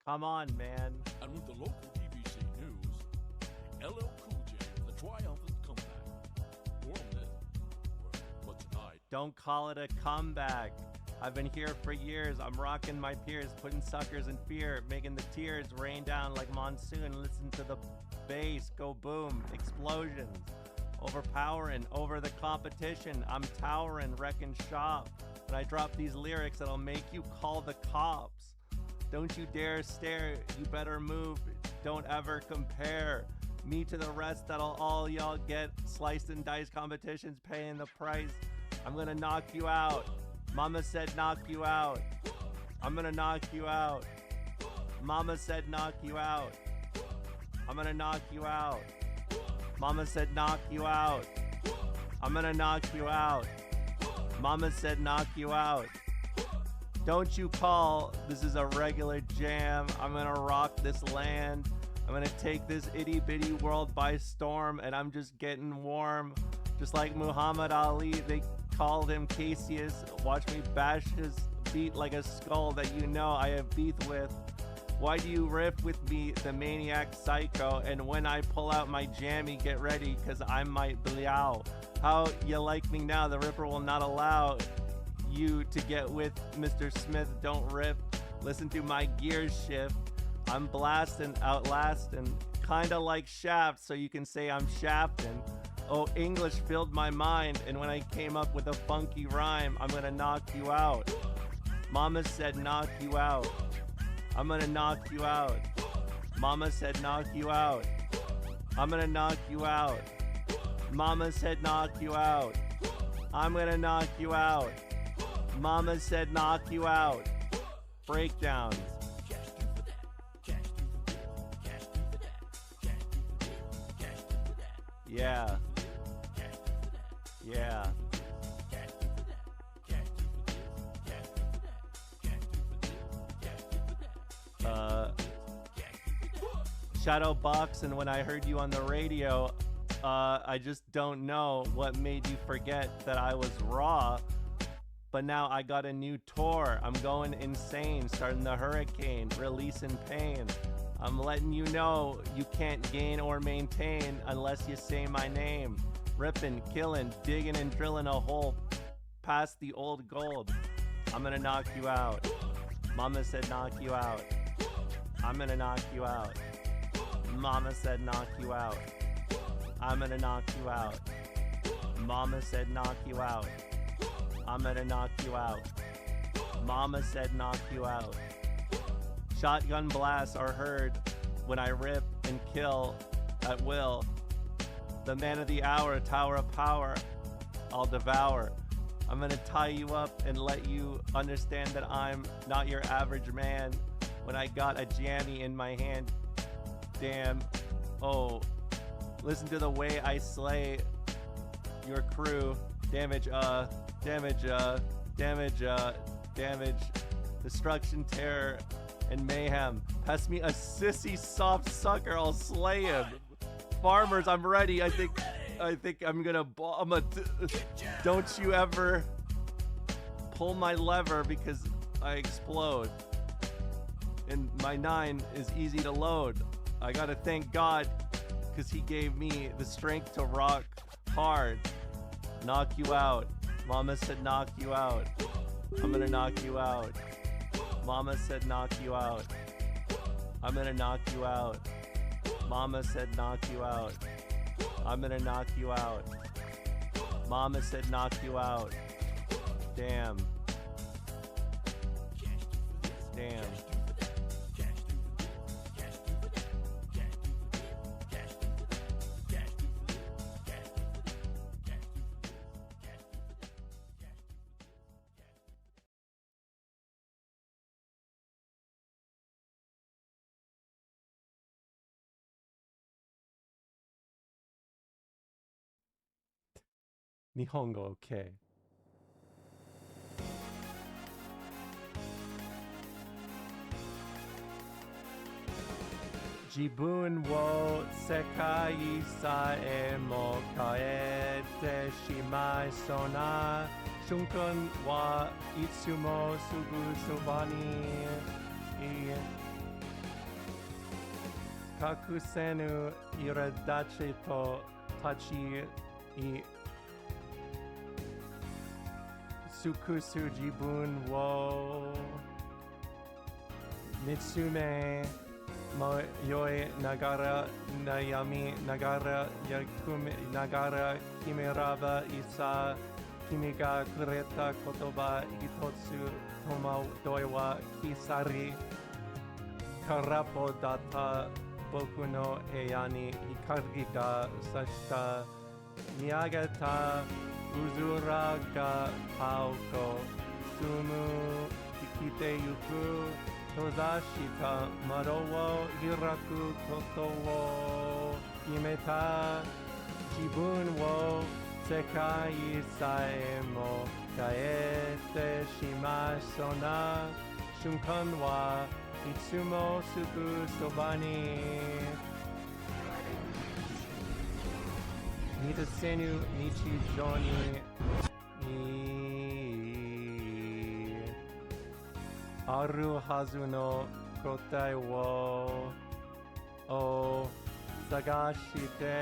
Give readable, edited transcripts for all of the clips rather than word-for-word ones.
Come on, man. And with the local BBC News, LL Cool J with a triumphant comeback. More on this, but tonight. Don't call it a comeback. I've been here for years. I'm rocking my peers, putting suckers in fear, making the tears rain down like monsoon. Listen to the bass go boom, explosions. Overpowering over the competition. I'm towering, wrecking shop. When I drop these lyrics, it'll make you call the cops. Don't you dare stare, you better move. Don't ever compare me to the rest. That'll all y'all get. Sliced and diced competitions paying the price. I'm gonna knock you out. Mama said knock you out. I'm gonna knock you out. Mama said knock you out. I'm gonna knock you out. Mama said knock you out. I'm gonna knock you out. Mama said knock you out. Don't you call, this is a regular jam. I'm gonna rock this land. I'm gonna take this itty bitty world by storm, and I'm just getting warm. Just like Muhammad Ali, they called him Cassius. Watch me bash his beat like a skull that you know I have beef with. Why do you riff with me, the maniac psycho? And when I pull out my jammy, get ready, cause I might blow. How you like me now? The Ripper will not allow you to get with Mr. Smith. Don't riff. Listen to my gears shift. I'm blasting, outlasting, kinda like Shaft, so you can say I'm shafting. Oh, English filled my mind, and when I came up with a funky rhyme, I'm gonna knock you out. Mama said knock you out. I'm gonna knock you out. Mama said knock you out. I'm gonna knock you out. Mama said knock you out. I'm gonna knock you out. Mama said knock you out. Breakdowns. Yeah. Yeah. Shadow Box, and when I heard you on the radio, I just don't know what made you forget that I was raw. But now I got a new tour. I'm going insane, starting the hurricane, releasing pain. I'm letting you know you can't gain or maintain unless you say my name. Ripping, killing, digging and drilling a hole past the old gold. I'm gonna knock you out. Mama said knock you out. I'm gonna knock you out. Mama said knock you out. I'm gonna knock you out. Mama said knock you out. I'm gonna knock you out. Mama said knock you out. Shotgun blasts are heard when I rip and kill at will. The man of the hour, tower of power, I'll devour. I'm gonna tie you up and let you understand that I'm not your average man. When I got a jammy in my hand, damn, oh, listen to the way I slay your crew. Damage, destruction, terror, and mayhem. Pass me a sissy soft sucker, I'll slay him. Farmers, I'm ready. I think I'm gonna don't you ever pull my lever because I explode. And my 9 is easy to load. I gotta thank God because he gave me the strength to rock hard. Knock you out. Mama said knock you out. I'm gonna knock you out. Mama said knock you out. I'm gonna knock you out. Mama said knock you out. I'm gonna knock you out. Mama said knock you out. Damn. Damn. Nihongo, okay. Jibun wo sekai sae mo kaete shimai sona shunkun wa itsumo sugu sobani Kakusenu iradache to tachi I Sukusu jibun wo Mitsume mo yoi nagara nayami nagara yakumi nagara kimiraba isa kimiga kureta kotoba hitotsu tomo doiwa kisari karapo data boku no eyani hikari ga sashita miyagata uzura ga paoko sumu ikite yuku tozashita mado wo hiraku koto wo himeta jibun wo sekai saemo gaete shimasona shunkan wa itsumo suku sobani Nitasenu nichi joni aru hazu no kotai wo o sagashite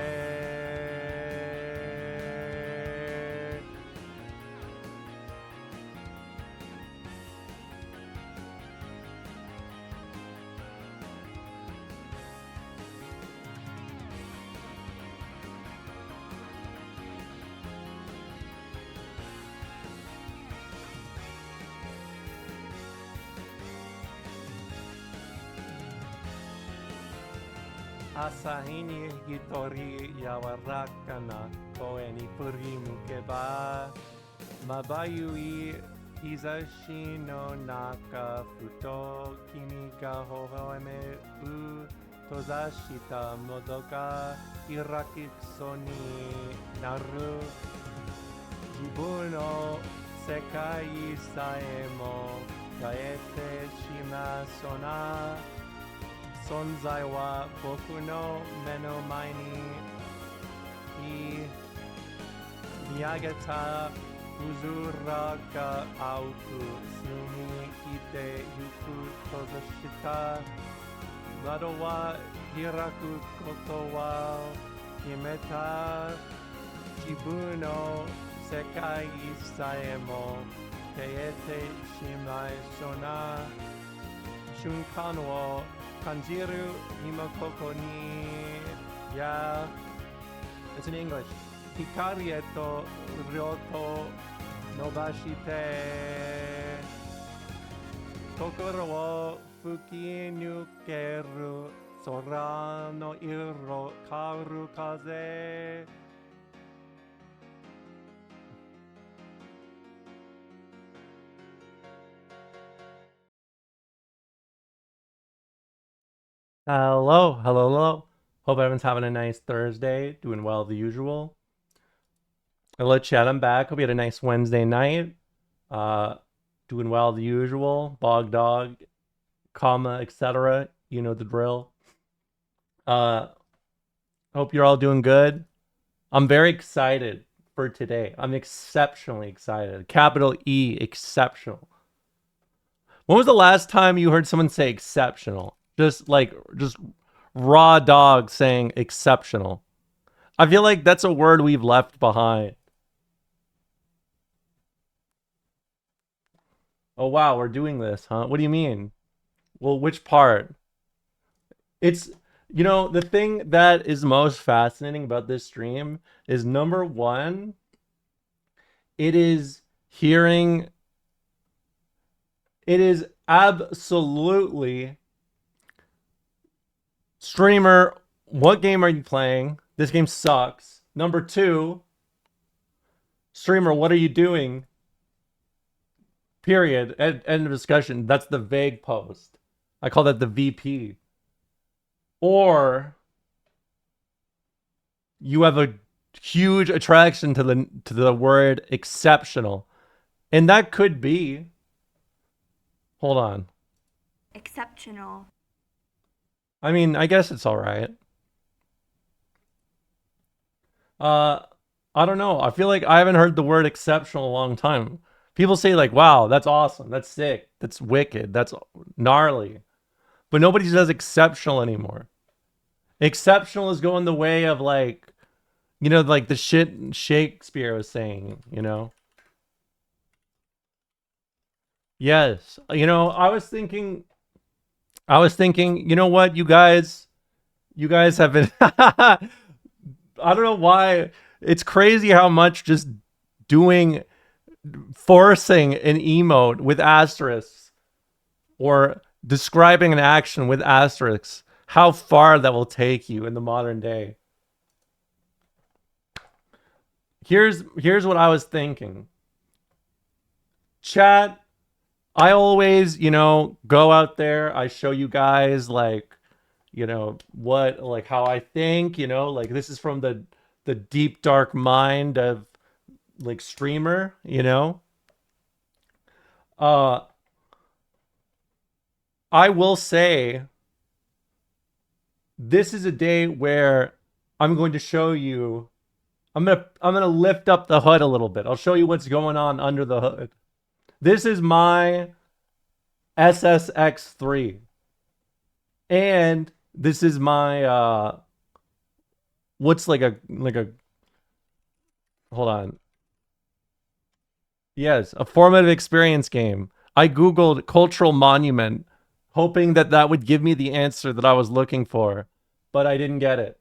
Asahini hitori yawarakana koe ni furimu keba mabayui izashi no naka futo kimi ga hohoeme u tozashita modoka hiraki soni naru jibun no sekai saemo gaete shima sona Sonzai wa boku no meno maini I miyagata uzura ga aoku sumi ite yuku tozashita Mado wa hiraku koto wa himeta Jibun no sekai saemo Keete shimai sona Shunkan wo Kanjiru Himakoko ni Yeah, it's in English. Hikari eto ryoto nobashite Kokoro wo fuki nukeru Sora no iro kaoru kaze Hello. Hope everyone's having a nice Thursday, doing well the usual. Hello, chat. I'm back. Hope you had a nice Wednesday night. Doing well the usual. Bog dog, comma, etc. You know the drill. Hope you're all doing good. I'm very excited for today. I'm exceptionally excited. Capital E, exceptional. When was the last time you heard someone say exceptional? Just raw dog saying exceptional. I feel like that's a word we've left behind. Oh wow, we're doing this, huh? What do you mean? Well, which part? It's, the thing that is most fascinating about this stream is number one, it is absolutely streamer, what game are you playing? This game sucks. Number two, streamer, what are you doing? Period. End of discussion. That's the vague post. I call that the VP. Or you have a huge attraction to the word exceptional. And that could be, hold on. Exceptional. I mean, I guess it's all right. I don't know. I feel like I haven't heard the word exceptional in a long time. People say like, wow, that's awesome. That's sick. That's wicked. That's gnarly. But nobody says exceptional anymore. Exceptional is going the way of like, like the shit Shakespeare was saying, Yes. I was thinking, you know what, you guys have been I don't know why. It's crazy how much just doing forcing an emote with asterisks or describing an action with asterisks, how far that will take you in the modern day. Here's what I was thinking. Chat, I always, go out there, I show you guys like, what like how I think, like this is from the deep dark mind of like streamer. Uh I will say this is a day where I'm going to show you I'm gonna lift up the hood a little bit. I'll show you what's going on under the hood. This is my SSX3. And this is my what's like a hold on. Yes, a formative experience game. I googled cultural monument hoping that that would give me the answer that I was looking for, but I didn't get it.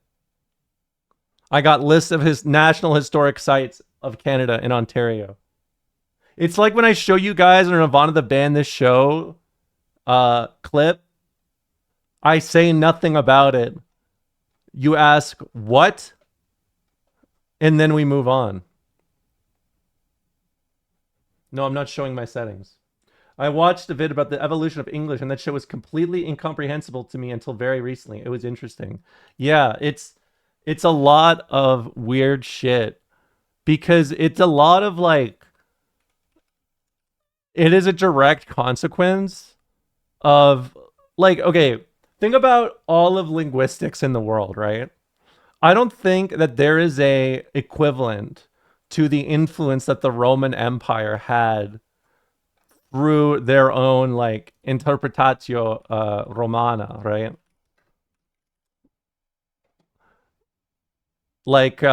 I got lists of his national historic sites of Canada and Ontario. It's like when I show you guys in Nirvana the band this show clip, I say nothing about it. You ask what? And then we move on. No, I'm not showing my settings. I watched a vid about the evolution of English, and that shit was completely incomprehensible to me until very recently. It was interesting. Yeah, it's a lot of weird shit because it's a lot of like it is a direct consequence of like okay, think about all of linguistics in the world, right? I don't think that there is a equivalent to the influence that the Roman Empire had through their own like interpretatio romana, right? Like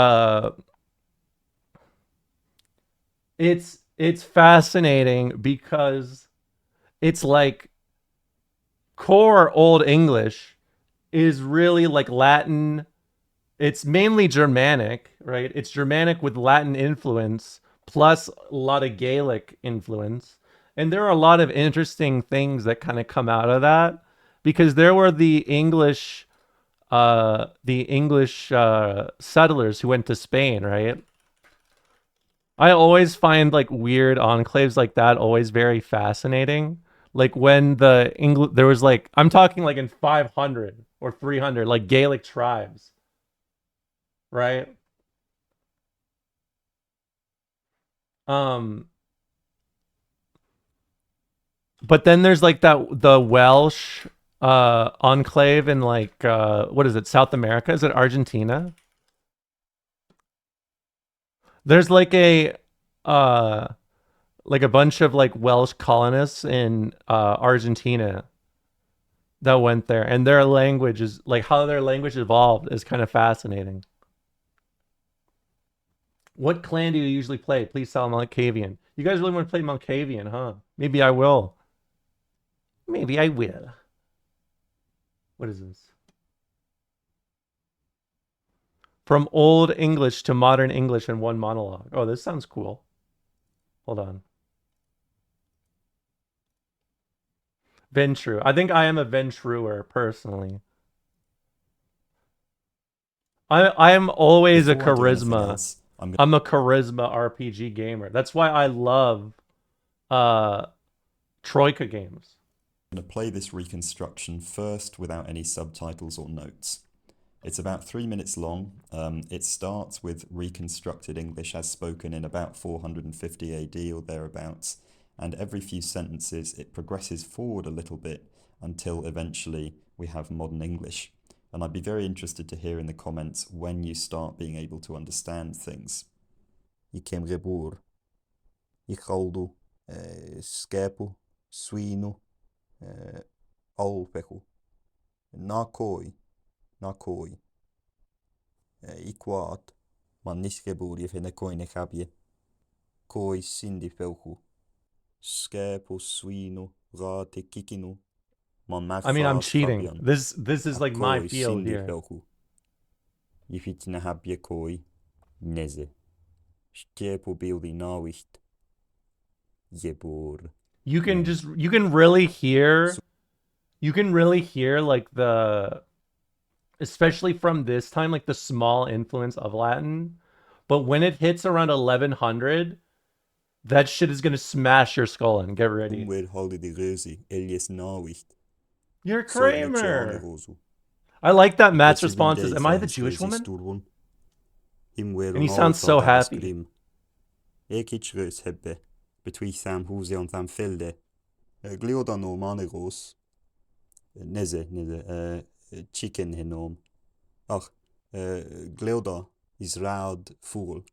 it's fascinating because it's like core old English is really like Latin. It's mainly Germanic, right? It's Germanic with Latin influence plus a lot of Gaelic influence. And there are a lot of interesting things that kind of come out of that because there were the English settlers who went to Spain, right? I always find like weird enclaves like that always very fascinating. Like when there was like I'm talking like in 500 or 300 like Gaelic tribes, right? Um but then there's like the Welsh enclave in like what is it? South America? Is it Argentina? There's uh like a bunch of like Welsh colonists in Argentina that went there, and their language is like how their language evolved is kind of fascinating. What clan do you usually play? Please tell Malkavian. You guys really want to play Malkavian, huh? Maybe I will. Maybe I will. What is this? From Old English to Modern English in one monologue. Oh, this sounds cool. Hold on. Ventru. I think I am a Ventruer personally. I am always a Before I do anything charisma. else, I'm I'm a charisma RPG gamer. That's why I love uh Troika games. going to play this reconstruction first without any subtitles or notes. It's about 3 minutes long. It starts with reconstructed English as spoken in about 450 AD or thereabouts, and every few sentences it progresses forward a little bit until eventually we have modern English. And I'd be very interested to hear in the comments when you start being able to understand things. Ikemrebur, Ikaldu, Skepu, Suino, Alpeku, Nakoi, nakoi. Ikwaat, man niskeburi fene koine kabje. Koi sindi pelku. Skepo suino, rate kikinu. Man I mean, I'm mafas cheating. kabian. This is like my Koi field sindi here. pelku. Ifitina habje koi. Neze. Skepo bildi nawist. Jebor. You can Yeah. just you can really hear like the, especially from this time, like the small influence of Latin. But when it hits around 1100, that shit is gonna smash your skull in. Get ready. Umwer halde de rösi. Elias nawist. You're Kramer. I I like that Matt's response is, "Am I the Jewish woman?" And he sounds so happy. Ekich rös hebbe. Between tham huse on tham felde. Glioda no maneros. Neze. Chicken henom. Ach, Glioda is raad voel.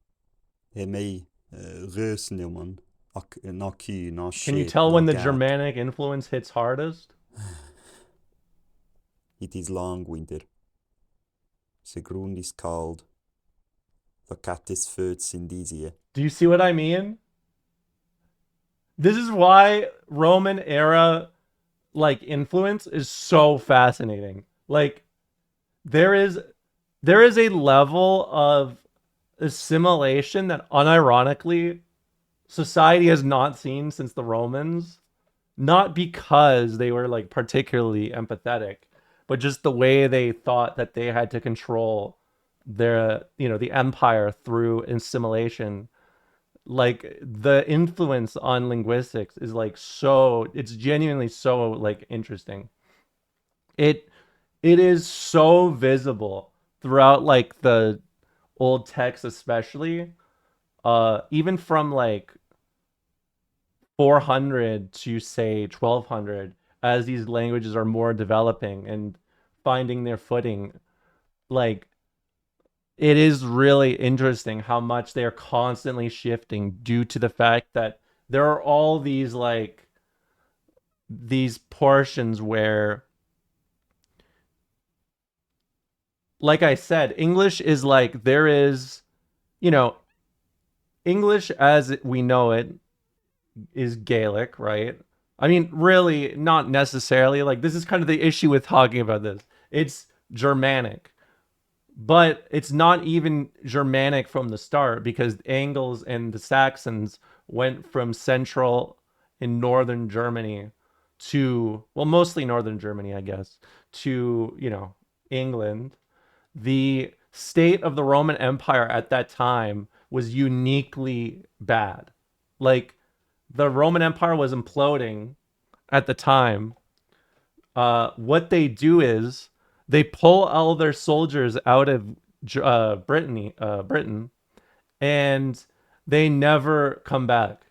He mei rös neoman. Ak na ky na shit. Can you tell when the Germanic influence hits hardest? It is long winter. The ground is cold. The cat is föds in diese. Do you see what I mean? This is why Roman era like influence is so fascinating. Like there is a level of assimilation that unironically society has not seen since the Romans, not because they were like particularly empathetic, but just the way they thought that they had to control their, the empire through assimilation. Like the influence on linguistics is like it's genuinely so like interesting. It is so visible throughout like the old texts, especially even from like 400 to say 1200, as these languages are more developing and finding their footing. Like it is really interesting how much they are constantly shifting due to the fact that there are all these like these portions where, like I said, English is like, there is, English as we know it is Gaelic, right? I mean, really, not necessarily. Like, this is kind of the issue with talking about this. It's Germanic, but it's not even Germanic from the start, because the Angles and the Saxons went from central and northern Germany to, well, mostly northern Germany, I guess, to, England. The state of the Roman Empire at that time was uniquely bad. Like, the Roman Empire was imploding at the time. What they do is they pull all their soldiers out of Britain, and they never come back.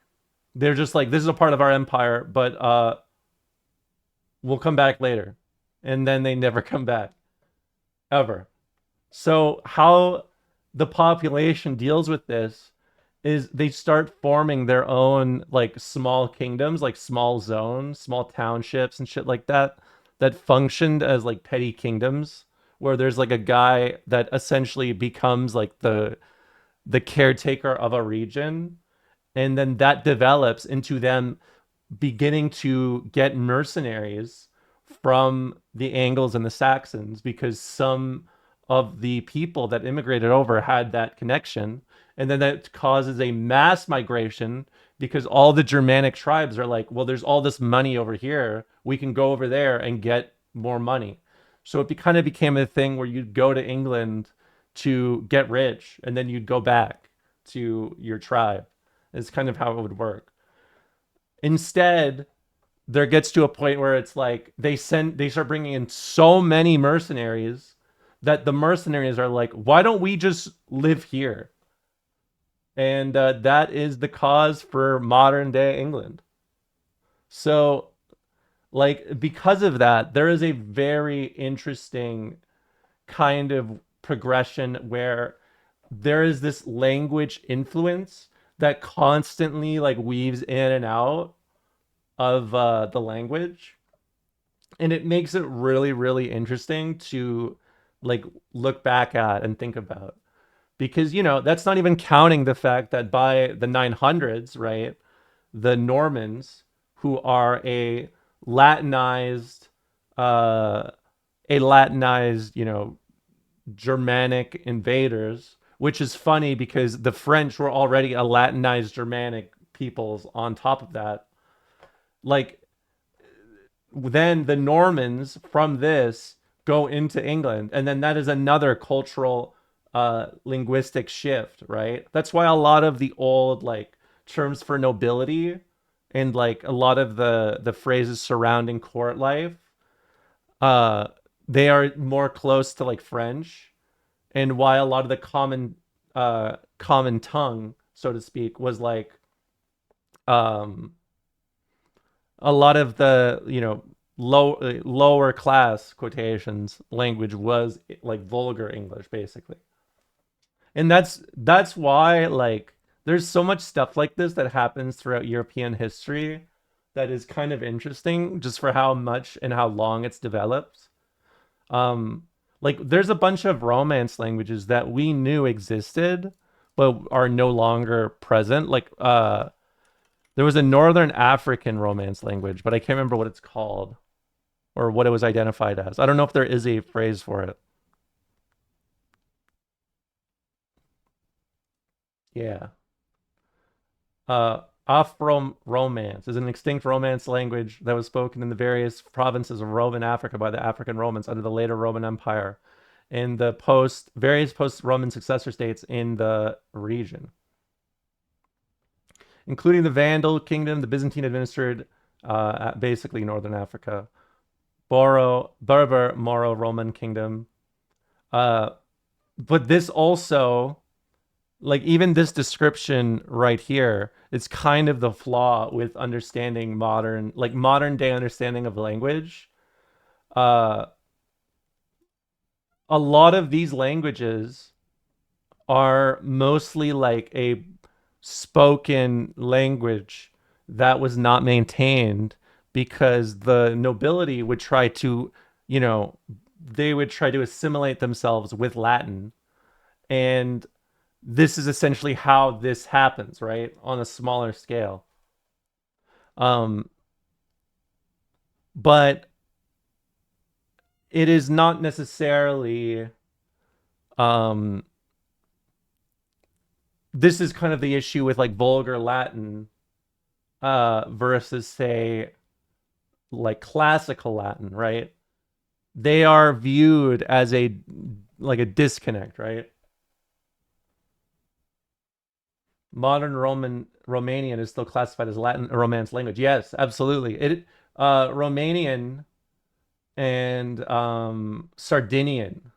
They're just like, this is a part of our empire, but we'll come back later. And then they never come back, ever. So how the population deals with this is they start forming their own like small kingdoms, like small zones, small townships and shit like that functioned as like petty kingdoms, where there's like a guy that essentially becomes like the caretaker of a region, and then that develops into them beginning to get mercenaries from the Angles and the Saxons, because some of the people that immigrated over had that connection. And then that causes a mass migration, because all the Germanic tribes are like, well, there's all this money over here. We can go over there and get more money. So it kind of became a thing where you'd go to England to get rich, and then you'd go back to your tribe. It's kind of how it would work. Instead, there gets to a point where it's like they start bringing in so many mercenaries that the mercenaries are like, why don't we just live here? And that is the cause for modern day England. So, like, because of that, there is a very interesting kind of progression where there is this language influence that constantly like weaves in and out of the language. And it makes it really, really interesting to like look back at and think about. Because, that's not even counting the fact that by the 900s, right, the Normans, who are Latinized, uh, a Latinized, Germanic invaders, which is funny because the French were already a Latinized Germanic peoples on top of that. Like, then the Normans from this go into England, and then that is another cultural linguistic shift, right? That's why a lot of the old like terms for nobility and like a lot of the phrases surrounding court life, uh they are more close to like French, and why a lot of the common tongue, so to speak, was like um a lot of the lower class quotations language was like vulgar English basically. And that's why like there's so much stuff like this that happens throughout European history that is kind of interesting just for how much and how long it's developed. um like there's a bunch of Romance languages that we knew existed but are no longer present. Like there was a Northern African Romance language, but I can't remember what it's called or what it was identified as. I don't know if there is a phrase for it. Yeah. Afro Romance is an extinct Romance language that was spoken in the various provinces of Roman Africa by the African Romans under the later Roman Empire and the various post-Roman successor states in the region, including the Vandal Kingdom, the Byzantine administered basically Northern Africa, Berber Moro Roman Kingdom. But this also, like even this description right here, it's kind of the flaw with understanding modern day understanding of language. Uh, a lot of these languages are mostly like a spoken language that was not maintained because the nobility would try to, they would try to assimilate themselves with Latin. And this is essentially how this happens, right? On a smaller scale. Um, but it is not necessarily this is kind of the issue with like vulgar Latin versus say like classical Latin, right? They are viewed as a disconnect, right? Modern Romanian is still classified as Latin Romance language. Yes, absolutely. It Romanian and Sardinian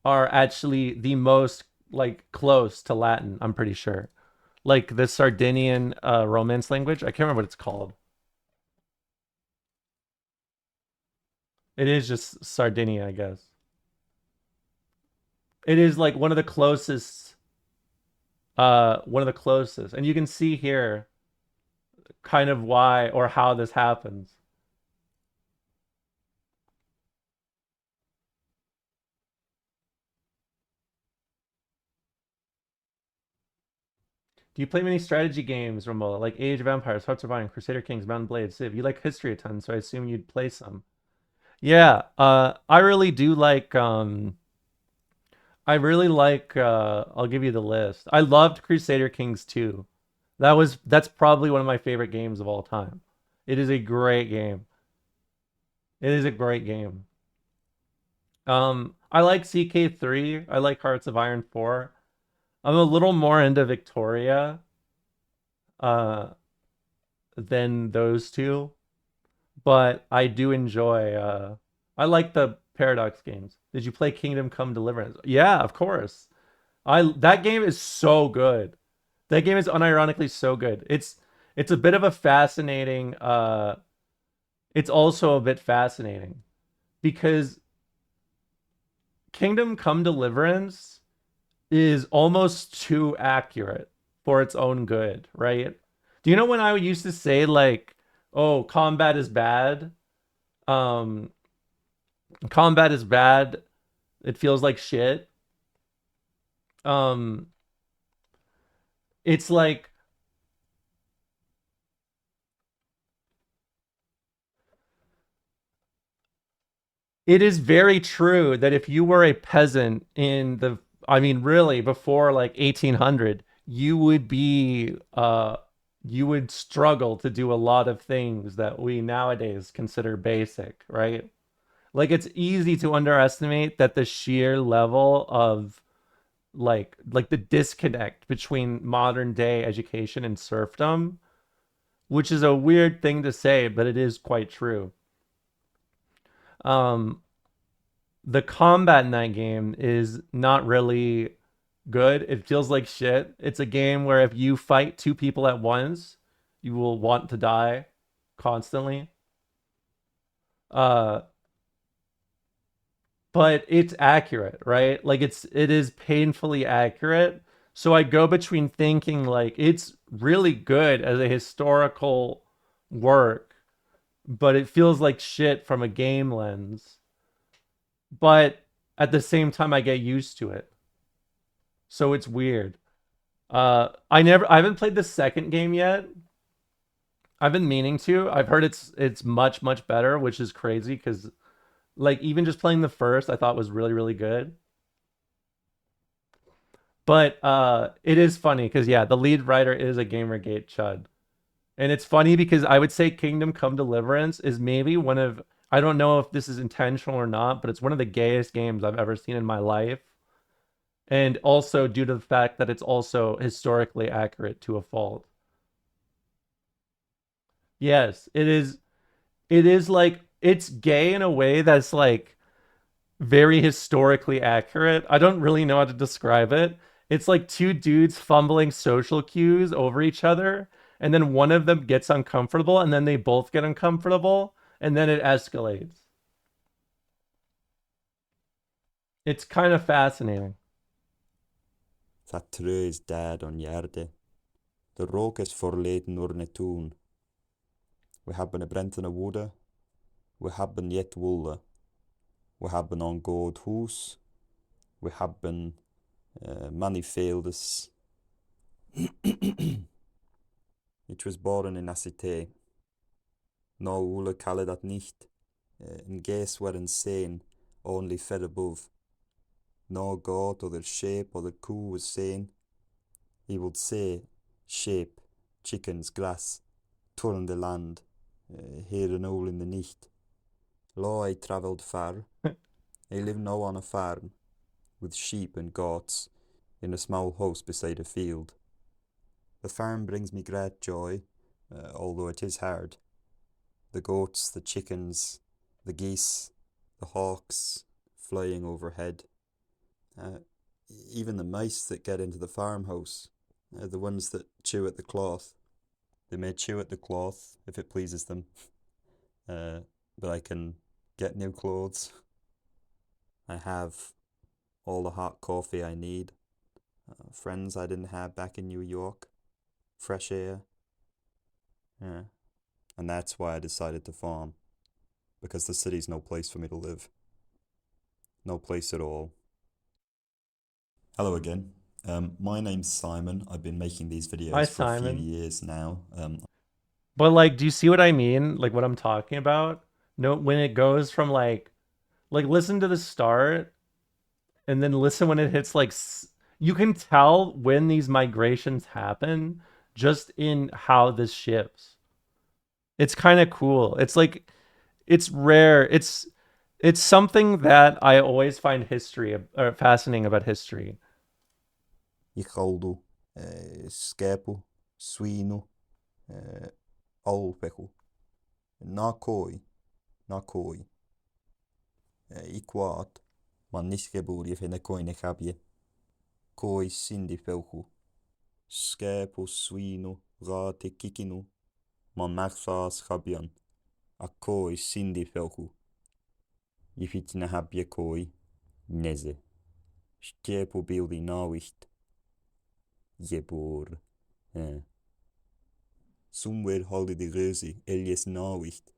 are actually the most like close to Latin, I'm pretty sure. Like the Sardinian Romance language, I can't remember what it's called. It is just Sardinia, I guess. It is like one of the closest, and you can see here kind of why or how this happens. Do you play many strategy games, Romola, like Age of Empires, Hearts of Iron, Crusader Kings, Mountain Blade, Civ? You like history a ton, so I assume you'd play some. Yeah, I really do like I'll give you the list. I loved Crusader Kings 2. That's probably one of my favorite games of all time. It is a great game. It is a great game. I like CK3. I like Hearts of Iron 4. I'm a little more into Victoria than those two, but I do enjoy I like the Paradox games. Did you play Kingdom Come Deliverance? Yeah, of course. That game is so good. That game is unironically so good. It's a bit of a fascinating it's also a bit fascinating because Kingdom Come Deliverance is almost too accurate for its own good, right? Do you know when I used to say like, "Oh, combat is bad." Um Combat is bad. It feels like shit. Um, it's like it is very true that if you were a peasant in the, I mean, really before like 1800, you would struggle to do a lot of things that we nowadays consider basic, right? Like it's easy to underestimate that the sheer level of like the disconnect between modern day education and serfdom, which is a weird thing to say, but it is quite true. Um, the combat in that game is not really good. It feels like shit. It's a game where if you fight two people at once, you will want to die constantly. Uh, but it's accurate, right? Like it is painfully accurate. So I go between thinking like it's really good as a historical work, but it feels like shit from a game lens. But at the same time I get used to it. So it's weird. I haven't played the second game yet. I've been meaning to. I've heard it's much better, which is crazy because like even just playing the first I thought was really good. But it is funny because yeah, the lead writer is a Gamergate chud. And it's funny because I would say Kingdom Come Deliverance is maybe one of, I don't know if this is intentional or not, but it's one of the gayest games I've ever seen in my life. And also due to the fact that it's also historically accurate to a fault. Yes, it is like it's gay in a way that's like very historically accurate. I don't really know how to describe it. It's like two dudes fumbling social cues over each other, and then one of them gets uncomfortable, and then they both get uncomfortable, and then it escalates. It's kind of fascinating. That tree is dead on Jerde. The rook is forleden ur netun. We hebben a brentene woede. We hebben jet wolle. We hebben on God hus. We hebben manifeldes. It was born in Acite. No wolle kalle dat nicht. In gees waren seen, only fed above. No goat or the sheep or the cow was seen. He would say, sheep, chickens, grass, turn the land, here and all in the nicht. Lo, I travelled far. I live now on a farm, with sheep and goats, in a small house beside a field. The farm brings me great joy, although it is hard. The goats, the chickens, the geese, the hawks flying overhead. Even the mice that get into the farmhouse, the ones that chew at the cloth. They may chew at the cloth if it pleases them, but I can get new clothes. I have all the hot coffee I need, friends I didn't have back in New York, fresh air. Yeah. And that's why I decided to farm, because the city's no place for me to live. No place at all. Hello again. My name's Simon. I've been making these Hi, videos for a few Simon. years now. But like, do you see what I mean? Like what I'm talking about? No, when it goes from like listen to the start and then listen when it hits like you can tell when these migrations happen just in how this shifts. It's kind of cool. It's like it's rare. It's something that I always find history or fascinating about history. Ikaldu, Skepu, Swinu, Alpeku, Nakoi, Iquat, man niskeburi fene koine kabje, Koi sindi pelku, Skepu, Swinu, Rate kikinu, man maxas kabjan, a koi sindi pelku, Ifitine habje koi, Neze, Skepu bildi nawicht, Jebor, Somewhere halde de reuze, Elias nawicht,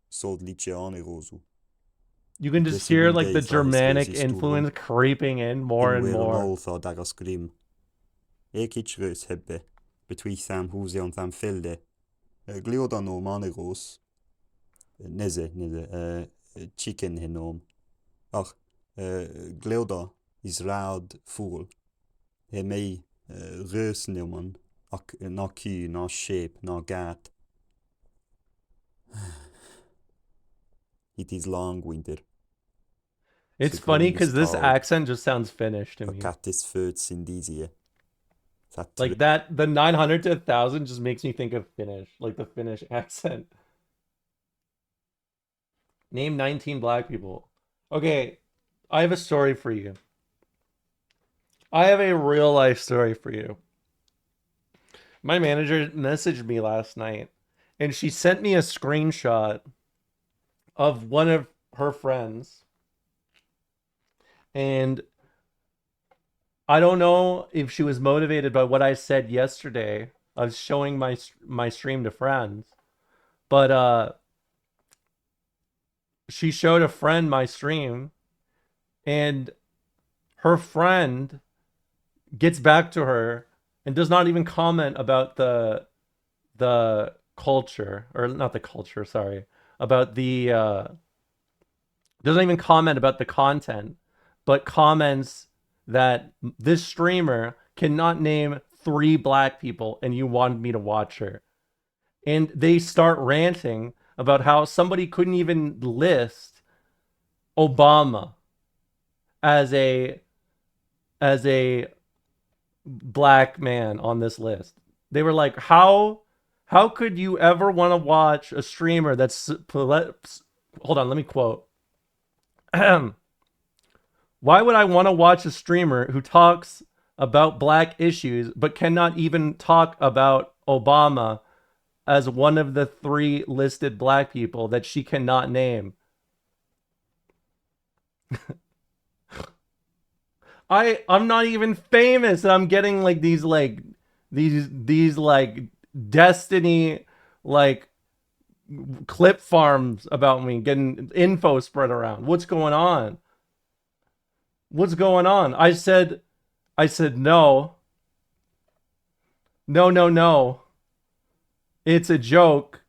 Sod liceane rosu. You can just Desse hear like the vulgais Germanic historien. influence creeping in more and Inhfuil an more. áil tá dagas grim. Ékit rus hebbe, between Sam Húsi an Sam Filde. Glioda no manigos. Neze, chicken hinom. Ach, glioda is raad fool. He mei rus neumann. Ak na ku, na shape, na gat. It is long winter. It's So funny green is because this tall. accent just sounds Finnish to A me. cat is föds in these. Like that, the 900 to 1,000 just makes me think of Finnish, like the Finnish accent. Name 19 black people. Okay, I have a story for you. I have a real life story for you. My manager messaged me last night and she sent me a screenshot of one of her friends. And I don't know if she was motivated by what I said yesterday of showing my stream to friends, but she showed a friend my stream, and her friend gets back to her and does not even comment about the culture, or not the culture, sorry, about the doesn't even comment about the content, but comments that this streamer cannot name 3 black people and you wanted me to watch her. And they start ranting about how somebody couldn't even list Obama as a black man on this list. They were like, how could you ever want to watch a streamer that's hold on, let me quote. Why would I want to watch a streamer who talks about black issues but cannot even talk about Obama as one of the 3 listed black people that she cannot name? I'm not even famous and I'm getting like these Destiny like clip farms about me, getting info spread around. What's going on? What's going on? I said no. No. It's a joke.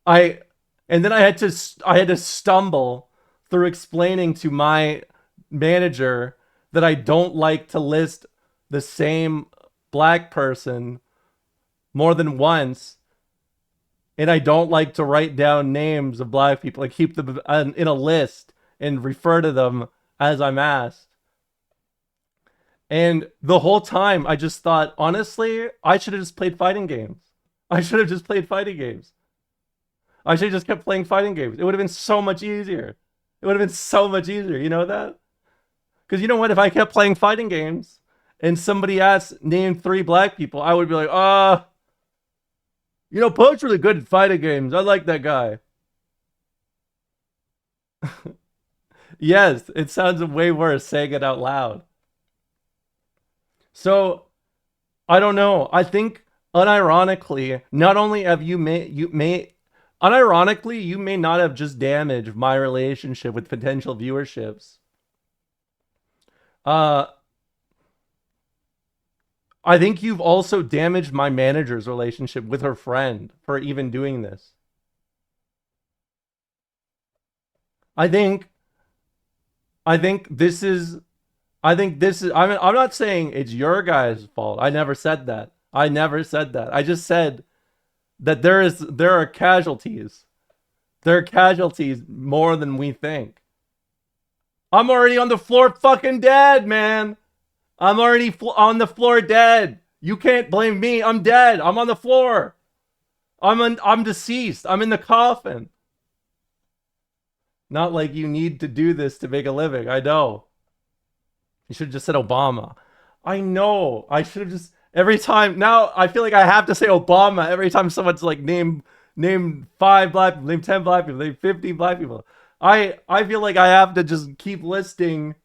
And then I had to stumble through explaining to my manager that I don't like to list the same black person more than once, and I don't like to write down names of black people. I keep them in a list and refer to them as I'm asked. And the whole time I just thought, honestly, I should have just played fighting games. I should have just kept playing fighting games. It would have been so much easier. You know that? Because you know what? If I kept playing fighting games and somebody asked, name 3 black people, I would be like, Poe's really good at fighting games. I like that guy. Yes, it sounds way worse saying it out loud. So, I don't know. I think unironically, not only have you may not have just damaged my relationship with potential viewerships. I think you've also damaged my manager's relationship with her friend for even doing this. I think this is I'm not saying it's your guys' fault. I never said that. I just said that there are casualties. There are casualties more than we think. I'm already on the floor fucking dead, man. I'm already on the floor dead. You can't blame me. I'm dead. I'm on the floor. I'm deceased. I'm in the coffin. Not like you need to do this to make a living. I know. You should have just said Obama. I know. I should have just every time. Now I feel like I have to say Obama every time someone's like name 5 black people, name 10 black people, name 50 black people. I feel like I have to just keep listing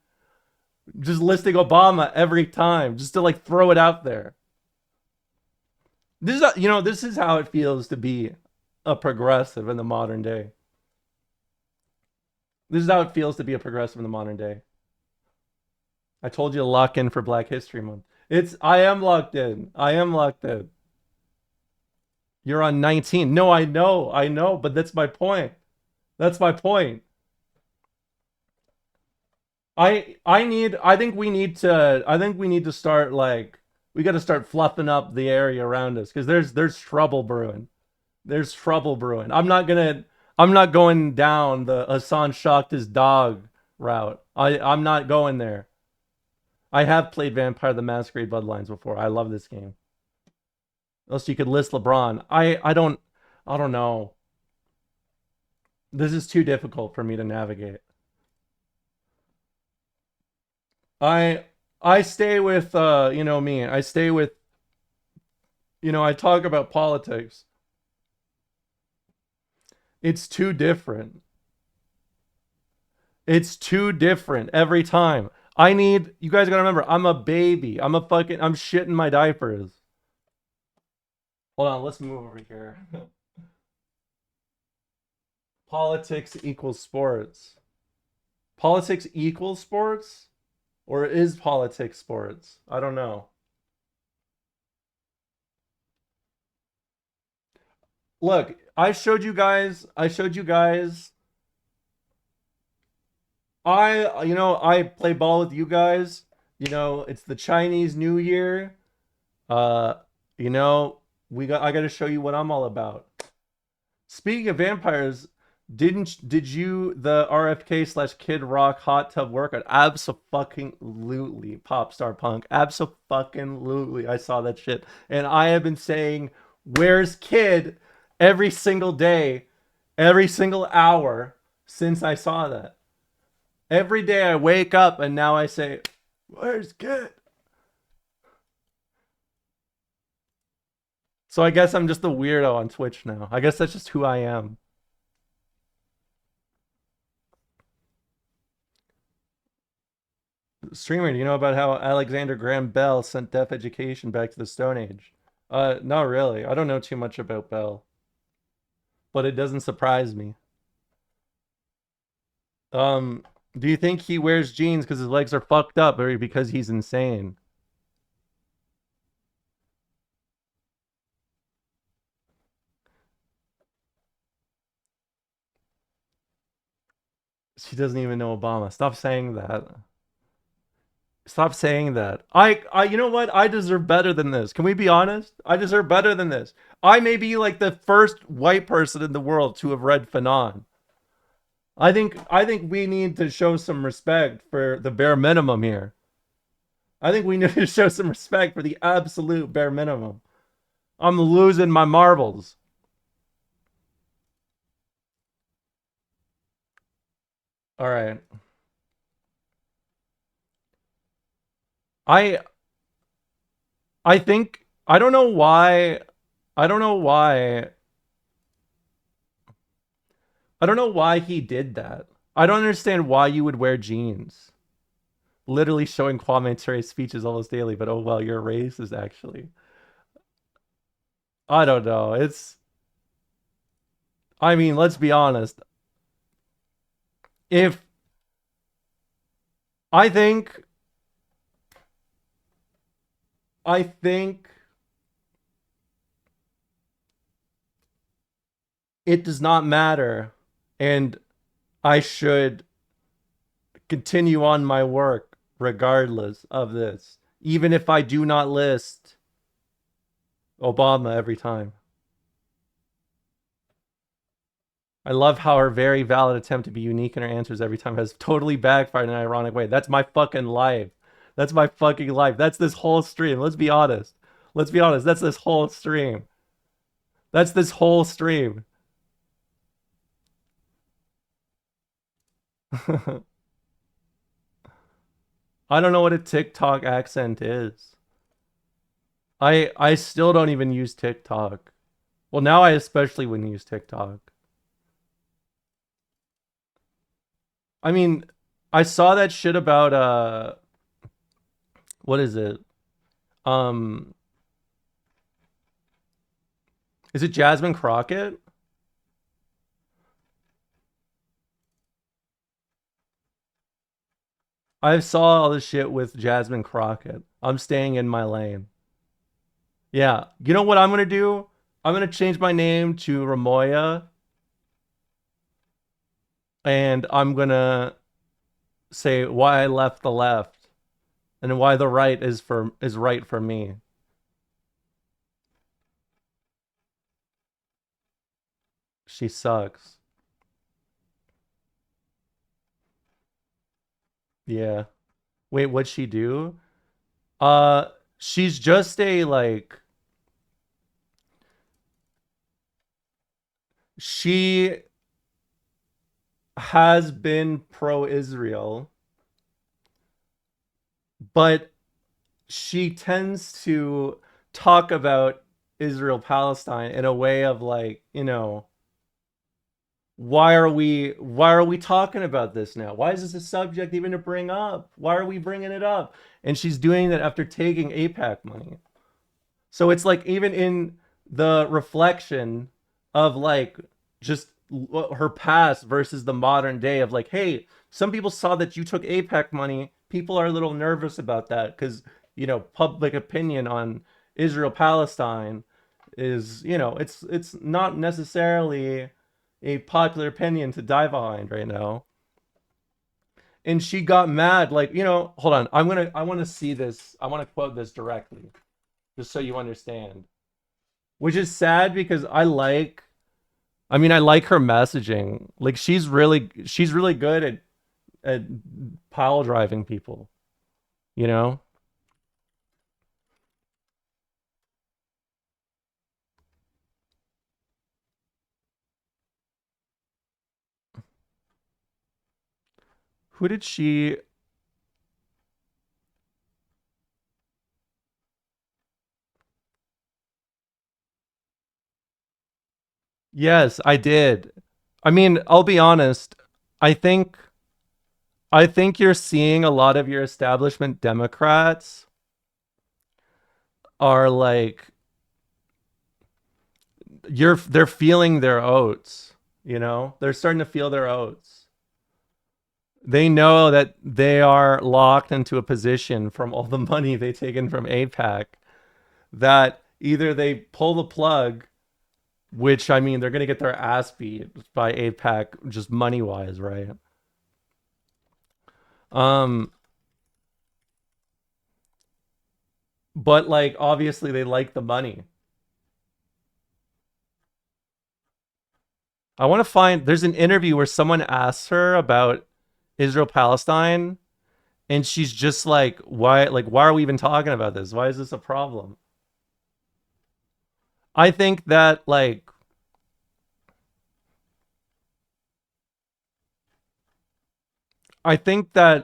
Obama every time, just to like throw it out there. This is how it feels to be a progressive in the modern day. This is how it feels to be a progressive in the modern day. I told you to lock in for Black History Month. I am locked in. I am locked in. You're on 19. No, I know, but that's my point. That's my point. I think we need to start like we got to start fluffing up the area around us because there's trouble brewing. There's trouble brewing. I'm not going down the Hassan shocked his dog route. I'm not going there. I have played Vampire the Masquerade Bloodlines before. I love this game. Unless you could list LeBron. I don't know. This is too difficult for me to navigate. I stay with you know me. I stay with I talk about politics. It's too different. It's too different every time. You guys gotta remember, I'm a baby. I'm shitting my diapers. Hold on, let's move over here. Politics equals sports. Politics equals sports? Or is politics sports? I don't know. Look, I showed you guys I play ball with you guys. It's the Chinese New Year. I got to show you what I'm all about. Speaking of vampires, did the RFK / Kid Rock hot tub workout? Abso-fucking-lutely, Popstar Punk. Abso-fucking-lutely. I saw that shit. And I have been saying, where's Kid? Every single day, every single hour since I saw that. Every day I wake up and now I say, where's Kid? So I guess I'm just a weirdo on Twitch now. I guess that's just who I am. Streamer, do you know about how Alexander Graham Bell sent deaf education back to the Stone Age? Not really. I don't know too much about Bell. But it doesn't surprise me. Do you think he wears jeans because his legs are fucked up or because he's insane? She doesn't even know Obama. Stop saying that. Stop saying that. You know what? I deserve better than this. Can we be honest? I deserve better than this. I may be like the first white person in the world to have read Fanon. I think we need to show some respect for the bare minimum here. I think we need to show some respect for the absolute bare minimum. I'm losing my marbles. All right. I think I don't know why he did that. I don't understand why you would wear jeans. Literally showing Kwame Ture's speeches almost daily, but oh well, you're a racist actually. I don't know. I mean, let's be honest. I think it does not matter, and I should continue on my work regardless of this, even if I do not list Obama every time. I love how her very valid attempt to be unique in her answers every time has totally backfired in an ironic way. That's my fucking life. That's my fucking life. That's this whole stream. Let's be honest. Let's be honest. That's this whole stream. That's this whole stream. I don't know what a TikTok accent is. I still don't even use TikTok. Well, now I especially wouldn't use TikTok. I mean, I saw that shit about what is it? Is it Jasmine Crockett? I saw all this shit with Jasmine Crockett. I'm staying in my lane. Yeah. You know what I'm gonna do? I'm gonna change my name to Ramoya, and I'm gonna say why I left the left and why the right is right for me. She sucks. Yeah. Wait, what'd she do? Uh, she's just a like she has been pro-Israel, but she tends to talk about Israel Palestine in a way of like, why are we talking about this now? Why is this a subject even to bring up? Why are we bringing it up? And she's doing that after taking AIPAC money. So it's like even in the reflection of like just her past versus the modern day of like, hey, some people saw that you took AIPAC money. People are a little nervous about that because, public opinion on Israel Palestine is, it's not necessarily a popular opinion to die behind right now. And she got mad, like, hold on, I want to see this. I want to quote this directly, just so you understand. Which is sad because I like her messaging. Like she's really good at pile driving people, you know? Who did she Yes, I did. I mean, I'll be honest. I think I think you're seeing a lot of your establishment Democrats are like they're feeling their oats, They're starting to feel their oats. They know that they are locked into a position from all the money they've taken from AIPAC that either they pull the plug, which I mean they're gonna get their ass beat by AIPAC just money wise, right? Um, but like obviously they like the money. I want to find there's an interview where someone asks her about Israel Palestine and she's just like why are we even talking about this? Why is this a problem? I think that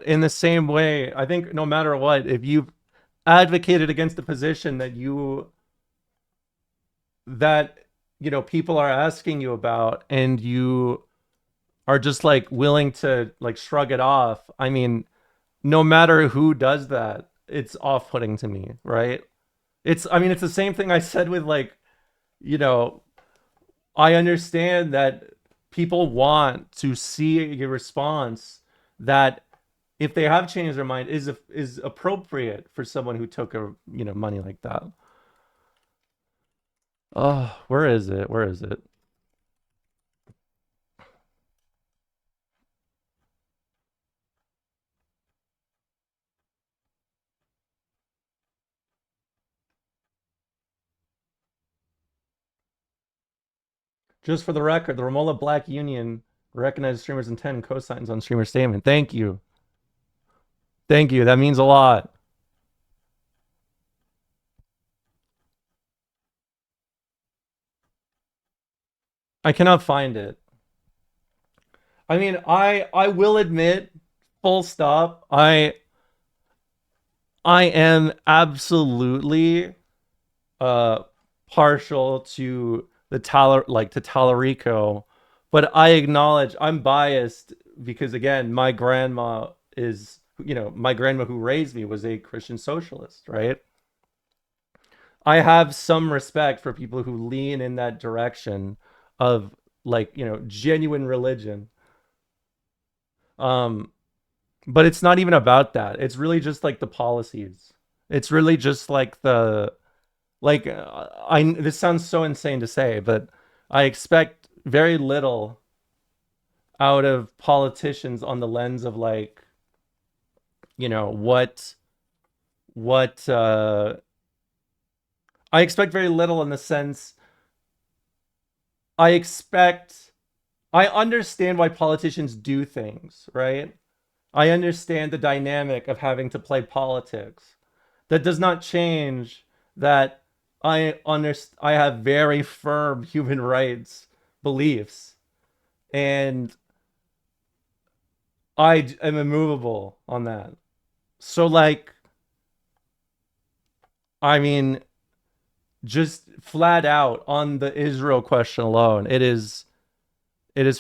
in the same way, I think no matter what, if you've advocated against a position that people are asking you about and you are just like willing to like shrug it off, I mean, no matter who does that, it's off-putting to me, right? It's the same thing I said with like, you know, I understand that people want to see a response that if they have changed their mind is appropriate for someone who took money like that. Oh, where is it? Where is it? Just for the record, the Ramola Black Union recognizes streamers' intent and cosigns on streamer statement. Thank you. Thank you. That means a lot. I cannot find it. I mean, I will admit, full stop, I am absolutely uh partial to to Talarico, but I acknowledge I'm biased because again, my grandma who raised me was a Christian socialist, right? I have some respect for people who lean in that direction of genuine religion. Um But it's not even about that. It's really just like the policies. It's really just like the like this sounds so insane to say, but I expect very little out of politicians on the lens of like, you know, what I expect very little in the sense I understand why politicians do things, right? I understand the dynamic of having to play politics. That does not change that I have very firm human rights beliefs, and I am immovable on that. So like, I mean, just flat out on the Israel question alone, it is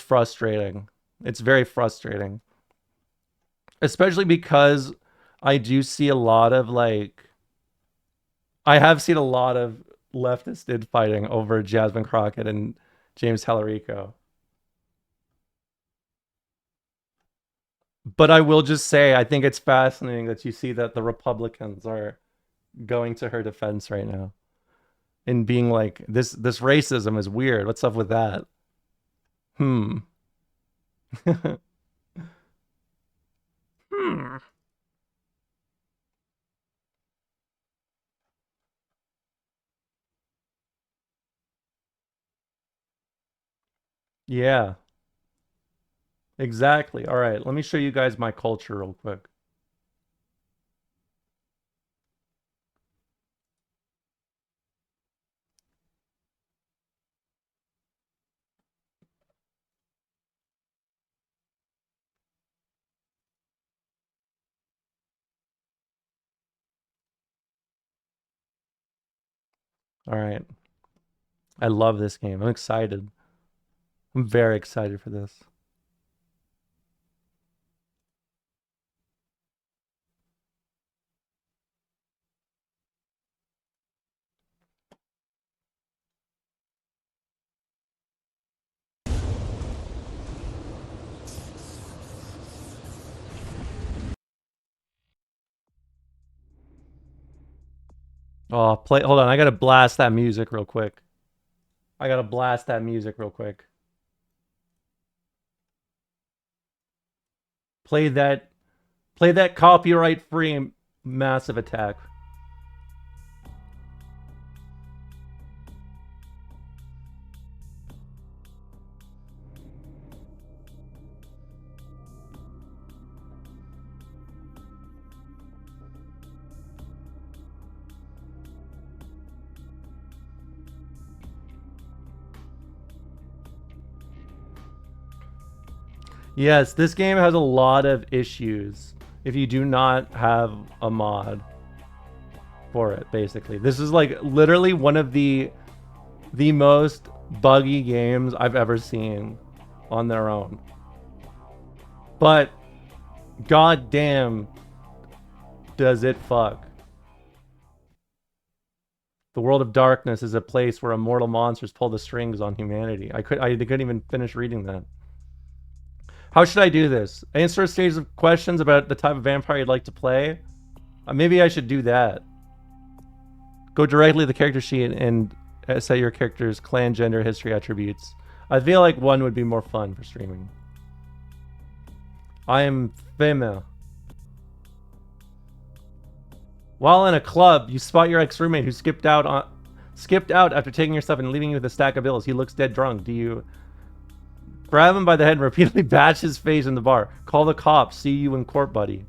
frustrating. It's very frustrating. Especially because I do see a lot of like, I have seen a lot of leftist infighting over Jasmine Crockett and James Tallarico. But I will just say, I think it's fascinating that you see that the Republicans are going to her defense right now and being like, this racism is weird. What's up with that? Hmm. Yeah, exactly. All right, let me show you guys my culture real quick. All right. I love this game. I'm excited. I'm very excited for this. Oh, hold on. I gotta blast that music real quick. Play that copyright-free Massive Attack. Yes, this game has a lot of issues if you do not have a mod for it, basically. This is like literally one of the most buggy games I've ever seen on their own. But goddamn does it fuck. The world of darkness is a place where immortal monsters pull the strings on humanity. I couldn't even finish reading that. How should I do this? Answer a series of questions about the type of vampire you'd like to play? Maybe I should do that. Go directly to the character sheet and set your character's clan, gender, history, attributes. I feel like one would be more fun for streaming. I am female. While in a club, you spot your ex-roommate who skipped out after taking your stuff and leaving you with a stack of bills. He looks dead drunk. Do you grab him by the head and repeatedly bash his face in the bar? Call the cops. See you in court, buddy.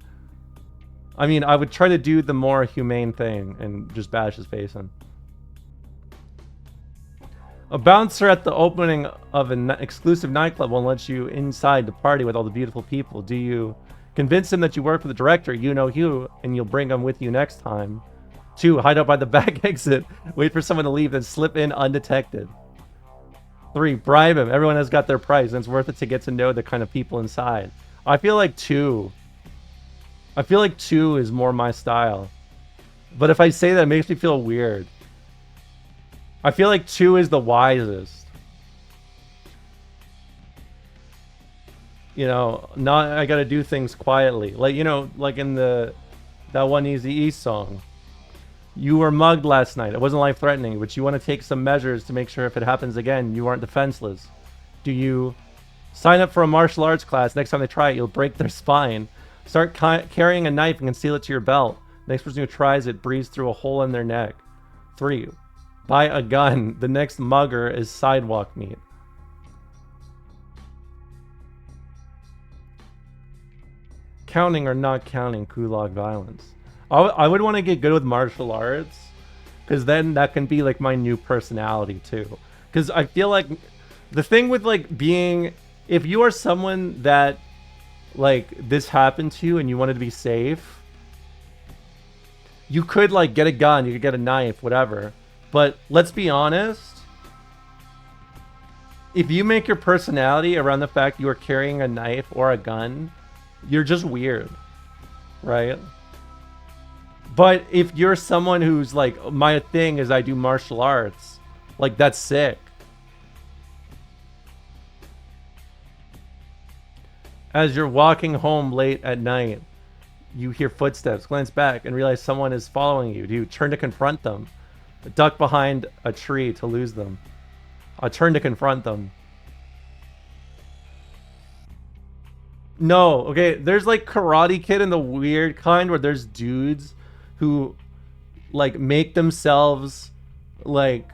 I mean, I would try to do the more humane thing and just bash his face in. A bouncer at the opening of an exclusive nightclub won't let you inside to party with all the beautiful people. Do you convince him that you work for the director, you know Hugh, and you'll bring him with you next time? 2, hide out by the back exit, wait for someone to leave, then slip in undetected. 3, bribe him. Everyone has got their price, and it's worth it to get to know the kind of people inside. I feel like 2 is more my style. But if I say that, it makes me feel weird. I feel like 2 is the wisest. you know, not I gotta do things quietly. Like, you know, like in that one Eazy-E song. You were mugged last night. It wasn't life-threatening, but you want to take some measures to make sure if it happens again, you aren't defenseless. Do you sign up for a martial arts class? Next time they try it, you'll break their spine. Start carrying a knife and conceal it to your belt. Next person who tries it breathes through a hole in their neck. 3. Buy a gun. The next mugger is sidewalk meat. Counting or not counting Kulak violence? I would want to get good with martial arts, because then that can be like my new personality too. Because I feel like the thing with like being, if you are someone that like this happened to you and you wanted to be safe, you could like get a gun, you could get a knife, whatever. But let's be honest, if you make your personality around the fact you are carrying a knife or a gun, you're just weird, right? But if you're someone who's like, my thing is I do martial arts, like that's sick. As you're walking home late at night, you hear footsteps, glance back, and realize someone is following you. Do you turn to confront them? Duck behind a tree to lose them? Turn to confront them. No, okay, there's like Karate Kid in the weird kind where there's dudes who like make themselves like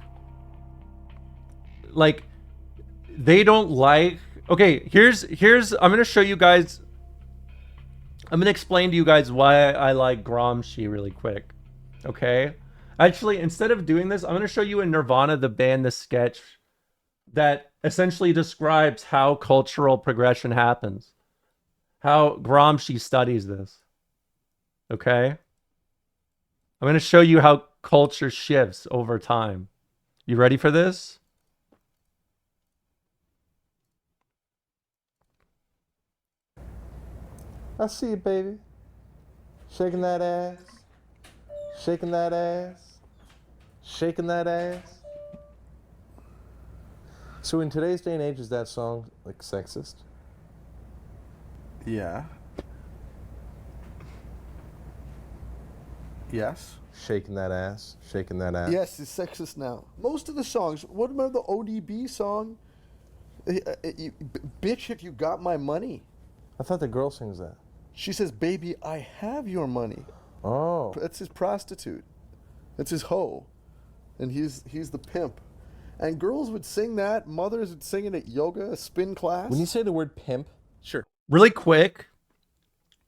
they don't like, okay, here's I'm gonna show you guys, I'm gonna explain to you guys why I like Gramsci really quick. Okay, actually, instead of doing this, I'm gonna show you in Nirvana the band, the sketch that essentially describes how cultural progression happens, how Gramsci studies this. Okay, I'm going to show you how culture shifts over time. You ready for this? I see you, baby. Shaking that ass. Shaking that ass. Shaking that ass. So in today's day and age, is that song like sexist? Yeah. Yes. Shaking that ass. Shaking that ass. Yes, it's sexist now. Most of the songs. What about the ODB song? Bitch, if you got my money. I thought the girl sings that. She says, baby, I have your money. Oh. That's his prostitute. That's his hoe. And he's the pimp. And girls would sing that. Mothers would sing it at yoga, spin class. When you say the word pimp, sure. Really quick,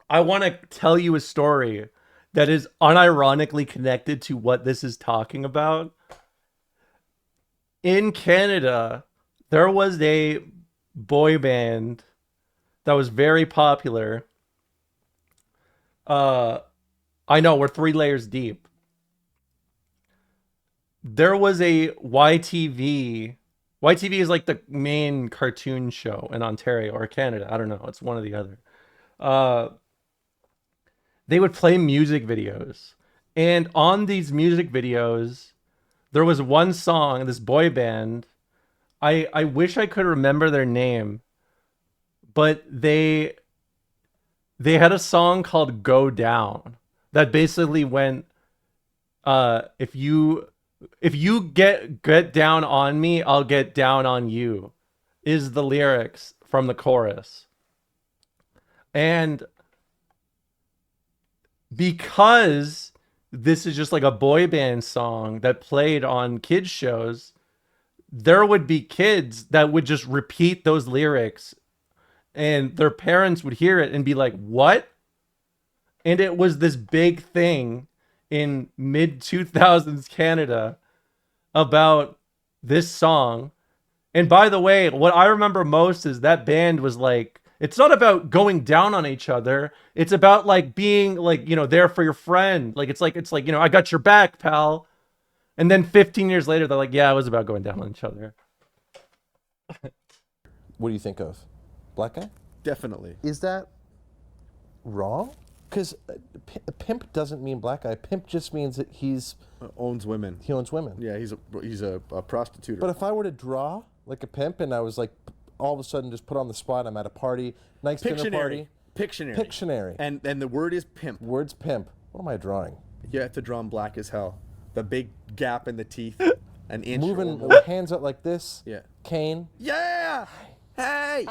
I want to tell you a story that is unironically connected to what this is talking about. In Canada, there was a boy band that was very popular. I know, we're 3 layers deep. There was a YTV. YTV is like the main cartoon show in Ontario or Canada. I don't know. It's one or the other. They would play music videos. And on these music videos, there was one song, this boy band. I wish I could remember their name. But they had a song called Go Down that basically went, if you get down on me, I'll get down on you, is the lyrics from the chorus. And because this is just like a boy band song that played on kids shows, there would be kids that would just repeat those lyrics and their parents would hear it and be like, what? And it was this big thing in mid 2000s Canada about this song. And by the way, what I remember most is that band was like, it's not about going down on each other. It's about like being like, you know, there for your friend. Like, it's like, you know, I got your back, pal. And then 15 years later, they're like, yeah, it was about going down on each other. what do you think of? Black guy? Definitely. Is that wrong? Because pimp doesn't mean black guy. Pimp just means that he's Owns women. he owns women. Yeah, he's a prostitute. But if I were to draw like a pimp and I was like all of a sudden just put on the spot. I'm at a party, nice dinner party. Pictionary. Pictionary. And the word is pimp. Word's pimp. What am I drawing? You have to draw him black as hell. The big gap in the teeth. An inch. Moving or more. with hands up like this. Yeah. Cane. Yeah. Hey.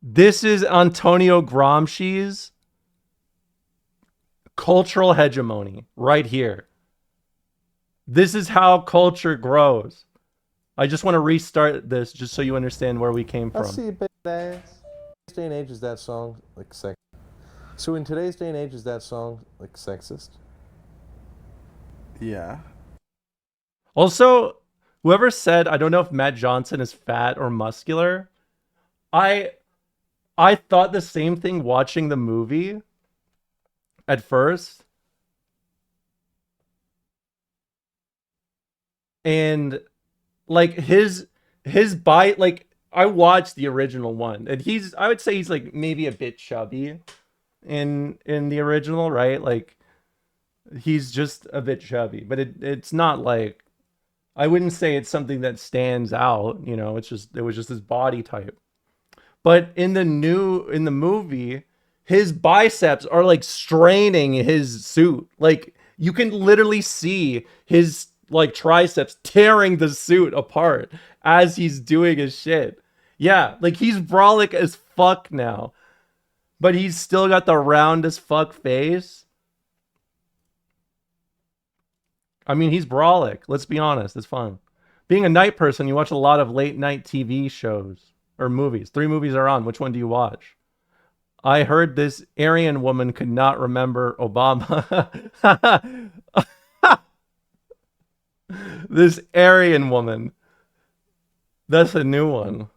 This is Antonio Gramsci's cultural hegemony right here. This is how culture grows. I just want to restart this just so you understand where we came I from. see a big ass. In today's day and age, is that song like sex? So in today's day and age, is that song like sexist? Yeah. Also, whoever said, I don't know if Matt Johnson is fat or muscular, I thought the same thing watching the movie at first. And like his bite, like I watched the original one and I would say he's like maybe a bit chubby in the original, right? Like he's just a bit chubby, but it's not like, I wouldn't say it's something that stands out, you know, it was just his body type. But in the movie, his biceps are like straining his suit. Like you can literally see his like triceps tearing the suit apart as he's doing his shit. Yeah, like he's brolic as fuck now. But he's still got the round as fuck face. I mean, he's brolic. Let's be honest. It's fun. Being a night person, you watch a lot of late night TV shows or movies. 3 movies are on. Which one do you watch? I heard this Aryan woman could not remember Obama. This Aryan woman. That's a new one.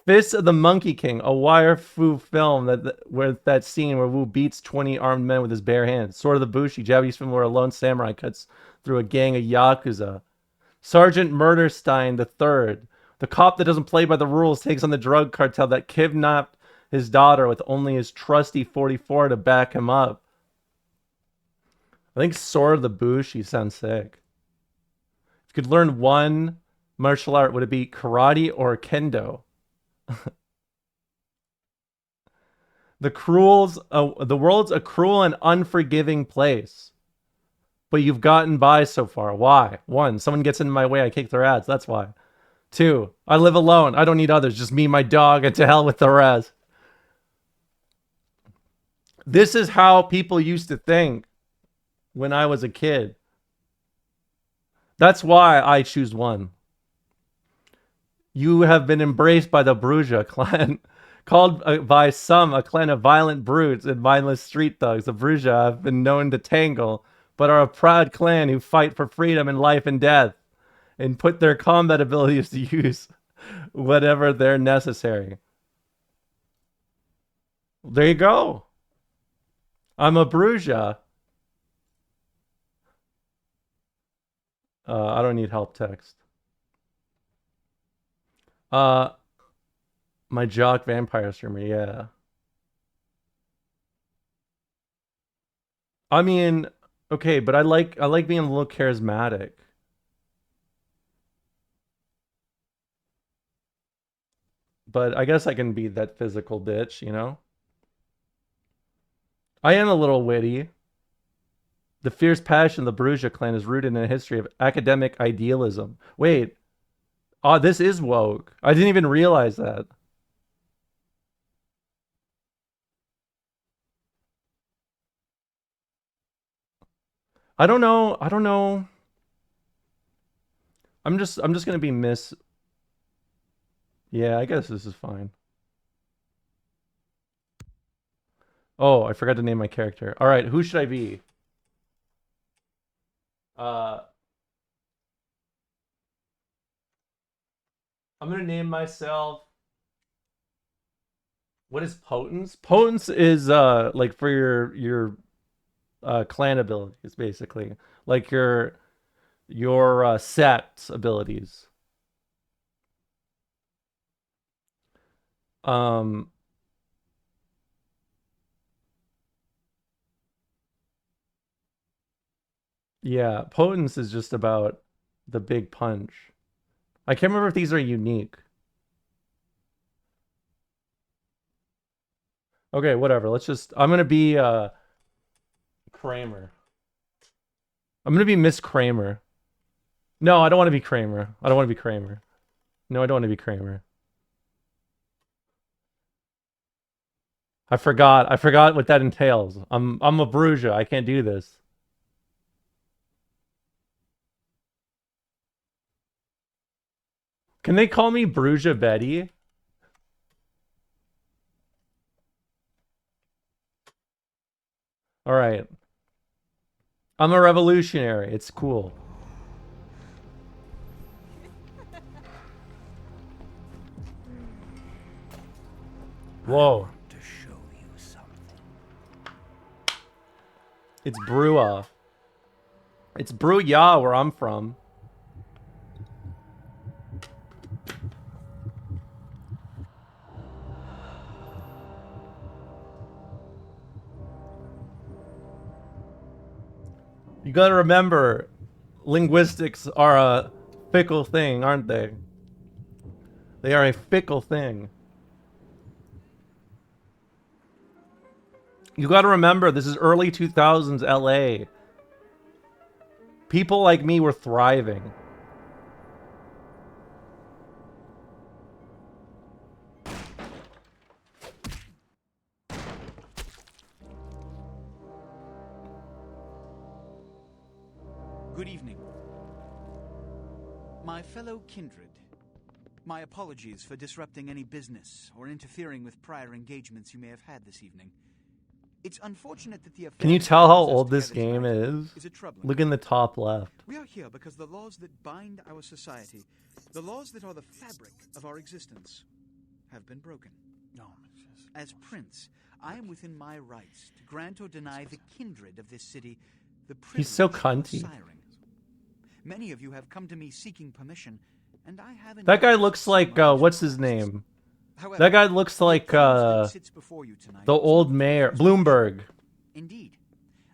Fist of the Monkey King, a wire fu film where that scene where Wu beats 20 armed men with his bare hands. Sword of the Bushi, Japanese film where a lone samurai cuts through a gang of Yakuza. Sergeant Murderstein III, the cop that doesn't play by the rules, takes on the drug cartel that kidnapped his daughter with only his trusty 44 to back him up. I think Sword of the Bushi sounds sick. If you could learn one martial art, would it be karate or kendo? The world's a cruel and unforgiving place. But you've gotten by so far. Why? 1, someone gets in my way, I kick their ass. That's why. 2, I live alone. I don't need others. Just me, my dog, and to hell with the rest. This is how people used to think when I was a kid. That's why I choose 1. You have been embraced by the Bruja clan. Called by some a clan of violent brutes and mindless street thugs. The Bruja have been known to tangle, but are a proud clan who fight for freedom in life and death, and put their combat abilities to use whatever they're necessary. There you go. I'm a Bruja. I don't need help text. My jock vampire streamer, yeah. I mean, okay, but I like being a little charismatic. But I guess I can be that physical bitch, you know? I am a little witty. The fierce passion of the Bruja clan is rooted in a history of academic idealism. Wait. Oh, this is woke. I didn't even realize that. I don't know. I'm just gonna be Miss. Yeah, I guess this is fine. Oh, I forgot to name my character. All right, who should I be? I'm gonna name myself. What is Potence? Potence is like for your clan abilities, basically, like your sect abilities. Yeah, Potence is just about the big punch. I can't remember if these are unique. Okay, whatever. Let's just... I'm gonna be, Kramer. I'm gonna be Miss Kramer. No, I don't want to be Kramer. I don't want to be Kramer. No, I don't want to be Kramer. I forgot what that entails. I'm a Bruja. I can't do this. Can they call me Bruja Betty? All right. I'm a revolutionary. It's cool. Whoa. It's Brua. It's Bruya where I'm from. You gotta remember, linguistics are a fickle thing, aren't they? They are a fickle thing. You gotta remember, this is early 2000s LA. People like me were thriving. Good evening. My fellow kindred, my apologies for disrupting any business or interfering with prior engagements you may have had this evening. It's unfortunate that the affair Can you tell how old this game is? Look in the top left. We are here because the laws that bind our society, the laws that are the fabric of our existence, have been broken. As prince, I am within my rights to grant or deny the kindred of this city the privilege He's so of cunty. siring. Many of you have come to me seeking permission, and I haven't. That guy looks like, what's his name? However, That guy looks like, the old mayor, Bloomberg. Indeed,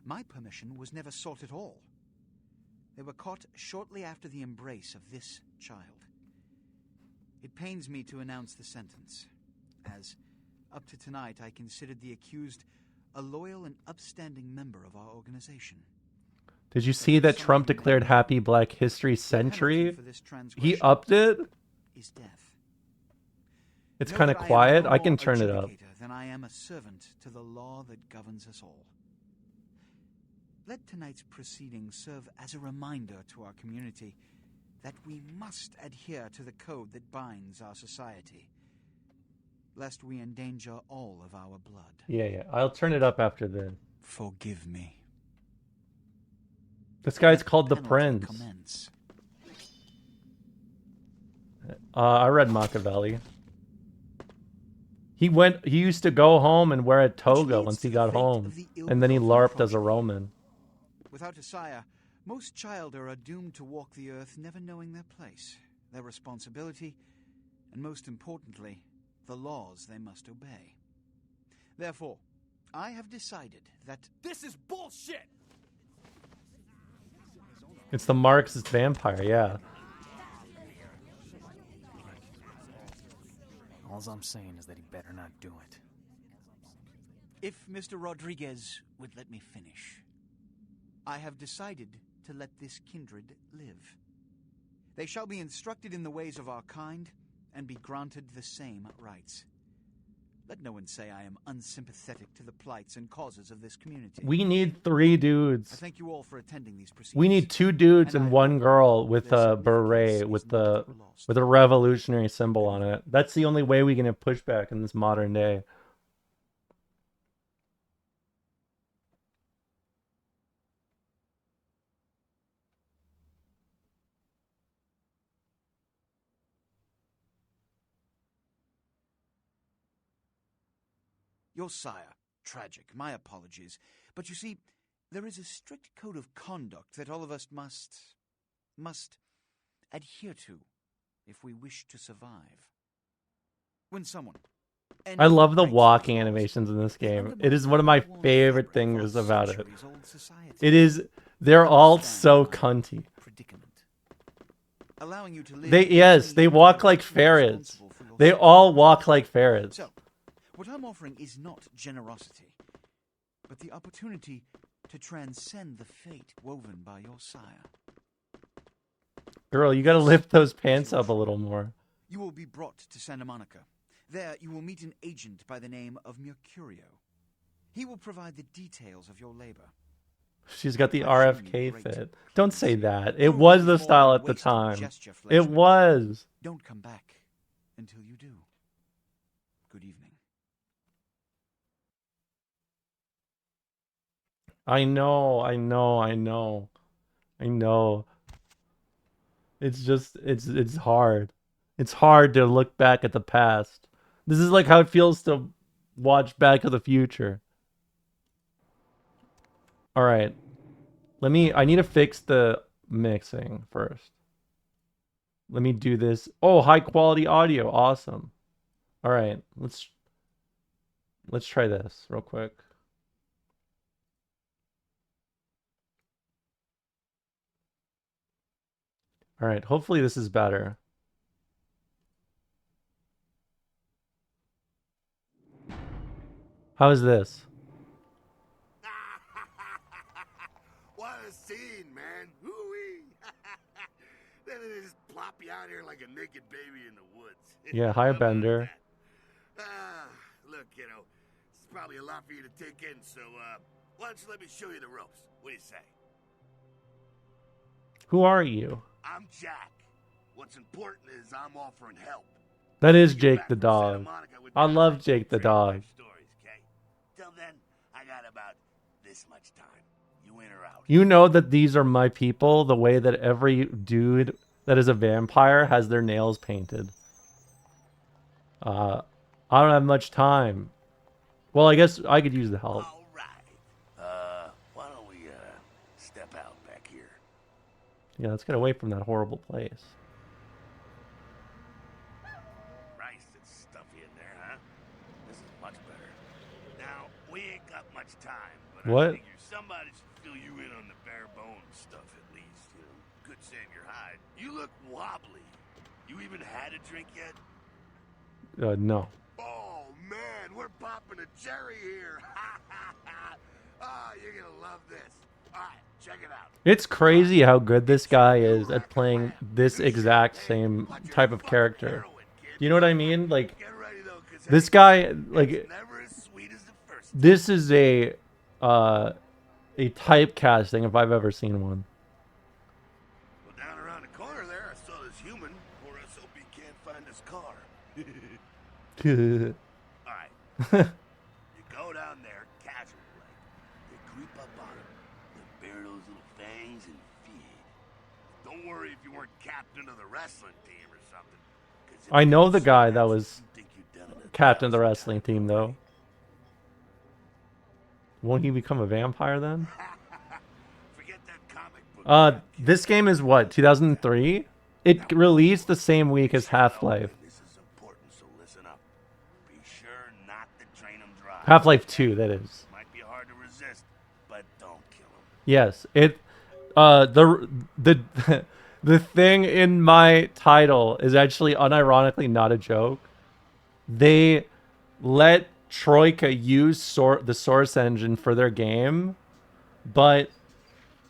my permission was never sought at all. They were caught shortly after the embrace of this child. It pains me to announce the sentence, as up to tonight I considered the accused a loyal and upstanding member of our organization. Did you see that Trump declared Happy Black History Century? He upped it? Is death. It's Know kind of that I am quiet. no I can more turn it up. adjudicator than I am a servant to the law that governs us all. Let tonight's proceedings serve as a reminder to our community that we must adhere to the code that binds our society, lest we endanger all of our blood. Yeah. I'll turn it up after this. Forgive me. This guy's called the Prince. Commence. I read Machiavelli. He used to go home and wear a toga once he got home, and then he LARPed as a Roman. Without a sire, most childer are doomed to walk the earth never knowing their place, their responsibility, and most importantly, the laws they must obey. Therefore, I have decided that This is bullshit! It's the Marxist vampire, yeah. All I'm saying is that he better not do it. if Mr. Rodriguez would let me finish, I have decided to let this kindred live. They shall be instructed in the ways of our kind and be granted the same rights. Let no one say I am unsympathetic to the plights and causes of this community. We need 3 dudes. I thank you all for attending these proceedings. We need 2 dudes and 1 girl with a beret with a revolutionary symbol on it. That's the only way we can have pushback in this modern day. Your sire, tragic, my apologies. But you see, there is a strict code of conduct that all of us must adhere to if we wish to survive. When someone... I love the walking animations in this game. It is one of my favorite things about it. It is... They're all so cunty. allowing you to live. Yes, they walk like ferrets. They all walk like ferrets. So, what I'm offering is not generosity, but the opportunity to transcend the fate woven by your sire. Girl, you gotta lift those pants up a little more. You will be brought to Santa Monica. There, you will meet an agent by the name of Mercurio. He will provide the details of your labor. She's got the RFK fit. Don't say that. It was the style at the time. It was. Don't come back until you do. Good evening. I know. It's just, it's hard. It's hard to look back at the past. This is like how it feels to watch Back to the Future. All right. I need to fix the mixing first. Let me do this. Oh, high quality audio. Awesome. All right. Let's try this real quick. All right. Hopefully this is better. How is this? What a scene, man. Woo-wee. Then they just plop you out here like a naked baby in the woods. Yeah, hi, Bender. Look, kiddo, it's probably a lot for you to take in, so why don't you let me show you the ropes? What do you say? Who are you? I'm Jack. What's important is I'm offering help. That is Jake the dog. I love Jake the dog. Till then, I got about this much time. You in or out? You know that these are my people the way that every dude that is a vampire has their nails painted. I don't have much time. Well, I guess I could use the help. All right. Why don't we step out back here? Yeah, let's get away from that horrible place. Christ, it's stuffy in there, huh? This is much better. Now, we ain't got much time, but What? I figure somebody should fill you in on the bare bones stuff at least. You know, could save your hide. You look wobbly. You even had a drink yet? No. Oh, man, we're popping a cherry here. Oh, you're gonna love this. All right, check it out. It's crazy how good this guy is at playing this exact same type of character. You know what I mean? Like, this guy, like, this is a typecasting if I've ever seen one. Well, down around the corner there, I saw this human. Or else hope he can't find his car. Alright. You go down there casual like. You creep up on him. You bare those little fangs and feed. Don't worry if you weren't captain of the wrestling team or something. I know the guy that was captain of the wrestling team, though. Won't he become a vampire then? This game is what, 2003? It released the same week as Half-Life. Half-Life 2, that is. Might be hard to resist, but don't kill him. Yes, it the thing in my title is actually unironically not a joke. They let Troika use the Source engine for their game, but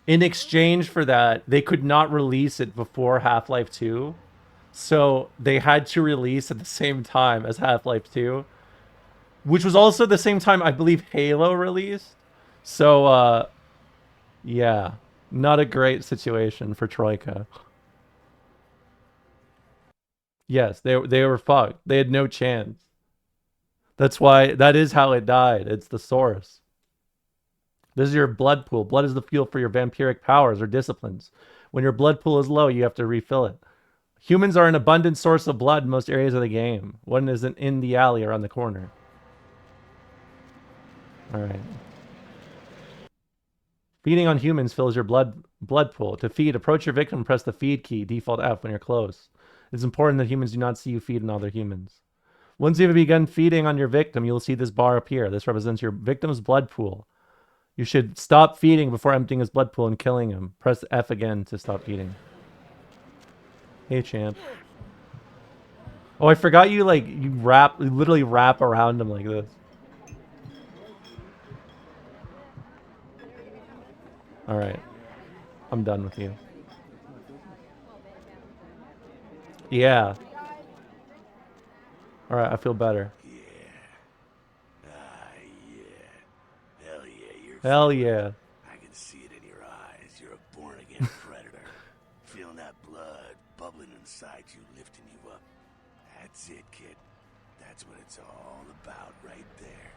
in exchange for that, they could not release it before Half-Life 2. So they had to release at the same time as Half-Life 2, which was also the same time I believe Halo released. So yeah, not a great situation for Troika. Yes, they were fucked. They had no chance. That's why, that is how it died. It's the Source. This is your blood pool. Blood is the fuel for your vampiric powers or disciplines. When your blood pool is low, you have to refill it. Humans are an abundant source of blood in most areas of the game. One isn't in the alley around the corner. Alright. Feeding on humans fills your blood pool. To feed, approach your victim and press the feed key, default F, when you're close. It's important that humans do not see you feed on other humans. Once you have begun feeding on your victim, you'll see this bar appear. This represents your victim's blood pool. You should stop feeding before emptying his blood pool and killing him. Press F again to stop feeding. Hey, champ. Oh, I forgot you literally wrap around him like this. All right, I'm done with you. Yeah. All right, I feel better. Hell yeah. I can see it in your eyes. You're a born-again predator. Feeling that blood bubbling inside you, lifting you up. That's it, kid. That's what it's all about right there.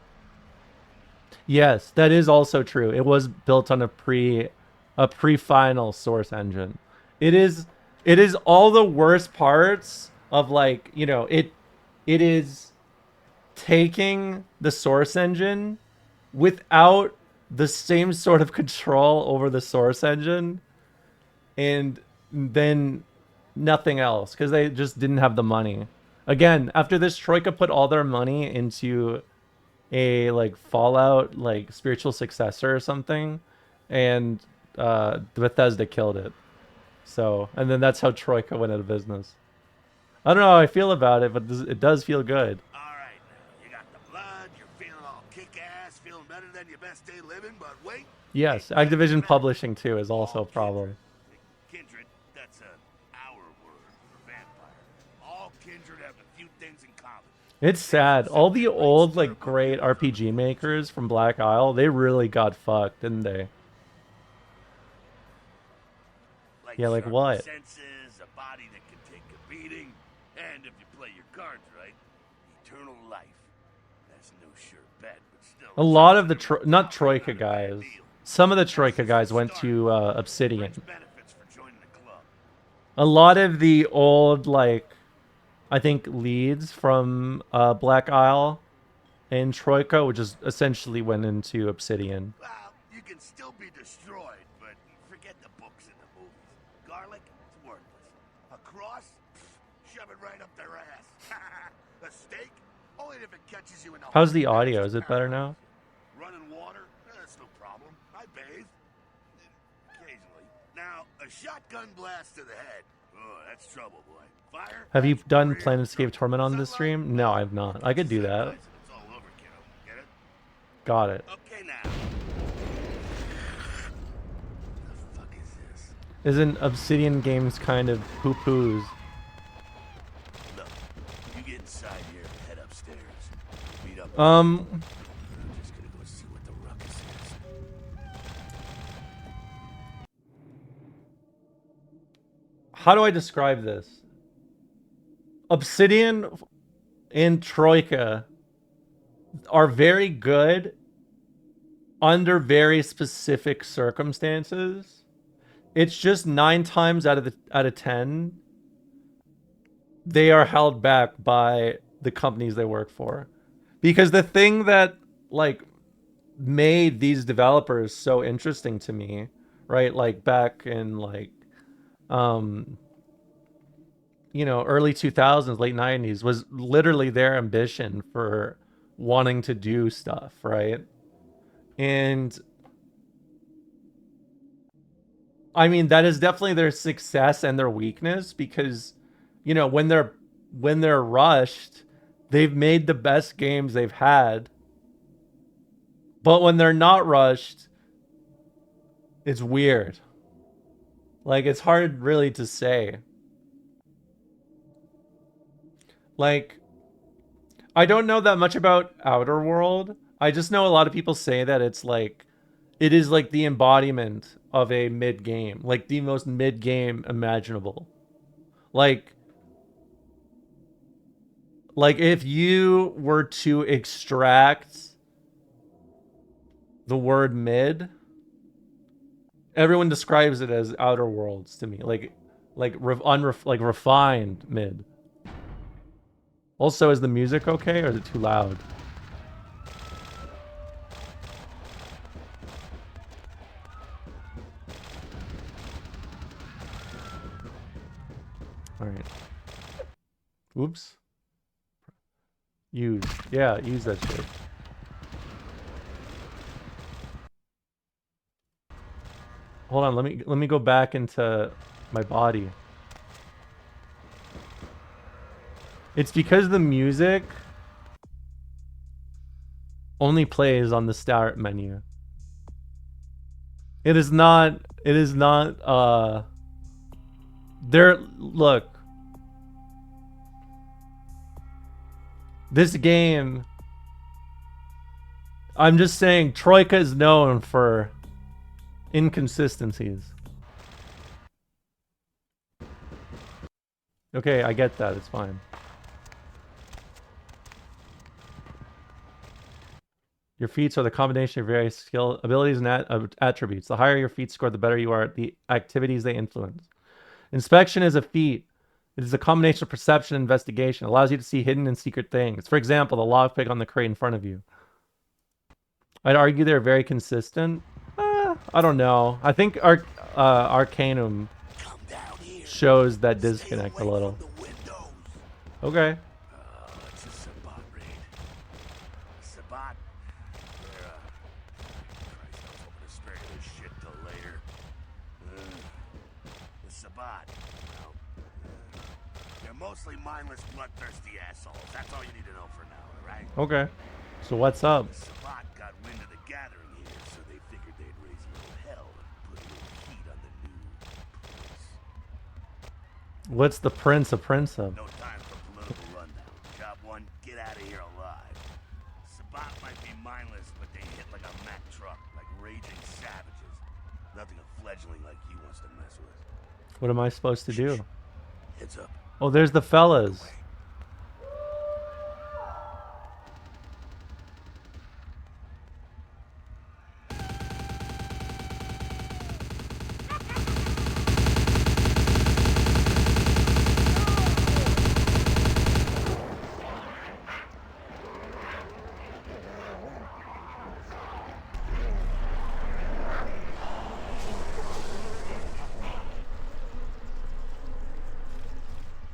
Yes, that is also true. It was built on a pre-final source engine. It is all the worst parts of, like, you know, it is taking the source engine without the same sort of control over the source engine, and then nothing else, because they just didn't have the money. Again, after this, Troika put all their money into a like Fallout like spiritual successor or something, and Bethesda killed it. So, and then that's how Troika went out of business. I don't know how I feel about it, but it does feel good. Yes, Activision publishing too is also a problem. Kindred, that's our word for vampire. All kindred have a few things in common. It's sad. All the old like great RPG makers from Black Isle, they really got fucked, didn't they? Yeah, like what? Senses, a body that can take a beating, and if you play your cards right, eternal life. That's no sure bet, but still. A lot of the not Troika guys. Some of the Troika guys went to Obsidian. A lot of the old, like, I think leads from Black Isle and Troika, which is essentially went into Obsidian. Well, you can still be destroyed, but forget the books and the movies. Garlic, it's worthless. A cross, shove it right up their ass. A steak, only if it catches you in the. How's the audio? Is it better now? Running water, that's no problem. I bathe. Occasionally. Now, a shotgun blast to the head. Oh, that's trouble, boy. Fire. Have you done Planescape Torment on this stream? No, I've not. I could do that. It's all over, kiddo. Get it? Got it. Okay, now. The fuck is this? Isn't Obsidian Games kind of poo-poos? Look, you get inside here, head upstairs. Meet up. Um. I'm just gonna go see what the ruckus is. How do I describe this? Obsidian and Troika are very good under very specific circumstances. It's just 9 times out of 10 they are held back by the companies they work for. Because the thing that like made these developers so interesting to me, right? Like back in like you know, early 2000s, late 90s, was literally their ambition for wanting to do stuff, right? And I mean, that is definitely their success and their weakness, because, you know, when they're rushed, they've made the best games they've had. But when they're not rushed, it's weird. Like, it's hard really to say. Like, I don't know that much about Outer World. I just know a lot of people say that it's like, it is like the embodiment of a mid-game. Like, the most mid-game imaginable. Like, if you were to extract the word mid, everyone describes it as Outer Worlds to me. Like refined mid. Also, is the music okay, or is it too loud? All right. Oops. Use. Yeah, use that shit. Hold on, let me go back into my body. It's because the music only plays on the start menu. It is not there. Look, this game, I'm just saying, Troika is known for inconsistencies. Okay, I get that, it's fine. Your feats are the combination of various skill, abilities, and attributes. The higher your feat score, the better you are at the activities they influence. Inspection is a feat. It is a combination of perception and investigation. It allows you to see hidden and secret things. For example, the lockpick on the crate in front of you. I'd argue they're very consistent. I don't know. I think Arcanum shows that disconnect a little. Okay. It's a Sabat raid. Sabat, they're, Christ, I was hoping to spare you this shit till later. The Sabat, well, they're mostly mindless, bloodthirsty assholes. That's all you need to know for now, alright? Okay. So what's up? The Sabat got wind of the gathering here, so they figured they'd raise a little hell and put a little heat on the new prince. What's the prince a prince of? No time for political rundown. Job one, get out of here alive. Sabat might be mindless, but they hit like a Mack truck, like raging savages. Nothing a fledgling like you wants to mess with. What am I supposed to do? Heads up. Oh, there's the fellas.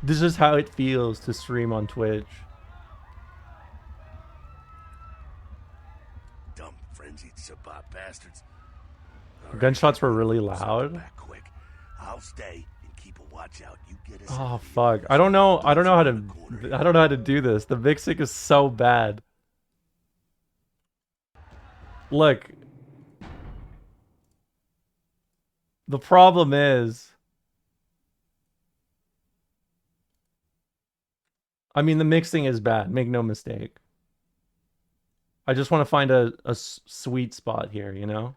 This is how it feels to stream on Twitch. Dumb, frenzied Sabat bastards. Gunshots were really loud. I'll stay and keep a watch out. You get us. Oh fuck! I don't know how to do this. The Vixik is so bad. Look, the problem is, I mean, the mixing is bad. Make no mistake. I just want to find a sweet spot here, you know?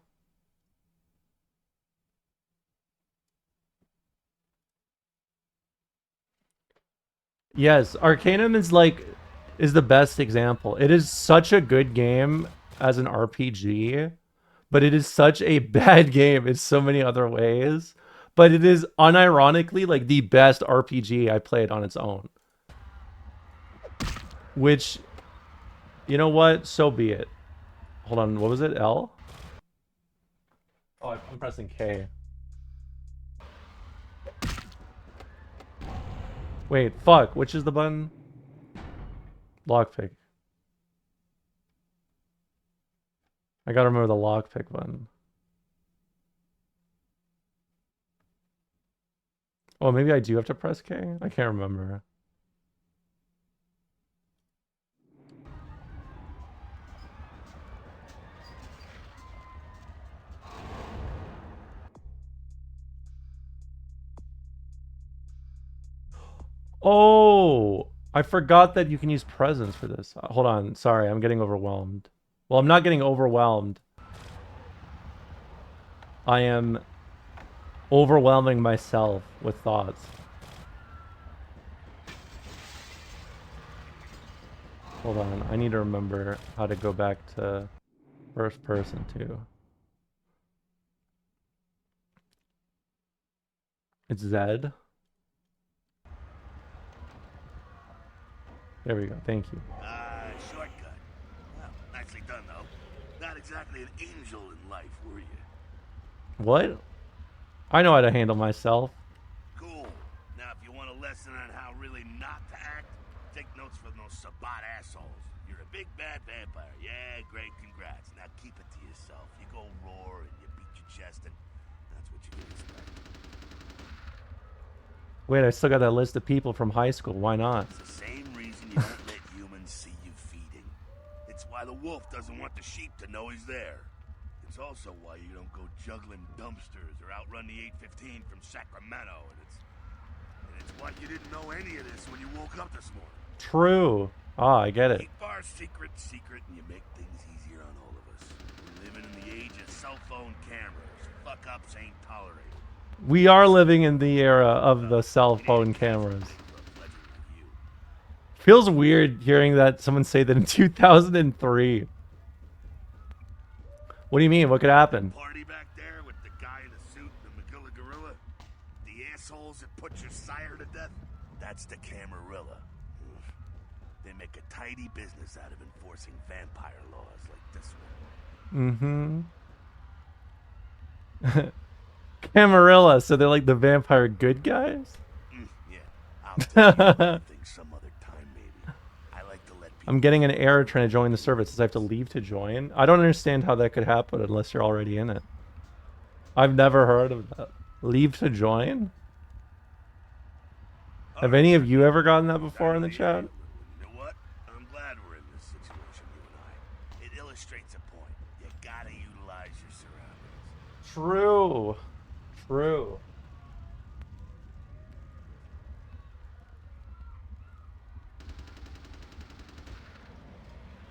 Yes, Arcanum is the best example. It is such a good game as an RPG, but it is such a bad game in so many other ways. But it is unironically like the best RPG I played on its own. Which, you know what? So be it. Hold on, what was it? L? Oh, I'm pressing K. Wait, fuck. Which is the button? Lockpick. I gotta remember the lockpick button. Oh, maybe I do have to press K? I can't remember. Oh, I forgot that you can use presence for this. Hold on. Sorry, I'm getting overwhelmed. Well, I'm not getting overwhelmed. I am overwhelming myself with thoughts. Hold on. I need to remember how to go back to first person too. It's Z. There we go. Thank you. Shortcut. Well, nicely done, though. Not exactly an angel in life, were you? What? I know how to handle myself. Cool. Now, if you want a lesson on how really not to act, take notes from those Sabat assholes. You're a big bad vampire. Yeah, great, congrats. Now keep it to yourself. You go roar and you beat your chest, and that's what you can expect. Wait, I still got that list of people from high school. Why not? It's the same reason feeding. It's why the wolf doesn't want the sheep to know he's there. It's also why you don't go juggling dumpsters or outrun the 815 from Sacramento. And it's why you didn't know any of this when you woke up this morning. True. Ah, I get it. Keep our secret, and you make things easier on all of us. We're living in the age of cell phone cameras. Fuck-ups ain't tolerated. We are living in the era of the cell phone cameras. Feels weird hearing that someone say that in 2003. What do you mean? What could happen? Party back there with the guy in the suit and the Magilla Gorilla? The assholes that put your sire to death? That's the Camarilla. They make a tidy business out of enforcing vampire laws like this one. Mm-hmm. Camarilla, so they're like the vampire good guys? Yeah, I'll tell you things some other time, maybe. I like to let people... I'm getting an error trying to join the server. It says I have to leave to join. I don't understand how that could happen unless you're already in it. I've never heard of that. Leave to join? Have any of you ever gotten that before in the chat? You know what? I'm glad we're in this situation, you and I. It illustrates a point. You gotta utilize your surroundings. True. True.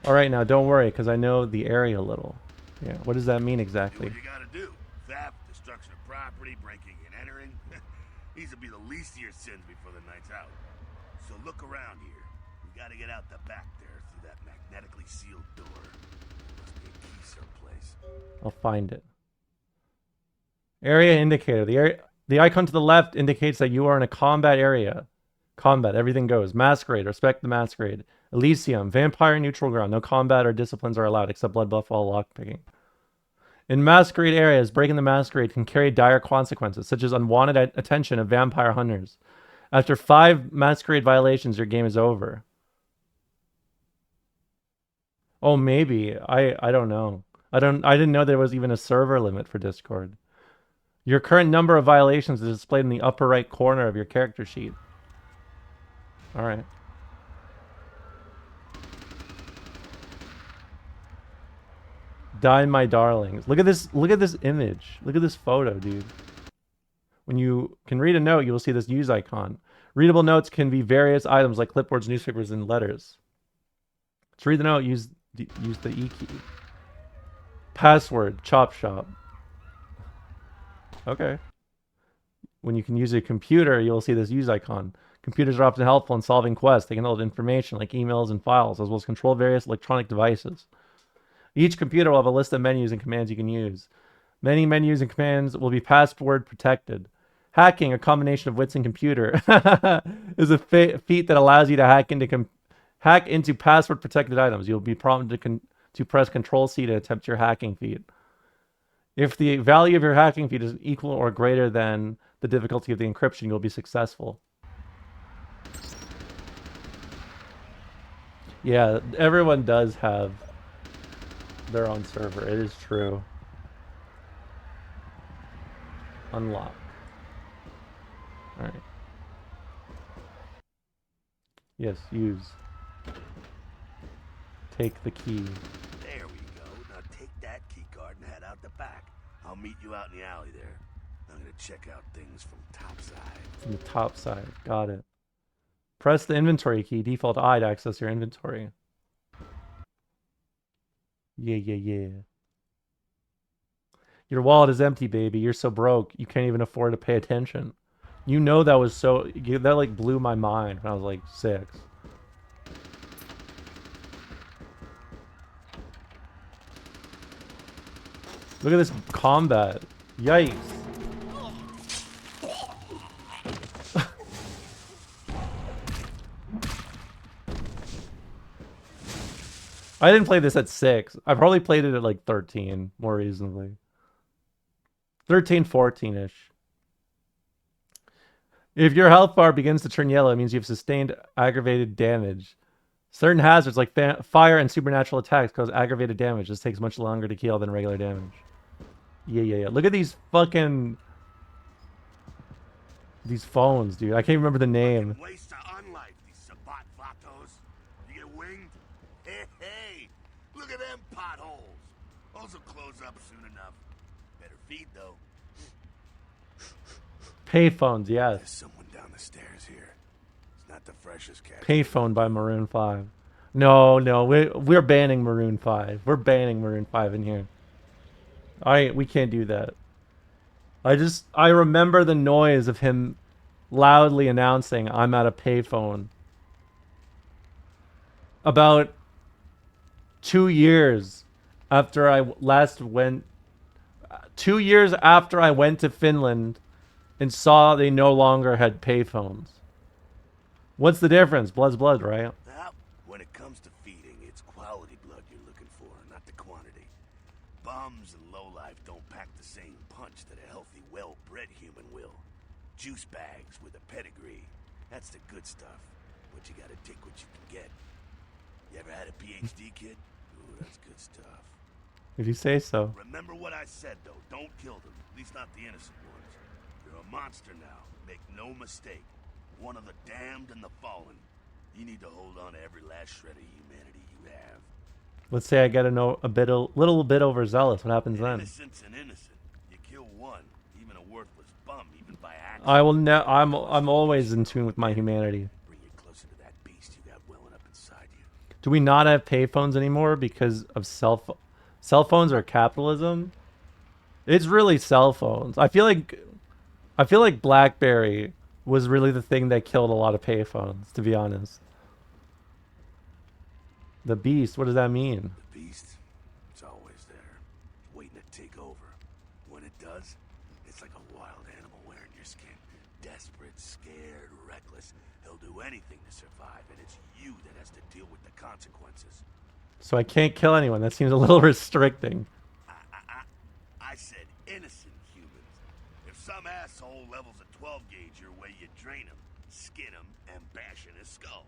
Alright, now don't worry, because I know the area a little. Yeah, what does that mean exactly? Do what you gotta do. Theft, destruction of property, breaking and entering. These will be the least of your sins before the night's out. So look around here. We gotta get out the back there through that magnetically sealed door. There must be a key someplace. I'll find it. Area indicator. The icon to the left indicates that you are in a combat area. Combat, everything goes. Masquerade, respect the masquerade. Elysium, vampire neutral ground. No combat or disciplines are allowed except blood buffalo lockpicking. In masquerade areas, breaking the masquerade can carry dire consequences, such as unwanted attention of vampire hunters. After 5 masquerade violations, your game is over. Oh, maybe. I don't know. I didn't know there was even a server limit for Discord. Your current number of violations is displayed in the upper right corner of your character sheet. Alright. Die, my darlings. Look at this image. Look at this photo, dude. When you can read a note, you will see this use icon. Readable notes can be various items like clipboards, newspapers, and letters. To read the note, use the E key. Password, chop shop. Okay. When you can use a computer, you'll see this use icon. Computers are often helpful in solving quests. They can hold information like emails and files, as well as control various electronic devices. Each computer will have a list of menus and commands you can use. Many menus and commands will be password protected. Hacking, a combination of wits and computer, is a feat that allows you to hack into password protected items. You'll be prompted to press Control-C to attempt your hacking feat. If the value of your hacking feat is equal or greater than the difficulty of the encryption, you'll be successful. Yeah, everyone does have their own server. It is true. Unlock. Alright. Yes, use. Take the key. There we go. Now take that key card and head out the back. I'll meet you out in the alley there. I'm gonna check out things from top side. From the top side. Got it. Press the inventory key, default I, to access your inventory. Yeah. Your wallet is empty, baby. You're so broke, you can't even afford to pay attention. You know that was so... That, like, blew my mind when I was, like, 6. Look at this combat. Yikes. I didn't play this at 6. I probably played it at like 13, more reasonably. 13, 14-ish. If your health bar begins to turn yellow, it means you've sustained aggravated damage. Certain hazards like fire and supernatural attacks cause aggravated damage. This takes much longer to kill than regular damage. Yeah. Look at these fucking... These phones, dude. I can't remember the name. Waste to unlife these Sabat Vatos. You get winged, Look at them potholes. Those will close up soon enough. Better feed, though. Payphones, There's yes. someone down the stairs here. It's not the freshest cat. Payphone by Maroon 5. No, we're banning Maroon 5. We're banning Maroon 5 in here. We can't do that. I remember the noise of him loudly announcing, "I'm at a payphone." About 2 years after I last went, 2 years after I went to Finland and saw they no longer had payphones. What's the difference? Blood's blood, right? Now, when it comes to feeding, it's quality blood you're looking for, not the quantity. Bums and lowlife don't pack the same punch that a healthy, well-bred human will. Juice bags with a pedigree. That's the good stuff. But you gotta take what you can get. You ever had a PhD, kid? Ooh, that's good stuff. If you say so. Remember what I said, though. Don't kill them. At least not the innocent ones. You're a monster now. Make no mistake. One of the damned and the fallen. You need to hold on to every last shred of humanity you have. Let's say I get a little bit overzealous. What happens then? Innocent's an innocent. You kill one, even a worthless bum, even by accident. I will I'm always in tune with my humanity. Bring you closer to that beast you got welling up inside you. Do we not have payphones anymore because of cell phones or capitalism? It's really cell phones. I feel like BlackBerry was really the thing that killed a lot of payphones, to be honest. The beast, what does that mean? The beast, it's always there, waiting to take over. When it does, it's like a wild animal wearing your skin. Desperate, scared, reckless. He'll do anything to survive, and it's you that has to deal with the consequences. So I can't kill anyone. That seems a little restricting. I said innocent humans. If some asshole levels a 12 gauge your way, you drain him, skin him, and bash in his skull.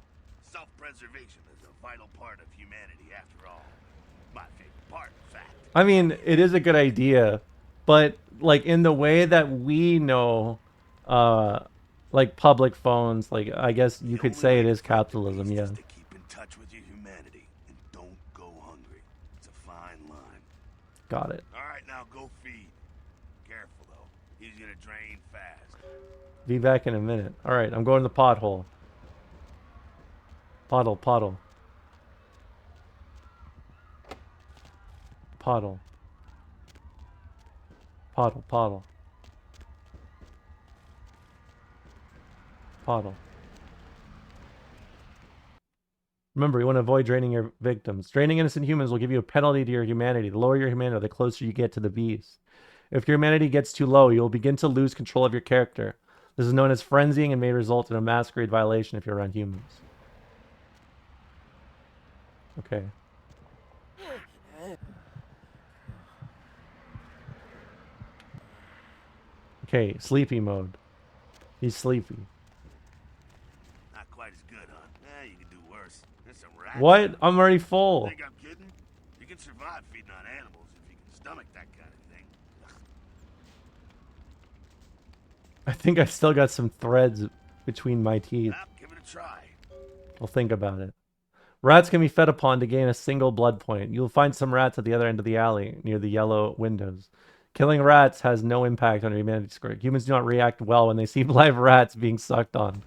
Self-preservation is a vital part of humanity after all. My favorite part, in fact. I mean, it is a good idea, but like in the way that we know like public phones, like I guess you could say it is capitalism, yeah. Keep in touch with your humanity and don't go hungry. It's a fine line. Got it. All right, now go feed. Careful though. He's gonna drain fast. Be back in a minute. All right, I'm going to the pothole. Pothole. Pothole. Remember, you want to avoid draining your victims. Draining innocent humans will give you a penalty to your humanity. The lower your humanity, the closer you get to the beast. If your humanity gets too low, you will begin to lose control of your character. This is known as frenzying and may result in a masquerade violation if you're around humans. Okay. Okay, sleepy mode. He's sleepy. Not quite as good, huh? You can do worse. There's some rats. What? I'm already full. Think I'm kidding? You can survive feeding on animals if you can stomach that kind of thing. I think I still got some threads between my teeth. Well, give it a try. I'll think about it. Rats can be fed upon to gain a single blood point. You'll find some rats at the other end of the alley, near the yellow windows. Killing rats has no impact on your humanity score. Humans do not react well when they see live rats being sucked on.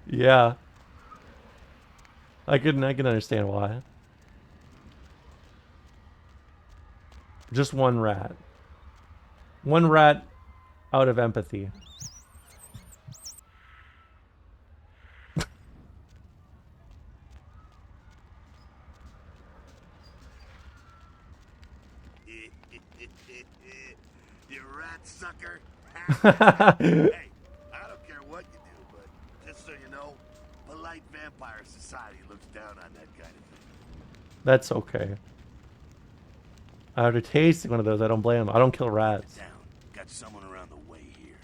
Yeah. I can understand why. Just one rat. One rat out of empathy. You rat sucker. Hey, I don't care what you do, but just so you know, polite vampire society looks down on that kind of thing. That's okay. After tasting one of those, I don't blame him. I don't kill rats. Down. Got someone around the way here.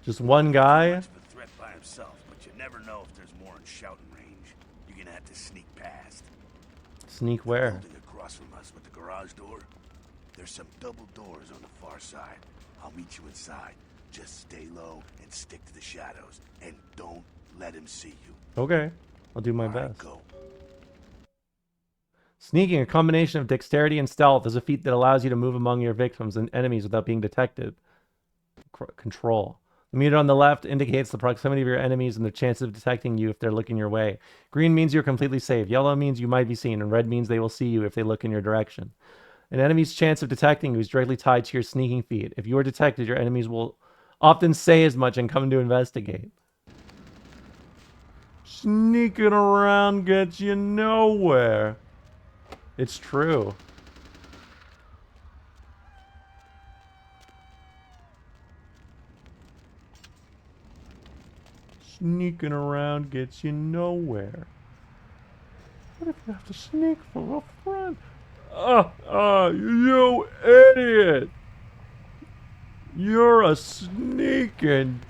Just one guy? Much of a threat by himself, but you never know if there's more in shouting range. You're gonna have to sneak past. Sneak where? Building across from us with the garage door. There's some double doors on the far side. I'll meet you inside. Just stay low and stick to the shadows, and don't let him see you. Okay. I'll do my All right, best. go. Sneaking, a combination of dexterity and stealth, is a feat that allows you to move among your victims and enemies without being detected. Control. The meter on the left indicates the proximity of your enemies and the chances of detecting you if they're looking your way. Green means you're completely safe. Yellow means you might be seen, and red means they will see you if they look in your direction. An enemy's chance of detecting you is directly tied to your sneaking feat. If you are detected, your enemies will often say as much and come to investigate. Sneaking around gets you nowhere. It's true. Sneaking around gets you nowhere. What if you have to sneak from a friend? You idiot! You're a sneaking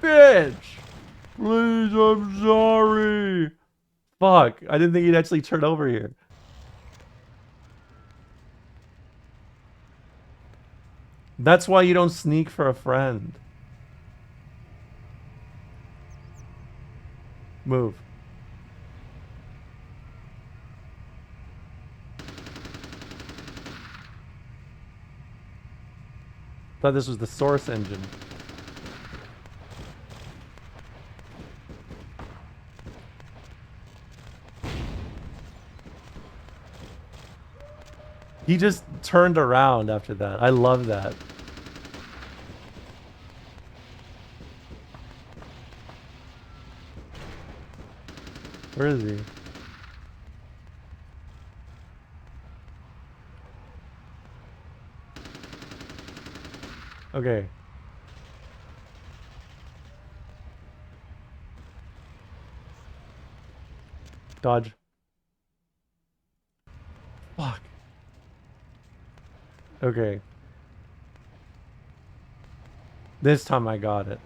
bitch! Please, I'm sorry! Fuck, I didn't think he'd actually turn over here. That's why you don't sneak for a friend. Move. Thought this was the source engine. He just turned around after that. I love that. Where is he? Okay. Dodge. Fuck. Okay. This time I got it.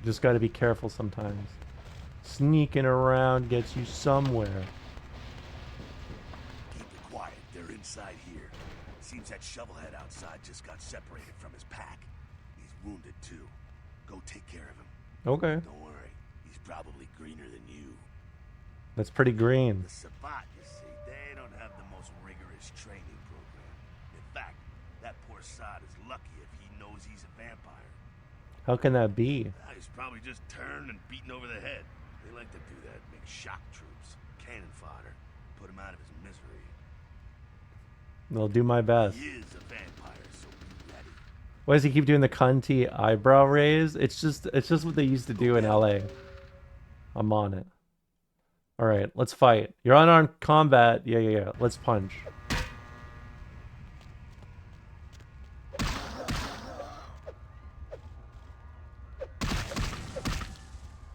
Just got to be careful sometimes. Sneaking around gets you somewhere. Keep it quiet. They're inside here. Seems that shovelhead outside just got separated from his pack. He's wounded too. Go take care of him. Okay. Don't worry. He's probably greener than you. That's pretty green. The Sabbat, you see, they don't have the most rigorous training program. In fact, that poor sod is lucky if he knows he's a vampire. How can that be? He's probably just turned and beaten over the head. They like to do that, make shock troops, cannon fodder, put him out of his misery. I'll do my best. He is a vampire, so be ready. Why does he keep doing the cunty eyebrow raise? It's just what they used to do in LA. I'm on it. All right, let's fight. You're unarmed combat. Yeah. Let's punch.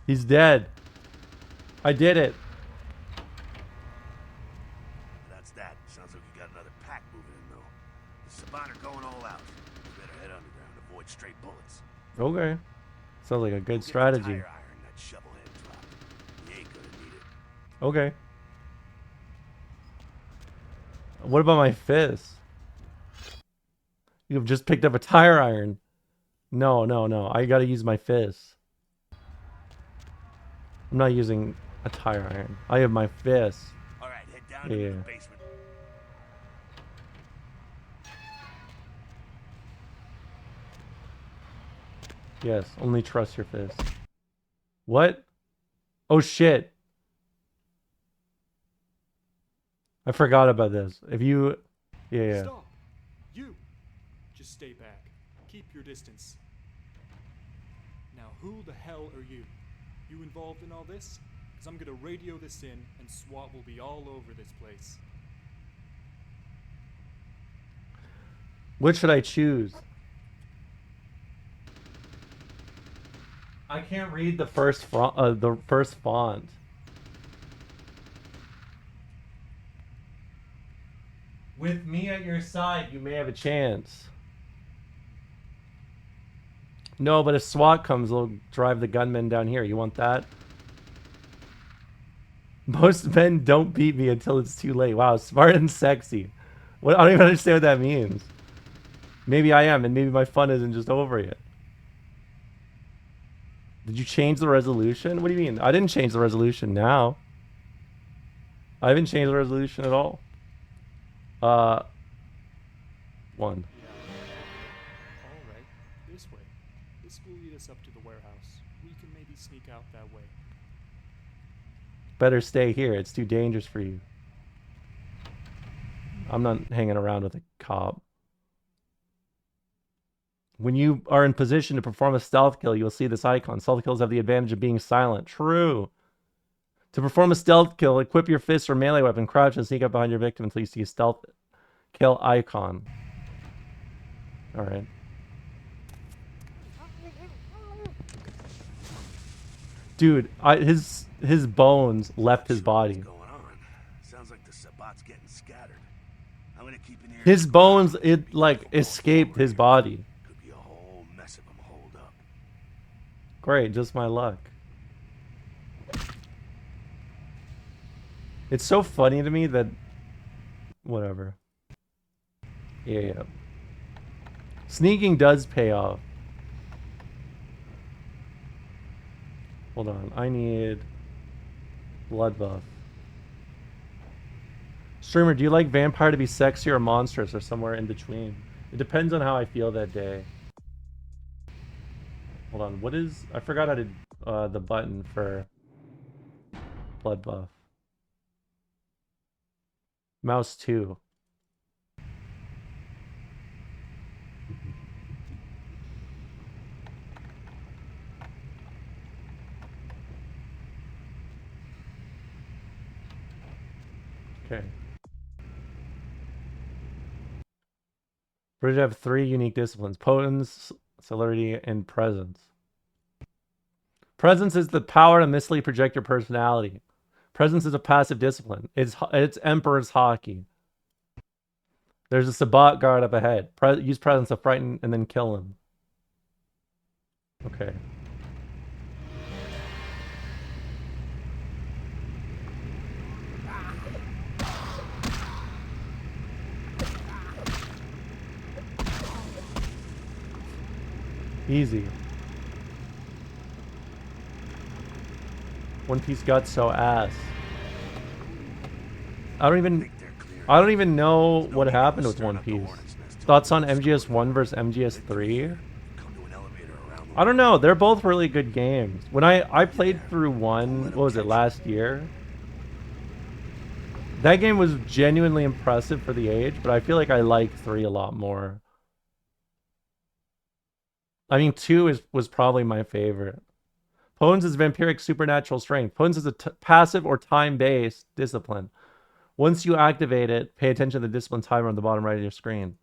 He's dead. I did it. That's that. Sounds like you got another pack moving in, though. The Sabbat are going all out. You better head underground, avoid straight bullets. Okay. Sounds like a good strategy. Tire iron that shovelhead dropped. You ain't gonna need it. Okay. What about my fist? You've just picked up a tire iron. No. I gotta use my fist. I'm not using a tire iron. I have my fist. All right, head down into the basement. Yes, only trust your fist. What? Oh shit. I forgot about this. If you... Yeah. Stop. You. Just stay back. Keep your distance. Now who the hell are you? You involved in all this? Because I'm gonna radio this in and SWAT will be all over this place. Which should I choose? I can't read the first font. With me at your side, you may have a chance. No, but if SWAT comes, they'll drive the gunmen down here. You want that? Most men don't beat me until it's too late. Wow, smart and sexy. What? I don't even understand what that means. Maybe I am, and maybe my fun isn't just over yet. Did you change the resolution? What do you mean? I didn't change the resolution now. I haven't changed the resolution at all. 1. Alright, this way. This will lead us up to the warehouse. We can maybe sneak out that way. Better stay here. It's too dangerous for you. I'm not hanging around with a cop. When you are in position to perform a stealth kill, you'll see this icon. Stealth kills have the advantage of being silent. True. To perform a stealth kill, equip your fist or melee weapon, crouch, and sneak up behind your victim until you see a stealth kill icon. Alright. Dude, his bones left his body. Sounds like the Sabbat's getting scattered. I'm gonna keep an ear. His bones, it like escaped his body. Could be a whole mess of them holed up. Great, just my luck. It's so funny to me that... Whatever. Yeah. Sneaking does pay off. Hold on, I need... blood buff. Streamer, do you like vampire to be sexy or monstrous or somewhere in between? It depends on how I feel that day. Hold on, what is... I forgot how to... the button for... blood buff. Mouse 2. Okay. British have 3 unique disciplines: potence, celerity, and presence. Presence is the power to mistily project your personality. Presence is a passive discipline. It's Emperor's Hockey. There's a Sabbat guard up ahead. Use presence to frighten and then kill him. Okay. Easy. One Piece got so ass. I don't even know what happened with One Piece. Thoughts on MGS 1 versus MGS 3? I don't know. They're both really good games. When I played through 1, what was it, last year? That game was genuinely impressive for the age, but I feel like I like 3 a lot more. I mean, 2 was probably my favorite. Potence is vampiric supernatural strength. Potence is a passive or time-based discipline. Once you activate it, pay attention to the discipline timer on the bottom right of your screen.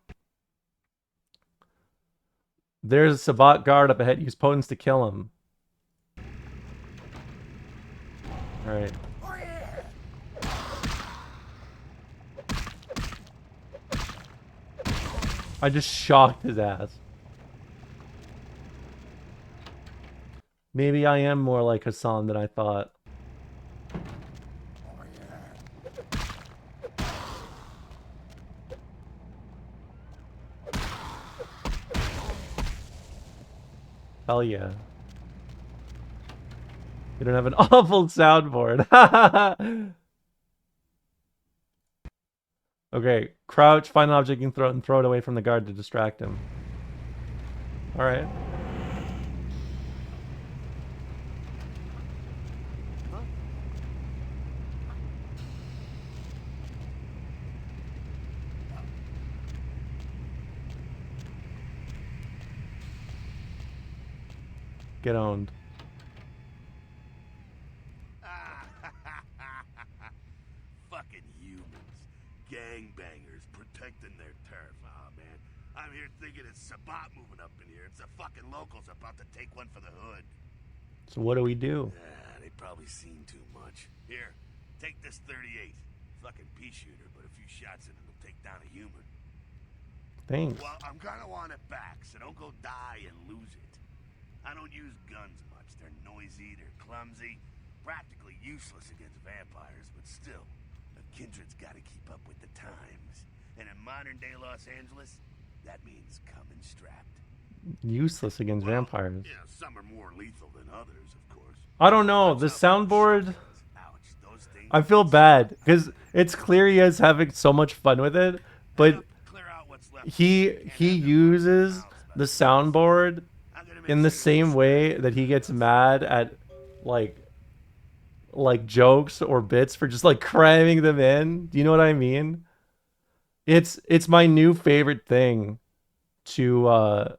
There's a Sabbat guard up ahead. Use Potence to kill him. Alright. I just shocked his ass. Maybe I am more like Hassan than I thought. Hell yeah. You don't have an awful soundboard. Okay, crouch, find an object you can throw it and throw it away from the guard to distract him. Alright. Get owned. Fucking humans. Gangbangers protecting their turf. Oh, man. I'm here thinking it's Sabbat moving up in here. It's the fucking locals about to take one for the hood. So what do we do? They probably seen too much. Here, take this 38. Fucking pea shooter, but a few shots and it'll take down a human. Thanks. Well, I'm gonna want it back, so don't go die and lose it. I don't use guns much. They're noisy, they're clumsy. practically useless against vampires, but still, a kindred's got to keep up with the times. And in modern-day Los Angeles, that means coming strapped. Useless against vampires. Yeah, some are more lethal than others, of course. I don't know. The soundboard. I feel bad because it's clear he is having so much fun with it, but he uses the soundboard in the same way that he gets mad at like jokes or bits for just like cramming them in. Do you know what I mean? It's my new favorite thing to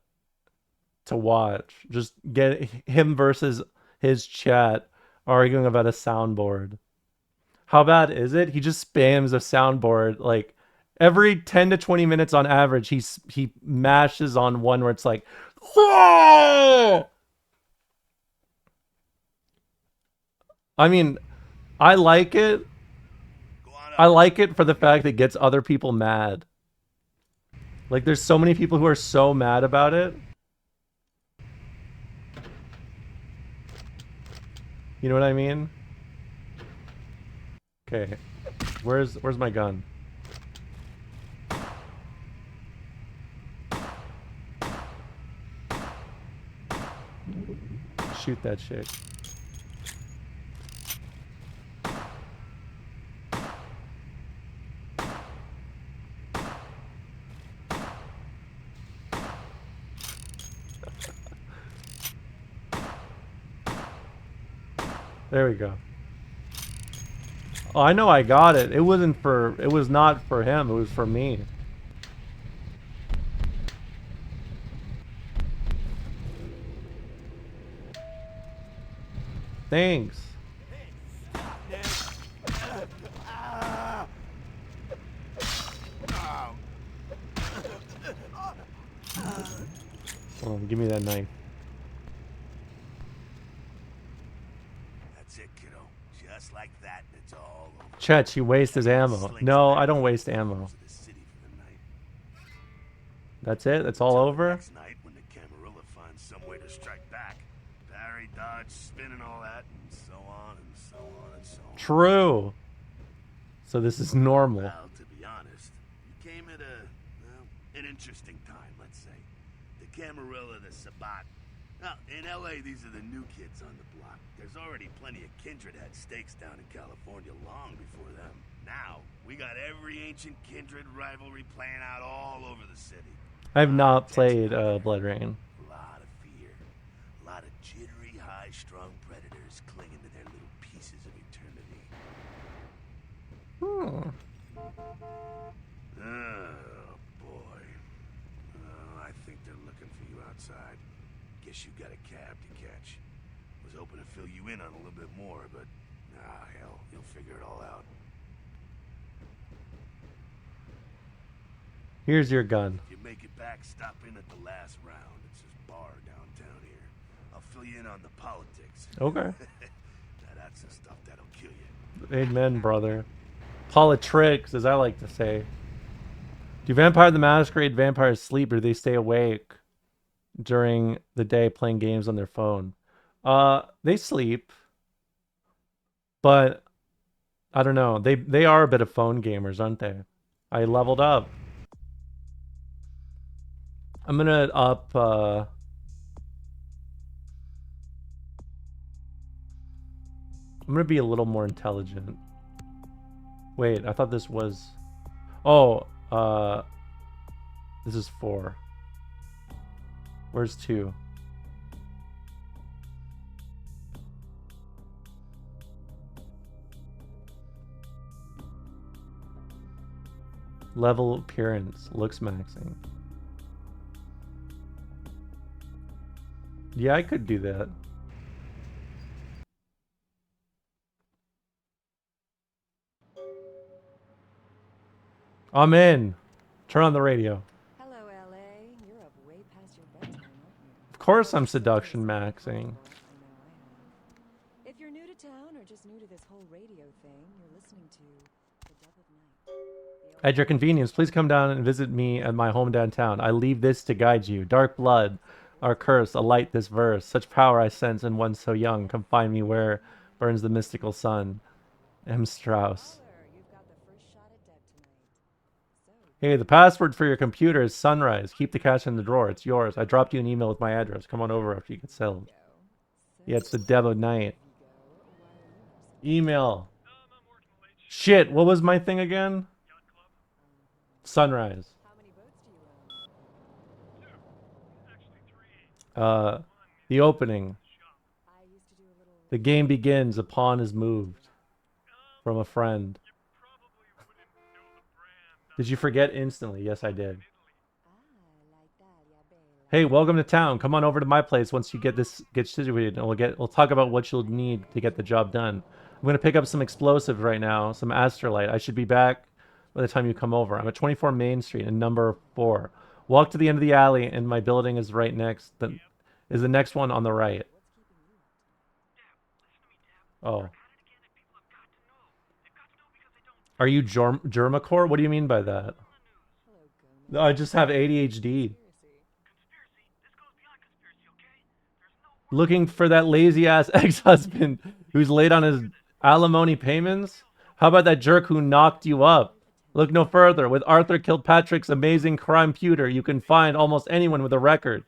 watch. Just get him versus his chat arguing about a soundboard. How bad is it? He just spams a soundboard like every 10 to 20 minutes on average. He mashes on one where it's like, oh! I mean, I like it. I like it for the fact that it gets other people mad. Like there's so many people who are so mad about it. You know what I mean? Okay. Where's my gun? Shoot that shit. There we go. Oh, I know I got it. It was not for him, it was for me. Thanks. Oh, give me that knife. That's it, kiddo. Just like that, and it's all over. Chet, you waste his ammo. No, I don't waste ammo. That's it? That's all over? Next night, when the Camarilla finds some way to strike back, parry, dodge, spin, and all that, and so on and so on and so on. True. So this is normal. Well, to be honest, you came at an interesting time, let's say. The Camarilla, the Sabat. Now, in LA, these are the new kids on the block. There's already plenty of Kindred had stakes down in California long before them. Now, we got every ancient Kindred rivalry playing out all over the city. I have not played Blood Rain. A lot of fear. A lot of jittery, high-strung predators clinging to their little pieces of eternity. Oh, boy. I think they're looking for you outside. Guess you got a cab to catch. Was hoping to fill you in on a little bit more, but hell, you'll figure it all out. Here's your gun. If you make it back, stop in at the last round. It's this bar downtown here. I'll fill you in on the politics. Okay. That's the stuff that'll kill you. Amen, brother. Politricks, as I like to say. Do Vampire the Masquerade vampires sleep or do they stay awake during the day playing games on their phone? They sleep. But I don't know. They are a bit of phone gamers, aren't they? I leveled up. I'm gonna up I'm gonna be a little more intelligent. Wait, I thought this was... Oh, this is 4. Where's 2? Level appearance, looks maxing. Yeah, I could do that. I'm in. Turn on the radio. Hello, LA. You're up way past your bedtime, aren't you? Of course I'm seduction maxing. If you're new to town or just new to this whole radio thing, you're listening to The Dead of Night. At your convenience, please come down and visit me at my home downtown. I leave this to guide you. Dark blood, our curse, alight this verse. Such power I sense in one so young. Come find me where burns the mystical sun. M. Strauss. Hey, the password for your computer is Sunrise. Keep the cash in the drawer. It's yours. I dropped you an email with my address. Come on over after you get settled. Yeah, it's the Dev of Night. Email. Shit, what was my thing again? Sunrise. The opening. The game begins. A pawn is moved. From a friend. Did you forget instantly? Yes, I did. Hey, welcome to town. Come on over to my place once you get situated, and we'll talk about what you'll need to get the job done. I'm gonna pick up some explosives right now, some astrolite. I should be back by the time you come over. I'm at 24 Main Street in number 4. Walk to the end of the alley, and my building is right next. Is the next one on the right. Oh. Are you Germacore? What do you mean by that? No, I just have ADHD. Looking for that lazy-ass ex-husband who's late on his alimony payments? How about that jerk who knocked you up? Look no further. With Arthur Kilpatrick's amazing crime computer, you can find almost anyone with a record.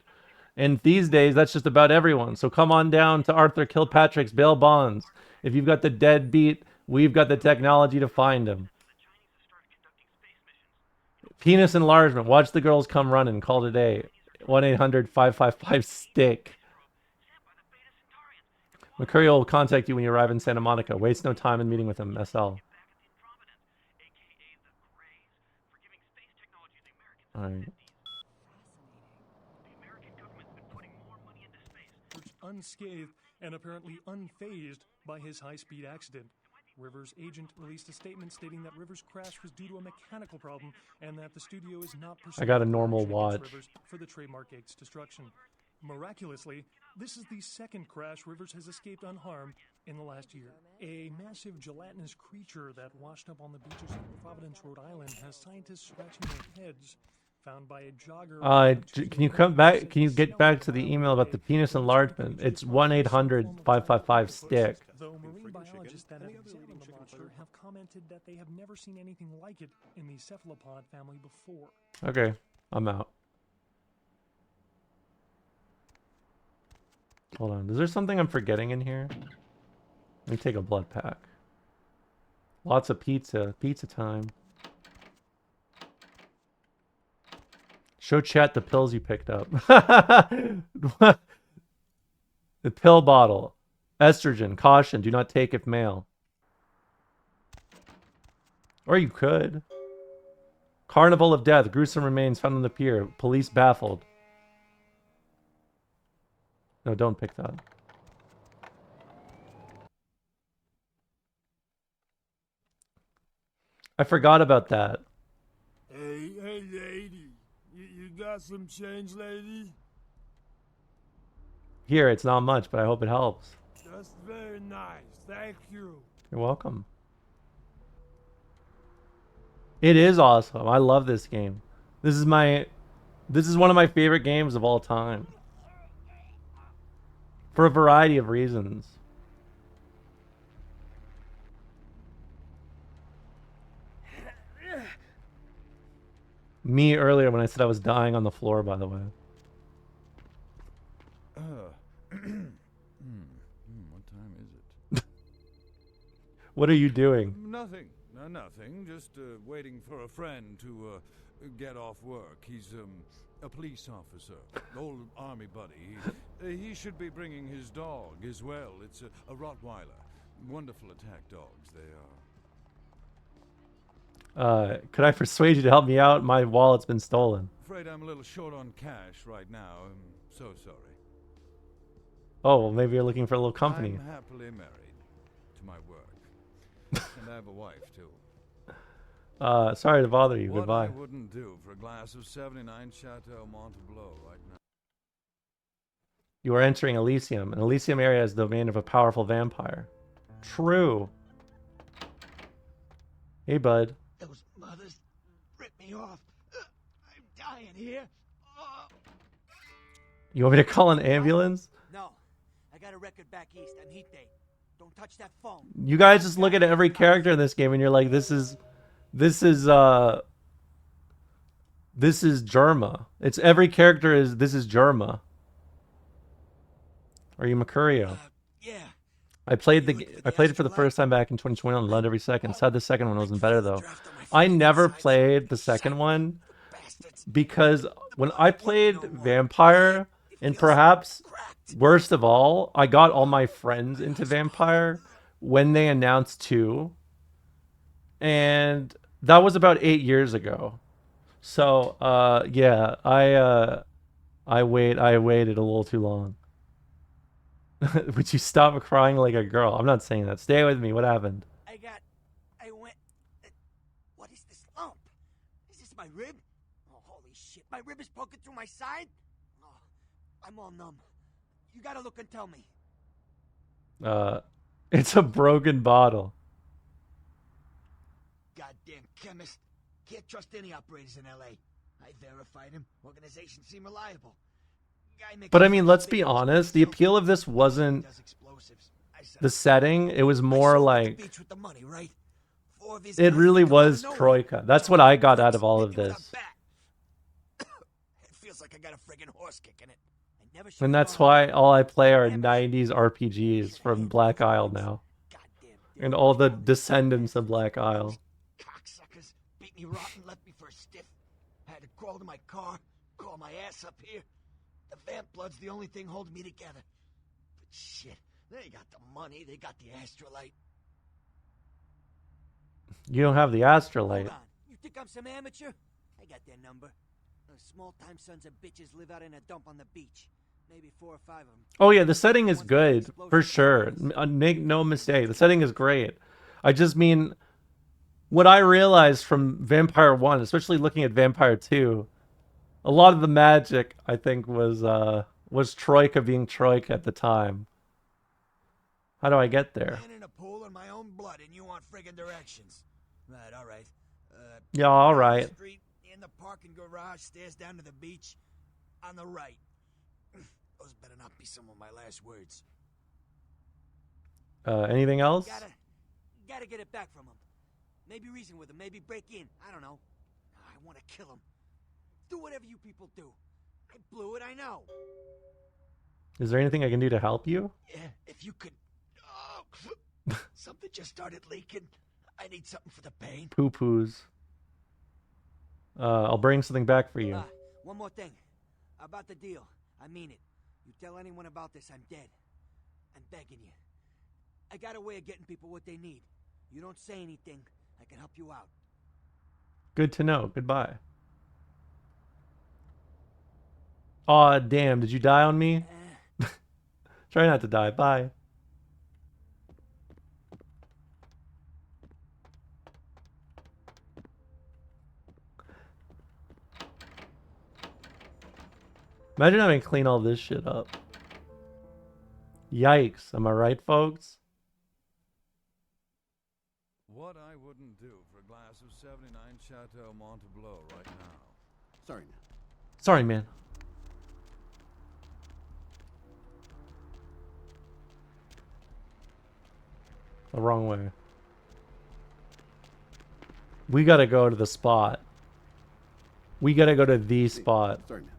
And these days, that's just about everyone. So come on down to Arthur Kilpatrick's bail bonds. If you've got the deadbeat, we've got the technology to find him. Penis enlargement. Watch the girls come running. Call today. 1-800-555-STICK. Mercurio will contact you when you arrive in Santa Monica. Waste no time in meeting with him. SL. Alright. Unscathed and apparently unfazed by his high-speed accident. Rivers' agent released a statement stating that Rivers' crash was due to a mechanical problem and that the studio is not pursuing I got a normal action against watch. Rivers for the trademark gate's destruction. Miraculously, this is the second crash Rivers has escaped unharmed in the last year. A massive gelatinous creature that washed up on the beaches of Providence, Rhode Island, has scientists scratching their heads. Found by a jogger. Can you come back? Can you get back to the email about the penis enlargement? It's 1-800-555-STICK. Though marine biologists that have examined the monster have commented that they have never seen anything like it in the cephalopod family before. Okay, I'm out. Hold on. Is there something I'm forgetting in here? Let me take a blood pack. Lots of pizza. Pizza time. Show chat the pills you picked up. The pill bottle. Estrogen. Caution. Do not take if male. Or you could. Carnival of Death. Gruesome remains found on the pier. Police baffled. No, don't pick that. I forgot about that. Hey, lady. You got some change, lady? Here, it's not much, but I hope it helps. That's very nice. Thank you. You're welcome. It is awesome. I love this game. This is one of my favorite games of all time. For a variety of reasons. Me earlier when I said I was dying on the floor, by the way. What time is it? What are you doing? Nothing. Nothing. Just waiting for a friend to get off work. He's a police officer, old army buddy. He should be bringing his dog as well. It's a Rottweiler. Wonderful attack dogs they are. Could I persuade you to help me out? My wallet's been stolen. Afraid I'm a little short on cash right now. I'm so sorry. Oh, well, maybe you're looking for a little company. I'm happily married to my work. And I have a wife, too. Sorry to bother you. What Goodbye. I wouldn't do for a glass of 79 Chateau Montebleau right now. You are entering Elysium. An Elysium area is the domain of a powerful vampire. True. Hey, bud. Those mothers ripped me off. I'm dying here. You want me to call an ambulance? No, I got a record back east on Heat Day. Don't touch that phone. You guys just look at every character in this game and you're like, this is Germa. It's every character is this is Germa. Are you Mercurio? Yeah. I played it for the first time back in 2021 and loved every second. Sad the second one wasn't better though. I never played the second one because when I played Vampire, and perhaps worst of all, I got all my friends into Vampire when they announced 2. And that was about 8 years ago. So yeah, I waited a little too long. Would you stop crying like a girl? I'm not saying that. Stay with me. What happened? What is this lump? Is this my rib? Oh, holy shit. My rib is poking through my side? Oh, I'm all numb. You gotta look and tell me. It's a broken bottle. Goddamn chemist. Can't trust any operators in LA. I verified him. Organizations seem reliable. But I mean, let's be honest. The appeal of this wasn't the setting. It was more like it really was Troika. That's what I got out of all of this. It feels like I got a friggin' horse kicking it. And that's why all I play are 90s RPGs from Black Isle now. And all the descendants of Black Isle. Cocksuckers beat me rotten, left me for a stiff. Had to crawl to my car, crawl my ass up here. The vamp blood's the only thing holding me together. But shit, they got the money, they got the astrolite. You don't have the astrolite. Hold on. You think I'm some amateur? I got their number. Those small-time sons of bitches live out in a dump on the beach. Maybe 4 or 5 of them. Oh yeah, the setting is good for sure. Make no mistake, the setting is great. I just mean, what I realized from Vampire 1, especially looking at Vampire 2, a lot of the magic I think was Troika being Troika at the time. How do I get there? Man in a pool in my own blood, and you want friggin' directions. Right, all right. Yeah, all right. Street, in the parking garage, stairs down to the beach, on the right. Those better not be some of my last words. Anything else? Gotta get it back from him. Maybe reason with him, maybe break in. I don't know. I want to kill him. Do whatever you people do. I blew it, I know. Is there anything I can do to help you? Yeah, if you could... Oh, something just started leaking. I need something for the pain. Poo-poos. I'll bring something back for you. One more thing. About the deal. I mean it. You tell anyone about this, I'm dead. I'm begging you. I got a way of getting people what they need. You don't say anything, I can help you out. Good to know. Goodbye. Aw, damn. Did you die on me? Try not to die. Bye. Imagine having to clean all this shit up. Yikes. Am I right, folks? What I wouldn't do for a glass of 79 Chateau Montebleau right now. Sorry. Sorry, man. The wrong way. We gotta go to the spot. We gotta go to the spot. Sorry, man.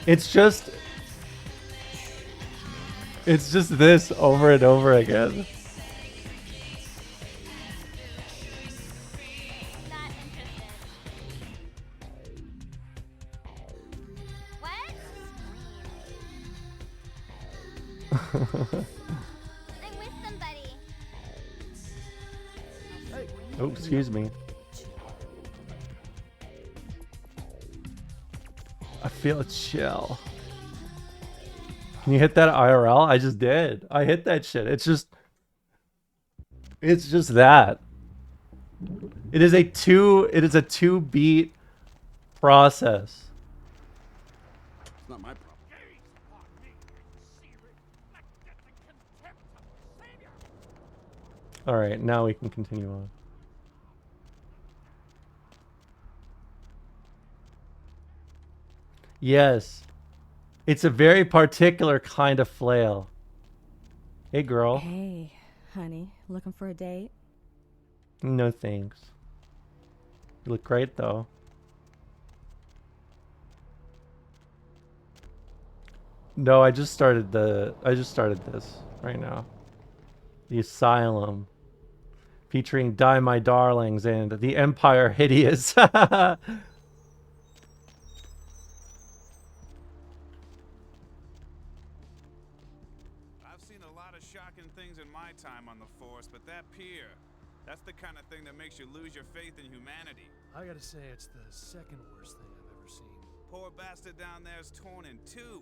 It's just this over and over again. Oh, excuse me. I feel a chill. Can you hit that IRL? I just did. I hit that shit. It's just that. It is a two beat process. It's not my problem. All right, now we can continue on. Yes. It's a very particular kind of flail. Hey, girl. Hey, honey. Looking for a date? No thanks. You look great, though. No, I just started this right now. The Asylum. Featuring Die My Darlings and The Empire Hideous. time on the force, but that pier, that's the kind of thing that makes you lose your faith in humanity. I gotta say, it's the second worst thing I've ever seen. Poor bastard down there is torn in two.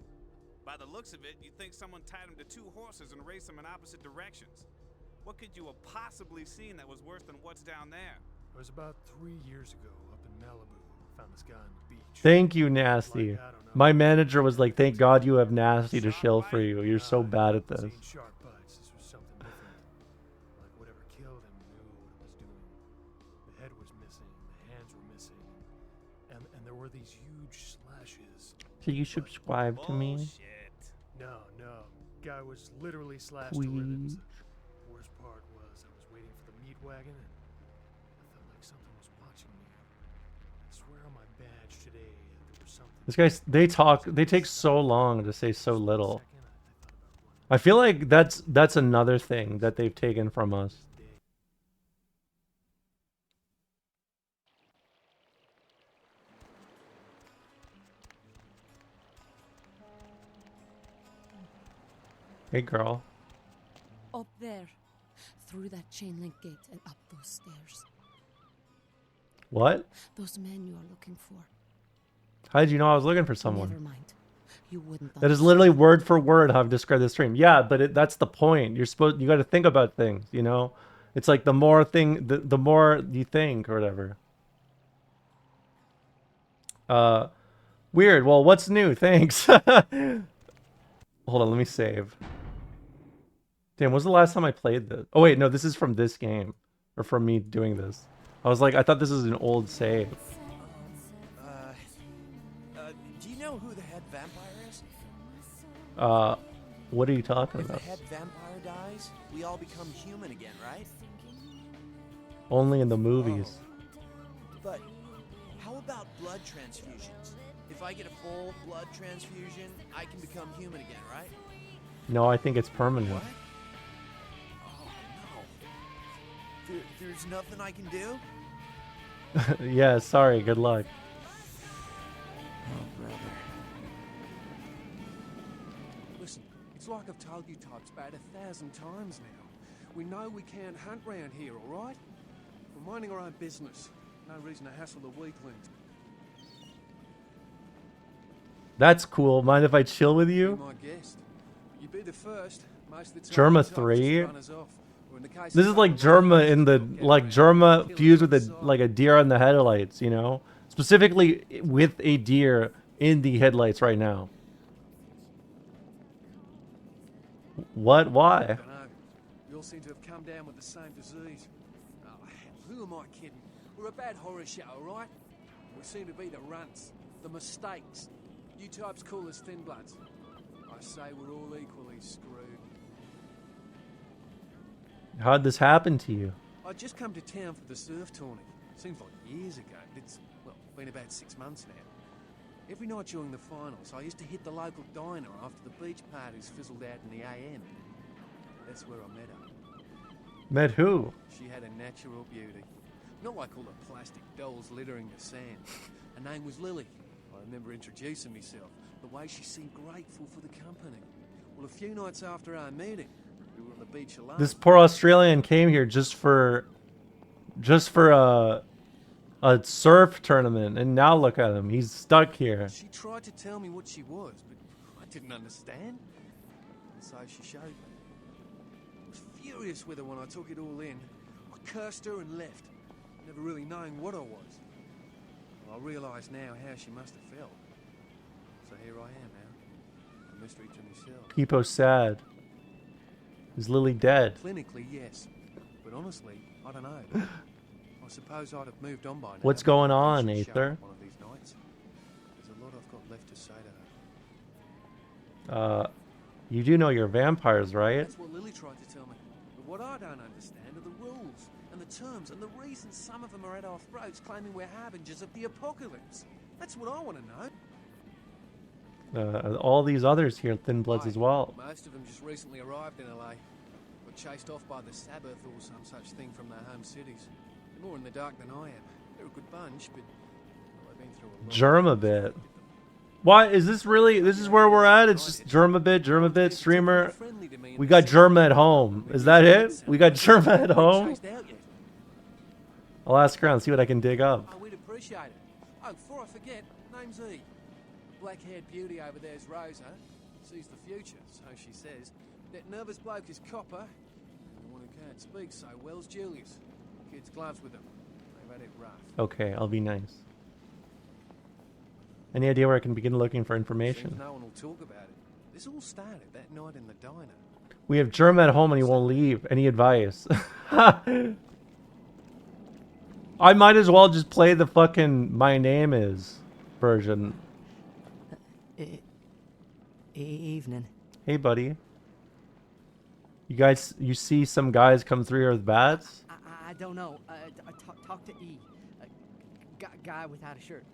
By the looks of it, you'd think someone tied him to two horses and raced them in opposite directions. What could you have possibly seen that was worse than what's down there? It was about 3 years ago up in Malibu. Found this guy on the beach. Thank you, Nasty. My manager was like, thank God you have Nasty to shill for you. You're so bad at this. Sharp bites. This was something different. Like whatever killed him knew what it was doing. The head was missing, the hands were missing, and there were these huge slashes. So you subscribe to me? No. Guy was literally slashed to limbs. The worst part was I was waiting for the meat wagon and I felt like something was watching me. I swear on my badge today there was something. This guy, they take so long to say so little. I feel like that's another thing that they've taken from us. Hey, girl. Up there, through that chain link gate and up those stairs. What? Those men you are looking for. How did you know I was looking for someone? Never mind. You wouldn't. That is literally word for word how I've described this stream. Yeah, but that's the point. You got to think about things, you know? It's like the more you think or whatever. Weird. Well, what's new? Thanks. Hold on, let me save. Damn, when was the last time I played this? Oh wait, no, this is from this game. Or from me doing this. I was like, I thought this was an old save. Do you know who the head vampire is? What are you talking about? If the head vampire dies, we all become human again, right? Only in the movies. But how about blood transfusions? If I get a full blood transfusion, I can become human again, right? No, I think it's permanent. What? Oh, no. There's nothing I can do? Yeah, sorry, good luck. Oh, brother. Listen, it's like I've told you types about 1,000 times now. We know we can't hunt round here, alright? We're minding our own business. No reason to hassle the weaklings. That's cool. Mind if I chill with you? Be my guest. You be the first. Most of the time Germa the types just 3? run us off. Or in the case This of is like Germa in the Germa fused with a deer on the headlights, you know? Specifically with a deer in the headlights right now. What? Why? I don't know. We all seem to have come down with the same disease. Oh, who am I kidding? We're a bad horror show, alright? We seem to be the runts, the mistakes. You types call us thin bloods. I say we're all equally screwed. How'd this happen to you? I just come to town for the surf tourney. Seems like years ago. It's, well, been about 6 months now. Every night during the finals, I used to hit the local diner after the beach parties fizzled out in the AM. That's where I met her. Met who? She had a natural beauty. Not like all the plastic dolls littering the sand. Her name was Lily. I remember introducing myself. The way she seemed grateful for the company. Well, a few nights after our meeting, we were on the beach alone. This poor Australian came here just for a surf tournament, and now look at him. He's stuck here. She tried to tell me what she was, but I didn't understand. And so she showed me. I was furious with her when I took it all in. I cursed her and left, never really knowing what I was. I realise now how she must have felt. So here I am now, a mystery to myself. People sad. Is Lily dead? Clinically, yes, but honestly, I don't know. I suppose I'd have moved on by now. What's going on, She'd show Aether? up one of these nights. There's a lot I've got left to say to her. You do know you're vampires, right? That's what Lily tried to tell me. But what I don't understand are the rules and the terms and the reasons some of them are at our throats claiming we're harbingers of the apocalypse. That's what I want to know. All these others here, Thin Bloods as well. Most of them just recently arrived in LA. Got chased off by the Sabbath or some such thing from their home cities. They're more in the dark than I am. They're a good bunch, but well, I've been through a lot. Germabit. Why is this really? This is where we're at. It's just Germabit streamer. We got Germa at home. Is that it? We got Germa at home. I'll ask around, see what I can dig up. Oh, we'd appreciate it. Oh, before I forget, name's E. Black-haired beauty over there's Rosa. Sees the future, so she says. That nervous bloke is Copper. And the one who can't speak so well's Julius. Kids gloves with them. They've had it rough. Okay, I'll be nice. Any idea where I can begin looking for information? Seems no one will talk about it. This all started that night in the diner. We have Germa at home and he won't leave. Any advice? I might as well just play the fucking My Name Is version. Evening. Hey, buddy. You see some guys come through here with bats? I don't know. Talk to E. Guy without a shirt.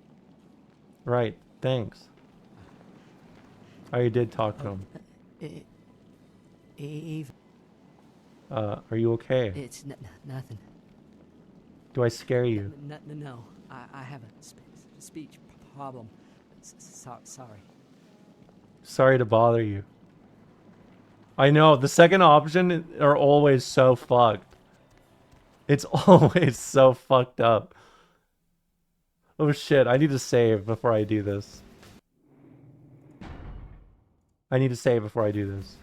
Right, thanks. Oh, you did talk to him. Eve. Are you okay? It's nothing. Do I scare you? No. I have a speech problem. Sorry. Sorry to bother you. I know, the second option are always so fucked. It's always so fucked up. Oh shit, I need to save before I do this. I need to save before I do this.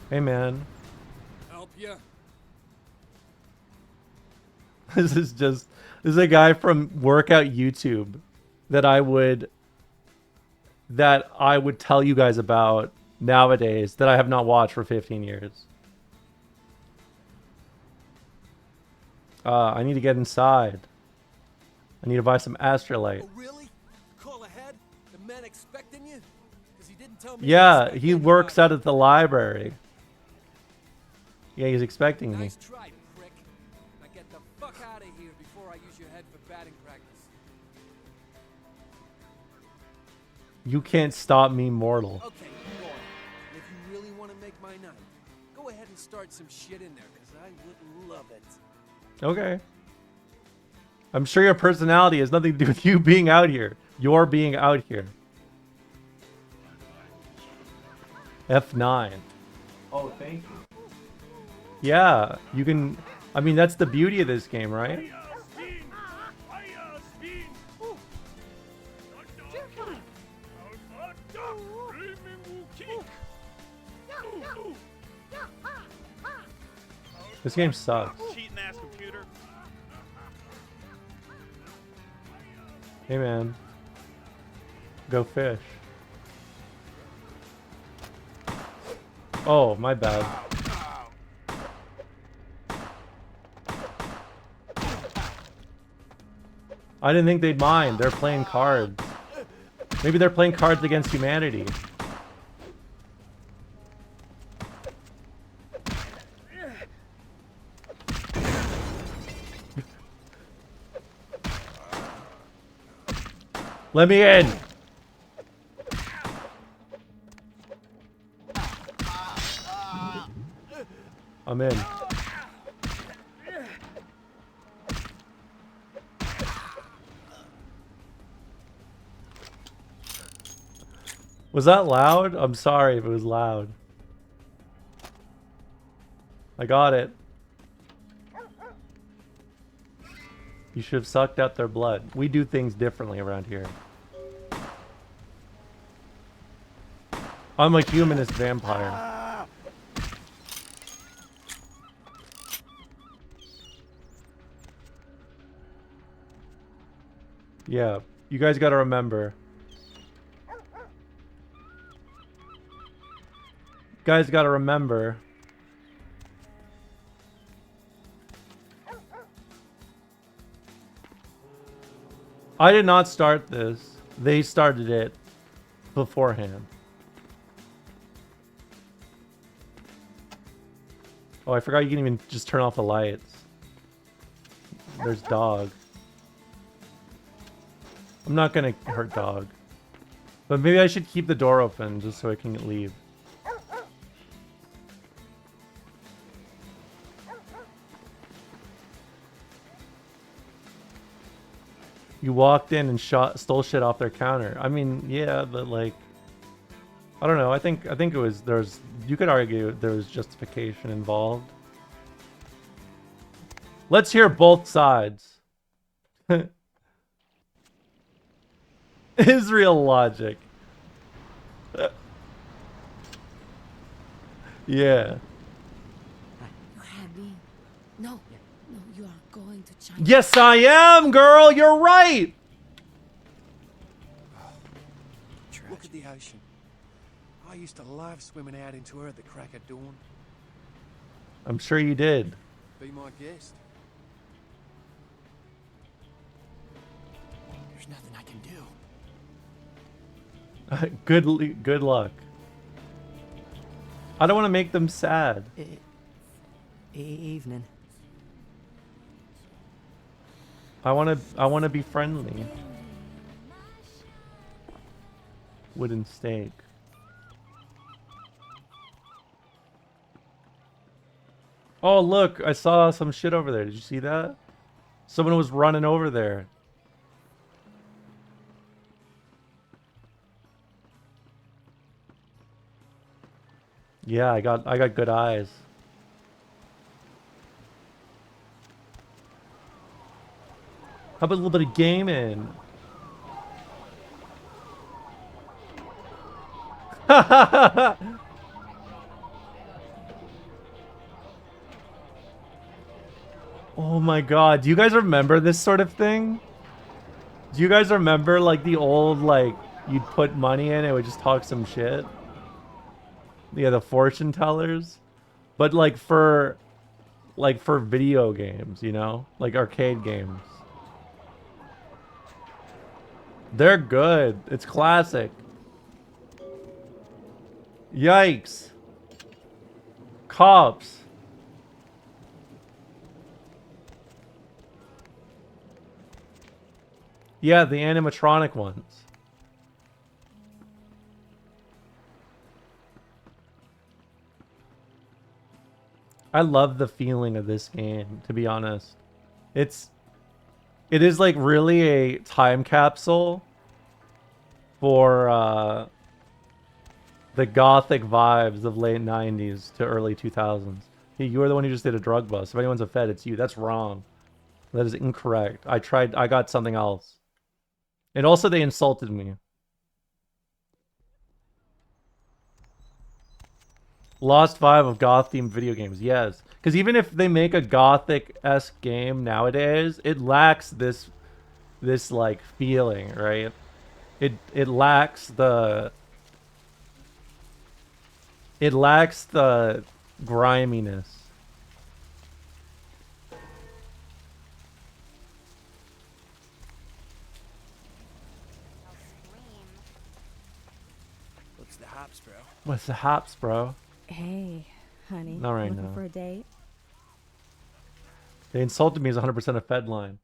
Hey man. Help ya? This is a guy from Workout YouTube that I would tell you guys about nowadays that I have not watched for 15 years. I need to get inside. I need to buy some Astrolite. Oh, really? Call ahead? The man expecting you? 'Cause he didn't tell me. Yeah, he works out at the library. Yeah, he's expecting me. Nice try, prick. Now get the fuck out of here before I use your head for batting practice. You can't stop me, mortal. Okay, go on. If you really want to make my night, go ahead and start some shit in there, 'cause I would love it. Okay. I'm sure your personality has nothing to do with you being out here. You're being out here. F9. Oh, thank you. Yeah, you can... I mean, that's the beauty of this game, right? This game sucks. Cheating ass computer. Hey man. Go fish. Oh, my bad. I didn't think they'd mind. They're playing cards. Maybe they're playing cards against humanity. Let me in. I'm in. Was that loud? I'm sorry if it was loud. I got it. You should have sucked out their blood. We do things differently around here. I'm a humanist vampire. Yeah, you guys gotta remember. Guys gotta remember. I did not start this. They started it beforehand. Oh, I forgot you can even just turn off the lights. There's dog. I'm not gonna hurt dog. But maybe I should keep the door open just so I can leave. You walked in and stole shit off their counter. I mean, yeah, but like, I don't know. I think it was you could argue there was justification involved. Let's hear both sides. Israel logic. Yeah. You have me. No, no, you are going to China. Yes, I am, girl. You're right. Look at the ocean. I used to love swimming out into her at the crack of dawn. I'm sure you did. Be my guest. There's nothing I can do. Good luck. I don't want to make them sad. Evening. I want to be friendly. Wooden steak. Oh, look, I saw some shit over there. Did you see that? Someone was running over there. Yeah, I got good eyes. How about a little bit of gaming? Oh my god, do you guys remember this sort of thing? Do you guys remember like the old, like, you'd put money in, it would just talk some shit? Yeah, the fortune tellers. But like for video games, you know? Like arcade games. They're good. It's classic. Yikes. Cops. Yeah, the animatronic ones. I love the feeling of this game, to be honest. It is like really a time capsule for the gothic vibes of late 90s to early 2000s. Hey, you were the one who just did a drug bust. If anyone's a Fed, it's you. That's wrong. That is incorrect. I got something else. And also they insulted me. Lost vibe of goth-themed video games. Yes. Because even if they make a gothic-esque game nowadays, it lacks this like feeling, right? It lacks the griminess. What's the hops, bro? What's the hops, bro? Hey, honey. Not right looking now. for a date? They insulted me as 100% a Fed line.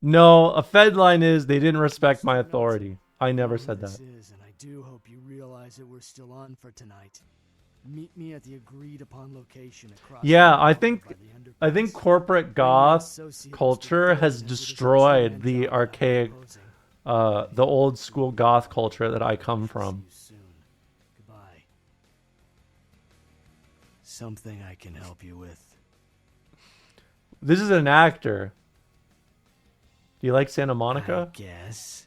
No, a Fed line is they didn't respect my authority. I never said that. This is, and I do hope you realize that we're still on for tonight. Meet me at the agreed upon location across. Yeah, I think corporate goth culture has destroyed the archaic, the old school goth culture that I come from. Goodbye. Something I can help you with. This is an actor. Do you like Santa Monica? I guess.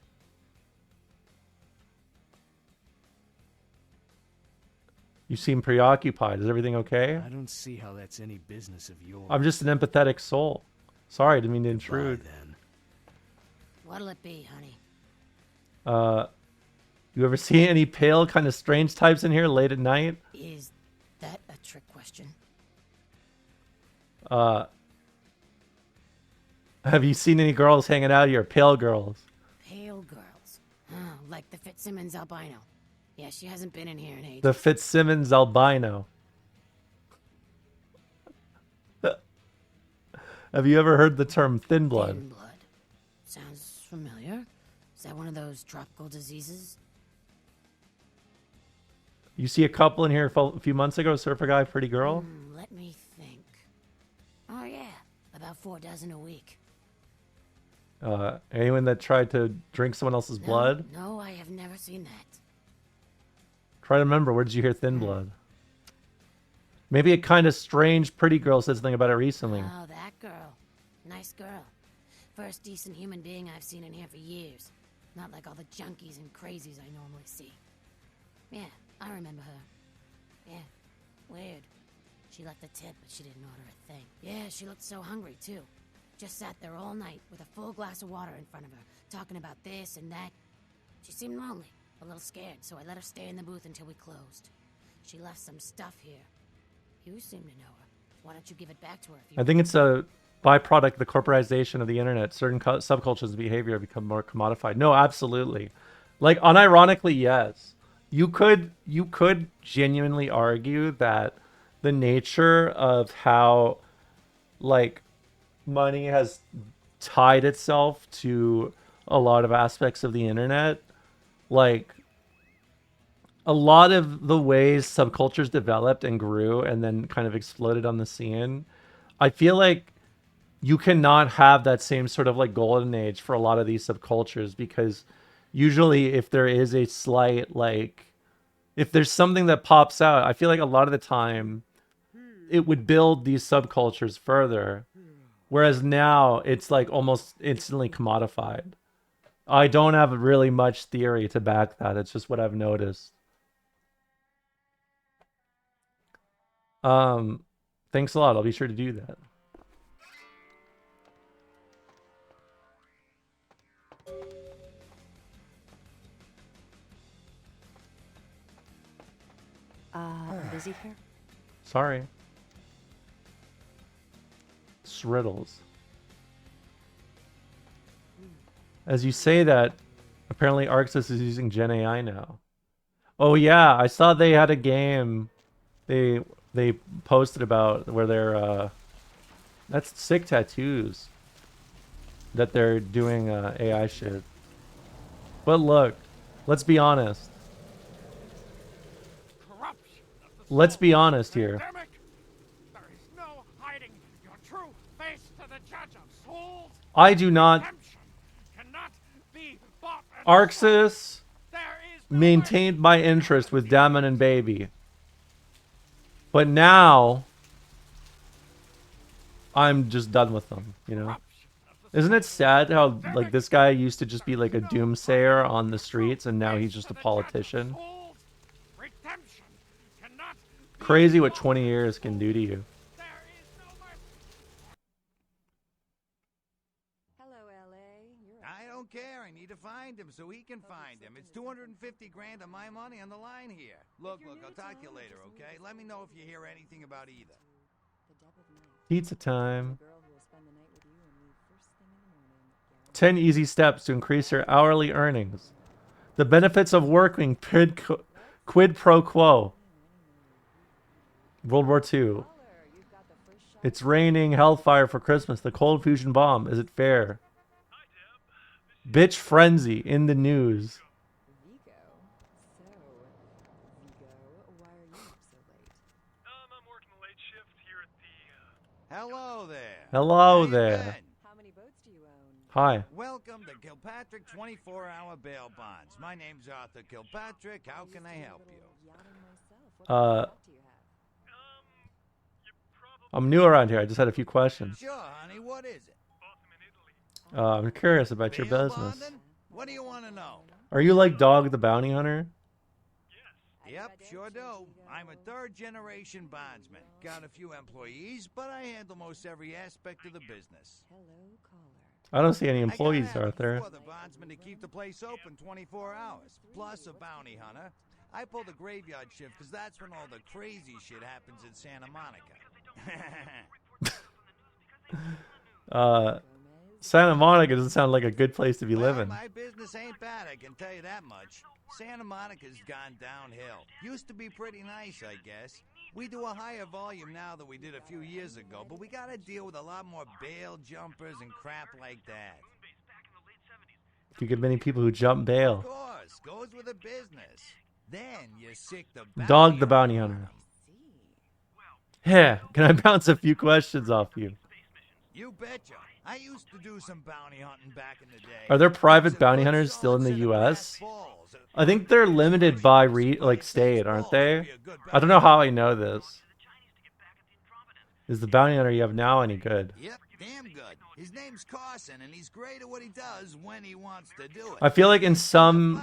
You seem preoccupied. Is everything okay? I don't see how that's any business of yours. I'm just an empathetic soul. Sorry, I didn't mean to intrude. What'll it be, honey? You ever see any pale, kind of strange types in here late at night? Is that a trick question? Have you seen any girls hanging out here? Pale girls. Pale girls. Oh, like the Fitzsimmons albino. Yeah, she hasn't been in here in ages. The Fitzsimmons albino. Have you ever heard the term thin blood? Thin blood. Sounds familiar. Is that one of those tropical diseases? You see a couple in here a few months ago, surfer guy, pretty girl? Let me think. Oh, yeah. About 4 dozen a week. Anyone that tried to drink someone else's blood? No, I have never seen that. Try to remember, where did you hear thin blood? Maybe a kind of strange pretty girl said something about it recently. Oh, that girl. Nice girl. First decent human being I've seen in here for years. Not like all the junkies and crazies I normally see. Yeah, I remember her. Yeah, weird. She left a tip, but she didn't order a thing. Yeah, she looked so hungry, too. Just sat there all night with a full glass of water in front of her, talking about this and that. She seemed lonely, a little scared, so I let her stay in the booth until we closed. She left some stuff here. You seem to know her. Why don't you give it back to her if you I think it's a byproduct of the corporatization of the internet. Certain subcultures of behavior become more commodified. No, absolutely. Like, unironically, yes. You could genuinely argue that the nature of how, like, money has tied itself to a lot of aspects of the internet, like, a lot of the ways subcultures developed and grew and then kind of exploded on the scene, I feel like you cannot have that same sort of like golden age for a lot of these subcultures, because usually if there is a slight, like, if there's something that pops out, I feel like a lot of the time it would build these subcultures further. Whereas now it's like almost instantly commodified. I don't have really much theory to back that. It's just what I've noticed. Thanks a lot. I'll be sure to do that. Busy here? Sorry. Sriddles. As you say that, apparently Arxis is using Gen AI now. Oh yeah, I saw they had a game they posted about where they're that's sick tattoos that they're doing AI shit. But look, let's be honest. Let's be honest here. I do not. Arxis maintained my interest with Daemon and Baby. But now I'm just done with them, you know? Isn't it sad how, like, this guy used to just be like a doomsayer on the streets and now he's just a politician? Crazy what 20 years can do to you. I don't care. I need to find him so he can find him. It's 250 grand of my money on the line here. Look, I'll talk to you later, okay? Let me know if you hear anything about either. Pizza time. 10 easy steps to increase your hourly earnings. The benefits of working quid pro quo. World War II. It's raining hellfire for Christmas. The cold fusion bomb. Is it fair? Bitch frenzy in the news. Vigo. So, Vigo, why are you up so late? I'm working the late shift here at the, Hello there. Hello How you there. been? How many boats do you own? Hi. Welcome to Kilpatrick 24-hour bail bonds. My name's Arthur Kilpatrick. How can I help you? I'm new around here. I just had a few questions. Sure, honey. What is it? I'm curious about your Bail business. bonding? What do you want to know? Are you like Dog the Bounty Hunter? Yep, sure do. I'm a third-generation bondsman. Got a few employees, but I handle most every aspect of the business. I don't see any employees, I gotta have Arthur. four other bondsmen to keep the place open 24 hours, plus a bounty hunter. I pull the graveyard shift because that's when all the crazy shit happens in Santa Monica. Santa Monica doesn't sound like a good place to be living. My business ain't bad, I can tell you that much. Santa Monica's gone downhill. Used to be pretty nice, I guess. We do a higher volume now than we did a few years ago, but we gotta deal with a lot more bail jumpers and crap like that. Do you get many people who jump bail? Of course, goes with the business. Then you sick the Dog the Bounty Hunter. Yeah, can I bounce a few questions off you? You betcha. I used to do some bounty hunting back in the day. Are there private bounty hunters still in the U.S.? I think they're limited by state, aren't they? I don't know how I know this. Is the bounty hunter you have now any good? Yep, damn good. His name's Carson, and he's great at what he does when he wants to do it. I feel like in some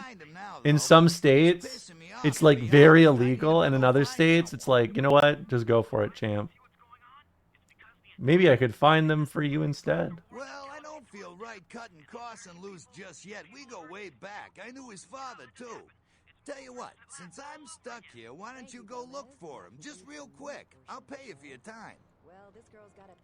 states it's like very illegal, and in other states it's like, you know what, just go for it, champ. Maybe I could find them for you instead. Well, I don't feel right cutting Carson loose just yet. We go way back. I knew his father, too. Tell you what, since I'm stuck here, why don't you go look for him? Just real quick. I'll pay you for your time.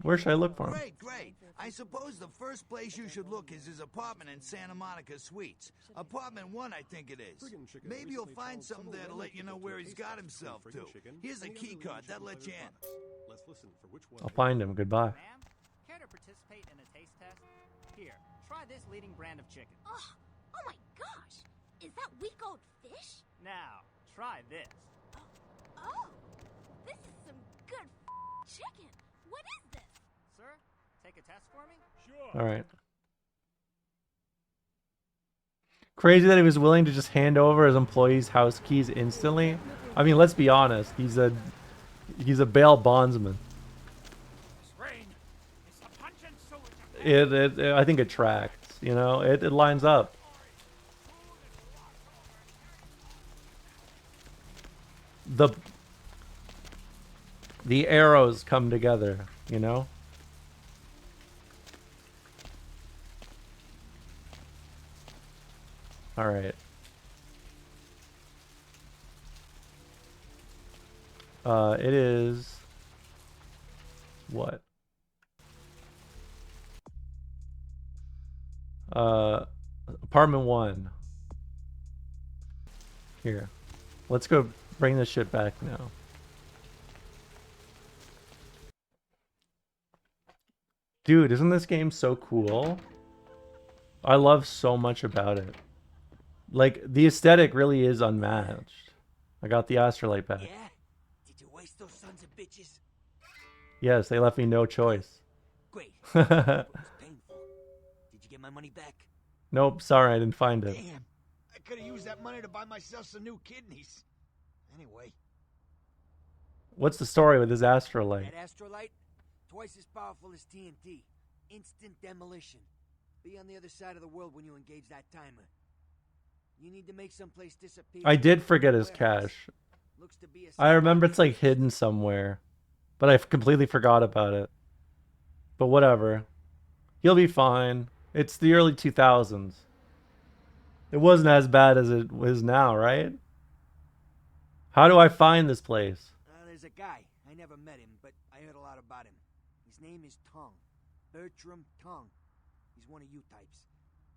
Where should I look for him? Great. I suppose the first place you should look is his apartment in Santa Monica Suites. Apartment 1, I think it is. Maybe you'll find something there to let you know where he's got himself to. Here's a key card. That lets you in. I'll find him. Goodbye. Ma'am, care to participate in a taste test? Here, try this leading brand of chicken. Oh my gosh! Is that week-old fish? Now, try this. Oh, this is some good chicken. What is this? Sir, take a test for me? Sure. All right. Crazy that he was willing to just hand over his employees' house keys instantly. I mean, let's be honest. He's a bail bondsman. I think it tracks. You know, it lines up. The arrows come together, you know? All right. It is what? Apartment 1. Here. Let's go bring this shit back now. Dude, isn't this game so cool? I love so much about it. Like, the aesthetic really is unmatched. I got the Astrolite back. Yeah? Did you waste those sons of bitches? Yes, they left me no choice. Great. It was painful. Did you get my money back? Nope, sorry, I didn't find it. Damn. I could have used that money to buy myself some new kidneys. Anyway. What's the story with this Astrolite? That Astrolite? Twice as powerful as TNT. Instant demolition. Be on the other side of the world when you engage that timer. You need to make someplace disappear. I did forget his cache. I remember it's like hidden somewhere. But I completely forgot about it. But whatever. He'll be fine. It's the early 2000s. It wasn't as bad as it is now, right? How do I find this place? There's a guy. I never met him, but I heard a lot about him. His name is Tong. Bertram Tong. He's one of you types.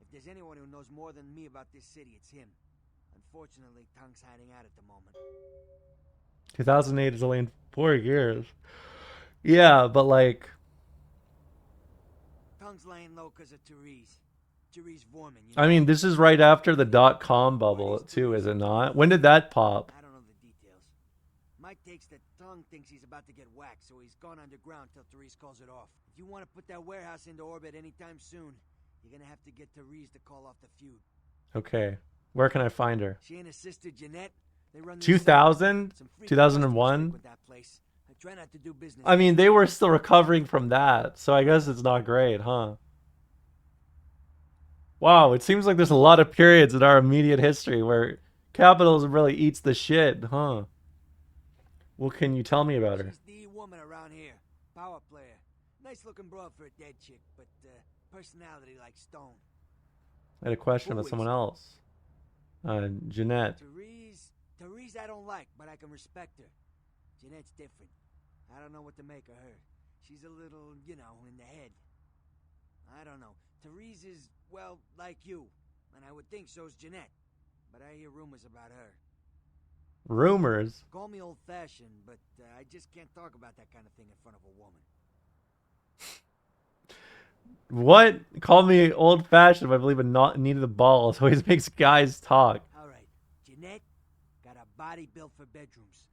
If there's anyone who knows more than me about this city, it's him. Unfortunately, Tong's hiding out at the moment. 2008 is only in 4 years. Yeah, but like... Tong's laying low because of Therese. Therese Vorman. I mean, this is right after the .com bubble, too, is it not? When did that pop? I don't know the details. Mike takes that Tongue thinks he's about to get whacked, so he's gone underground till Therese calls it off. If you want to put that warehouse into orbit anytime soon, you're gonna have to get Therese to call off the feud. Okay. Where can I find her? She and her sister Jeanette, they run this 2000? some freak 2001? with that place. I try not to do business. I mean, they were still recovering from that, so I guess it's not great, huh? Wow, it seems like there's a lot of periods in our immediate history where capitalism really eats the shit, huh? What can you tell me about her? She's the woman around here. Power player. Nice looking broad for a dead chick, but personality like stone. I had a question about someone else. Jeanette. Therese I don't like, but I can respect her. Jeanette's different. I don't know what to make of her. She's a little, you know, in the head. I don't know. Therese is, well, like you. And I would think so's Jeanette. But I hear rumors about her. Rumors? Call me old-fashioned, but I just can't talk about that kind of thing in front of a woman. What? Call me old-fashioned, but I believe in not need of the balls. Always makes guys talk. All right. Jeanette got a body built for bedrooms.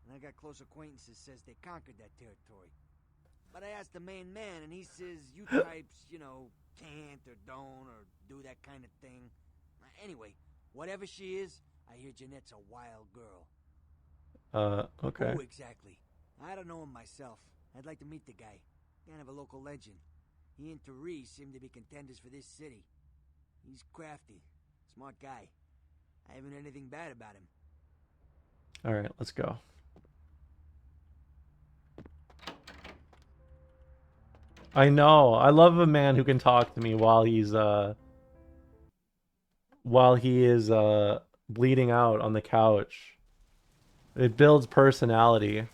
And I got close acquaintances says they conquered that territory. But I asked the main man, and he says you types, you know, can't or don't or do that kind of thing. Anyway, whatever she is, I hear Jeanette's a wild girl. Okay. Who exactly? I don't know him myself. I'd like to meet the guy. Kind of a local legend. He and Therese seem to be contenders for this city. He's crafty, smart guy. I haven't heard anything bad about him. All right, let's go. I know. I love a man who can talk to me while he is bleeding out on the couch. It builds personality.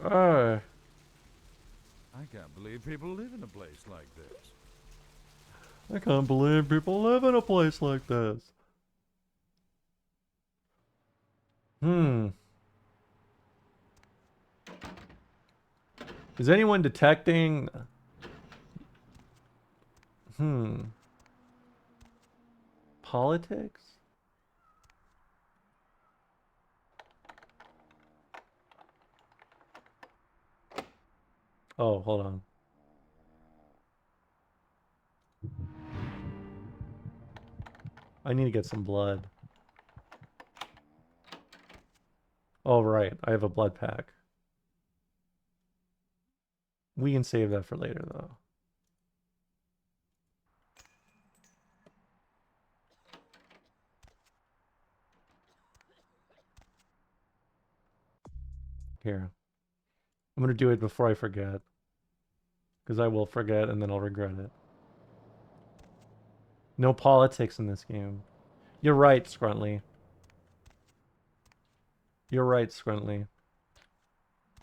I can't believe people live in a place like this. I can't believe people live in a place like this. Is anyone detecting... Politics? Oh, hold on. I need to get some blood. Oh, right. I have a blood pack. We can save that for later, though. Here. I'm going to do it before I forget. Because I will forget and then I'll regret it. No politics in this game. You're right, Scruntley. You're right, Scruntley.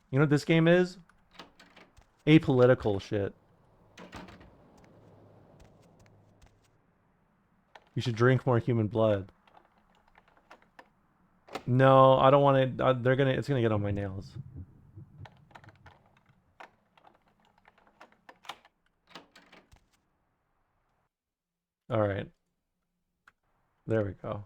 You know what this game is? Apolitical shit. You should drink more human blood. No, I don't want it. It's gonna get on my nails. All right. There we go.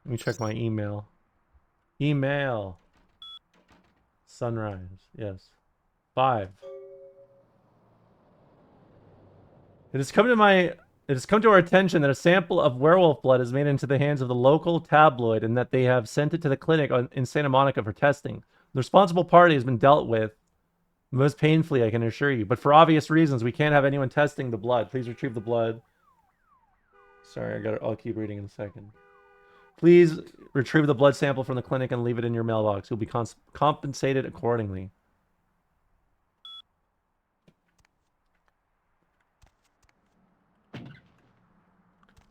Let me check my email. Email. Sunrise. Yes. 5. It has come to our attention that a sample of werewolf blood is made into the hands of the local tabloid and that they have sent it to the clinic in Santa Monica for testing. The responsible party has been dealt with most painfully, I can assure you. But for obvious reasons, we can't have anyone testing the blood. Please retrieve the blood. Sorry, I'll keep reading in a second. Please retrieve the blood sample from the clinic and leave it in your mailbox. You'll be compensated accordingly.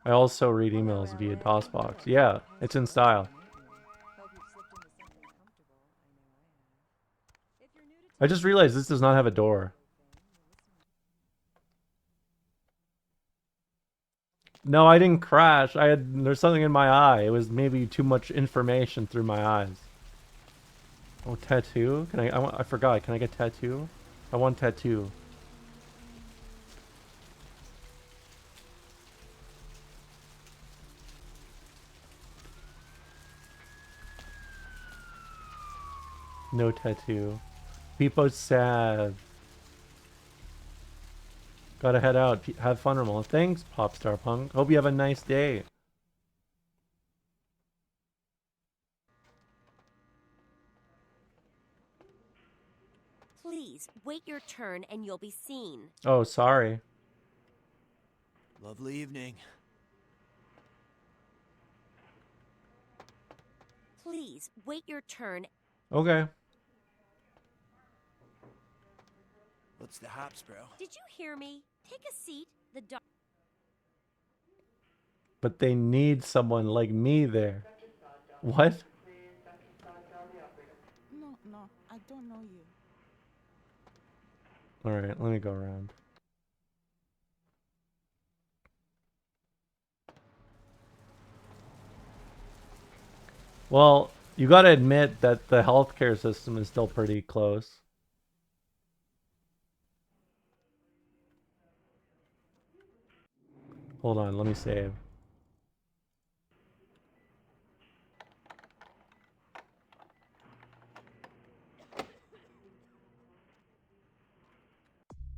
I also read emails via DOSBox. Yeah, it's in style. I just realized this does not have a door. No, I didn't crash. There's something in my eye. It was maybe too much information through my eyes. Oh, tattoo? Can I forgot. Can I get tattoo? I want tattoo. No tattoo. People's sad. Gotta head out. Have fun, Ramon. Thanks, Popstar Punk. Hope you have a nice day. Please, wait your turn and you'll be seen. Oh, sorry. Lovely evening. Please, wait your turn. Okay. What's the hops, bro? Did you hear me? Take a seat. The dog. But they need someone like me there. What? No, I don't know you. Alright, let me go around. Well, you gotta admit that the healthcare system is still pretty close. Hold on, let me save.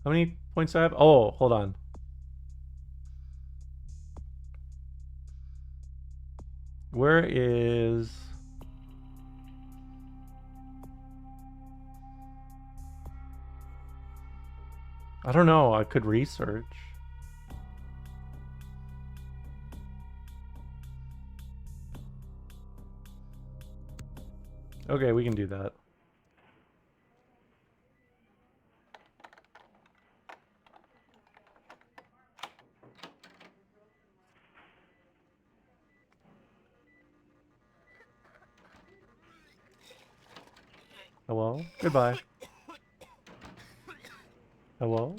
How many points do I have? Oh, hold on. Where is... I don't know, I could research. Okay, we can do that. Hello? Goodbye. Hello?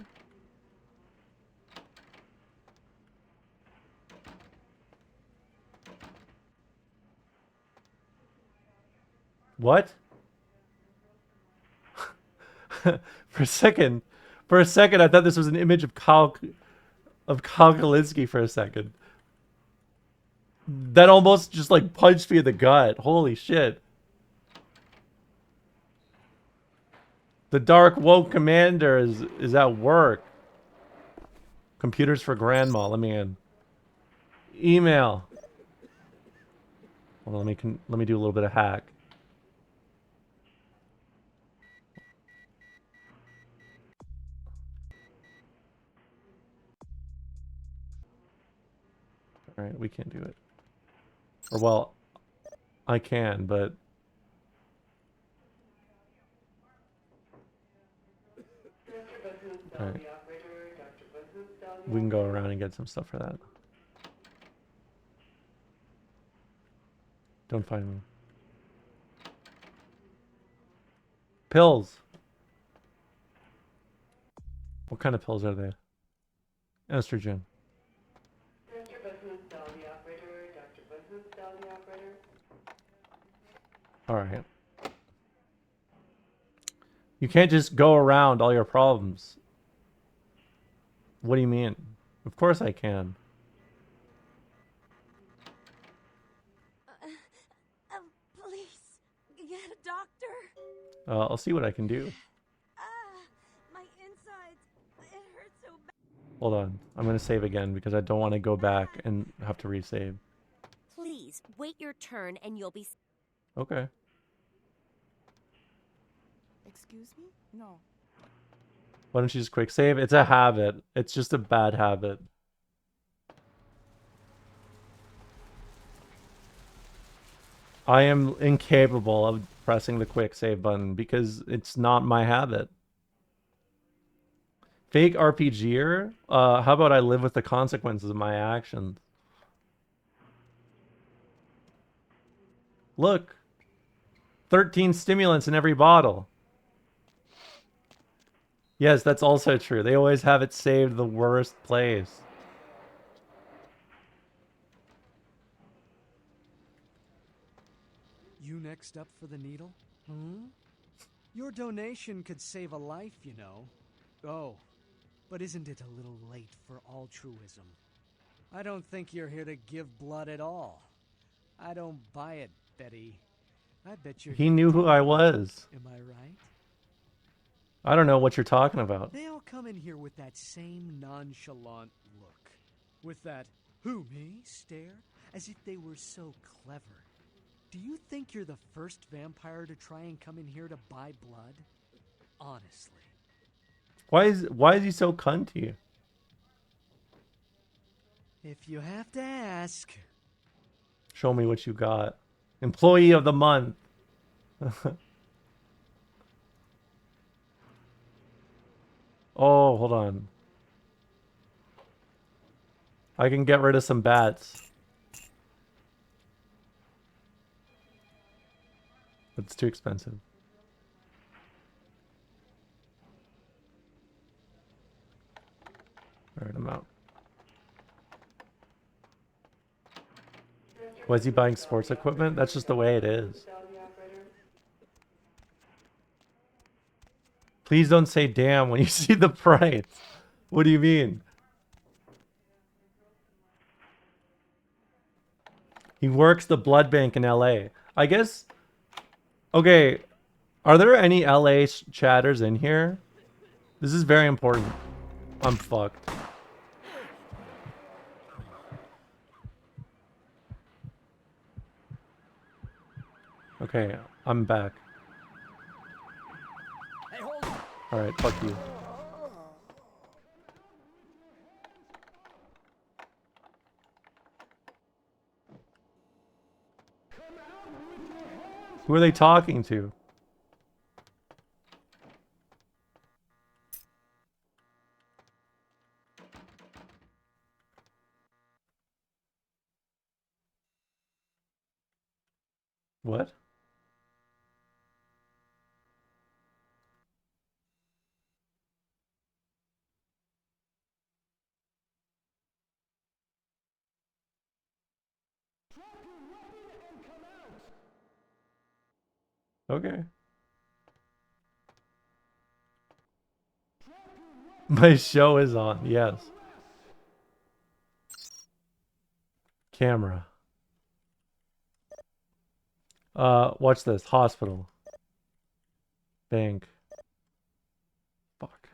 What? For a second, I thought this was an image of Kyle Kalinske for a second. That almost just like punched me in the gut. Holy shit. The Dark Woke Commander is at work. Computers for Grandma. Let me in. Email. Hold on, let me do a little bit of hack. All right, we can't do it. Or well, I can, but all right. We can go around and get some stuff for that. Don't find me. Pills. What kind of pills are they? Estrogen. All right. You can't just go around all your problems. What do you mean? Of course I can. Please, get a doctor. I'll see what I can do. My insides, it hurts so bad. Hold on. I'm going to save again because I don't want to go back and have to resave. Please, wait your turn and you'll be... Okay. Excuse me? No. Why don't you just quick save? It's a habit. It's just a bad habit. I am incapable of pressing the quick save button because it's not my habit. Fake RPGer? How about I live with the consequences of my actions? Look. 13 stimulants in every bottle. Yes, that's also true. They always have it saved the worst place. You next up for the needle? Hmm? Your donation could save a life, you know. Oh, but isn't it a little late for altruism? I don't think you're here to give blood at all. I don't buy it, Betty. I bet you're He here to knew who talk I about it. was. Am I right? I don't know what you're talking about. They all come in here with that same nonchalant look. With that, who, me, stare, as if they were so clever. Do you think you're the first vampire to try and come in here to buy blood? Honestly. Why is he so cunty? If you have to ask. Show me what you got. Employee of the month. Oh, hold on. I can get rid of some bats. But it's too expensive. Alright, I'm out. Was he buying sports equipment? That's just the way it is. Please don't say damn when you see the price. What do you mean? He works the blood bank in LA. I guess... Okay, are there any LA chatters in here? This is very important. I'm fucked. Okay, I'm back. Alright, fuck you. Who are they talking to? What? Okay. My show is on, yes. Camera. Watch this. Hospital. Bank. Fuck.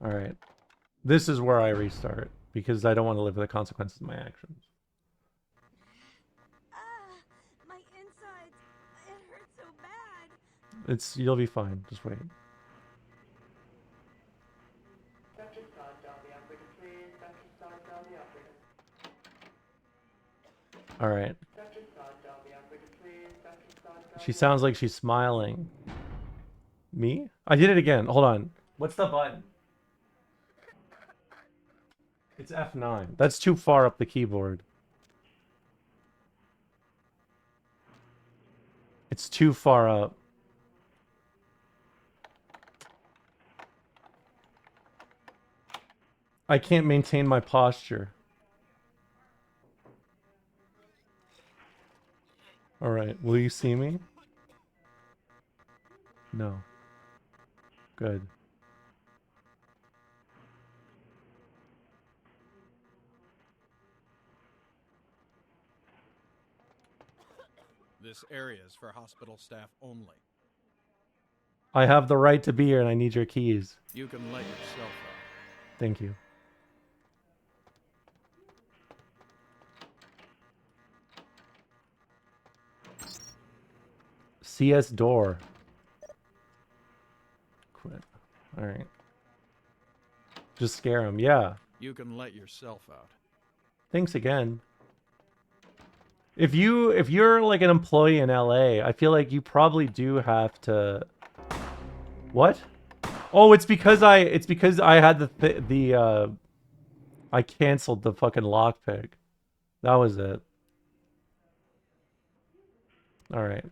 Alright. This is where I restart, because I don't want to live with the consequences of my actions. My insides. It hurts so bad. You'll be fine. Just wait. Alright. She sounds like she's smiling. Me? I did it again. Hold on. What's the button? It's F9. That's too far up the keyboard. It's too far up. I can't maintain my posture. Alright, will you see me? No. Good. This area is for hospital staff only. I have the right to be here and I need your keys. You can let yourself out. Thank you. CS door. Quit. Alright. Just scare him, yeah. You can let yourself out. Thanks again. If you're like an employee in LA, I feel like you probably do have to. What? Oh, it's because I had I canceled the fucking lockpick. That was it. Alright.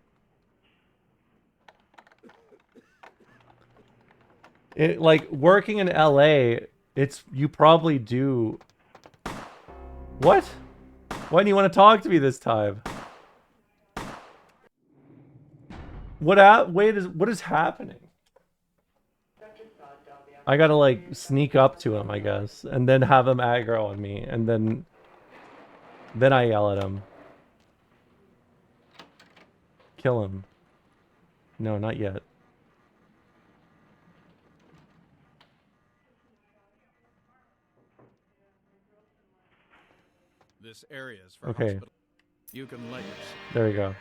It, like, working in LA, you probably do... What? Why do you want to talk to me this time? What is happening? I gotta, like, sneak up to him, I guess, and then have him aggro on me, and then I yell at him. Kill him. No, not yet. This area is for Okay. hospital. You can let yourself. There we go.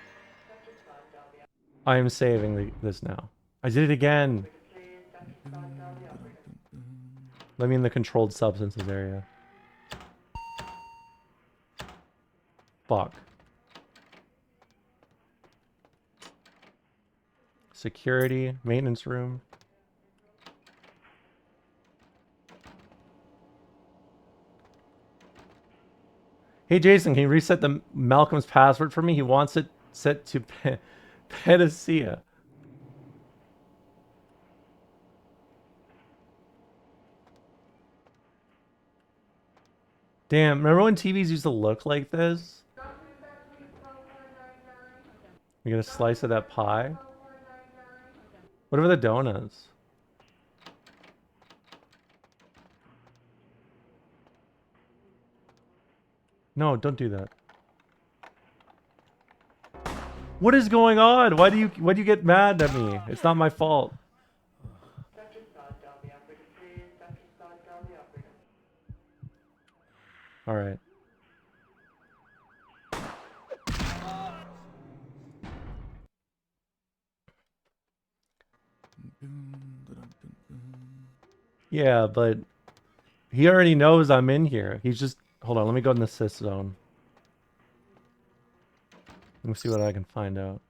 I am saving this now. I did it again. Let me in the controlled substances area. Fuck. Security, maintenance room. Hey Jason, can you reset the Malcolm's password for me? He wants it set to Panacea. Damn, remember when TVs used to look like this? You get a slice of that pie? What about the donuts? No, don't do that. What is going on? Why do you get mad at me? It's not my fault. All right. Yeah, but he already knows I'm in here. He's just... Hold on, let me go in the sys zone. Let me see what I can find out.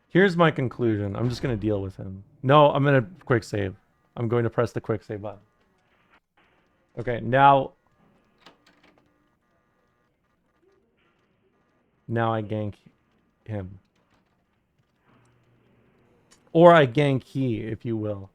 Here's my conclusion. I'm just going to deal with him. No, I'm going to quick save. I'm going to press the quick save button. Okay, now... Now I gank him. Or I gank he, if you will.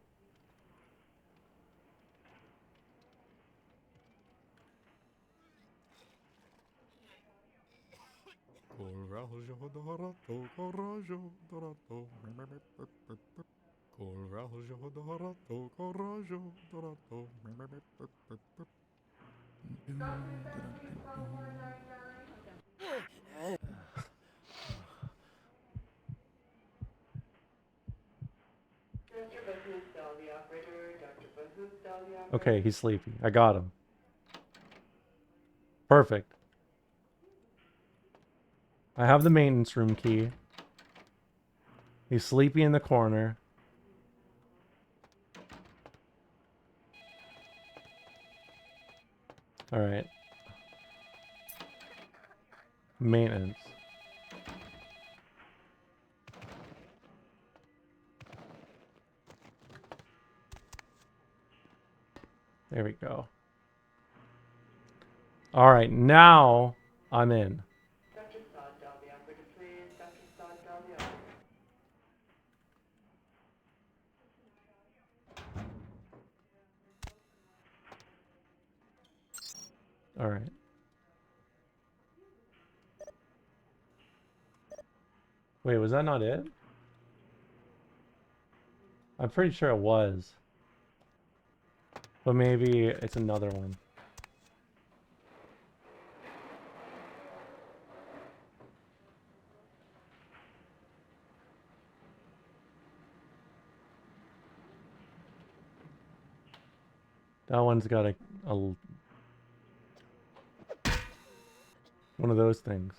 Okay, he's sleepy. I got him. Perfect. I have the maintenance room key. He's sleepy in the corner. All right. Maintenance. There we go. All right, now I'm in. All right. Wait, was that not it? I'm pretty sure it was. But maybe it's another one. That one's got a one of those things.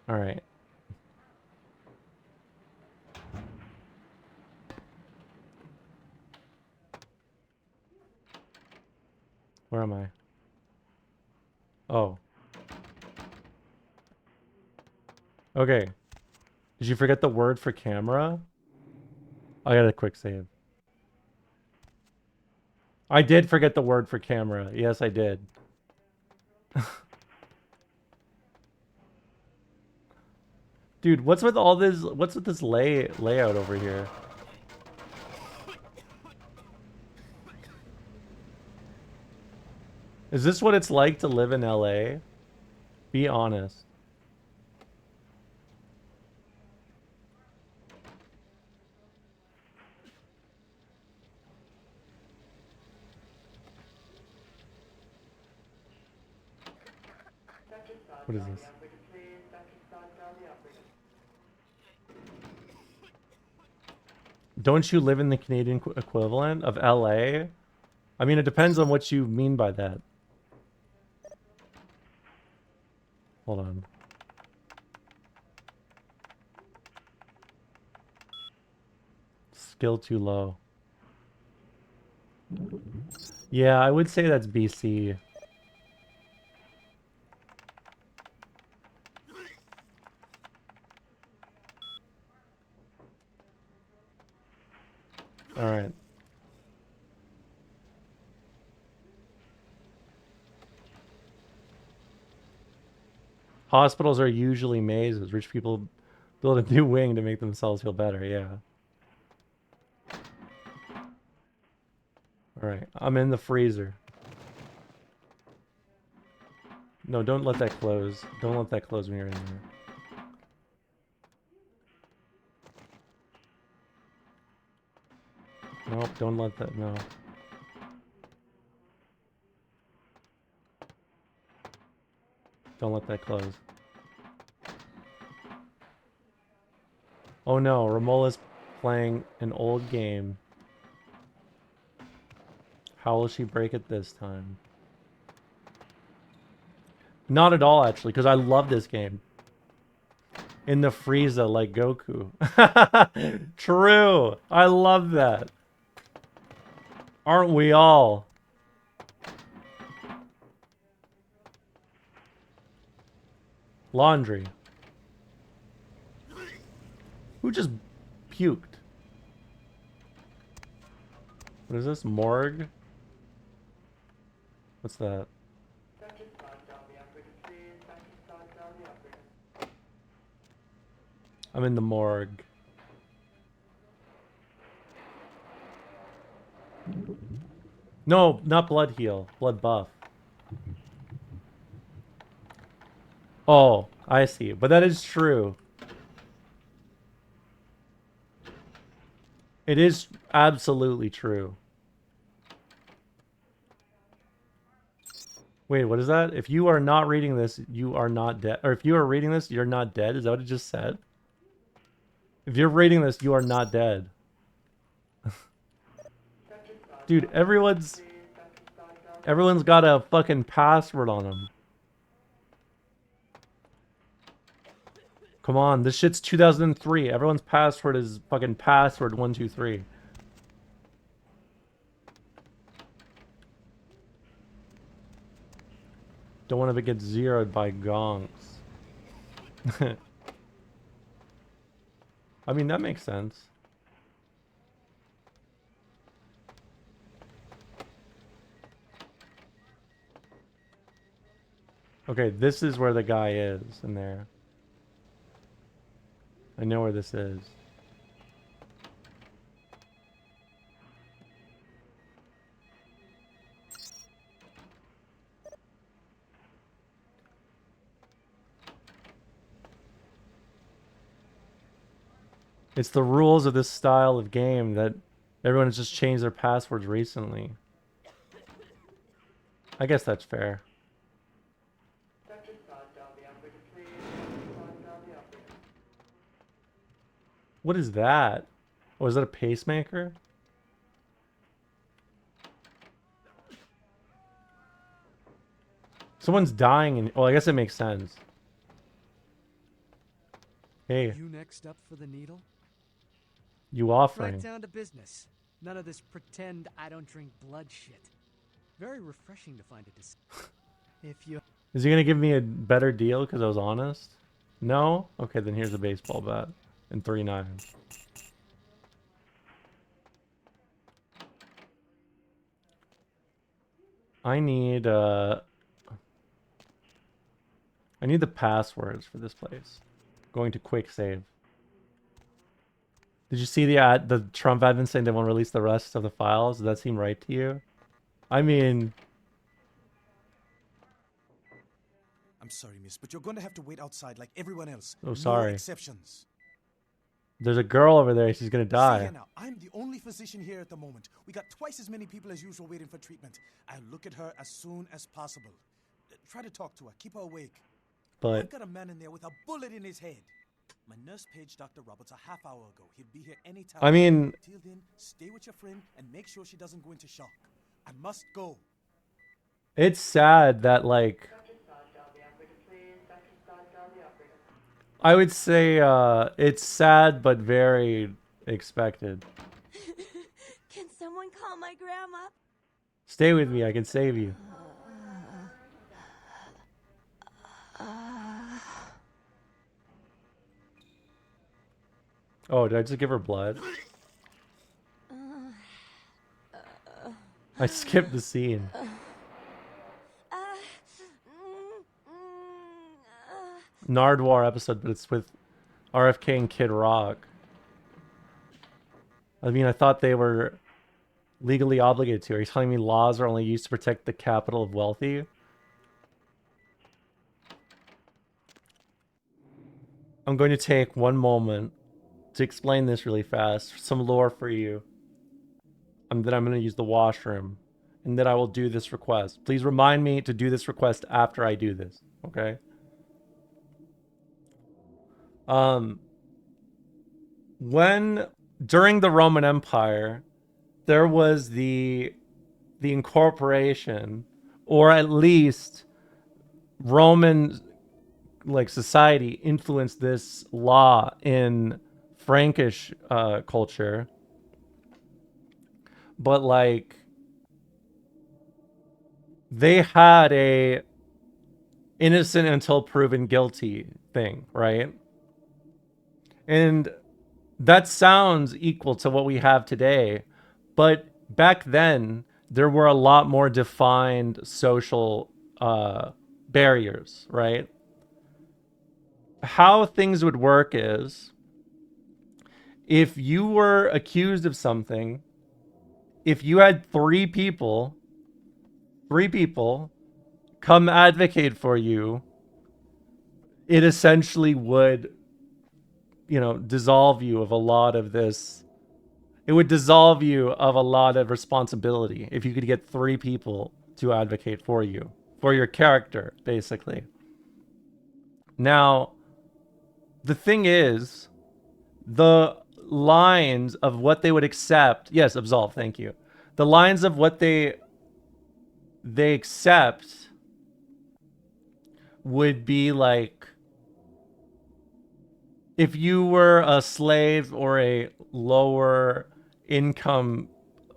All right. Where am I? Oh. Okay. Did you forget the word for camera? I got a quick save. I did forget the word for camera. Yes, I did. Dude, what's with all this? What's with this layout over here? Is this what it's like to live in LA? Be honest. What is this? Don't you live in the Canadian equivalent of LA? I mean, it depends on what you mean by that. Hold on. Skill too low. Yeah, I would say that's BC. All right. Hospitals are usually mazes. Rich people build a new wing to make themselves feel better. Yeah. All right. I'm in the freezer. No, don't let that close. Don't let that close when you're in there. Nope, don't let that, no. Don't let that close. Oh no, Ramola's playing an old game. How will she break it this time? Not at all, actually, because I love this game. In the Frieza like Goku. True! I love that. Aren't we all? Laundry. Who just puked? What is this? Morgue? What's that? I'm in the morgue. No, not blood heal. Blood buff. Oh, I see. But that is true. It is absolutely true. Wait, what is that? If you are not reading this, you are not dead. Or if you are reading this, you're not dead. Is that what it just said? If you're reading this, you are not dead. Dude, everyone's got a fucking password on them. Come on, this shit's 2003. Everyone's password is fucking password 123. Don't want to get zeroed by gonks. I mean, that makes sense. Okay, this is where the guy is in there. I know where this is. It's the rules of this style of game that everyone has just changed their passwords recently. I guess that's fair. What is that? Oh, is that a pacemaker? Someone's dying and... Oh, I guess it makes sense. Hey. You next up for the needle? You offering. Right down to business. None of this pretend I don't drink blood shit. Very refreshing to find a if you... Is he gonna give me a better deal because I was honest? No? Okay, then here's a baseball bat. and 3-9. I need the passwords for this place. Going to quick save. Did you see the Trump admin saying they won't release the rest of the files? Does that seem right to you? I mean, I'm sorry, miss, but you're going to have to wait outside like everyone else. Oh, sorry. No exceptions. there's a girl over there. She's gonna See die. here now, I'm the only physician here at the moment. We got twice as many people as usual waiting for treatment. I'll look at her as soon as possible. Try to talk to her. Keep her awake. But I've got a man in there with a bullet in his head. My nurse paged Dr. Roberts a half hour ago. He'll be here anytime. I mean, Till then, stay with your friend and make sure she doesn't go into shock. I must go. it's sad that, like, I would say it's sad but very expected. Can someone call my grandma? Stay with me, I can save you. Oh, did I just give her blood? I skipped the scene. Nardwuar episode, but it's with RFK and Kid Rock. I mean, I thought they were legally obligated to. Are you telling me laws are only used to protect the capital of wealthy? I'm going to take one moment to explain this really fast. Some lore for you. And then I'm going to use the washroom. And then I will do this request. Please remind me to do this request after I do this. Okay? During the Roman Empire, there was the incorporation, or at least Roman society influenced this law in Frankish culture, but they had a innocent until proven guilty thing, right? And that sounds equal to what we have today, but back then there were a lot more defined social barriers, right? How things would work is, if you were accused of something, if you had three people come advocate for you, it essentially would, dissolve you of a lot of this. It would dissolve you of a lot of responsibility if you could get three people to advocate for you, for your character, basically. Now, the thing is, the lines of what they would accept, yes, absolve, thank you. The lines of what they accept would be like, if you were a slave or a lower income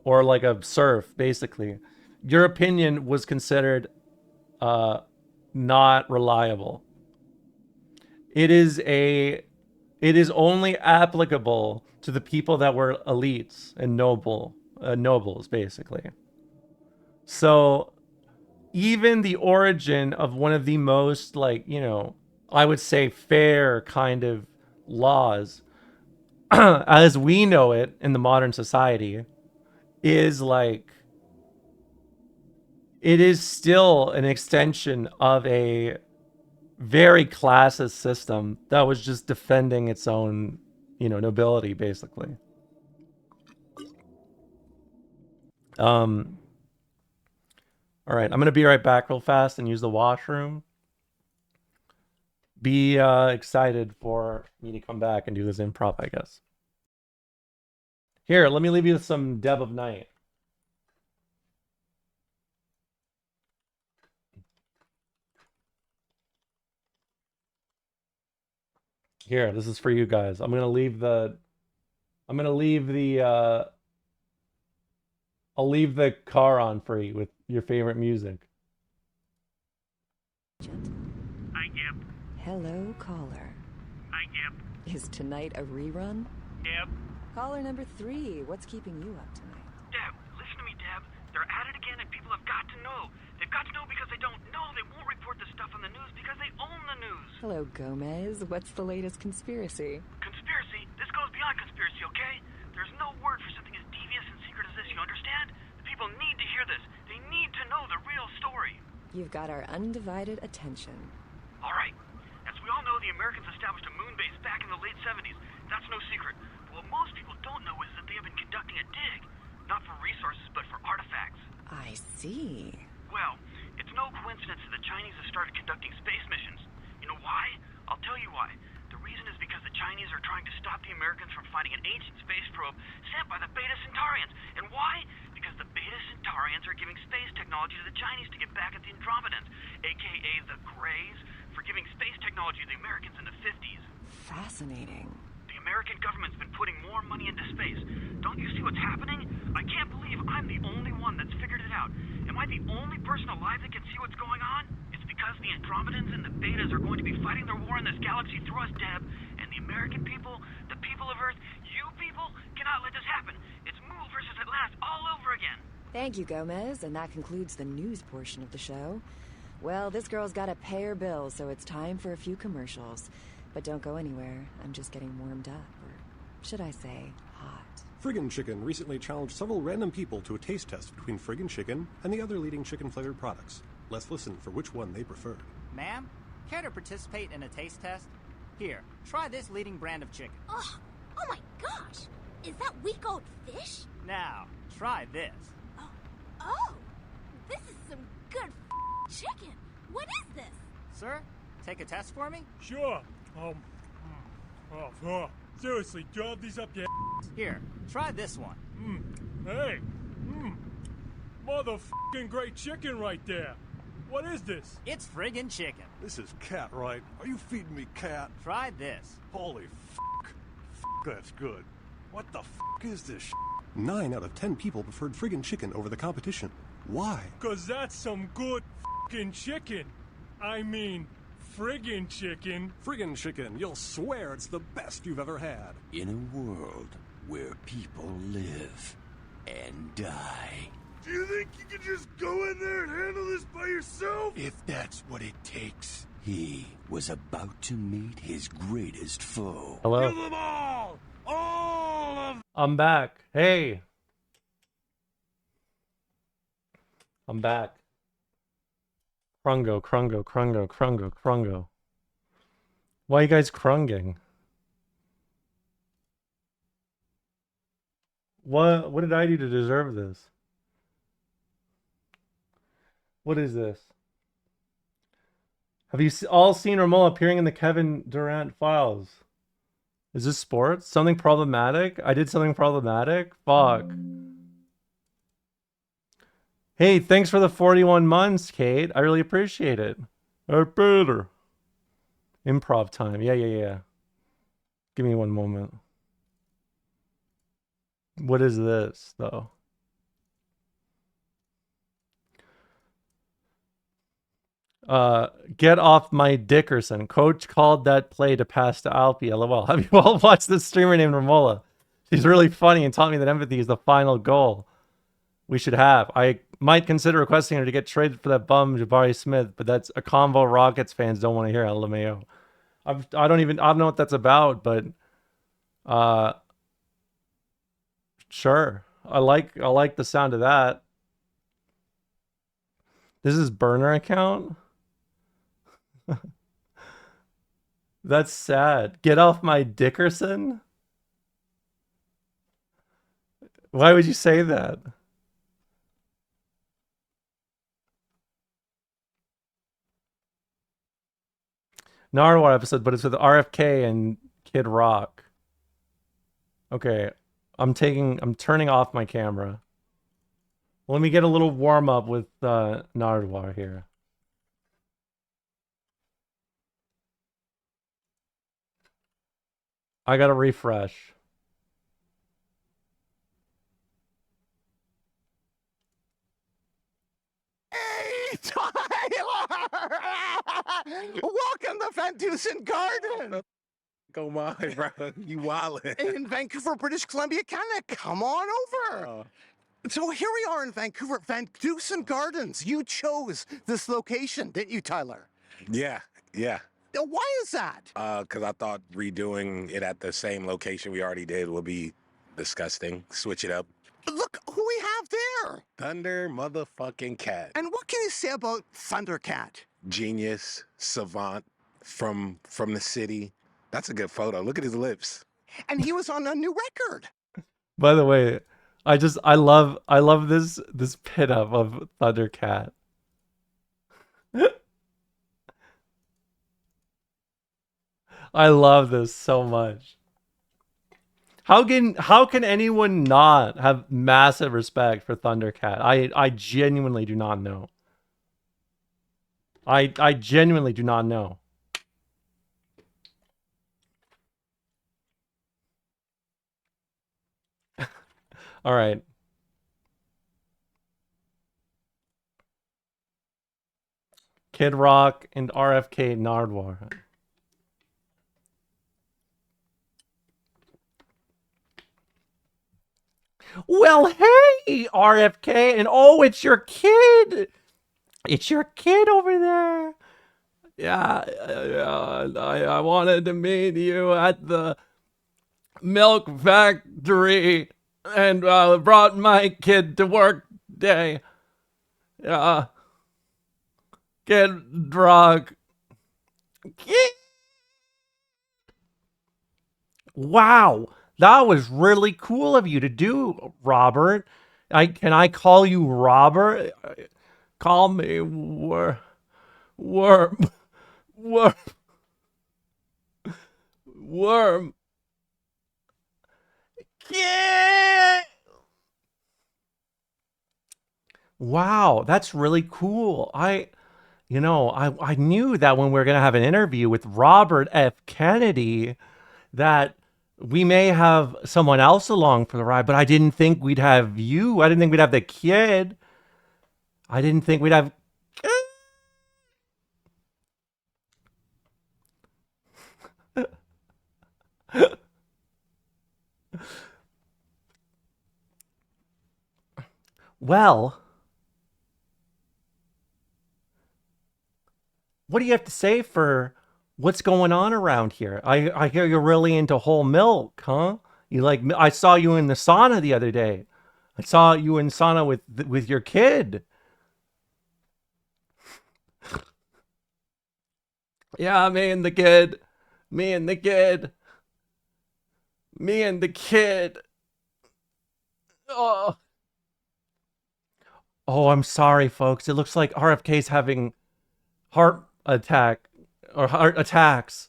or like a serf, basically, your opinion was considered not reliable. It is only applicable to the people that were elites and nobles, basically. So even the origin of one of the most, I would say fair kind of laws as we know it in the modern society is it is still an extension of a very classist system that was just defending its own, nobility, basically. All right, I'm gonna be right back real fast and use the washroom. Be excited for me to come back and do this improv, I guess. Here, let me leave you with some Dev of Night. Here, this is for you guys. I'll leave the I'll leave the car on for you with your favorite music. Hello, caller. Yep. Is tonight a rerun? Deb? Caller number 3, what's keeping you up tonight? Deb, listen to me, Deb. They're at it again and people have got to know. They've got to know because they don't know. They won't report the stuff on the news because they own the news. Hello, Gomez. What's the latest conspiracy? Conspiracy? This goes beyond conspiracy, okay? There's no word for something as devious and secret as this, you understand? The people need to hear this. They need to know the real story. You've got our undivided attention. All right. As we all know, the Americans established a moon base back in the late 70s. That's no secret. What most people don't know is that they have been conducting a dig. Not for resources, but for artifacts. I see. Well, it's no coincidence that the Chinese have started conducting space missions. You know why? I'll tell you why. The reason is because the Chinese are trying to stop the Americans from finding an ancient space probe sent by the Beta Centaurians. And why? Because the Beta Centaurians are giving space technology to the Chinese to get back at the Andromedans, aka the Greys, for giving space technology to the Americans in the 50s. Fascinating. The American government's been putting more money into space. Don't you see what's happening? I can't believe I'm the only one that's figured it out. Am I the only person alive that can see what's going on? It's because the Andromedans and the Betas are going to be fighting their war in this galaxy through us, Deb. And the American people, the people of Earth, you people, cannot let this happen. It's Mool versus Atlantis all over again. Thank you, Gomez, and that concludes the news portion of the show. Well, this girl's got to pay her bills, so it's time for a few commercials. But don't go anywhere. I'm just getting warmed up, or should I say, hot. Friggin' Chicken recently challenged several random people to a taste test between Friggin' Chicken and the other leading chicken-flavored products. Let's listen for which one they preferred. Ma'am, care to participate in a taste test? Here, try this leading brand of chicken. Oh my gosh! Is that week-old fish? Now, try this. Oh, this is some good chicken. What is this? Sir, take a test for me? Sure. Seriously, drop these up your Here, try this one. Hey. Motherfucking great chicken right there. What is this? It's friggin' chicken. This is cat, right? Are you feeding me cat? Try this. Holy fuck. That's good. What the fuck is this 9 out of 10 people preferred Friggin' Chicken over the competition. Why? 'Cause that's some good fucking chicken. I mean, friggin' chicken. Friggin' Chicken, you'll swear it's the best you've ever had. In a world where people live and die. Do you think you can just go in there and handle this by yourself? If that's what it takes. He was about to meet his greatest foe. Hello. Kill them all! All of them! I'm back. Hey. I'm back. Krungo. Why are you guys krunging? What did I do to deserve this? What is this? Have you all seen Romola appearing in the Kevin Durant files? Is this sports? Something problematic? I did something problematic? Fuck. Hey, thanks for the 41 months, Kate. I really appreciate it. Better. Improv time. Yeah. Give me one moment. What is this, though? Get off my Dickerson. Coach called that play to pass to Alpi. LOL. Have you all watched this streamer named Romola? She's really funny and taught me that empathy is the final goal we should have. I might consider requesting her to get traded for that bum Jabari Smith, but that's a convo Rockets fans don't want to hear. LMAO. I don't know what that's about, but sure. I like the sound of that. This is burner account. That's sad. Get off my Dickerson? Why would you say that? Nardwuar episode, but it's with RFK and Kid Rock. Okay, I'm turning off my camera. Let me get a little warm up with Nardwuar here. I gotta refresh. Hey, Tyler! Welcome to Fentusen Garden! Oh my, bro, you wildin'. In Vancouver, British Columbia, Canada. Come on over. So here we are in Vancouver, Van Dusen Gardens. You chose this location, didn't you, Tyler? Yeah. Why is that? Because I thought redoing it at the same location we already did would be disgusting. Switch it up. Look who we have there. Thunder motherfucking Cat. And what can you say about Thundercat? Genius, savant, from the city. That's a good photo. Look at his lips. And he was on a new record. By the way, I love this pinup of Thundercat. I love this so much. How can anyone not have massive respect for Thundercat? I genuinely do not know. I genuinely do not know. All right. Kid Rock and RFK Nardwuar. Well, hey, RFK, and oh, it's your kid. It's your kid over there. Yeah, I wanted to meet you at the milk factory and brought my kid to work day. Kid Rock. Wow. That was really cool of you to do, Robert. Can I call you Robert? Call me Worm. Yeah. Wow, that's really cool. I knew that when we were going to have an interview with Robert F. Kennedy that we may have someone else along for the ride, but I didn't think we'd have you. I didn't think we'd have the kid. I didn't think we'd have... Well, what do you have to say for what's going on around here? I hear you're really into whole milk, huh? I saw you in the sauna the other day. I saw you in sauna with your kid. Yeah, me and the kid. Oh, I'm sorry, folks. It looks like RFK's having heart attack or heart attacks.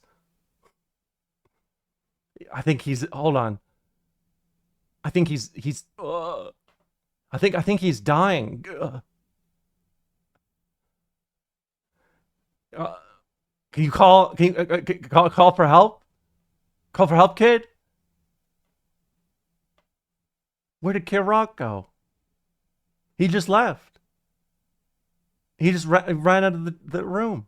I think hold on. I think he's I think he's dying. Can you call for help? Call for help, kid? Where did Kid Rock go? He just left. He just ran out of the room.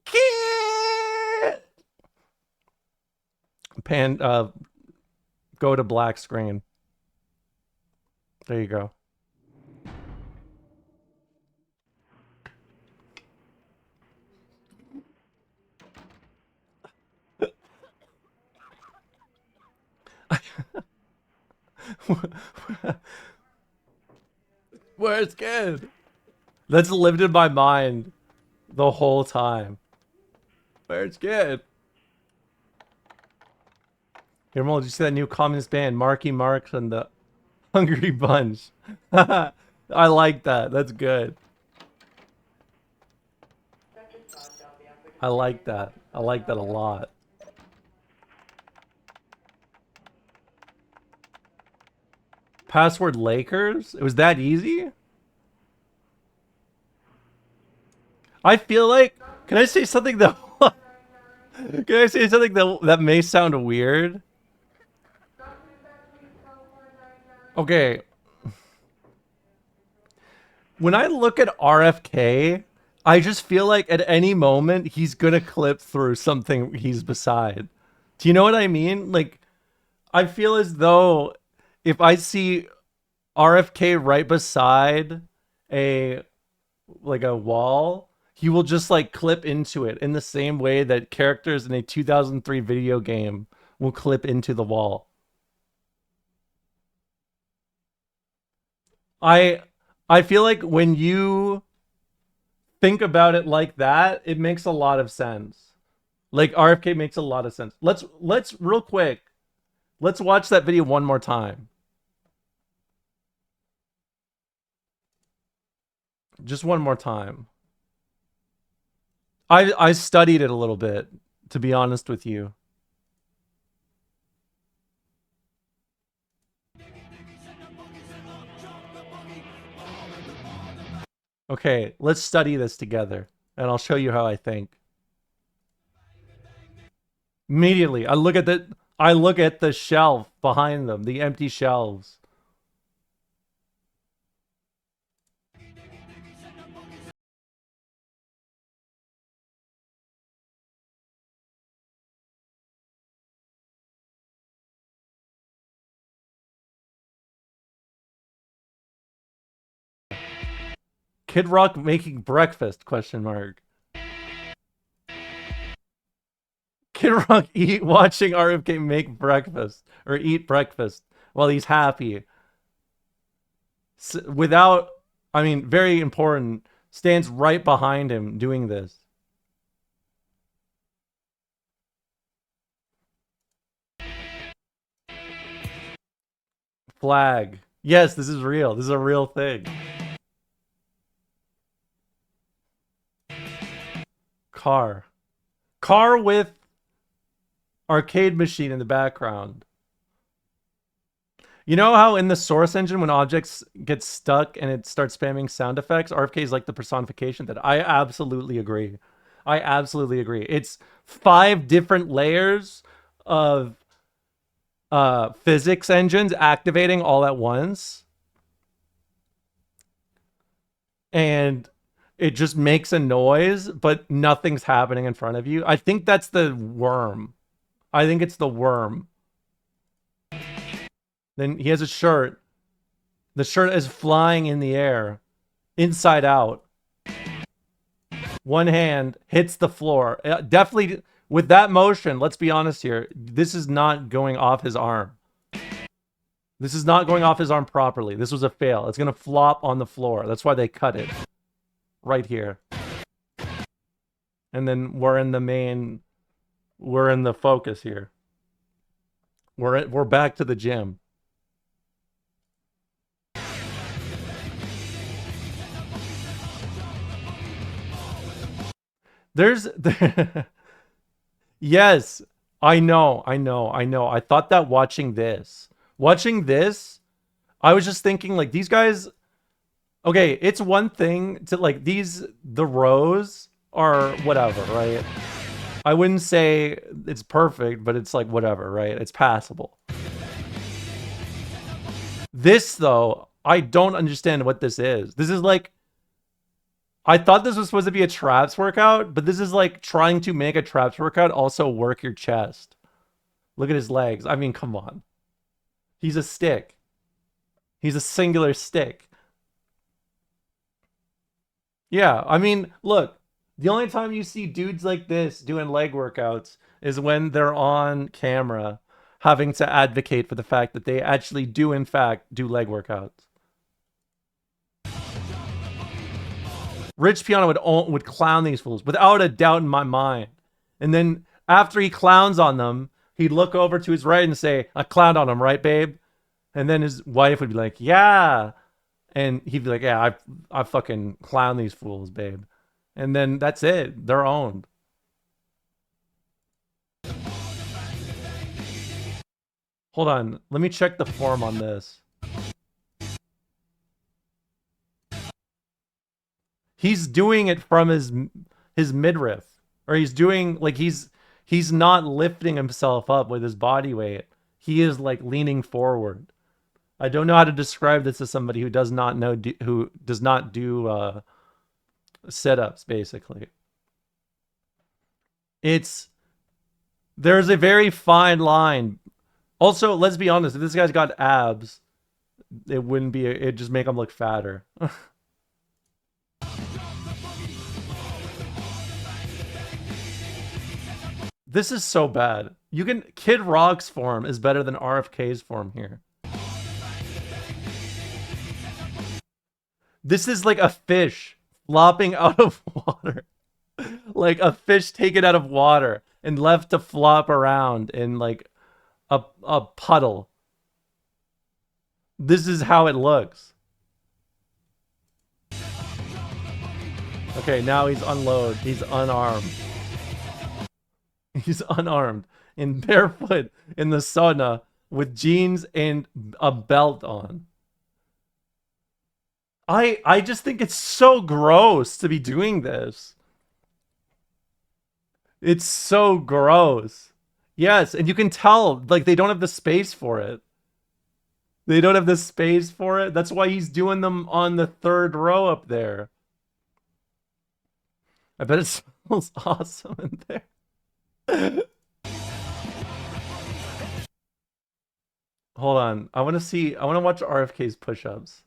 Kid! Go to black screen. There you go. Where's Kid? That's lived in my mind the whole time. Where's Kid? Here, Mo, did you see that new communist band, Marky Marks and the Hungry Bunch? I like that. That's good. I like that. I like that a lot. Password Lakers? It was that easy? I feel like... Can I say something that... Can I say something that may sound weird? Okay. When I look at RFK, I just feel like at any moment he's gonna clip through something he's beside. Do you know what I mean? Like, I feel as though if I see RFK right beside a wall, he will just like clip into it in the same way that characters in a 2003 video game will clip into the wall. I feel like when you think about it like that, it makes a lot of sense. Like RFK makes a lot of sense. Let's real quick. Let's watch that video one more time. Just one more time. I studied it a little bit, to be honest with you. Okay, let's study this together, and I'll show you how I think. Immediately, I look at the shelf behind them, the empty shelves. Kid Rock making breakfast, question mark. Kid Rock watching RFK make breakfast or eat breakfast while he's happy. Without, I mean, very important, stands right behind him doing this. Flag. Yes, this is real. This is a real thing. Car with arcade machine in the background. You know how in the Source engine, when objects get stuck and it starts spamming sound effects, RFK is like the personification that I absolutely agree. I absolutely agree. It's 5 different layers of physics engines activating all at once. And it just makes a noise, but nothing's happening in front of you. I think that's the worm. I think it's the worm. Then he has a shirt. The shirt is flying in the air, inside out. One hand hits the floor. Definitely, with that motion, let's be honest here, this is not going off his arm. This is not going off his arm properly. This was a fail. It's going to flop on the floor. That's why they cut it. Right here. And then we're in the focus here. We're back to the gym. Yes, I know. I thought that watching this, I was just thinking like these guys. Okay, it's one thing to like the rows are whatever, right? I wouldn't say it's perfect, but it's like whatever, right? It's passable. This though, I don't understand what this is. This is like, I thought this was supposed to be a traps workout, but this is like trying to make a traps workout also work your chest. Look at his legs. I mean, come on. He's a stick. He's a singular stick. Yeah, I mean, look, the only time you see dudes like this doing leg workouts is when they're on camera having to advocate for the fact that they actually do, in fact, do leg workouts. Rich Piano would clown these fools without a doubt in my mind. And then after he clowns on them, he'd look over to his right and say, I clowned on him, right, babe? And then his wife would be like, yeah. And he'd be like, yeah, I fucking clown these fools, babe. And then that's it. They're owned. Hold on. Let me check the form on this. He's doing it from his midriff. Or he's doing, like, he's not lifting himself up with his body weight. He is, like, leaning forward. I don't know how to describe this to somebody who does not know, who does not do sit-ups, basically. There's a very fine line. Also, let's be honest, if this guy's got abs, it'd just make him look fatter. This is so bad. Kid Rock's form is better than RFK's form here. This is like a fish flopping out of water. Like a fish taken out of water and left to flop around in like a puddle. This is how it looks. Okay, now he's unloaded. He's unarmed. He's unarmed and barefoot in the sauna with jeans and a belt on. I just think it's so gross to be doing this. It's so gross. Yes, and you can tell, like, they don't have the space for it. They don't have the space for it. That's why he's doing them on the third row up there. I bet it smells awesome in there. Hold on. I want to watch RFK's push-ups.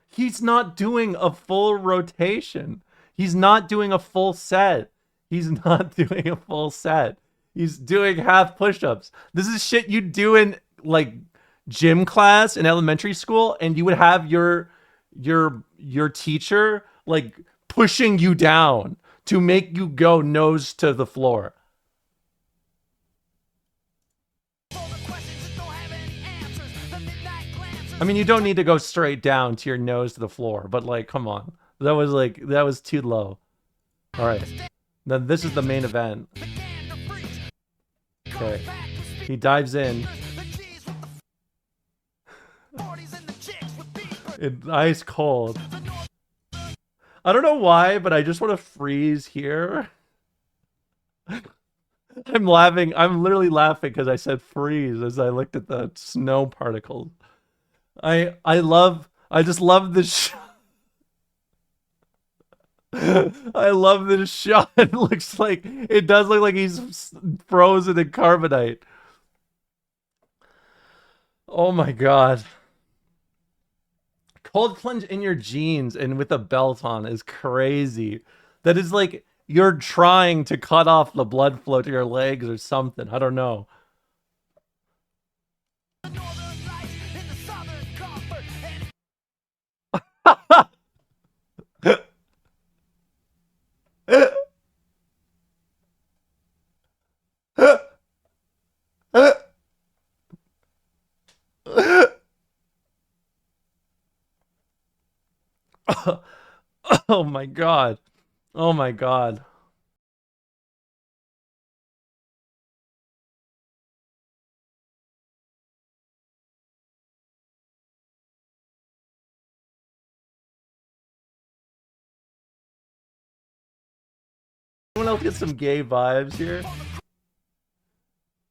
He's not doing a full rotation. He's not doing a full set. He's not doing a full set. He's doing half push-ups. This is shit you do in like gym class in elementary school, and you would have your teacher like pushing you down to make you go nose to the floor. I mean, you don't need to go straight down to your nose to the floor, but like, come on. That was too low. All right. Then this is the main event. Okay. He dives in. It's ice cold. I don't know why, but I just want to freeze here. I'm laughing. I'm literally laughing because I said freeze as I looked at the snow particles. I just love this shot. I love this shot. It does look like he's frozen in carbonite. Oh my god. Cold plunge in your jeans and with a belt on is crazy. That is like you're trying to cut off the blood flow to your legs or something. I don't know. Oh my god. Oh my god. Anyone else get some gay vibes here?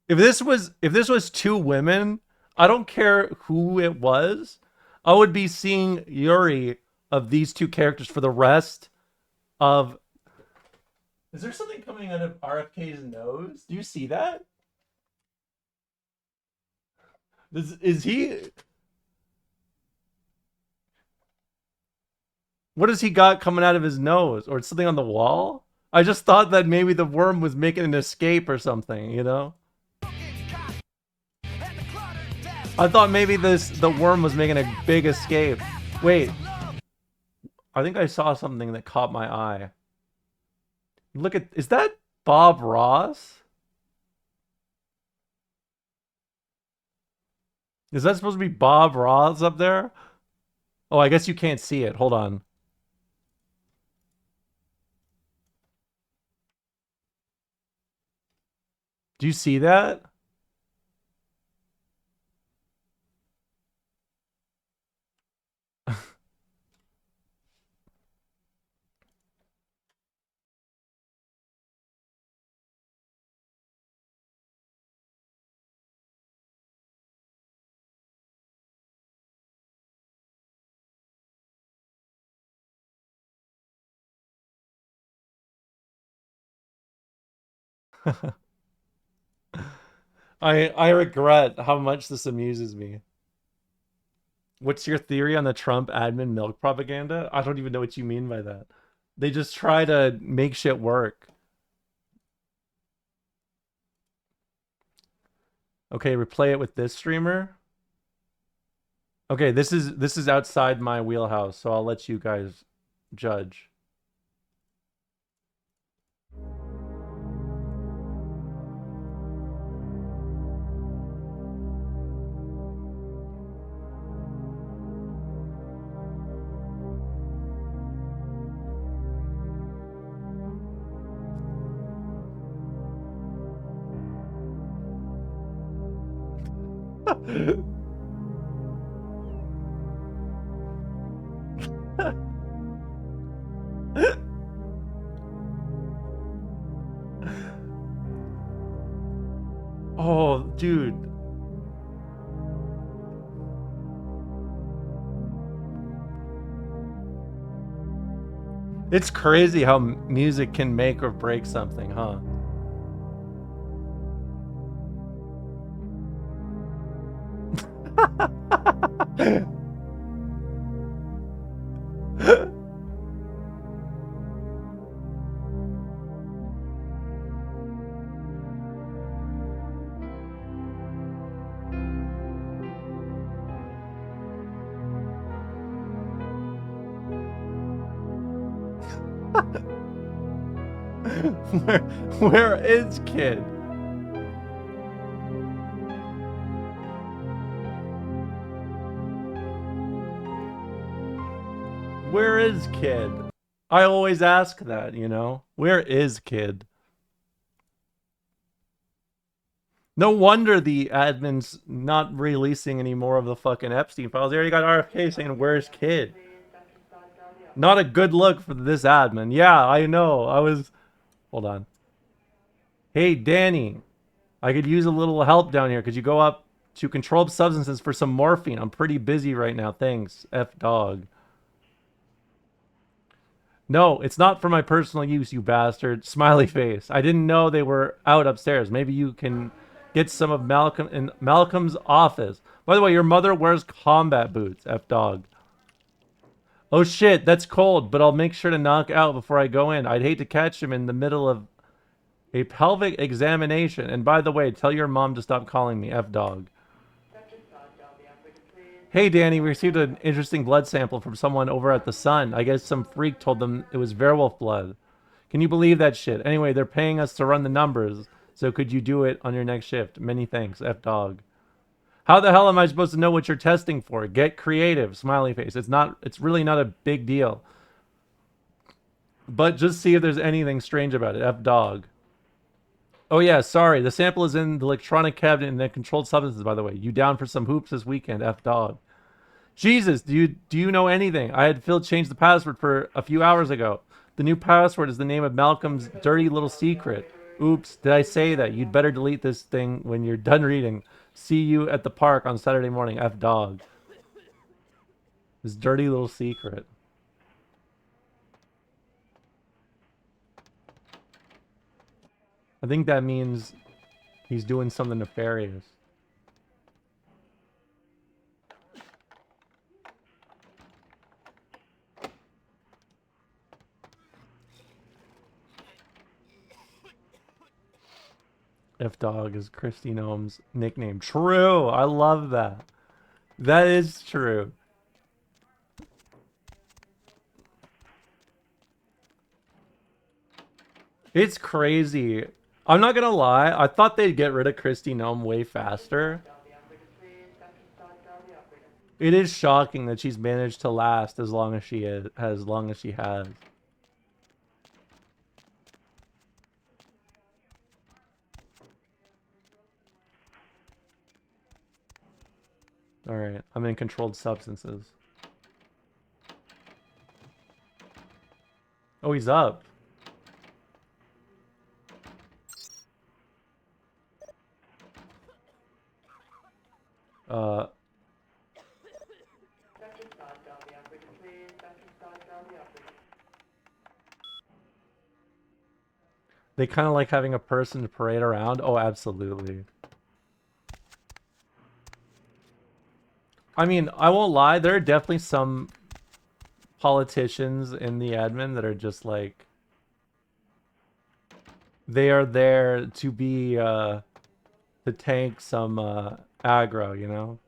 If this was two women, I don't care who it was, I would be seeing Yuri of these two characters for the rest of... Is there something coming out of RFK's nose? Do you see that? Is he... What has he got coming out of his nose? Or something on the wall? I just thought that maybe the worm was making an escape or something, you know? I thought maybe the worm was making a big escape. Wait. I think I saw something that caught my eye. Look at... Is that Bob Ross? Is that supposed to be Bob Ross up there? Oh, I guess you can't see it. Hold on. Do you see that? I regret how much this amuses me. What's your theory on the Trump admin milk propaganda? I don't even know what you mean by that. They just try to make shit work. Okay, replay it with this streamer. Okay, this is outside my wheelhouse, so I'll let you guys judge. Oh, dude. It's crazy how music can make or break something, huh? Where is Kid? Where is Kid? I always ask that, you know? Where is Kid? No wonder the admin's not releasing any more of the fucking Epstein files. They already got RFK saying, where's Kid? Not a good look for this admin. Yeah, I know. Hold on. Hey, Danny. I could use a little help down here. Could you go up to controlled substances for some morphine? I'm pretty busy right now. Thanks. F dog. No, it's not for my personal use, you bastard. Smiley face. I didn't know they were out upstairs. Maybe you can get some of Malcolm in Malcolm's office. By the way, your mother wears combat boots. F dog. Oh shit, that's cold, but I'll make sure to knock out before I go in. I'd hate to catch him in the middle of a pelvic examination. And by the way, tell your mom to stop calling me F dog. Hey Danny, we received an interesting blood sample from someone over at the Sun. I guess some freak told them it was werewolf blood. Can you believe that shit? Anyway, they're paying us to run the numbers, so could you do it on your next shift? Many thanks, F dog. How the hell am I supposed to know what you're testing for? Get creative, smiley face. It's really not a big deal. But just see if there's anything strange about it. F dog. Oh yeah, sorry. The sample is in the electronic cabinet in the controlled substances, by the way. You down for some hoops this weekend, F dog. Jesus, do you know anything? I had Phil change the password for a few hours ago. The new password is the name of Malcolm's dirty little secret. Oops, did I say that? You'd better delete this thing when you're done reading. See you at the park on Saturday morning, F dog. This dirty little secret. I think that means he's doing something nefarious. F-Dog is Christy Gnome's nickname. True! I love that. That is true. It's crazy. I'm not gonna lie, I thought they'd get rid of Christy Gnome way faster. It is shocking that she's managed to last as long as she has. Alright, I'm in controlled substances. Oh, he's up. They kind of like having a person to parade around. Oh, absolutely. I mean, I won't lie. There are definitely some politicians in the admin that are just like, they are there to be to tank some aggro, you know?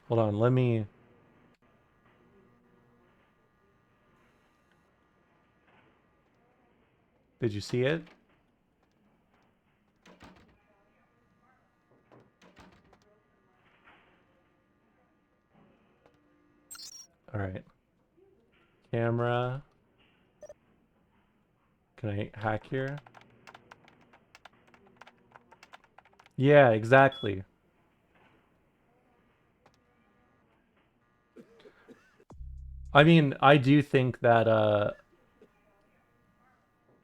Hold on, let me... Did you see it? All right. Camera. Can I hack here? Yeah, exactly. I mean, I do think that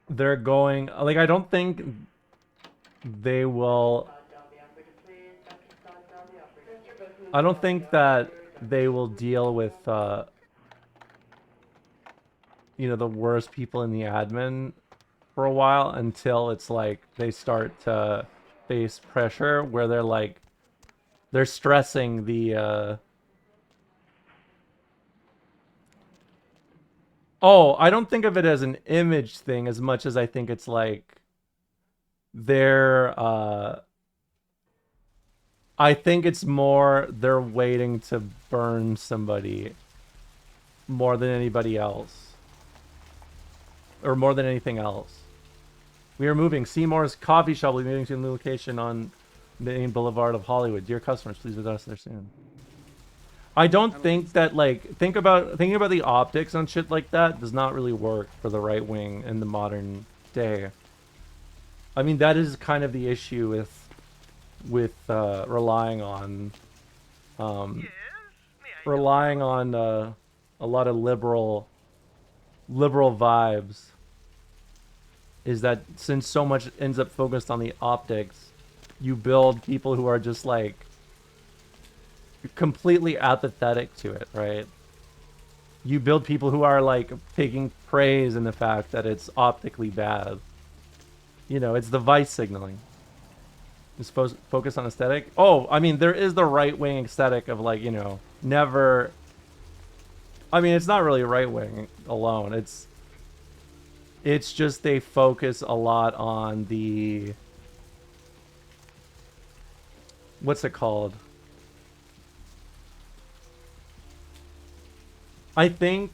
they're going, like, I don't think they will, I don't think that they will deal with you know, the worst people in the admin for a while until it's like they start to face pressure where they're like, they're stressing the oh, I don't think of it as an image thing as much as I think it's like they're I think it's more they're waiting to burn somebody more than anybody else. Or more than anything else. We are moving. Seymour's Coffee Shop will be moving to a new location on Main Boulevard of Hollywood. Dear customers, please visit us there soon. I don't think that, like, thinking about the optics on shit like that does not really work for the right wing in the modern day. I mean, that is kind of the issue with relying on a lot of liberal vibes, is that since so much ends up focused on the optics, you build people who are just like completely apathetic to it, right? You build people who are like taking praise in the fact that it's optically bad. You know, it's the vice signaling. It's focus on aesthetic. Oh, I mean, there is the right-wing aesthetic of, like, you know, never... I mean, it's not really right-wing alone. It's just they focus a lot on the... What's it called? I think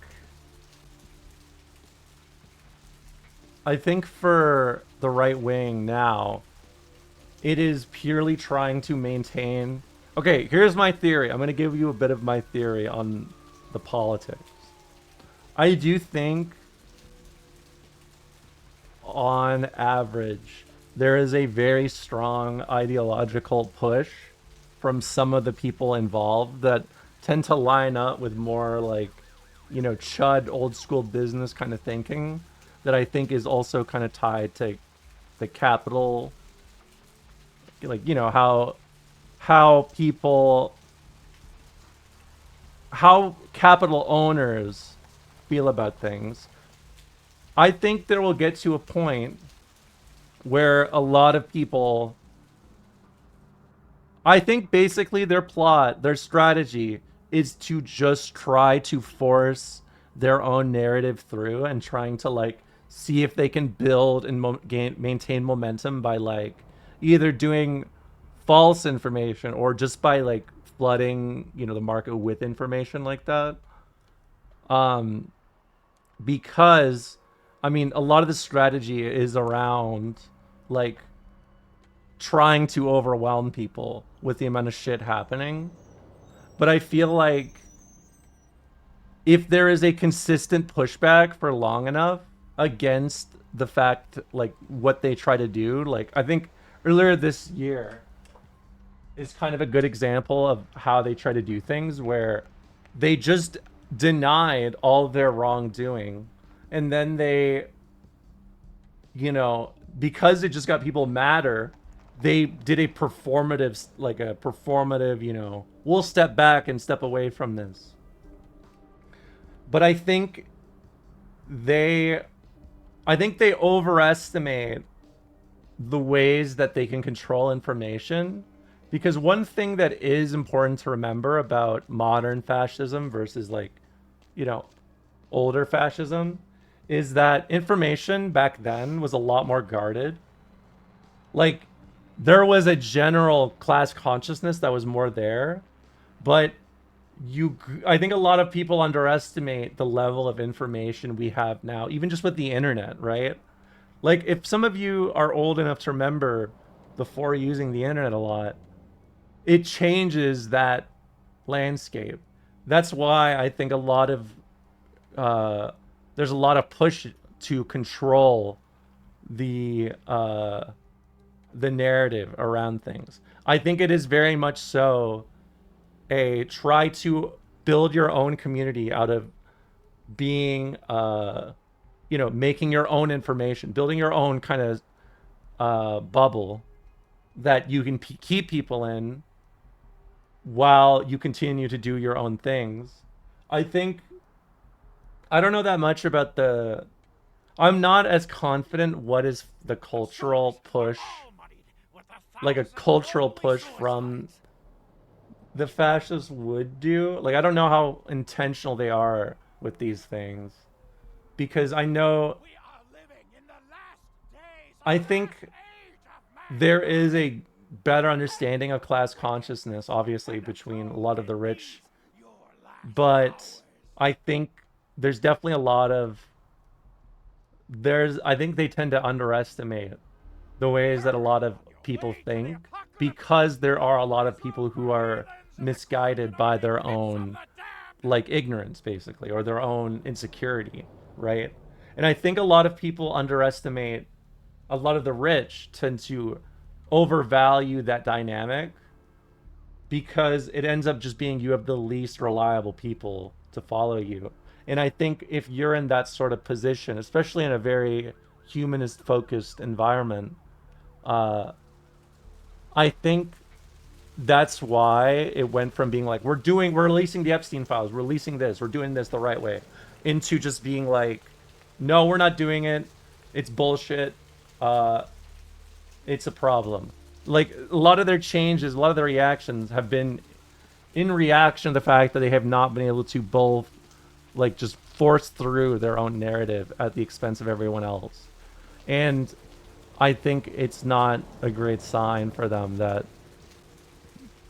for the right wing now, it is purely trying to maintain... Okay, here's my theory. I'm going to give you a bit of my theory on the politics. I do think, on average, there is a very strong ideological push from some of the people involved that tend to line up with more, like, you know, chud, old school business kind of thinking that I think is also kind of tied to the capital, like, you know, how capital owners feel about things. I think there will get to a point where a lot of people, I think basically their plot, their strategy is to just try to force their own narrative through and trying to, like, see if they can build and maintain momentum by, like, either doing false information or just by, like, flooding, you know, the market with information like that. Because, I mean, a lot of the strategy is around, like, trying to overwhelm people with the amount of shit happening. But I feel like if there is a consistent pushback for long enough against the fact, like, what they try to do, like, I think earlier this year is kind of a good example of how they try to do things, where they just denied all their wrongdoing, and then they, you know, because it just got people madder, they did a performative, you know, we'll step back and step away from this. but I think they overestimate the ways that they can control information, because one thing that is important to remember about modern fascism versus, like, you know, older fascism is that information back then was a lot more guarded. Like, there was a general class consciousness that was more there, but I think a lot of people underestimate the level of information we have now, even just with the internet, right? Like, if some of you are old enough to remember before using the internet a lot, it changes that landscape. That's why I think a lot of there's a lot of push to control the narrative around things. I think it is very much so a try to build your own community out of being you know, making your own information, building your own kind of bubble that you can keep people in while you continue to do your own things. I think I don't know that much about I'm not as confident what is the cultural push, like a cultural push from the fascists would do. Like, I don't know how intentional they are with these things, because I know, I think there is a better understanding of class consciousness, obviously, between a lot of the rich, but I think there's definitely a lot of, I think they tend to underestimate the ways that a lot of people think, because there are a lot of people who are misguided by their own, like, ignorance, basically, or their own insecurity, right? And I think a lot of people underestimate, a lot of the rich tend to overvalue that dynamic, because it ends up just being you have the least reliable people to follow you. And I think if you're in that sort of position, especially in a very humanist focused environment, I think that's why it went from being like, we're releasing the Epstein files, we're releasing this, we're doing this the right way, into just being like, no, we're not doing it, it's bullshit, it's a problem. Like, a lot of their changes, a lot of their reactions have been in reaction to the fact that they have not been able to both, like, just force through their own narrative at the expense of everyone else. And I think it's not a great sign for them that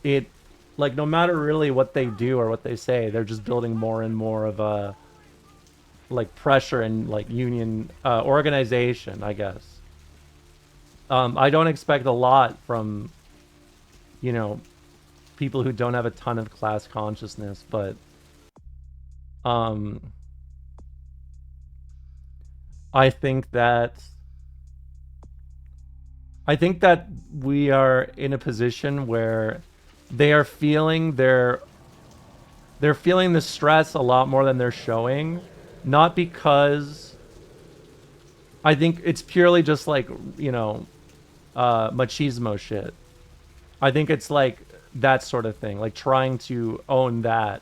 it, like, no matter really what they do or what they say, they're just building more and more of a, like, pressure and, like, union organization, I guess. I don't expect a lot from, you know, people who don't have a ton of class consciousness, but I think that we are in a position where they're feeling the stress a lot more than they're showing, not because I think it's purely just, like, you know, machismo shit. I think it's like that sort of thing, like trying to own that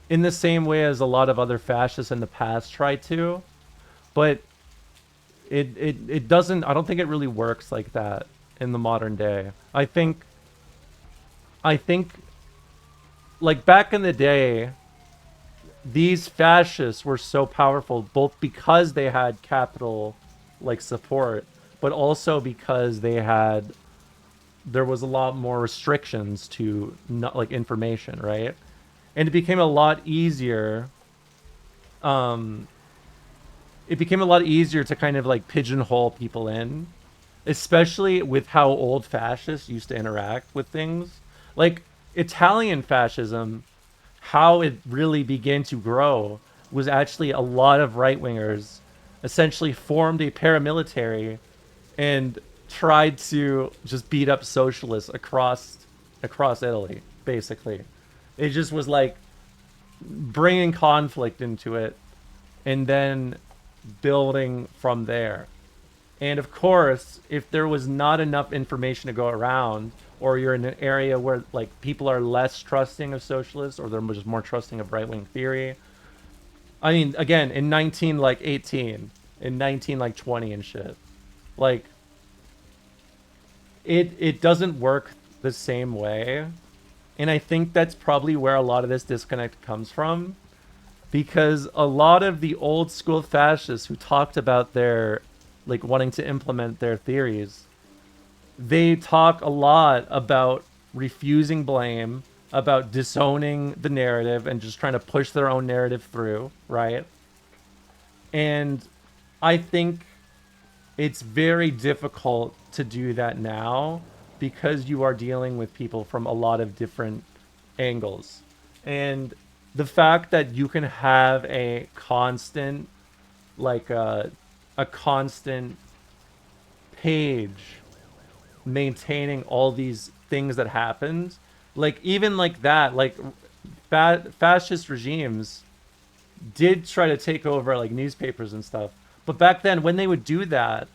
in the same way as a lot of other fascists in the past tried to, but it doesn't, I don't think it really works like that in the modern day. I think like back in the day, these fascists were so powerful both because they had capital, like, support, but also because there was a lot more restrictions to, not, like, information, right? And it became a lot easier to kind of, like, pigeonhole people in, especially with how old fascists used to interact with things. Like, Italian fascism, how it really began to grow was actually a lot of right-wingers essentially formed a paramilitary and tried to just beat up socialists across Italy, basically. It just was like bringing conflict into it and then building from there. And of course, if there was not enough information to go around, or you're in an area where like people are less trusting of socialists, or they're just more trusting of right-wing theory. I mean, again, in 1918, in 1920 and shit, like it doesn't work the same way, and I think that's probably where a lot of this disconnect comes from, because a lot of the old school fascists who talked about their like wanting to implement their theories, they talk a lot about refusing blame, about disowning the narrative and just trying to push their own narrative through, right? And I think it's very difficult to do that now because you are dealing with people from a lot of different angles. And the fact that you can have a constant, like a constant page maintaining all these things that happened, like even like that, like fascist regimes did try to take over like newspapers and stuff, but back then when they would do that,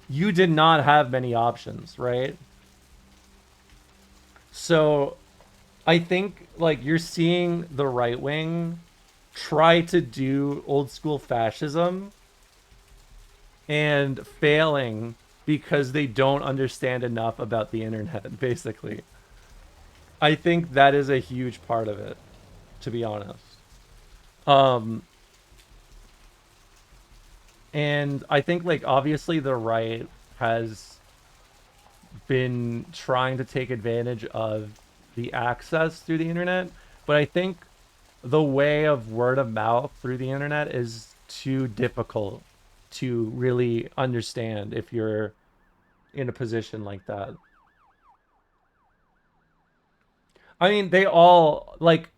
you did not have many options, right? So I think like you're seeing the right wing try to do old school fascism and failing because they don't understand enough about the internet, basically. I think that is a huge part of it, to be honest. And I think, like, obviously the right has been trying to take advantage of the access through the internet, but I think the way of word of mouth through the internet is too difficult to really understand if you're in a position like that. I mean, they all like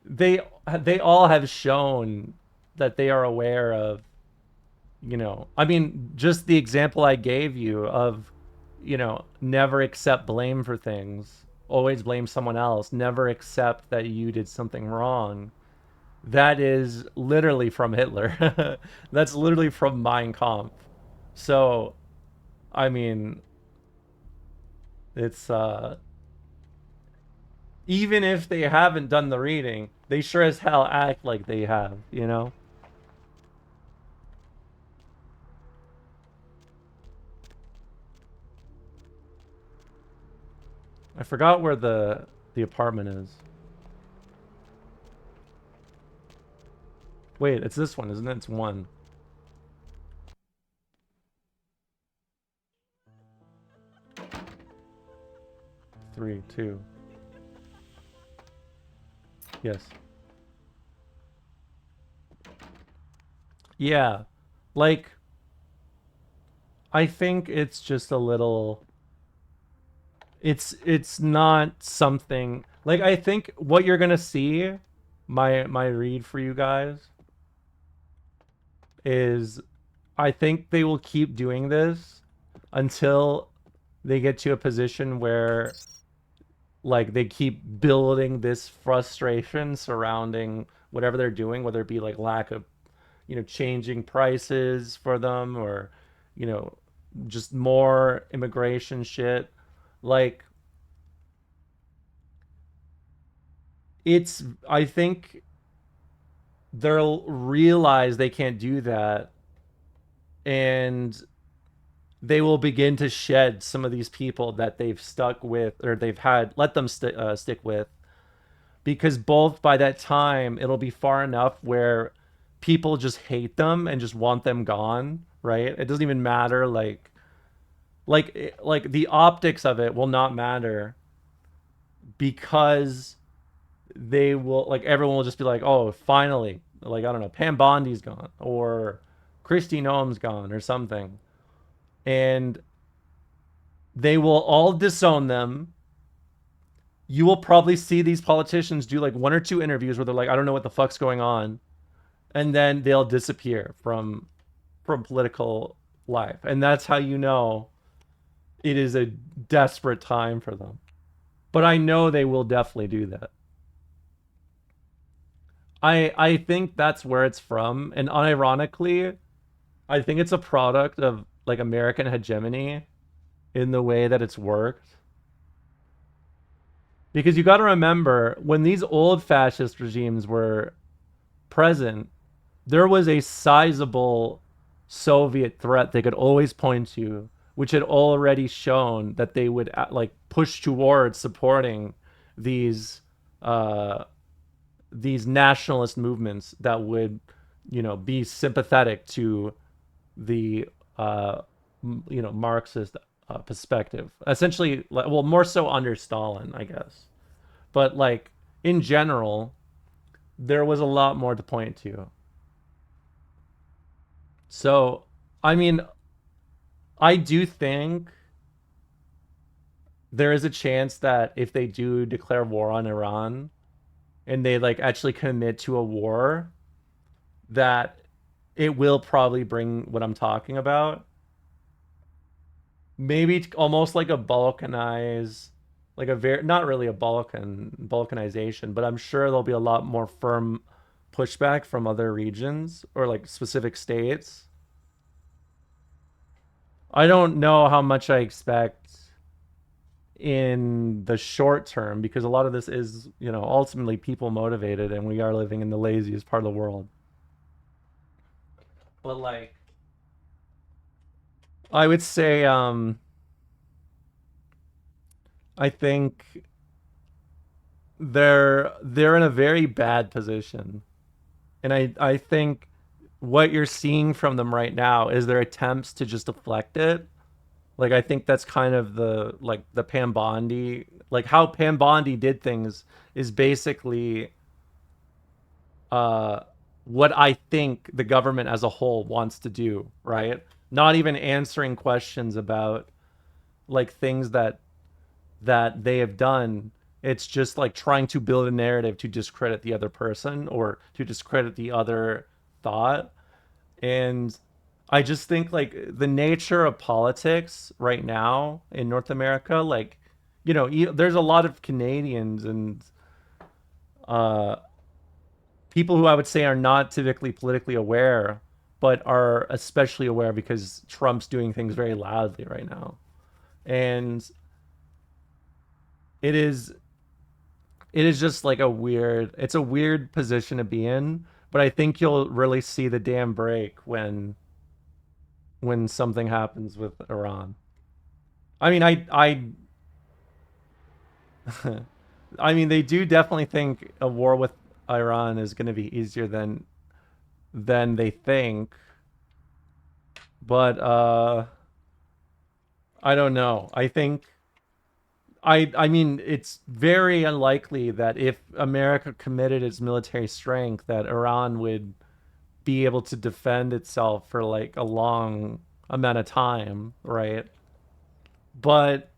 they all have shown that they are aware of, you know, I mean, just the example I gave you of, you know, never accept blame for things, always blame someone else, never accept that you did something wrong. That is literally from Hitler. That's literally from Mein Kampf. So, I mean, it's even if they haven't done the reading, they sure as hell act like they have, you know? I forgot where the apartment is. Wait, it's this one, isn't it? It's 1. Three, 2. Yes. Yeah. Like, I think it's just a little... It's not something... Like, I think what you're gonna see, my read for you guys, is I think they will keep doing this until they get to a position where like they keep building this frustration surrounding whatever they're doing, whether it be like lack of, you know, changing prices for them, or, you know, just more immigration shit. Like, it's, I think they'll realize they can't do that, and they will begin to shed some of these people that they've stuck with, or they've had let them stick with, because both by that time it'll be far enough where people just hate them and just want them gone, right? It doesn't even matter, like the optics of it will not matter, because they will, like, everyone will just be like, oh, finally, like, I don't know, Pam Bondi's gone, or Kristi Noem's gone, or something. And they will all disown them. You will probably see these politicians do like 1 or 2 interviews where they're like, I don't know what the fuck's going on. And then they'll disappear from political life. And that's how you know it is a desperate time for them. But I know they will definitely do that. I think that's where it's from. And unironically, I think it's a product of like American hegemony in the way that it's worked. Because you got to remember, when these old fascist regimes were present, there was a sizable Soviet threat they could always point to, which had already shown that they would like push towards supporting these nationalist movements that would, you know, be sympathetic to the Marxist perspective. Essentially, well, more so under Stalin, I guess. But like in general, there was a lot more to point to. So, I mean, I do think there is a chance that if they do declare war on Iran and they like actually commit to a war, that it will probably bring what I'm talking about. Maybe almost like a Balkanized, like a very, not really a Balkanization, but I'm sure there'll be a lot more firm pushback from other regions or like specific states. I don't know how much I expect in the short term, because a lot of this is, you know, ultimately people motivated, and we are living in the laziest part of the world. But like, I would say, I think they're in a very bad position. And I think what you're seeing from them right now is their attempts to just deflect it. Like, I think that's kind of the Pam Bondi, like how Pam Bondi did things is basically what I think the government as a whole wants to do, right? Not even answering questions about like things that they have done. It's just like trying to build a narrative to discredit the other person or to discredit the other thought. And I just think like the nature of politics right now in North America, like, you know, there's a lot of Canadians and people who I would say are not typically politically aware, but are especially aware because Trump's doing things very loudly right now. And it is just like it's a weird position to be in, but I think you'll really see the dam break when something happens with Iran. I mean, I mean, they do definitely think a war with Iran is going to be easier than they think. But I don't know. I think I mean, it's very unlikely that if America committed its military strength that Iran would be able to defend itself for like a long amount of time, right? But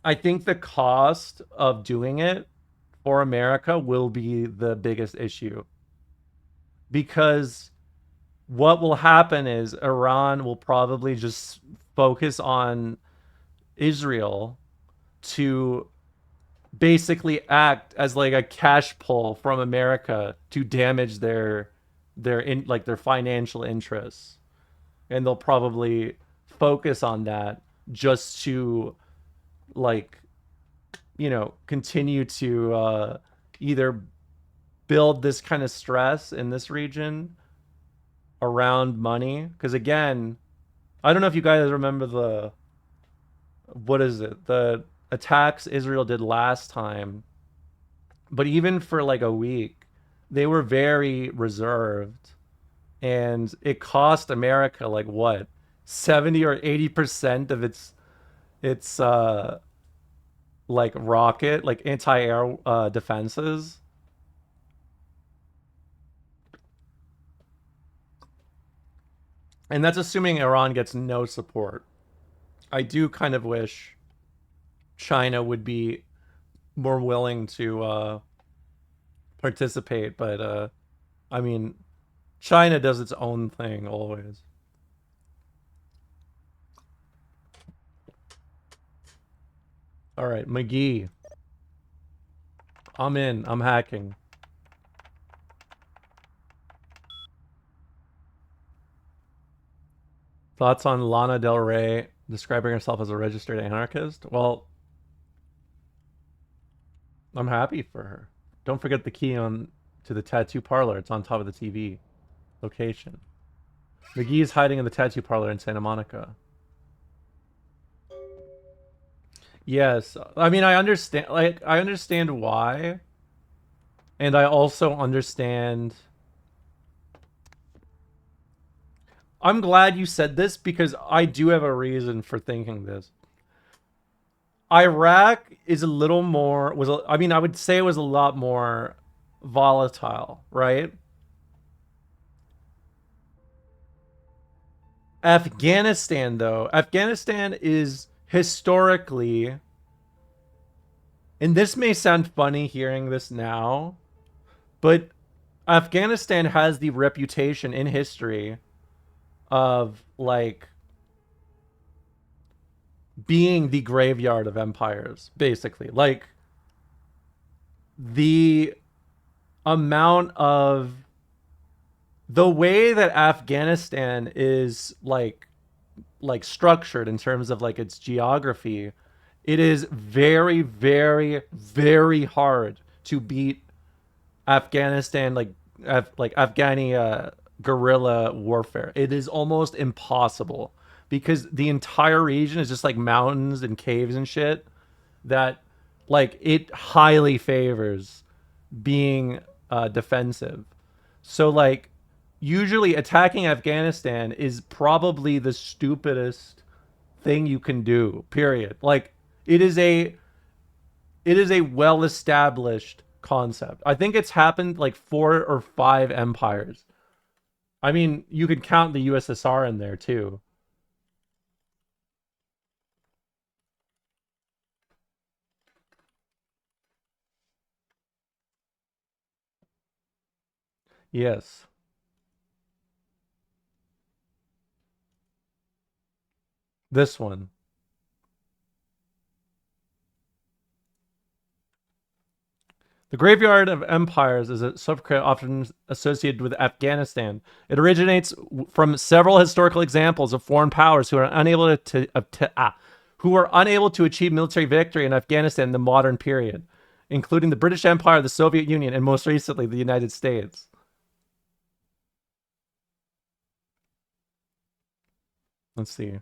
I think the cost of doing it for America will be the biggest issue. Because what will happen is Iran will probably just focus on Israel to basically act as like a cash pull from America to damage their financial interests. And they'll probably focus on that just to like, you know, continue to either build this kind of stress in this region around money. Because again, I don't know if you guys remember the attacks Israel did last time, but even for like a week, they were very reserved, and it cost America like what, 70 or 80% of its like rocket, like anti-air defenses. And that's assuming Iran gets no support. I do kind of wish China would be more willing to participate, but I mean, China does its own thing always. All right, McGee. I'm in. I'm hacking. Thoughts on Lana Del Rey describing herself as a registered anarchist? Well, I'm happy for her. Don't forget the key on to the tattoo parlor. It's on top of the TV. Location. McGee is hiding in the tattoo parlor in Santa Monica. Yes, I mean, I understand. Like, I understand why, and I also understand. I'm glad you said this because I do have a reason for thinking this. Iraq is a little more I mean, I would say it was a lot more volatile, right? Afghanistan, though, Afghanistan is historically, and this may sound funny hearing this now, but Afghanistan has the reputation in history of, like, being the graveyard of empires, basically. Like, the amount of the way that Afghanistan is like structured in terms of like its geography, it is very, very, very hard to beat Afghanistan, like Afghani guerrilla warfare. It is almost impossible because the entire region is just like mountains and caves and shit that, like, it highly favors being defensive. So, like, usually attacking Afghanistan is probably the stupidest thing you can do, period. Like, it is a well-established concept. I think it's happened like 4 or 5 empires. I mean, you could count the USSR in there too. Yes. This one. The Graveyard of Empires is a subcrit often associated with Afghanistan. It originates from several historical examples of foreign powers who are unable to achieve military victory in Afghanistan in the modern period, including the British Empire, the Soviet Union, and most recently the United States. Let's see.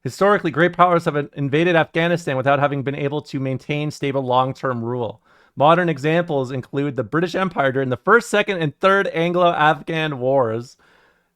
Historically, great powers have invaded Afghanistan without having been able to maintain stable long-term rule. Modern examples include the British Empire during the First, Second, and Third Anglo-Afghan Wars,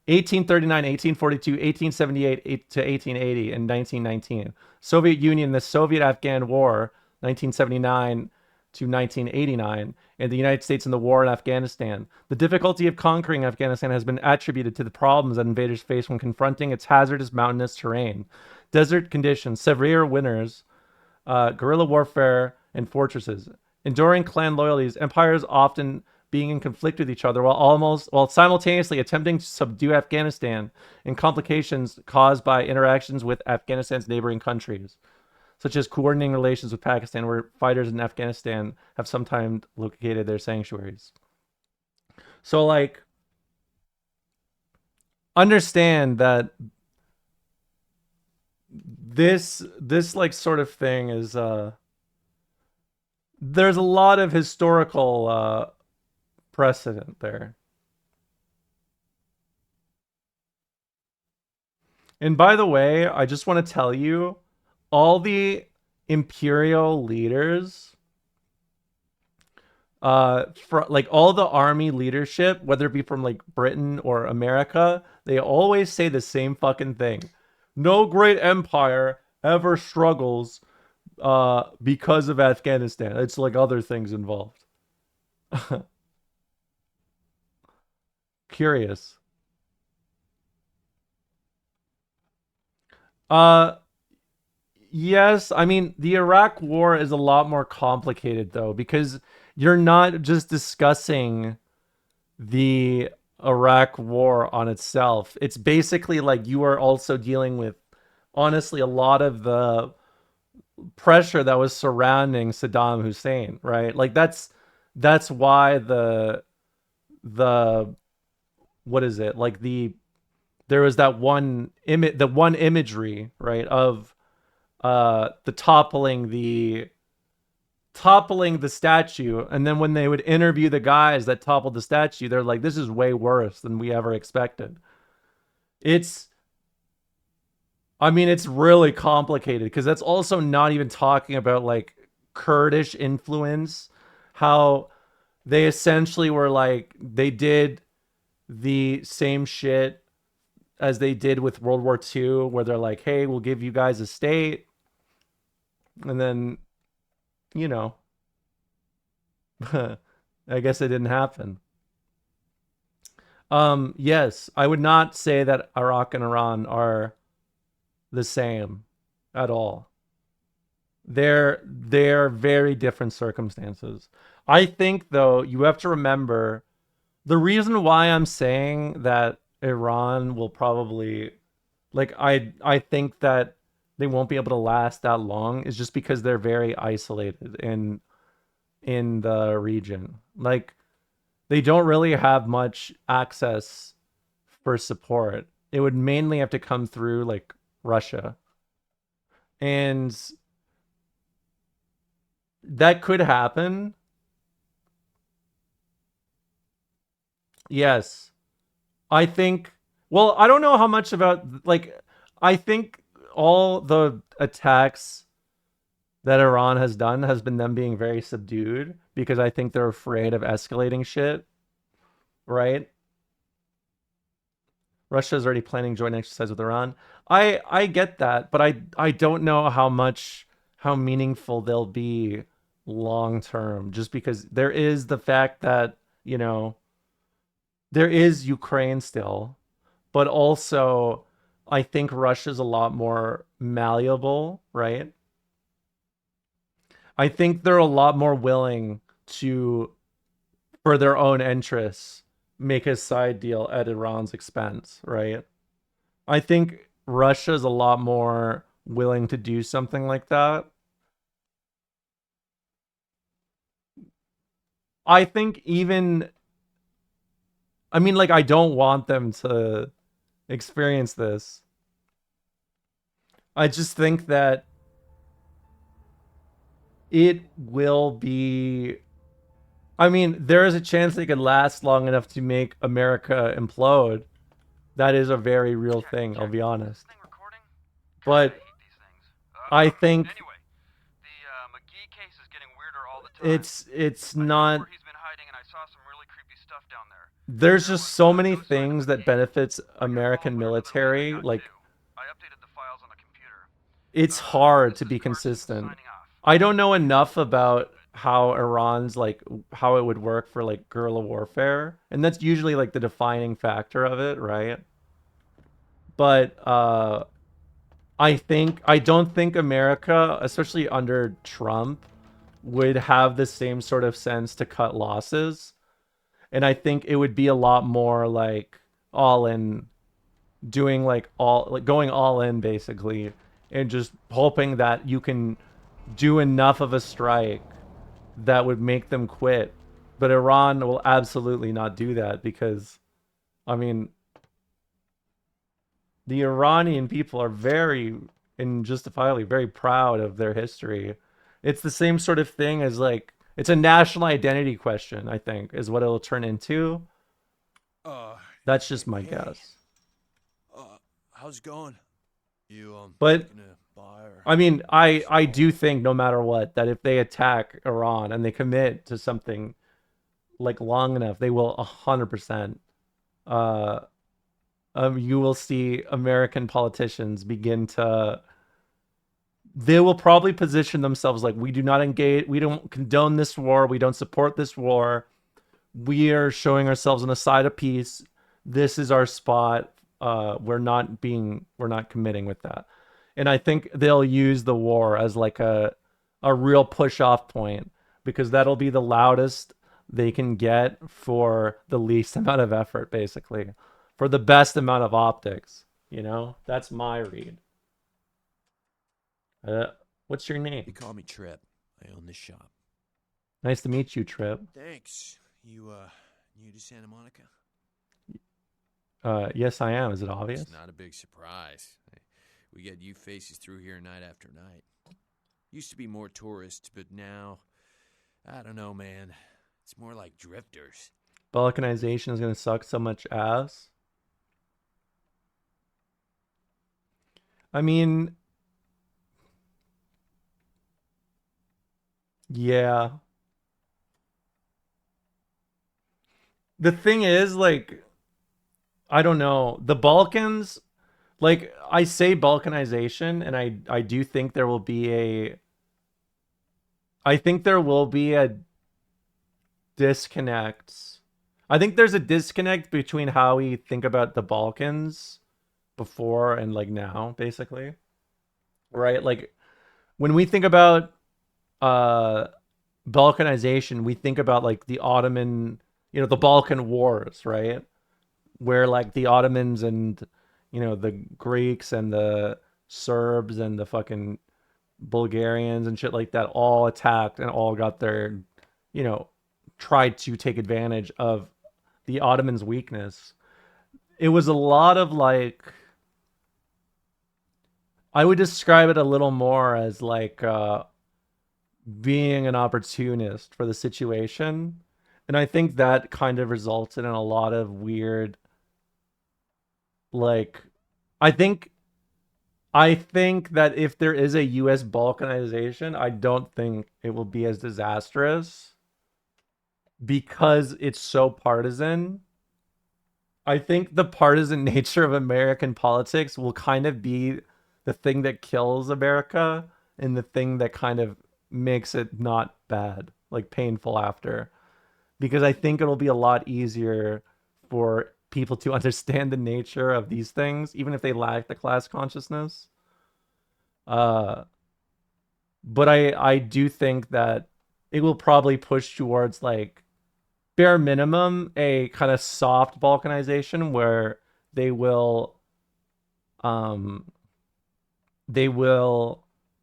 1839, 1842, 1878 to 1880, and 1919. Soviet Union, the Soviet-Afghan War, 1979 to 1989, and the United States in the war in Afghanistan. The difficulty of conquering Afghanistan has been attributed to the problems that invaders face when confronting its hazardous mountainous terrain. Desert conditions, severe winters, guerrilla warfare, and fortresses. Enduring clan loyalties, empires often being in conflict with each other while simultaneously attempting to subdue Afghanistan, and complications caused by interactions with Afghanistan's neighboring countries, such as coordinating relations with Pakistan, where fighters in Afghanistan have sometimes located their sanctuaries. So, like, understand that this like sort of thing is there's a lot of historical precedent there. And by the way, I just want to tell you, all the imperial leaders, like all the army leadership, whether it be from like Britain or America, they always say the same fucking thing. No great empire ever struggles because of Afghanistan. It's like other things involved. Curious. Yes, I mean, the Iraq War is a lot more complicated, though, because you're not just discussing the Iraq War on itself. It's basically like you are also dealing with, honestly, a lot of the pressure that was surrounding Saddam Hussein, right? Like, that's why the what is it? Like, there was that one imagery, right, of the toppling the toppling the statue, and then when they would interview the guys that toppled the statue, they're like, this is way worse than we ever expected. It's really complicated, because that's also not even talking about like Kurdish influence, how they essentially were like, they did the same shit as they did with World War II, where they're like, hey, we'll give you guys a state. And then, you know, I guess it didn't happen. Yes, I would not say that Iraq and Iran are the same at all. They're very different circumstances. I think, though, you have to remember the reason why I'm saying that Iran will probably, like, I think that they won't be able to last that long is just because they're very isolated in the region. Like, they don't really have much access for support. It would mainly have to come through like Russia. And that could happen. Yes. I think, well, I don't know how much about, like, I think all the attacks that Iran has done has been them being very subdued, because I think they're afraid of escalating shit, right? Russia's already planning joint exercise with Iran. I get that, but I don't know how meaningful they'll be long term, just because there is the fact that, you know, there is Ukraine still, but also I think Russia's a lot more malleable, right? I think they're a lot more willing to, for their own interests, make a side deal at Iran's expense, right? I think Russia's a lot more willing to do something like that. I think even, I mean, like, I don't want them to experience this. I just think that it will be, I mean, there is a chance they could last long enough to make America implode. That is a very real thing, I'll be honest. But I think it's not, there's just so many things that benefits American military, like, it's hard to be consistent. I don't know enough about how Iran's, like, how it would work for like guerrilla warfare, and that's usually like the defining factor of it, right? But I don't think America, especially under Trump, would have the same sort of sense to cut losses. And I think it would be a lot more like all in, doing like all, like going all in basically, and just hoping that you can do enough of a strike that would make them quit. But Iran will absolutely not do that, because, I mean, the Iranian people are very, and justifiably, very proud of their history. It's the same sort of thing as, like, it's a national identity question, I think, is what it'll turn into. That's just my guess. How's it going? You but gonna buy or... I mean, I do think no matter what, that if they attack Iran and they commit to something like long enough, they will 100%. You will see American politicians begin to, they will probably position themselves like, we do not engage, we don't condone this war, we don't support this war, we are showing ourselves on the side of peace, this is our spot, we're not committing with that. And I think they'll use the war as like a real push off point, because that'll be the loudest they can get for the least amount of effort, basically, for the best amount of optics. You know, that's my read. What's your name? You call me Trip. I own this shop. Nice to meet you, Trip. Thanks. You new to Santa Monica? Yes, I am. Is it obvious? It's not a big surprise. We get you faces through here night after night. Used to be more tourists, but now I don't know, man. It's more like drifters. Balkanization is gonna suck so much ass. I mean, yeah. The thing is, like, I don't know. The Balkans, like, I say balkanization, and I do think there will be I think there will be a disconnect. I think there's a disconnect between how we think about the Balkans before and like now, basically. Right? Like when we think about balkanization, we think about like the Ottoman, the Balkan Wars, right? Where like the Ottomans and the Greeks and the Serbs and the fucking Bulgarians and shit like that all attacked and all got their, tried to take advantage of the Ottomans' weakness. It was a lot of like, I would describe it a little more as like being an opportunist for the situation. And I think that kind of resulted in a lot of weird, like, I think that if there is a US balkanization, I don't think it will be as disastrous because it's so partisan. I think the partisan nature of American politics will kind of be the thing that kills America and the thing that kind of makes it not bad, like painful after. Because I think it'll be a lot easier for people to understand the nature of these things, even if they lack the class consciousness. But I do think that it will probably push towards like bare minimum a kind of soft balkanization where they will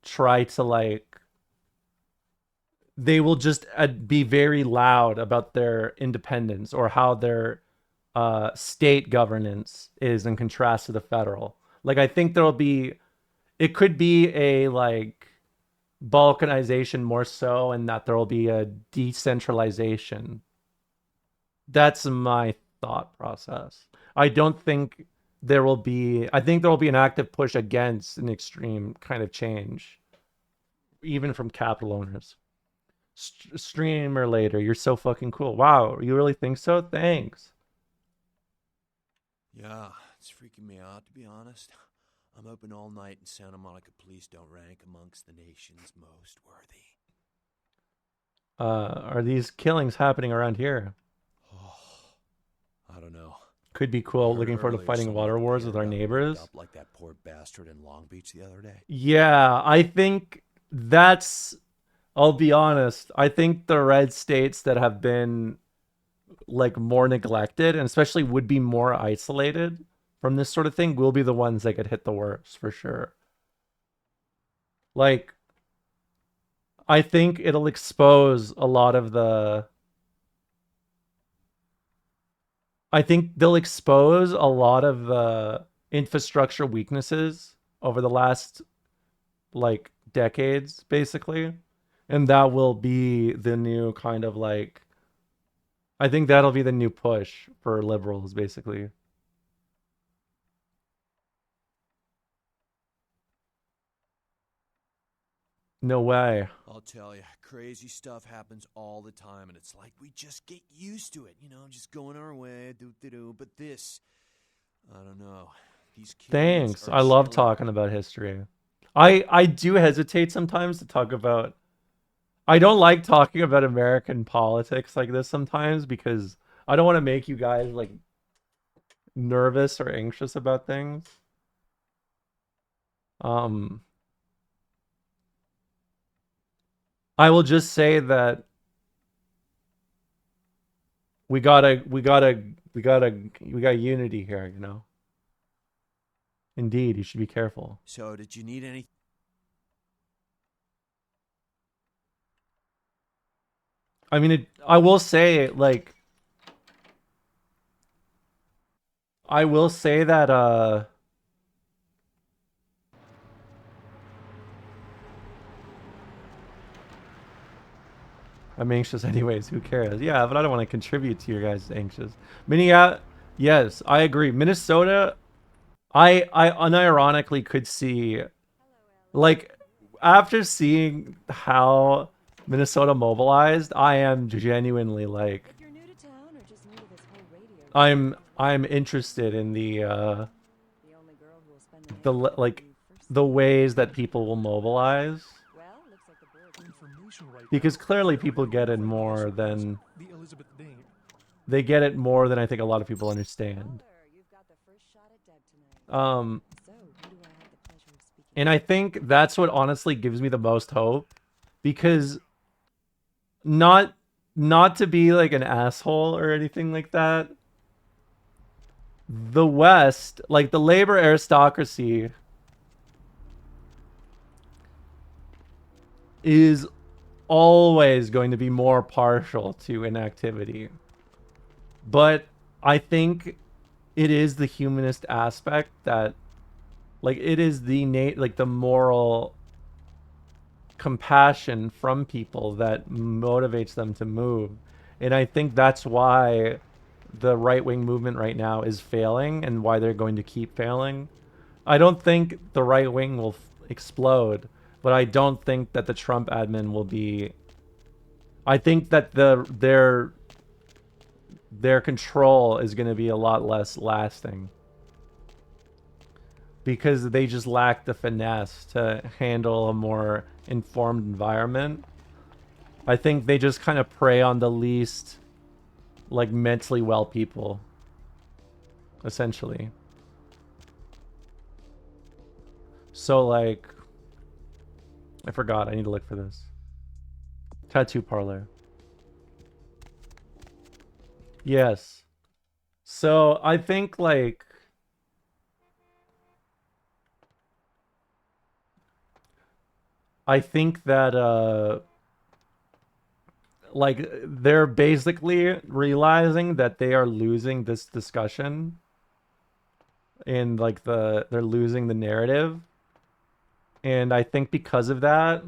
try to like, they will just be very loud about their independence or how their state governance is in contrast to the federal. Like, I think it could be a like balkanization more so, and that there will be a decentralization. That's my thought process. I think there will be an active push against an extreme kind of change, even from capital owners. Streamer later, you're so fucking cool. Wow, you really think so? Thanks. Yeah, it's freaking me out, to be honest. I'm hoping all night in Santa Monica police don't rank amongst the nation's most worthy. Are these killings happening around here? I don't know. Could be cool. Looking forward to fighting water wars with our neighbors. Up like that poor bastard in Long Beach the other day. Yeah, I think I'll be honest. I think the red states that have been like more neglected and especially would be more isolated from this sort of thing will be the ones that get hit the worst for sure. Like, I think it'll expose a lot of I think they'll expose a lot of the infrastructure weaknesses over the last like decades, basically. And that will be the new kind of like, I think that'll be the new push for liberals, basically. No way. I'll tell you, crazy stuff happens all the time, and it's like we just get used to it, just going our way, But this, I don't know. These kids Thanks. are I love chilling. talking about history. I do hesitate sometimes to talk about. I don't like talking about American politics like this sometimes because I don't want to make you guys like nervous or anxious about things. I will just say that we got unity here, Indeed, you should be careful. So, did you need any? I mean, I will say that I'm anxious anyways. Who cares? Yeah, but I don't want to contribute to your guys' anxious. Minneapolis, yes, I agree. Minnesota, I unironically could see, like, after seeing how Minnesota mobilized, I am genuinely like, I'm interested in the like the ways that people will mobilize, because clearly people get it more than they get it more than I think a lot of people understand. And I think that's what honestly gives me the most hope, because not to be like an asshole or anything like that, the West, like the labor aristocracy, is always going to be more partial to inactivity. But I think it is the humanist aspect that, like, it is the like the moral compassion from people that motivates them to move. And I think that's why the right-wing movement right now is failing and why they're going to keep failing. I don't think the right wing will explode, but I don't think that the Trump admin will be. I think that their control is going to be a lot less lasting, because they just lack the finesse to handle a more informed environment. I think they just kind of prey on the least, like, mentally well people, essentially. So, like, I forgot. I need to look for this. Tattoo parlor. Yes. So, I think, like, I think that, like, they're basically realizing that they are losing this discussion, and, like, they're losing the narrative. And I think because of that,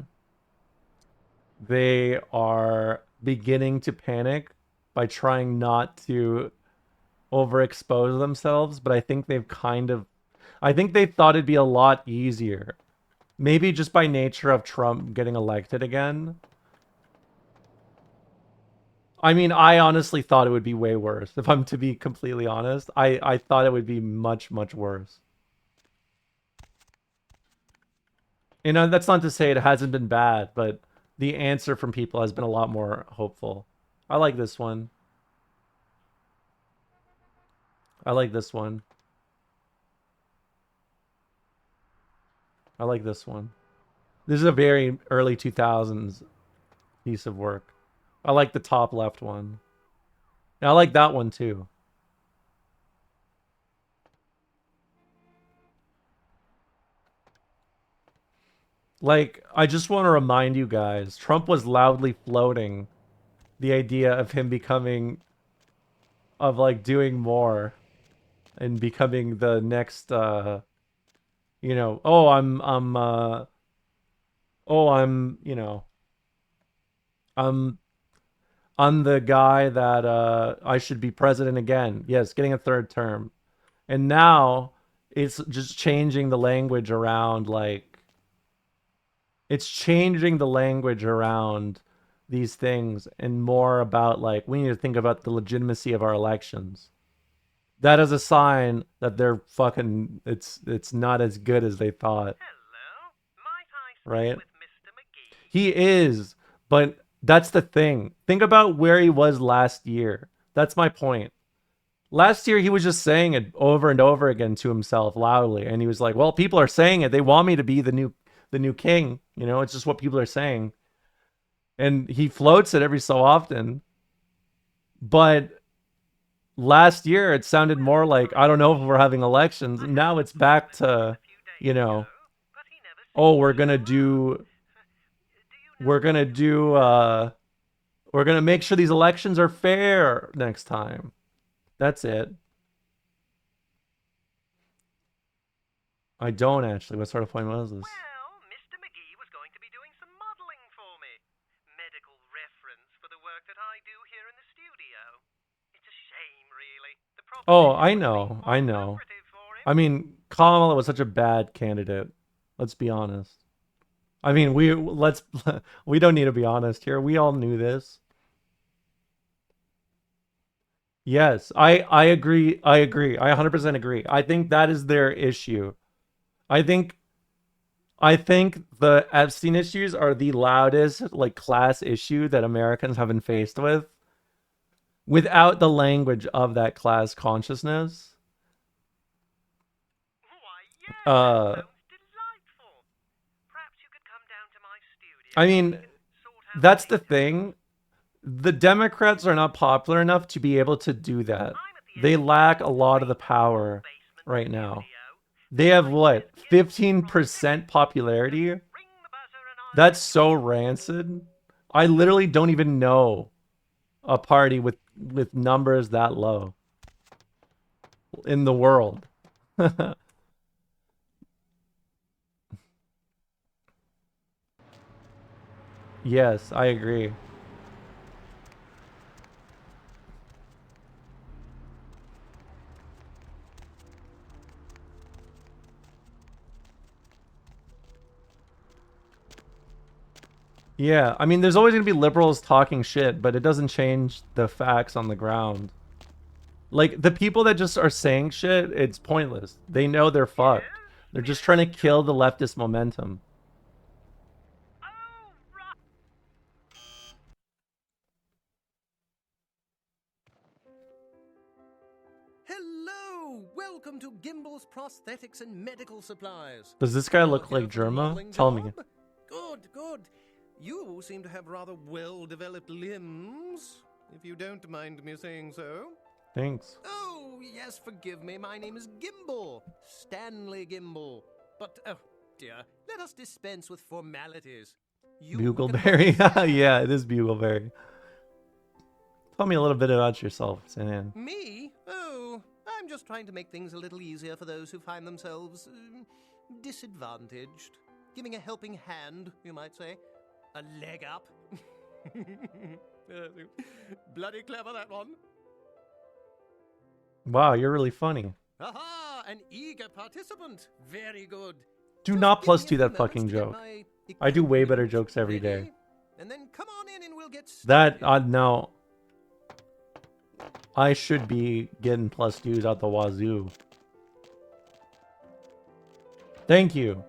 they are beginning to panic by trying not to overexpose themselves. But I think they've I think they thought it'd be a lot easier. Maybe just by nature of Trump getting elected again. I mean, I honestly thought it would be way worse. If I'm to be completely honest, I thought it would be much, much worse. You know, that's not to say it hasn't been bad, but the answer from people has been a lot more hopeful. I like this one. I like this one. I like this one. This is a very early 2000s piece of work. I like the top left one. And I like that one too. Like, I just want to remind you guys, Trump was loudly floating the idea of him becoming, of like doing more and becoming the next, you know, you know, I'm the guy that I should be president again. Yes, getting a third term. And now it's just changing the language around, like, it's changing the language around these things, and more about, like, we need to think about the legitimacy of our elections. That is a sign that they're fucking, it's not as good as they thought. Right? He is, but that's the thing. Think about where he was last year. That's my point. Last year, he was just saying it over and over again to himself loudly. And he was like, well, people are saying it. They want me to be the new king. You know, it's just what people are saying. And he floats it every so often. But last year, it sounded more like, I don't know if we're having elections. And now it's back to, you know, oh, we're going to make sure these elections are fair next time. That's it. I don't actually. What sort of point was this? Well, Mr. McGee was going to be doing some modeling for me. Medical reference for work that I do here in the studio. It's a shame, really. The problem Oh, I know. I know. I mean, Kamala was such a bad candidate. Let's be honest. I mean, we don't need to be honest here. We all knew this. Yes, I agree. I agree. I 100% agree. I think that is their issue. I think the Epstein issues are the loudest like class issue that Americans have been faced with without the language of that class consciousness. I mean, that's the thing. The Democrats are not popular enough to be able to do that. They lack a lot of the power right now. They have what, 15% popularity? That's so rancid. I literally don't even know a party with numbers that low in the world. Yes, I agree. Yeah, I mean, there's always going to be liberals talking shit, but it doesn't change the facts on the ground. Like, the people that just are saying shit, it's pointless. They know they're fucked. They're just trying to kill the leftist momentum. Hello! Welcome to Gimble's Prosthetics and Medical Supplies. Does this guy look like Germa? Tell me. Good, good. You seem to have rather well-developed limbs, if you don't mind me saying so. Thanks. Oh, yes, forgive me. My name is Gimble. Stanley Gimble. But, oh, dear, let us dispense with formalities. Bugleberry? Yeah, it is Bugleberry. Tell me a little bit about yourself, Sanan. Me? Oh, I'm just trying to make things a little easier for those who find themselves disadvantaged. Giving a helping hand, you might say. A leg up. Bloody clever, that one. Wow, you're really funny. Aha! An eager participant. Very good. Do not +2 that fucking joke. I do way better jokes every day. And then come on in and we'll get that, no. I should be getting +2s out the wazoo. Thank you.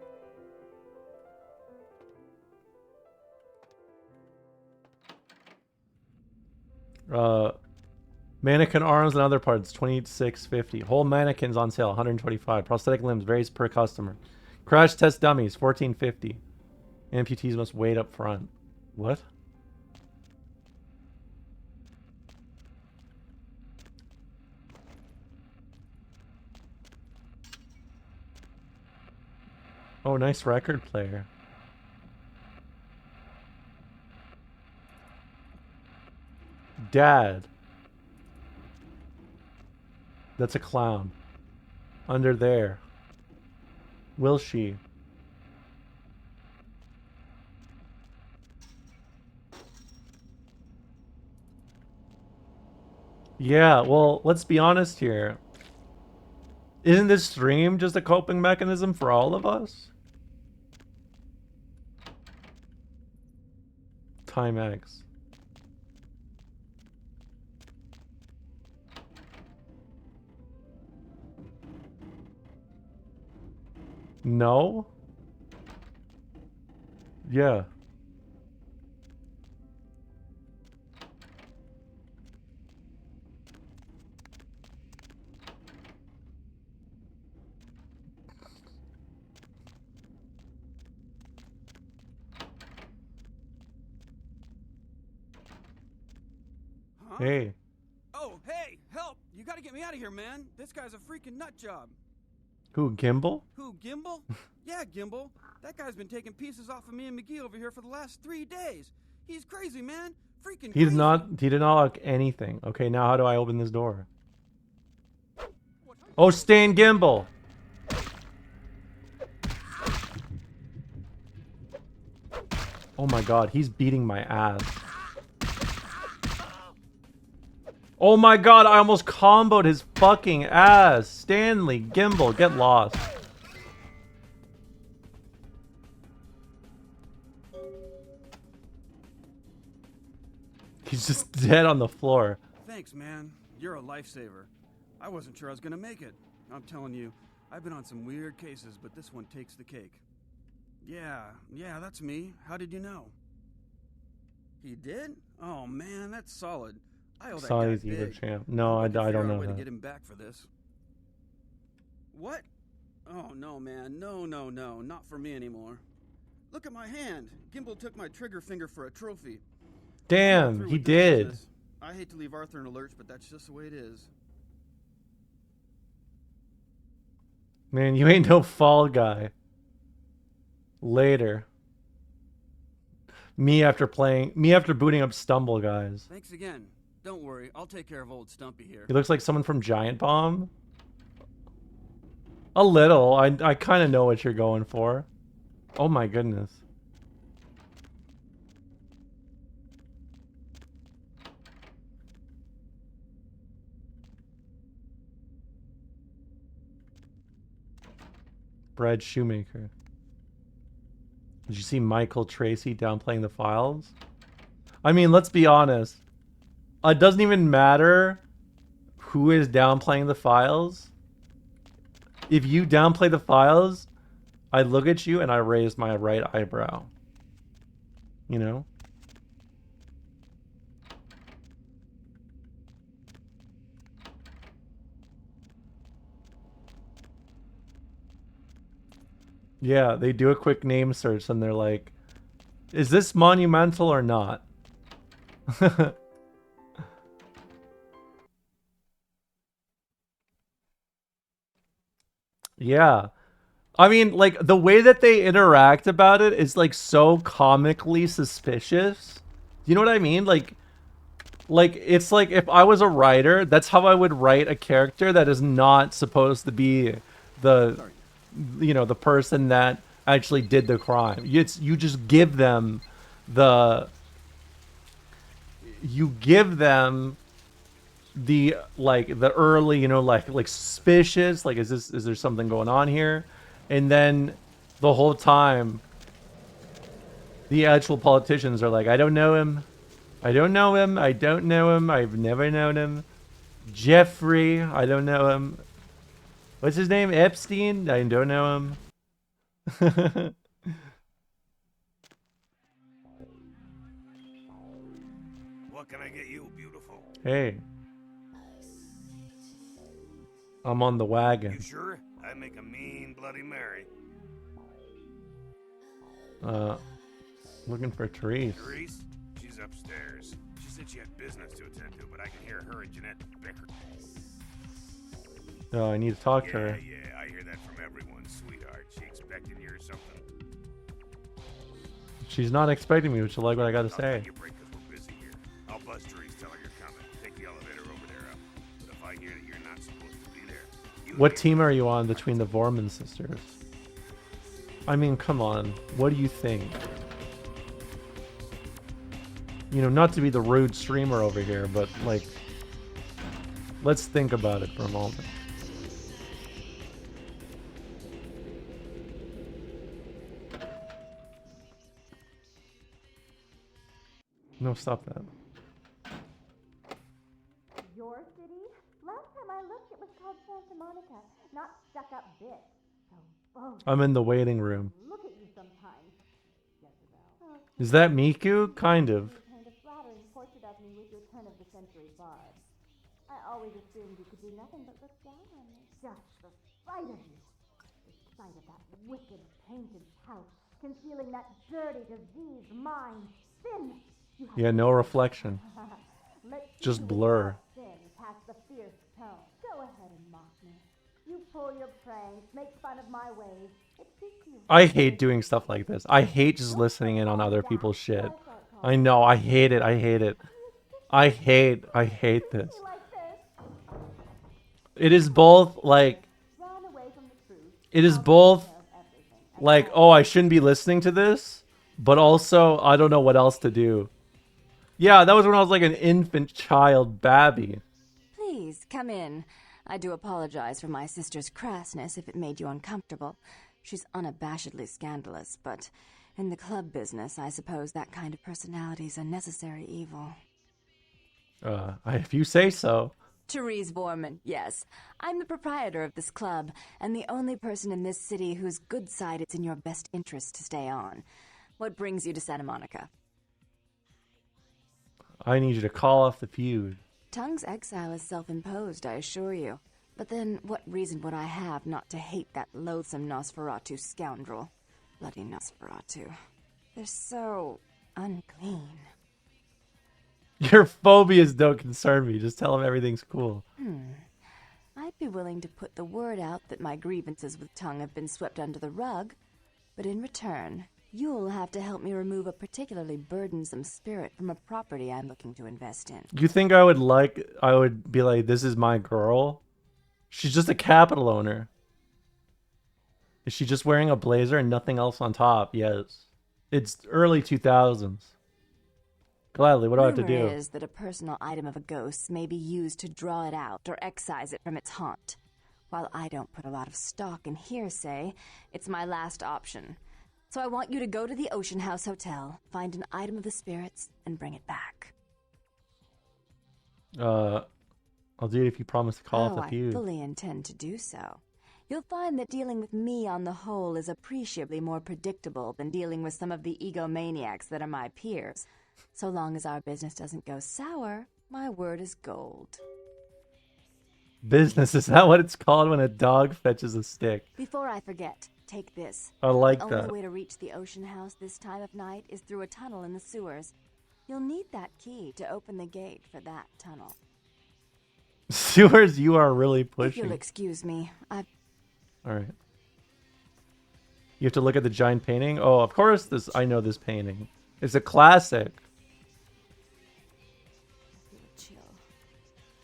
Mannequin arms and other parts, $26.50. Whole mannequins on sale, $125. Prosthetic limbs varies per customer. Crash test dummies, $14.50. Amputees must wait up front. What? Oh, nice record player. Dad. That's a clown. Under there. Will she? Yeah, well, let's be honest here. Isn't this stream just a coping mechanism for all of us? Time X. No? Yeah. Hey. Oh, hey, help! You gotta get me out of here, man. This guy's a freaking nut job. Who, Gimbal? Who, Gimbal? Yeah, Gimbal. That guy's been taking pieces off of me and McGee over here for the last 3 days. He's crazy, man. Freaking He crazy. did not lock anything. Okay, now how do I open this door? Oh, Stan Gimbal. Oh my god, he's beating my ass. Oh my god, I almost comboed his fucking ass. Stanley, Gimbal, get lost. He's just dead on the floor. Thanks, man. You're a lifesaver. I wasn't sure I was gonna make it. I'm telling you, I've been on some weird cases, but this one takes the cake. Yeah, that's me. How did you know? He did? Oh man, that's solid. I owe that guy Saudi's Evo big. champ. No, I don't know Way to that. get him back for this. What? Oh no, man, no, not for me anymore. Look at my hand. Gimbal took my trigger finger for a trophy. Damn, he did. I hate to leave Arthur in a lurch, but that's just the way it is. Man, you ain't no fall guy. Later. Me after booting up Stumble, guys. Thanks again. Don't worry, I'll take care of old Stumpy here. He looks like someone from Giant Bomb. A little. I kind of know what you're going for. Oh my goodness. Brad Shoemaker. Did you see Michael Tracy downplaying the files? I mean, let's be honest. It doesn't even matter who is downplaying the files. If you downplay the files, I look at you and I raise my right eyebrow. You know? Yeah, they do a quick name search and they're like, is this monumental or not? Yeah. I mean, like, the way that they interact about it is, like, so comically suspicious. You know what I mean? Like, it's like if I was a writer, that's how I would write a character that is not supposed to be the, you know, the person that actually did the crime. You just give them the early, you know, like suspicious, like is there something going on here? And then the whole time the actual politicians are like, I don't know him. I don't know him. I don't know him. I've never known him. Jeffrey, I don't know him. What's his name? Epstein? I don't know him. What can I get you, beautiful? Hey. I'm on the wagon. You sure? I make a mean Bloody Mary. Looking for Therese. Therese? She's upstairs. She said she had business to attend to, but I can hear her and Jeanette bicker. Oh, I need to talk to her. Yeah, I hear that from everyone, sweetheart. She expecting you or something. She's not expecting me, but she'll like what I gotta say. Take your break 'cause we're busy here. I'll buzz Therese, tell her you're coming. Take the elevator over there up. But if I hear that you're not supposed to be there, What team are you on between the Vorman sisters? I mean, come on. What do you think? You know, not to be the rude streamer over here, but, like, let's think about it for a moment. No, stop that. Your city? Last time I looked, it was called Santa Monica, not stuck-up bitch. So, both. I'm in the waiting room. Look at you sometimes, Jezebel. Is that Miku? Kind of. Kind of flattering portrait of me with your turn-of-the-century barb. I always assumed you could do nothing but look down on me. Just the sight of you. The sight of that wicked painted pouch, concealing that dirty, diseased mind. Sin! Yeah, no reflection. Let's Just see blur. without sin past the fierce tone. Go ahead and mock me. You pull your pranks, make fun of my ways. It suits you. I hate doing stuff like this. I hate just listening in on other people's shit. I know, I hate it. I hate it. I hate this. It is both like oh, I shouldn't be listening to this, but also I don't know what else to do. Yeah, that was when I was like an infant child babby. Please, come in. I do apologize for my sister's crassness if it made you uncomfortable. She's unabashedly scandalous, but in the club business, I suppose that kind of personality's a necessary evil. If you say so. Therese Vorman, yes. I'm the proprietor of this club, and the only person in this city whose good side it's in your best interest to stay on. What brings you to Santa Monica? I need you to call off the feud. Tongue's exile is self-imposed, I assure you. But then, what reason would I have not to hate that loathsome Nosferatu scoundrel? Bloody Nosferatu. They're so unclean. Your phobias don't concern me. Just tell him everything's cool. I'd be willing to put the word out that my grievances with Tongue have been swept under the rug, but in return, you'll have to help me remove a particularly burdensome spirit from a property I'm looking to invest in. You think I would be like, this is my girl? She's just a capital owner. Is she just wearing a blazer and nothing else on top? Yes. It's early 2000s. Gladly, what do I have to do? Rumor is that a personal item of a ghost may be used to draw it out or excise it from its haunt. While I don't put a lot of stock in hearsay, it's my last option. So I want you to go to the Ocean House Hotel, find an item of the spirits, and bring it back. I'll do it if you promise to call off the I feud. fully intend to do so. You'll find that dealing with me on the whole is appreciably more predictable than dealing with some of the egomaniacs that are my peers. So long as our business doesn't go sour, my word is gold. Business, is that what it's called when a dog fetches a stick? Before I forget, take this. I like the that. only way to reach the Ocean House this time of night is through a tunnel in the sewers. You'll need that key to open the gate for that tunnel. Sewers, you are really If pushing. you'll excuse me, All right. You have to look at the giant painting? Oh, of course I know this painting. It's a classic.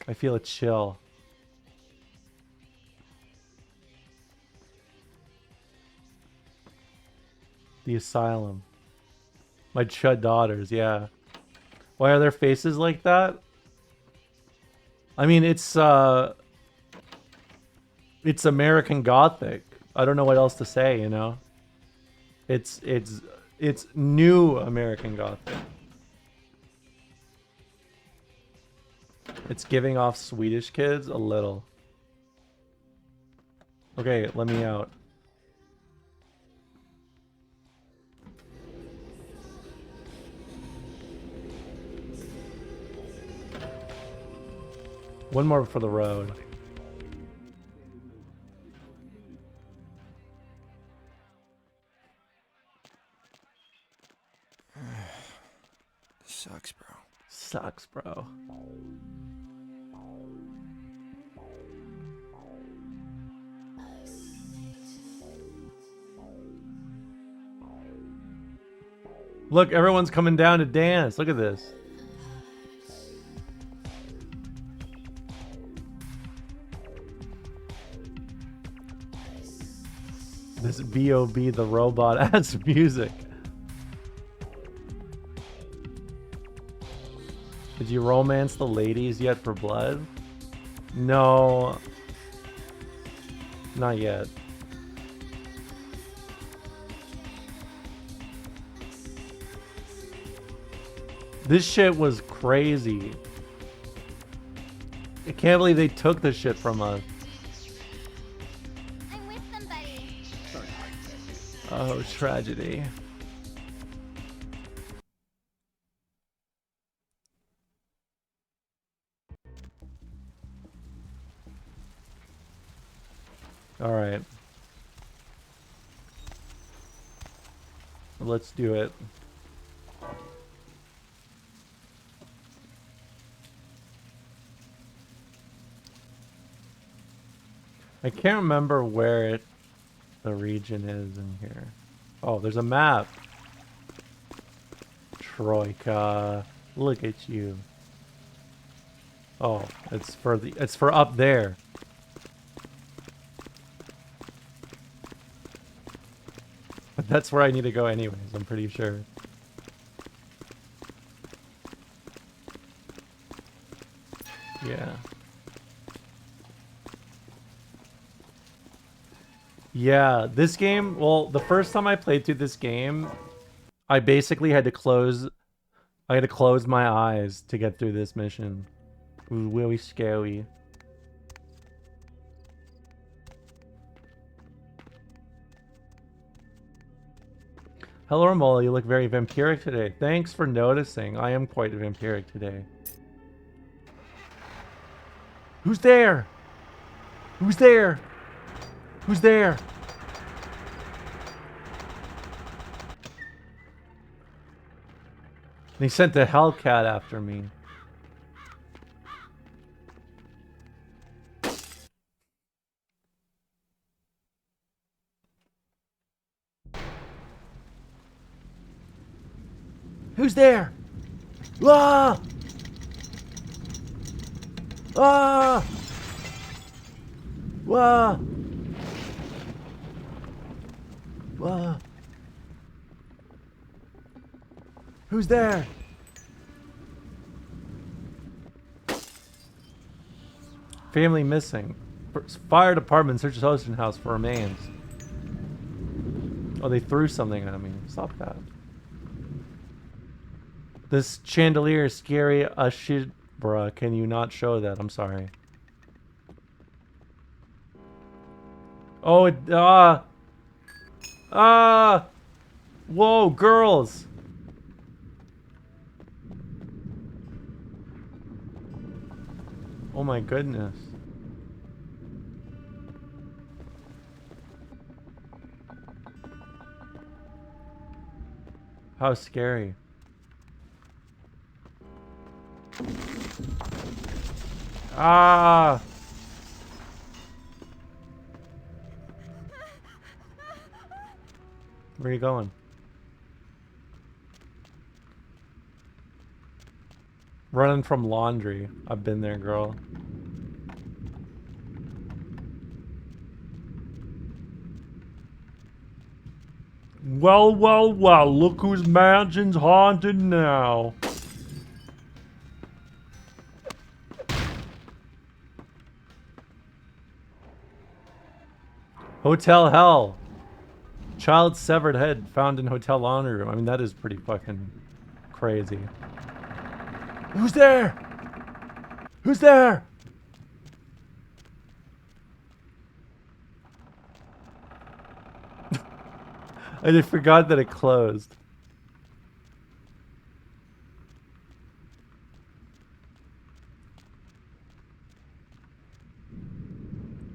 I feel a chill. The asylum. My chud daughters, yeah. Why are their faces like that? I mean, it's American Gothic. I don't know what else to say, you know? It's new American Gothic. It's giving off Swedish Kids a little. Okay, let me out. One more for the road. Sucks, bro. Sucks, bro. Look, everyone's coming down to dance. Look at this. This B.O.B. the robot adds music. Did you romance the ladies yet for blood? No. Not yet. This shit was crazy. I can't believe they took this shit from us. I'm with somebody. Oh, tragedy. All right. Let's do it. I can't remember where the region is in here. Oh, there's a map. Troika. Look at you. Oh, it's for up there. But that's where I need to go anyways, I'm pretty sure. Yeah. Yeah, this game, well, the first time I played through this game, I basically had to close my eyes to get through this mission. It was really scary. Hello, Romola, you look very vampiric today. Thanks for noticing. I am quite vampiric today. Who's there? Who's there? Who's there? They sent the Hellcat after me. Who's there? Ah! Ah! Ah! Ah! Who's there? Family missing. Fire department searches Houston house for remains. Oh, they threw something at me. Stop that. This chandelier is scary as shit, bruh. Can you not show that? I'm sorry. Oh, it, whoa, girls. Oh my goodness. How scary. Ah! Where are you going? Running from laundry. I've been there, girl. Well, well, well, look whose mansion's haunted now. Hotel hell. Child's severed head found in hotel laundry room. I mean, that is pretty fucking crazy. Who's there? Who's there? I just forgot that it closed.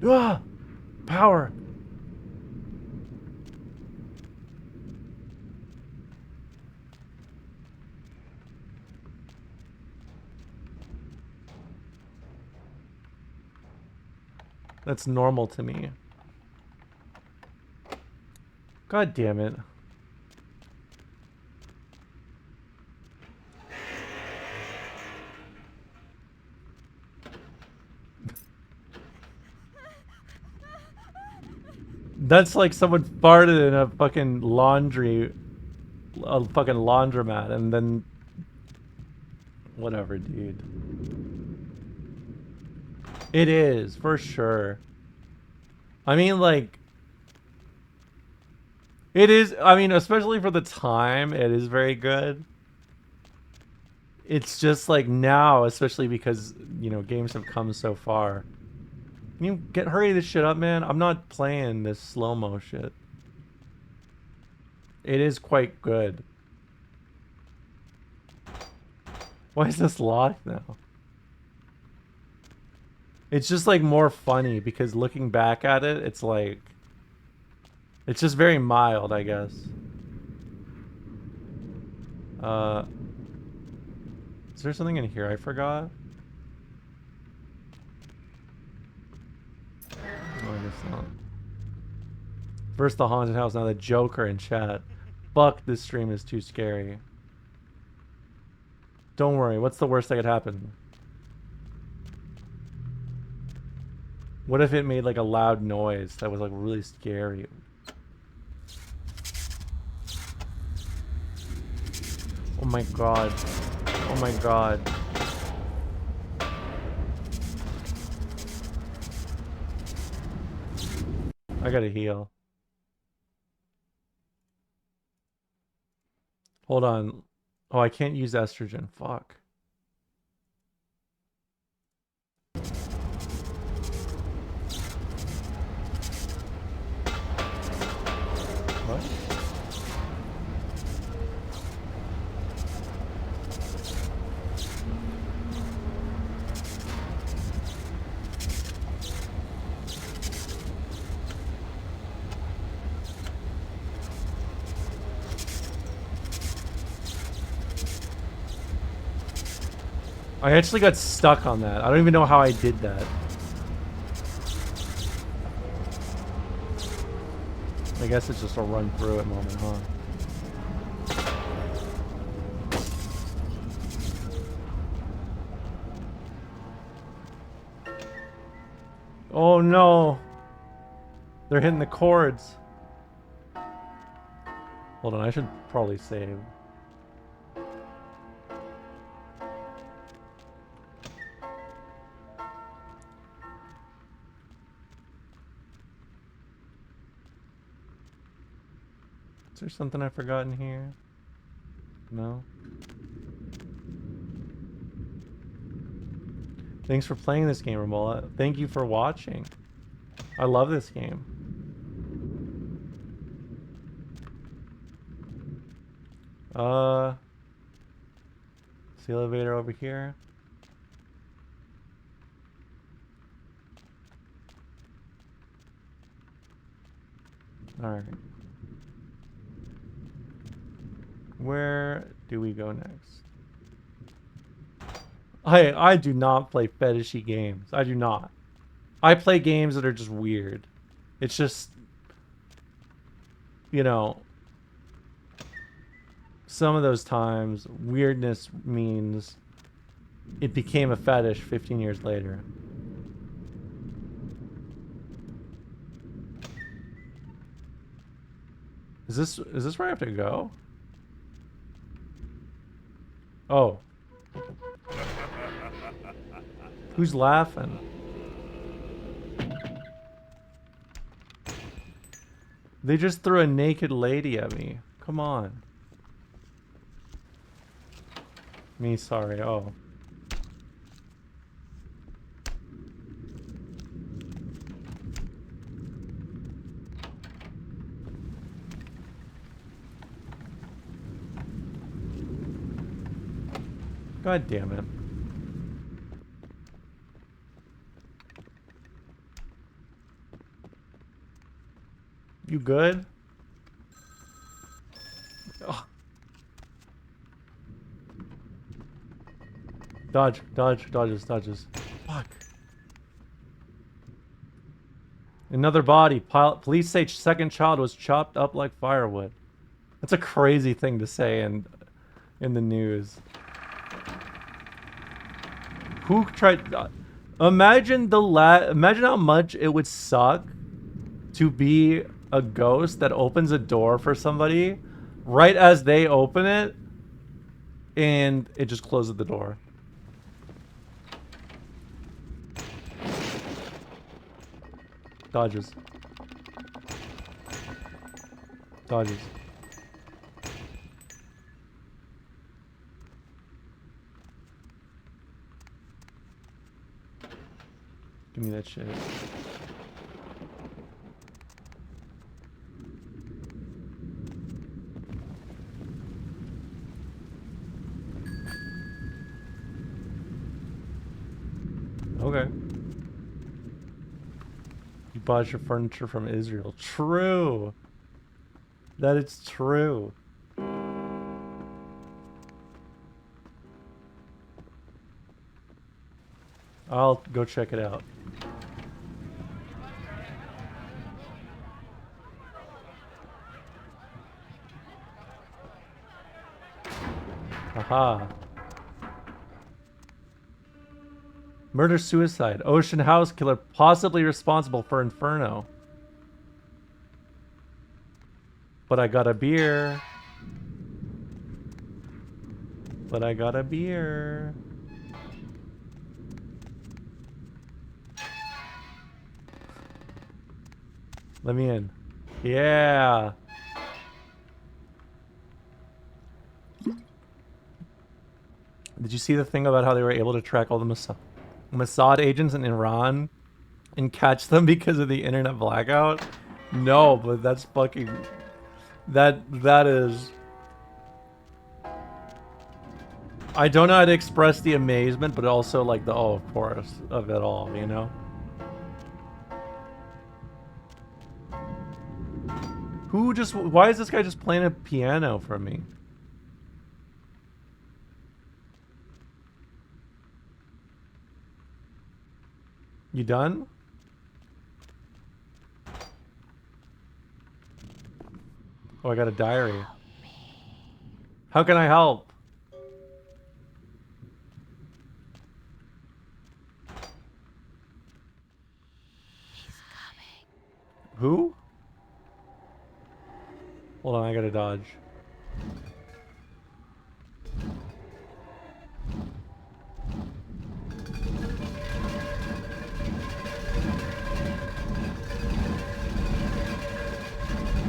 Ah! Power! That's normal to me. God damn it. That's like someone farted in a fucking laundromat and then... Whatever, dude. It is, for sure. I mean, like... It is, I mean, especially for the time, it is very good. It's just like now, especially because, you know, games have come so far. Can you hurry this shit up, man? I'm not playing this slow-mo shit. It is quite good. Why is this locked now? It's just like more funny because looking back at it, it's like... It's just very mild, I guess. Is there something in here I forgot? Oh, I guess not. First the haunted house, now the Joker in chat. Fuck, this stream is too scary. Don't worry, what's the worst that could happen? What if it made like a loud noise that was like really scary? Oh my god. Oh my god. I gotta heal. Hold on. Oh, I can't use estrogen. Fuck. What? I actually got stuck on that. I don't even know how I did that. I guess it's just a run through it moment, huh? Oh no! They're hitting the chords. Hold on, I should probably save. Is there something I forgot in here? No? Thanks for playing this game, Ramola. Thank you for watching. I love this game. It's the elevator over here. Alright. Where do we go next? I do not play fetishy games. I do not. I play games that are just weird. It's just, you know, some of those times weirdness means it became a fetish 15 years later. Is this where I have to go? Oh. Who's laughing? They just threw a naked lady at me. Come on. Me, sorry. Oh. God damn it. You good? Ugh. Dodge, dodges. Fuck. Another body. Police say second child was chopped up like firewood. That's a crazy thing to say in the news. Who tried? Imagine imagine how much it would suck to be a ghost that opens a door for somebody right as they open it, and it just closes the door. Dodges. Give me that shit. Okay. You bought your furniture from Israel. True. That is true. I'll go check it out. Aha. Murder-suicide. Ocean house killer possibly responsible for Inferno. But I got a beer. Let me in. Yeah. Did you see the thing about how they were able to track all the Mossad agents in Iran and catch them because of the internet blackout? No, but that's fucking... That is... I don't know how to express the amazement, but also like the oh, of course, of it all, you know? Why is this guy just playing a piano for me? You done? Oh, I got a diary. How can I help? Who? Hold on, I gotta dodge.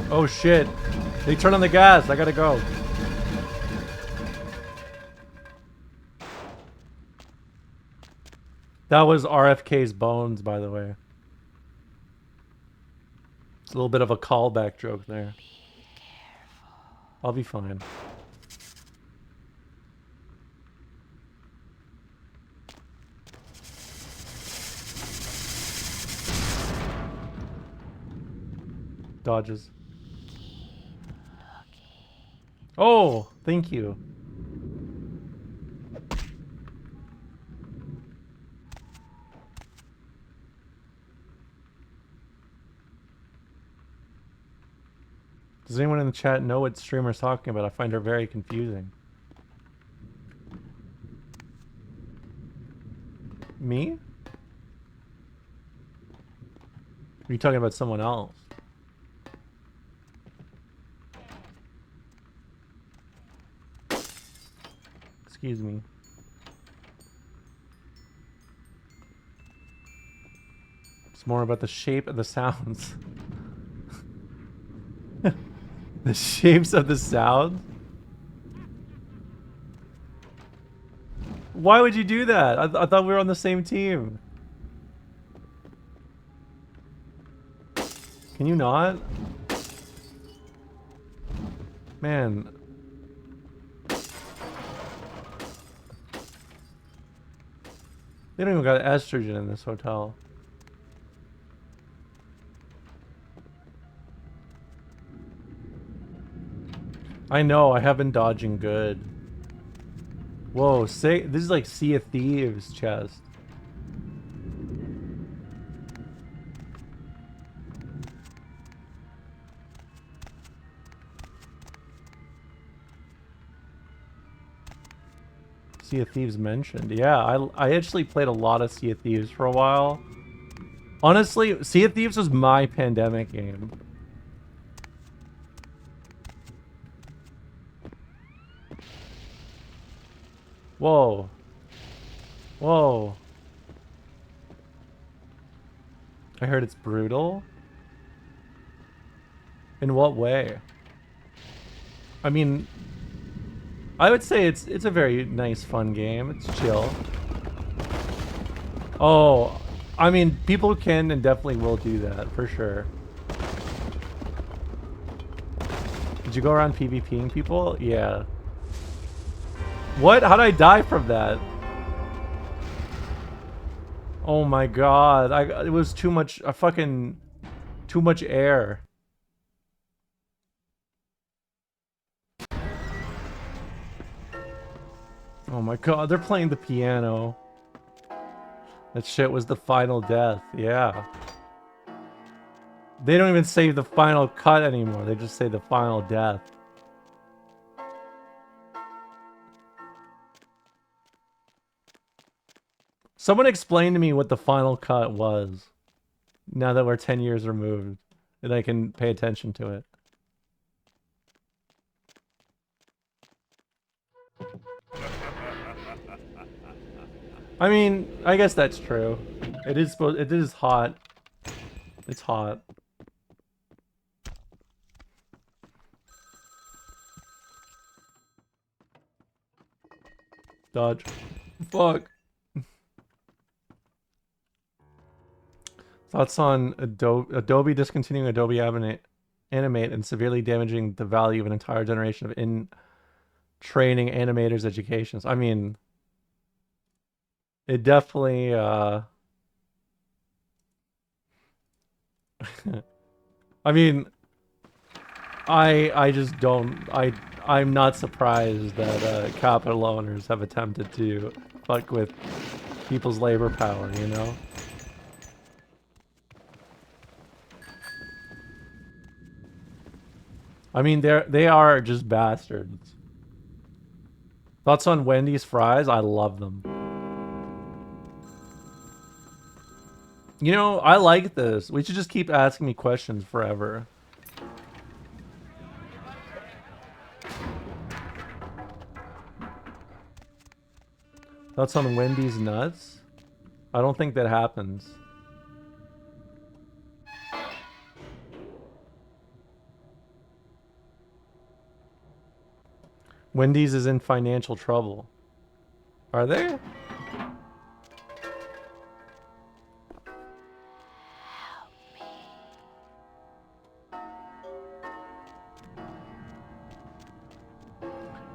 Oh shit. They turn on the gas. I gotta go. That was RFK's bones, by the way. It's a little bit of a callback joke there. I'll be fine. Dodges. Oh, thank you. Does anyone in the chat know what streamer's talking about? I find her very confusing. Me? Are you talking about someone else? Excuse me. It's more about the shape of the sounds. The shapes of the sound? Why would you do that? I thought we were on the same team. Can you not? Man. They don't even got estrogen in this hotel. I know, I have been dodging good. Whoa, this is like Sea of Thieves chest. Sea of Thieves mentioned. Yeah, I actually played a lot of Sea of Thieves for a while. Honestly, Sea of Thieves was my pandemic game. Whoa. Whoa. I heard it's brutal. In what way? I mean, I would say it's a very nice, fun game. It's chill. Oh, I mean, people can and definitely will do that, for sure. Did you go around PvPing people? Yeah. What? How'd I die from that? Oh my god. It was too much, too much air. Oh my god, they're playing the piano. That shit was the final death, yeah. They don't even say the final cut anymore, they just say the final death. Someone explain to me what the final cut was, now that we're 10 years removed, and I can pay attention to it. I mean, I guess that's true. It is hot. It's hot. Dodge. Fuck. Thoughts on Adobe discontinuing Adobe Animate and severely damaging the value of an entire generation of in-training animators' educations. I mean, it definitely, I mean, I just don't, I'm not surprised that capital owners have attempted to fuck with people's labor power, you know? I mean, they are just bastards. Thoughts on Wendy's fries? I love them. You know, I like this. We should just keep asking me questions forever. Thoughts on Wendy's nuts? I don't think that happens. Wendy's is in financial trouble. Are they?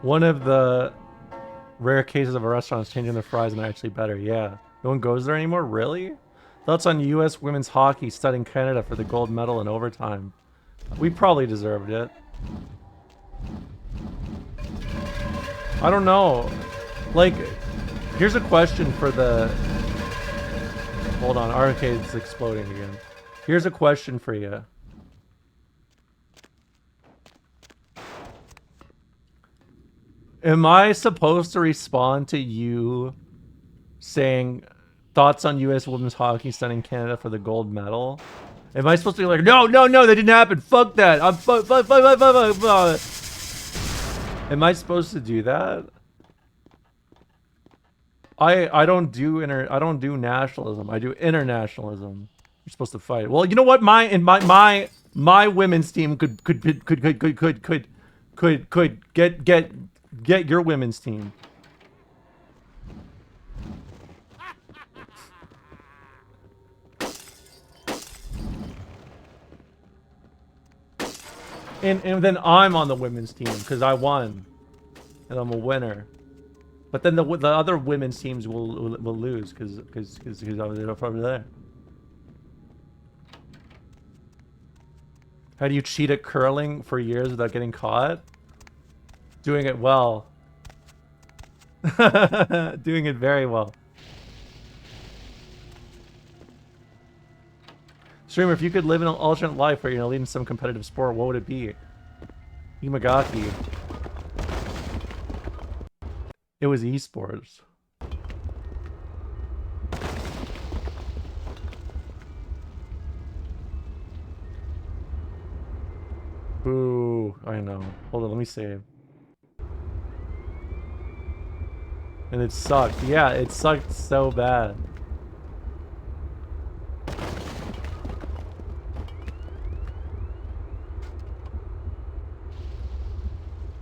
One of the rare cases of a restaurant is changing their fries and they're actually better. Yeah. No one goes there anymore? Really? Thoughts on U.S. women's hockey studying Canada for the gold medal in overtime? We probably deserved it. I don't know. Like, here's a question for the... Hold on, arcade's exploding again. Here's a question for you. Am I supposed to respond to you saying thoughts on U.S. women's hockey studying Canada for the gold medal? Am I supposed to be like, no, that didn't happen. Fuck that. I'm fuck. Am I supposed to do that? I don't do nationalism. I do internationalism. You're supposed to fight. Well, you know what? My women's team could get your women's team. And then I'm on the women's team because I won, and I'm a winner. But then the other women's teams will lose because I was over there. How do you cheat at curling for years without getting caught? Doing it well. Doing it very well. Streamer, if you could live in an alternate life where you're leading some competitive sport, what would it be? Imagaki. It was esports. Boo. I know. Hold on, let me save. And it sucked. Yeah, it sucked so bad.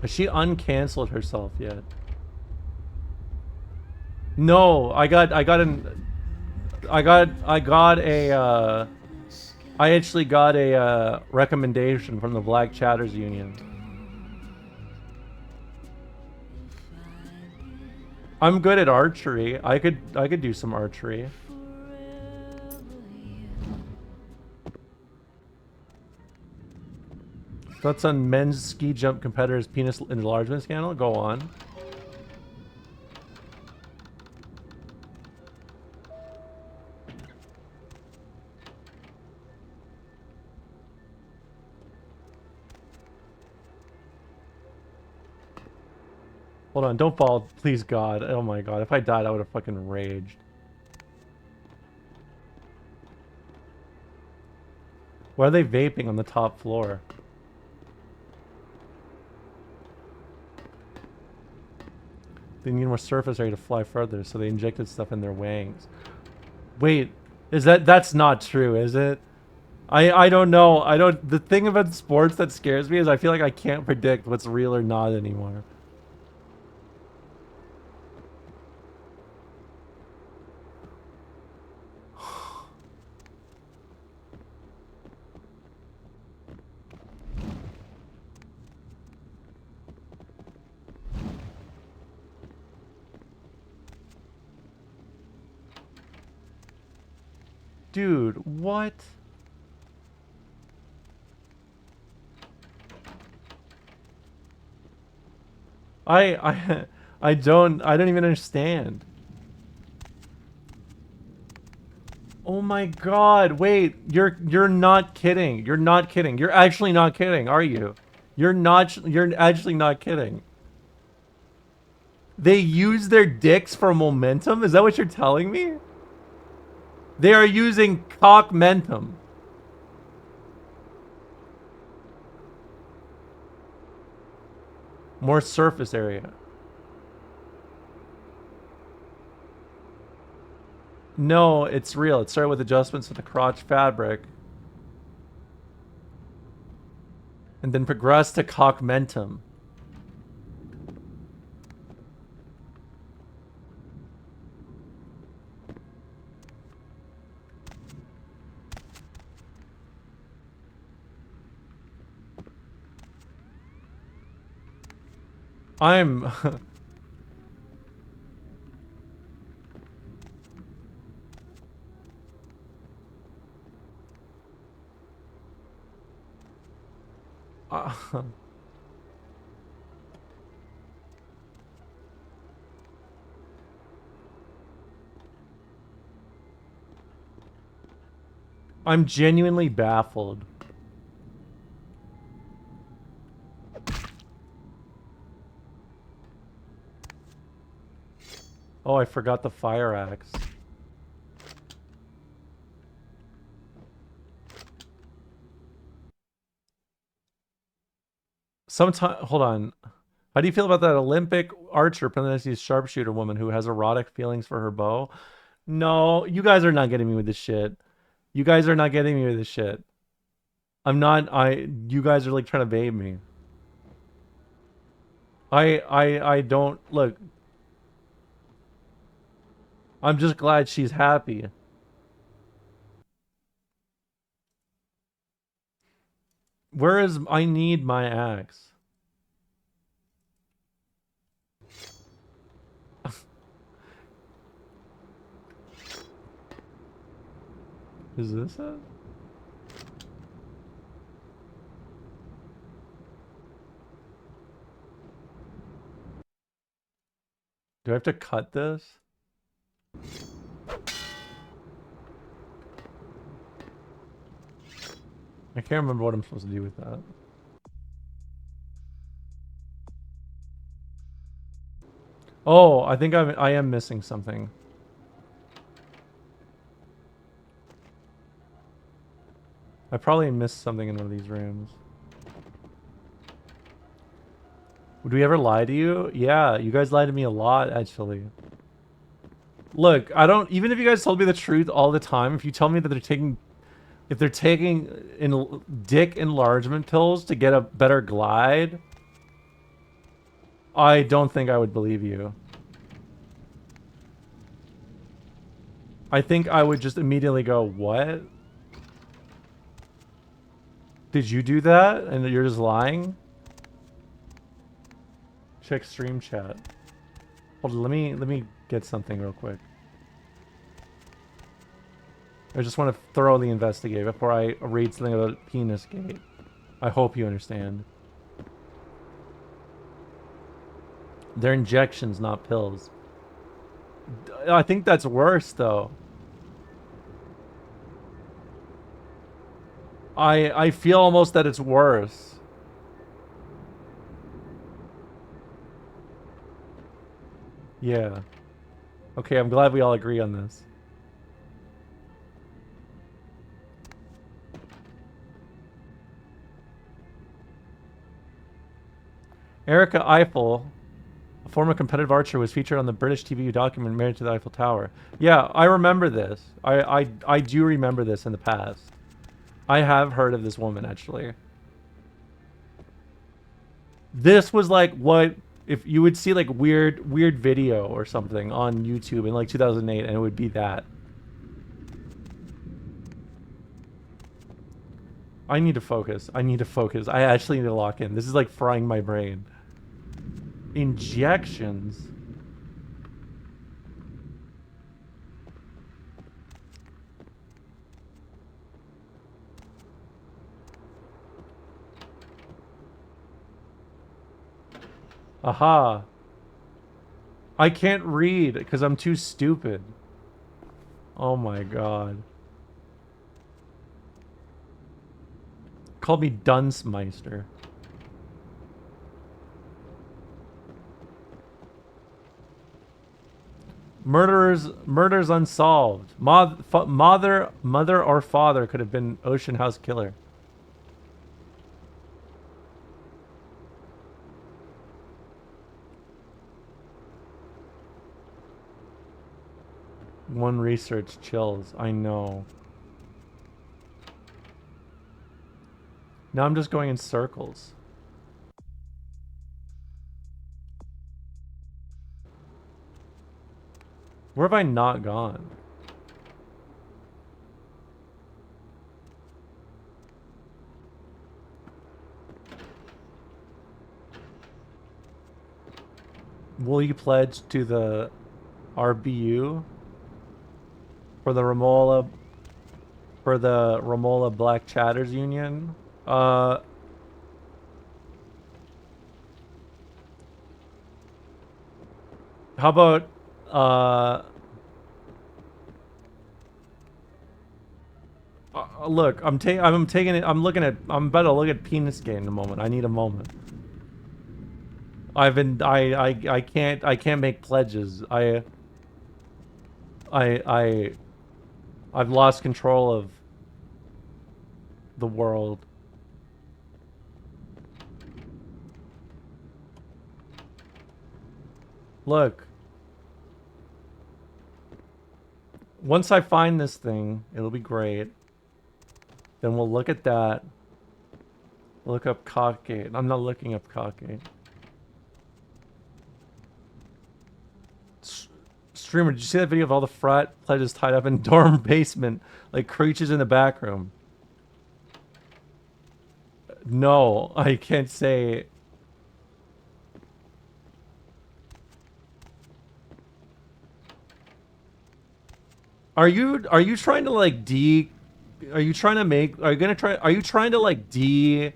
Has she uncanceled herself yet? No, I actually got a recommendation from the Black Chatters Union. I'm good at archery. I could do some archery. Thoughts on men's ski jump competitors' penis enlargement scandal? Go on. Hold on, don't fall, please God. Oh my God, if I died, I would have fucking raged. Why are they vaping on the top floor? They need more surface area to fly further, so they injected stuff in their wings. Wait, that's not true, is it? I don't know. The thing about sports that scares me is I feel like I can't predict what's real or not anymore. Dude, what? I don't even understand. Oh my god, wait, you're not kidding. You're not kidding. You're actually not kidding, are you? You're actually not kidding. They use their dicks for momentum? Is that what you're telling me? They are using cockmentum. More surface area. No, it's real. It started with adjustments to the crotch fabric. And then progressed to cockmentum. I'm... I'm genuinely baffled. Oh, I forgot the fire axe. Hold on. How do you feel about that Olympic archer, parentheses sharpshooter woman who has erotic feelings for her bow? No, you guys are not getting me with this shit. You guys are not getting me with this shit. You guys are like trying to bait me. I don't, look. I'm just glad she's happy. Where is, I need my axe. Is this it? Do I have to cut this? I can't remember what I'm supposed to do with that. Oh, I think I am missing something. I probably missed something in one of these rooms. Would we ever lie to you? Yeah, you guys lie to me a lot, actually. Look, even if you guys told me the truth all the time, if you tell me that if they're taking dick enlargement pills to get a better glide, I don't think I would believe you. I think I would just immediately go, what? Did you do that? And you're just lying? Check stream chat. Hold on, let me get something real quick. I just want to thoroughly investigate before I read something about Penis Gate. I hope you understand. They're injections, not pills. I think that's worse, though. I feel almost that it's worse. Yeah. Okay, I'm glad we all agree on this. Erica Eiffel, a former competitive archer, was featured on the British TV documentary Married to the Eiffel Tower. Yeah, I remember this. I do remember this in the past. I have heard of this woman, actually. This was like what if you would see like weird video or something on YouTube in like 2008, and it would be that. I need to focus. I need to focus. I actually need to lock in. This is like frying my brain. Injections. Aha. I can't read because I'm too stupid. Oh my god. Call me Dunsmeister. Murders unsolved. Mother or father could have been Ocean House Killer. One research chills. I know. Now I'm just going in circles. Where have I not gone? Will you pledge to the RBU for the Romola Black Chatters Union? How about look, I'm taking it. I'm about to look at Penis Gate in a moment. I need a moment. I can't make pledges. I've lost control of the world. Look. Once I find this thing, it'll be great. Then we'll look at that. Look up Cockgate. I'm not looking up Cockgate. Streamer, did you see that video of all the frat pledges tied up in dorm basement like creatures in the back room? No, I can't say. Are you trying to like are you trying to like do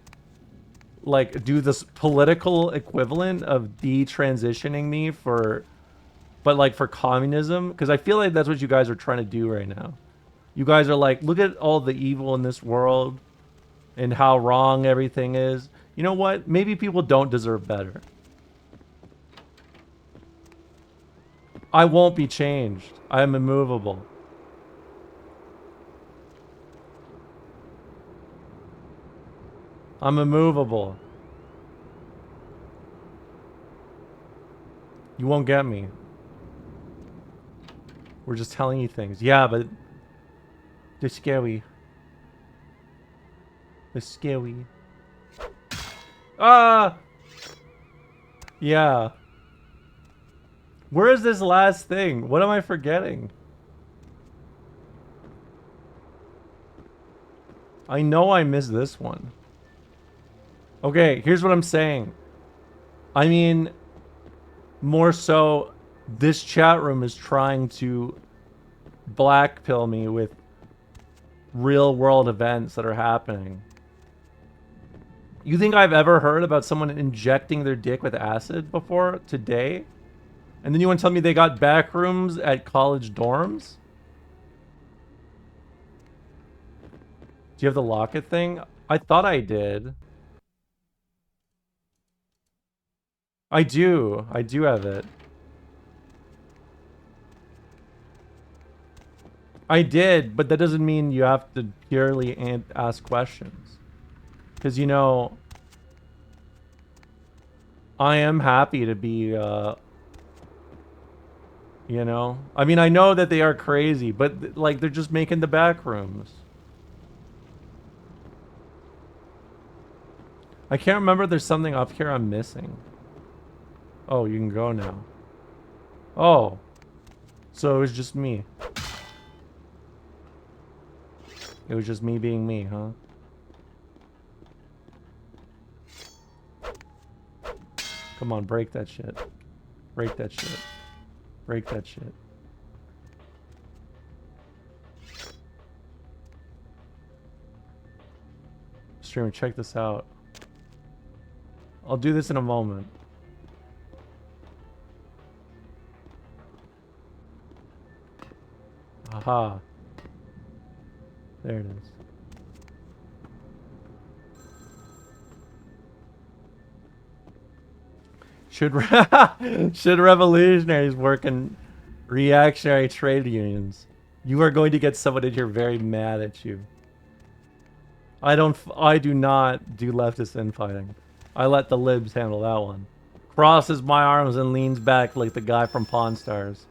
this political equivalent of detransitioning me for communism? Because I feel like that's what you guys are trying to do right now. You guys are like, look at all the evil in this world and how wrong everything is. You know what? Maybe people don't deserve better. I won't be changed. I am immovable. I'm immovable. You won't get me. We're just telling you things. Yeah, but they're scary. They're scary. Ah! Yeah. Where is this last thing? What am I forgetting? I know I missed this one. Okay, here's what I'm saying. I mean, more so, this chat room is trying to blackpill me with real world events that are happening. You think I've ever heard about someone injecting their dick with acid before today? And then you want to tell me they got back rooms at college dorms? Do you have the locket thing? I thought I did. I do have it. I did, but that doesn't mean you have to purely ask questions. Because, you know, I am happy to be, you know? I mean, I know that they are crazy, but, like, they're just making the back rooms. I can't remember if there's something up here I'm missing. Oh, you can go now. Oh. So it was just me. It was just me being me, huh? Come on, break that shit. Break that shit. Break that shit. Streamer, check this out. I'll do this in a moment. Aha. There it is. Should revolutionaries work in reactionary trade unions? You are going to get someone in here very mad at you. I do not do leftist infighting. I let the libs handle that one. Crosses my arms and leans back like the guy from Pawn Stars.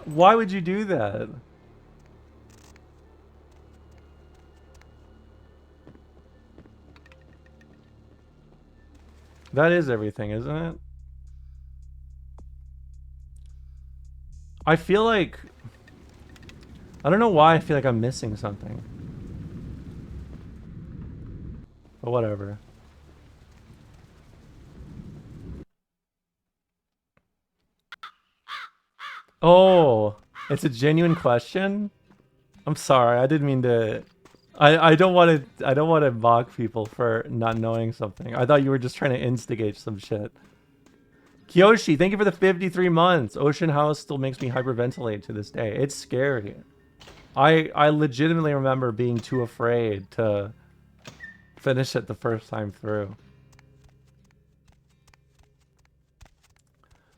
Why would you do that? That is everything, isn't it? I feel like... I don't know why I feel like I'm missing something. But whatever. Oh, it's a genuine question? I'm sorry, I didn't mean to... I don't want to mock people for not knowing something. I thought you were just trying to instigate some shit. Kyoshi, thank you for the 53 months. Ocean House still makes me hyperventilate to this day. It's scary. I legitimately remember being too afraid to finish it the first time through.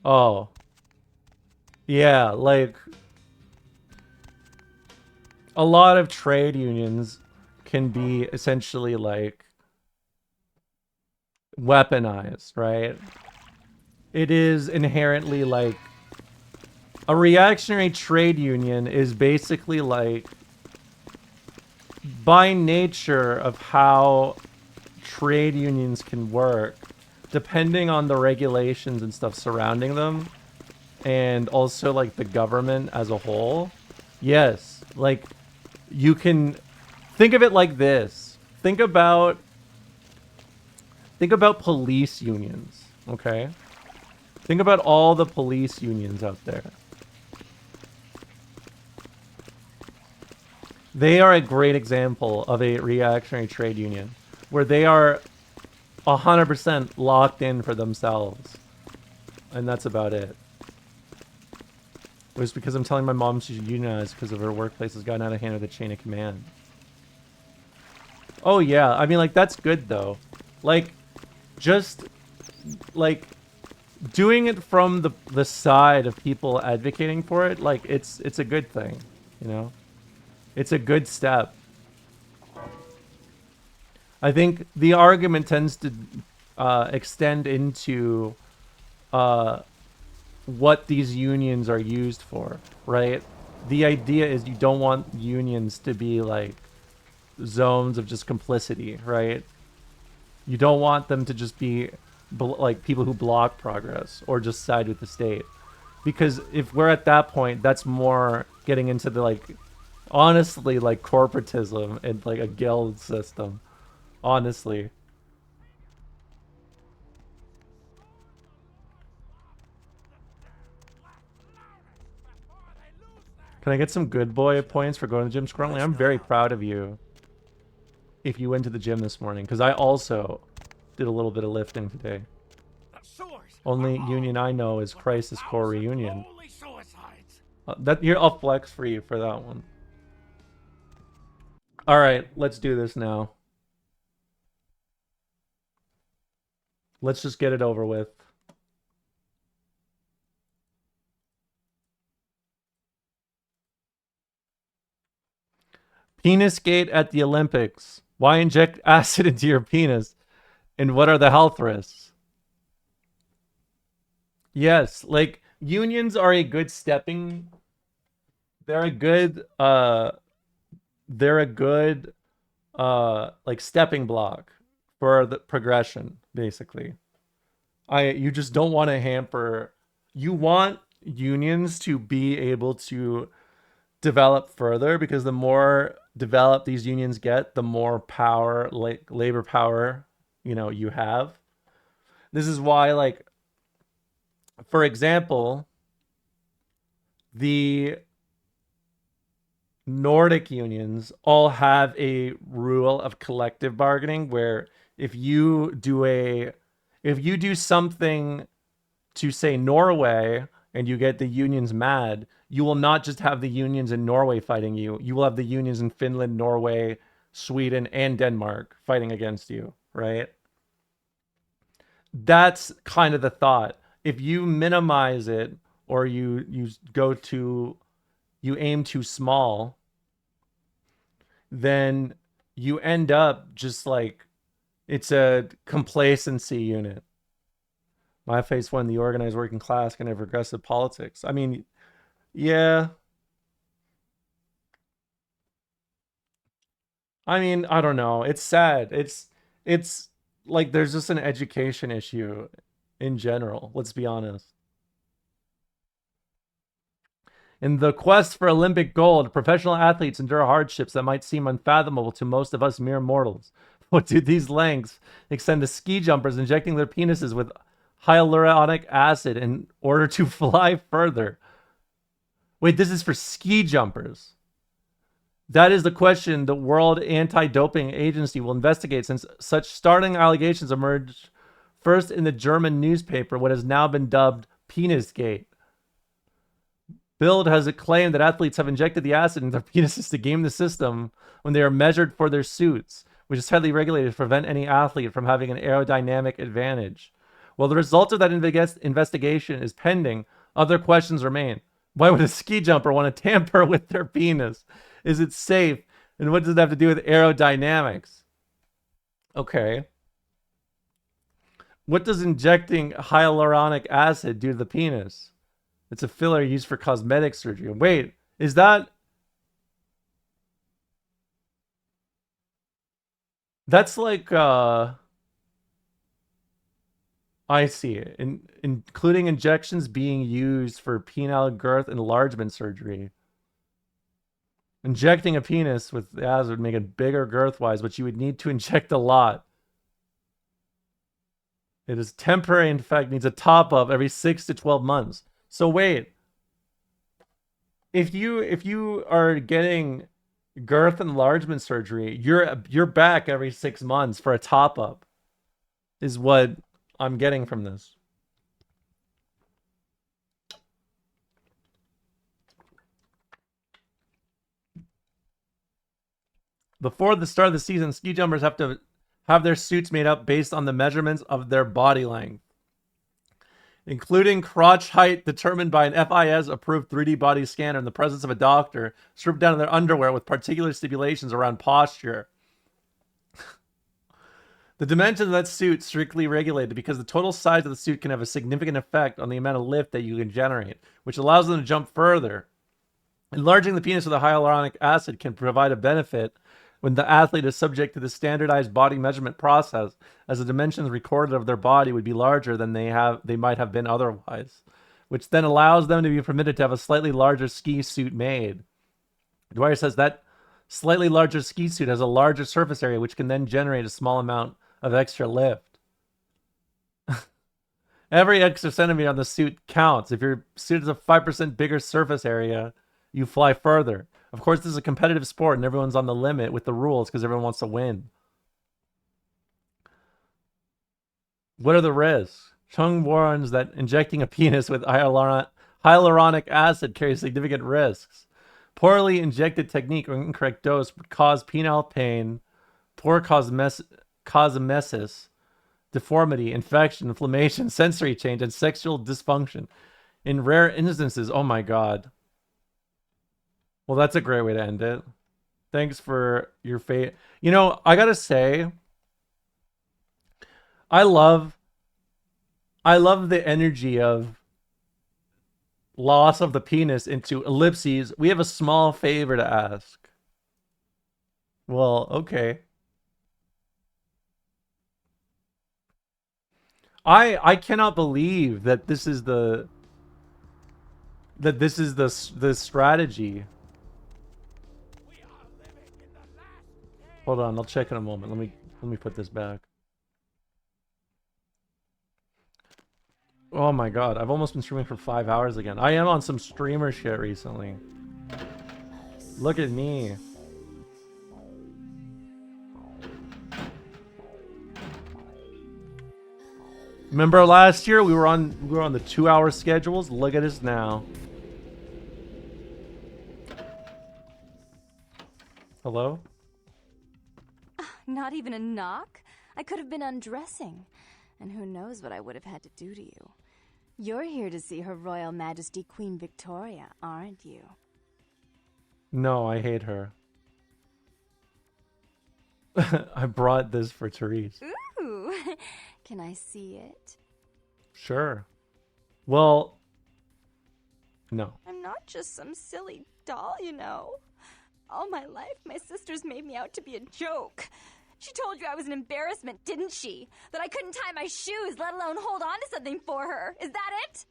Oh. Yeah, like... a lot of trade unions can be essentially like weaponized, right? It is inherently like a reactionary trade union is basically like by nature of how trade unions can work, depending on the regulations and stuff surrounding them, and also like the government as a whole. Yes, like you can think of it like this. Think about police unions, okay? Think about all the police unions out there. They are a great example of a reactionary trade union where they are 100% locked in for themselves. And that's about it. It was because I'm telling my mom she should unionize because of her workplace has gotten out of hand with the chain of command. Oh yeah, I mean like that's good though. Like just like doing it from the side of people advocating for it, like it's a good thing, you know? It's a good step. I think the argument tends to extend into what these unions are used for, right? The idea is you don't want unions to be like zones of just complicity, right? You don't want them to just be like people who block progress or just side with the state. Because if we're at that point, that's more getting into the like, honestly, like corporatism and like a guild system. Honestly. Can I get some good boy points for going to the gym scrolling? I'm very proud of you if you went to the gym this morning, because I also did a little bit of lifting today. Only union I know is Crisis Core Reunion. That here, I'll flex for you for that one. All right, let's do this now. Let's just get it over with. Penis gate at the Olympics. Why inject acid into your penis? And what are the health risks? Yes, like unions are a good stepping. They're a good like stepping block for the progression, basically. You just don't want to hamper. You want unions to be able to develop further, because the more developed these unions get, the more power, like labor power, you know, you have. This is why, like, for example, the Nordic unions all have a rule of collective bargaining where if you do if you do something to say Norway and you get the unions mad, you will not just have the unions in Norway fighting you. You will have the unions in Finland, Norway, Sweden, and Denmark fighting against you, right? That's kind of the thought. If you minimize it or you aim too small, then you end up just like it's a complacency unit. My face when the organized working class can have regressive politics. I mean, yeah. I mean, I don't know. It's sad. It's like there's just an education issue in general. Let's be honest. In the quest for Olympic gold, professional athletes endure hardships that might seem unfathomable to most of us mere mortals. But to these lengths extend to ski jumpers injecting their penises with hyaluronic acid in order to fly further. Wait, this is for ski jumpers. That is the question the World Anti-Doping Agency will investigate, since such startling allegations emerged first in the German newspaper, what has now been dubbed Penisgate. Bild has claimed that athletes have injected the acid into their penises to game the system when they are measured for their suits, which is heavily regulated to prevent any athlete from having an aerodynamic advantage. While the result of that investigation is pending, other questions remain. Why would a ski jumper want to tamper with their penis? Is it safe? And what does it have to do with aerodynamics? Okay. What does injecting hyaluronic acid do to the penis? It's a filler used for cosmetic surgery. Wait, is that... That's like, I see it. Including injections being used for penile girth enlargement surgery. Injecting a penis with acid would make it bigger girth-wise, but you would need to inject a lot. It is temporary, in fact, needs a top-up every 6 to 12 months. So wait. If you are getting girth enlargement surgery, you're back every 6 months for a top-up. Is what I'm getting from this. Before the start of the season, ski jumpers have to have their suits made up based on the measurements of their body length, including crotch height determined by an FIS-approved 3D body scanner in the presence of a doctor, stripped down to their underwear with particular stipulations around posture. The dimensions of that suit strictly regulated because the total size of the suit can have a significant effect on the amount of lift that you can generate, which allows them to jump further. Enlarging the penis with a hyaluronic acid can provide a benefit when the athlete is subject to the standardized body measurement process, as the dimensions recorded of their body would be larger than they might have been otherwise, which then allows them to be permitted to have a slightly larger ski suit made. Dwyer says that slightly larger ski suit has a larger surface area, which can then generate a small amount of extra lift. Every extra centimeter on the suit counts. If your suit has a 5% bigger surface area, you fly further. Of course, this is a competitive sport and everyone's on the limit with the rules because everyone wants to win. What are the risks? Chung warns that injecting a penis with hyaluronic acid carries significant risks. Poorly injected technique or incorrect dose would cause penile pain, poor cosmesis, deformity, infection, inflammation, sensory change, and sexual dysfunction. In rare instances, oh my god. Well, that's a great way to end it. Thanks for your fate. You know, I gotta say, I love the energy of loss of the penis into ellipses. We have a small favor to ask. Well, okay. I cannot believe that this is the strategy. Hold on, I'll check in a moment. Let me put this back. Oh my god, I've almost been streaming for 5 hours again. I am on some streamer shit recently. Look at me. Remember last year we were on the 2-hour schedules? Look at us now. Hello? Not even a knock? I could have been undressing. And who knows what I would have had to do to you. You're here to see Her Royal Majesty Queen Victoria, aren't you? No, I hate her. I brought this for Therese. Ooh, can I see it? Sure. Well, no. I'm not just some silly doll, you know. All my life, my sisters made me out to be a joke. She told you I was an embarrassment, didn't she? That I couldn't tie my shoes, let alone hold on to something for her. Is that it?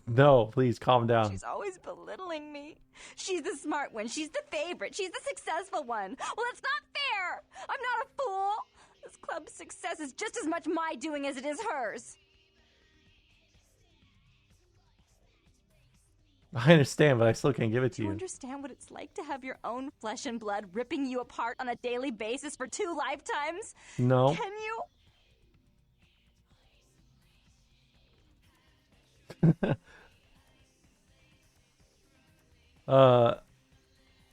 No, please calm down. She's always belittling me. She's the smart one. She's the favorite. She's the successful one. Well, it's not fair. I'm not a fool. This club's success is just as much my doing as it is hers. I understand, but I still can't give it to Do you you. understand what it's like to have your own flesh and blood ripping you apart on a daily basis for 2 lifetimes? No. Can you?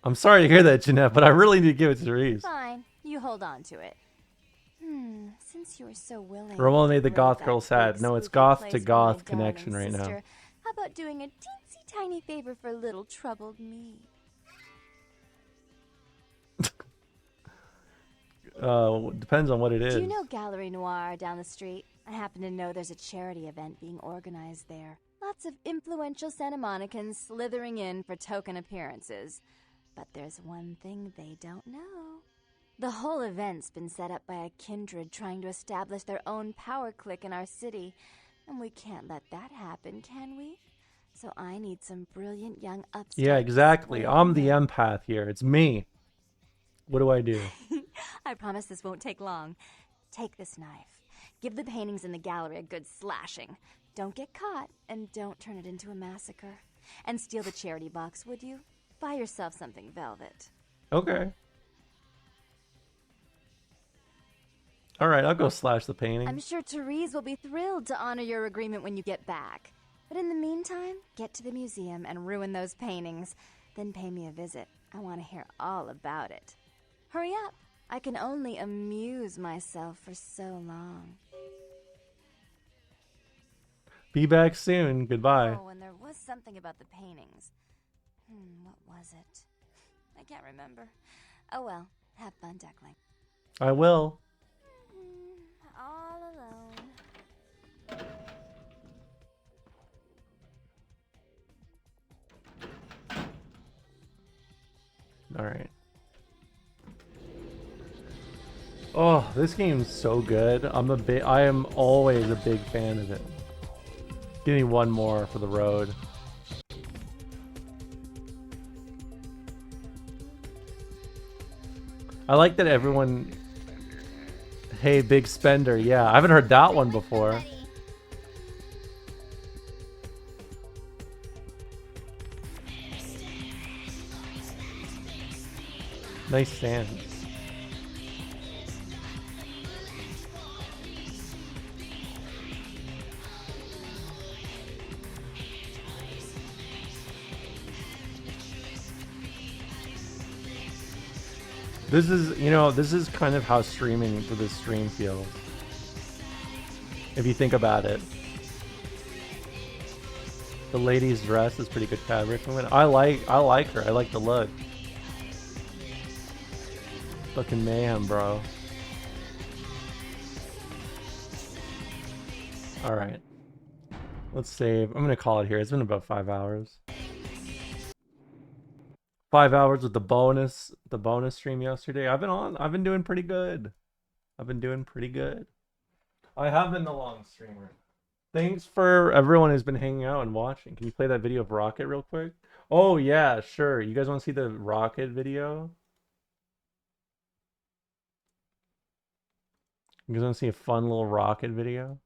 I'm sorry to hear that, Jeanette, but I really need to give it to Therese. Fine. You hold on to it. Since you were so willing. Ramon made the to goth brave girl that sad. big No, it's spooky goth place to for my goth darling connection right now. sister, how about doing a teensy tiny favor for little troubled me? Depends on what it is. Do you know Gallery Noir down the street? I happen to know there's a charity event being organized there. Lots of influential Santa Monicans slithering in for token appearances. But there's one thing they don't know. The whole event's been set up by a kindred trying to establish their own power clique in our city. And we can't let that happen, can we? So I need some brilliant young upstarts. Yeah, exactly. I'm the empath here. It's me. What do I do? I promise this won't take long. Take this knife. Give the paintings in the gallery a good slashing. Don't get caught, and don't turn it into a massacre. And steal the charity box, would you? Buy yourself something velvet. Okay. All right, I'll go slash the painting. I'm sure Therese will be thrilled to honor your agreement when you get back. But in the meantime, get to the museum and ruin those paintings. Then pay me a visit. I want to hear all about it. Hurry up. I can only amuse myself for so long. Be back soon. Goodbye. Oh, and there was something about the paintings. What was it? I can't remember. Oh well, have fun, Duckling. I will. All alone. All right. Oh, this game's so good. I am always a big fan of it. Give me one more for the road. I like that everyone... Hey, big spender. Yeah, I haven't heard that one before. Nice stance. This is, you know, this is kind of how streaming for this stream feels. If you think about it. The lady's dress is pretty good fabric. I like her. I like the look. Fucking mayhem, bro. Alright. Let's save. I'm gonna call it here. It's been about 5 hours. 5 hours with the bonus stream yesterday. I've been doing pretty good. I have been the long streamer. Thanks for everyone who's been hanging out and watching. Can you play that video of Rocket real quick? Oh yeah, sure. You guys want to see the Rocket video? You guys want to see a fun little Rocket video?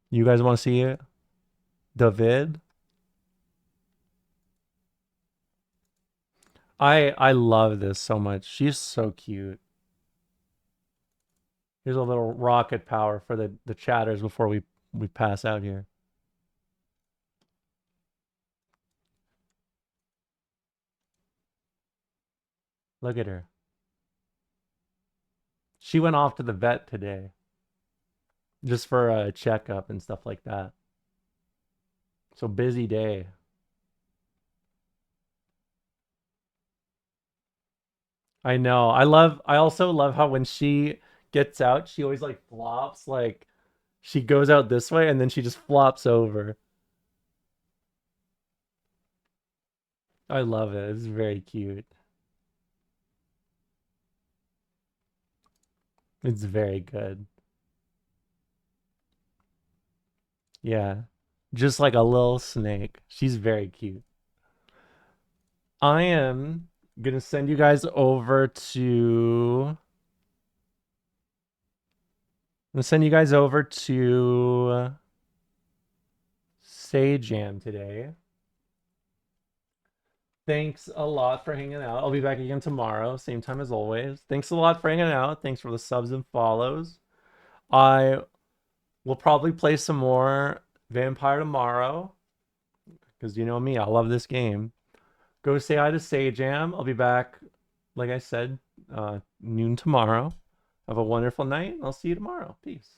You guys want to see it? David? I love this so much. She's so cute. Here's a little rocket power for the chatters before we pass out here. Look at her. She went off to the vet today. Just for a checkup and stuff like that. So busy day. I know. I also love how when she gets out, she always like flops, like she goes out this way and then she just flops over. I love it. It's very cute. It's very good. Yeah. Just like a little snake. She's very cute. I am gonna send you guys over to... I'm gonna send you guys over to Sajam today. Thanks a lot for hanging out. I'll be back again tomorrow, same time as always. Thanks a lot for hanging out. Thanks for the subs and follows. I will probably play some more Vampire tomorrow. Because you know me, I love this game. Go say hi to Sajam. I'll be back, like I said, noon tomorrow. Have a wonderful night. I'll see you tomorrow. Peace.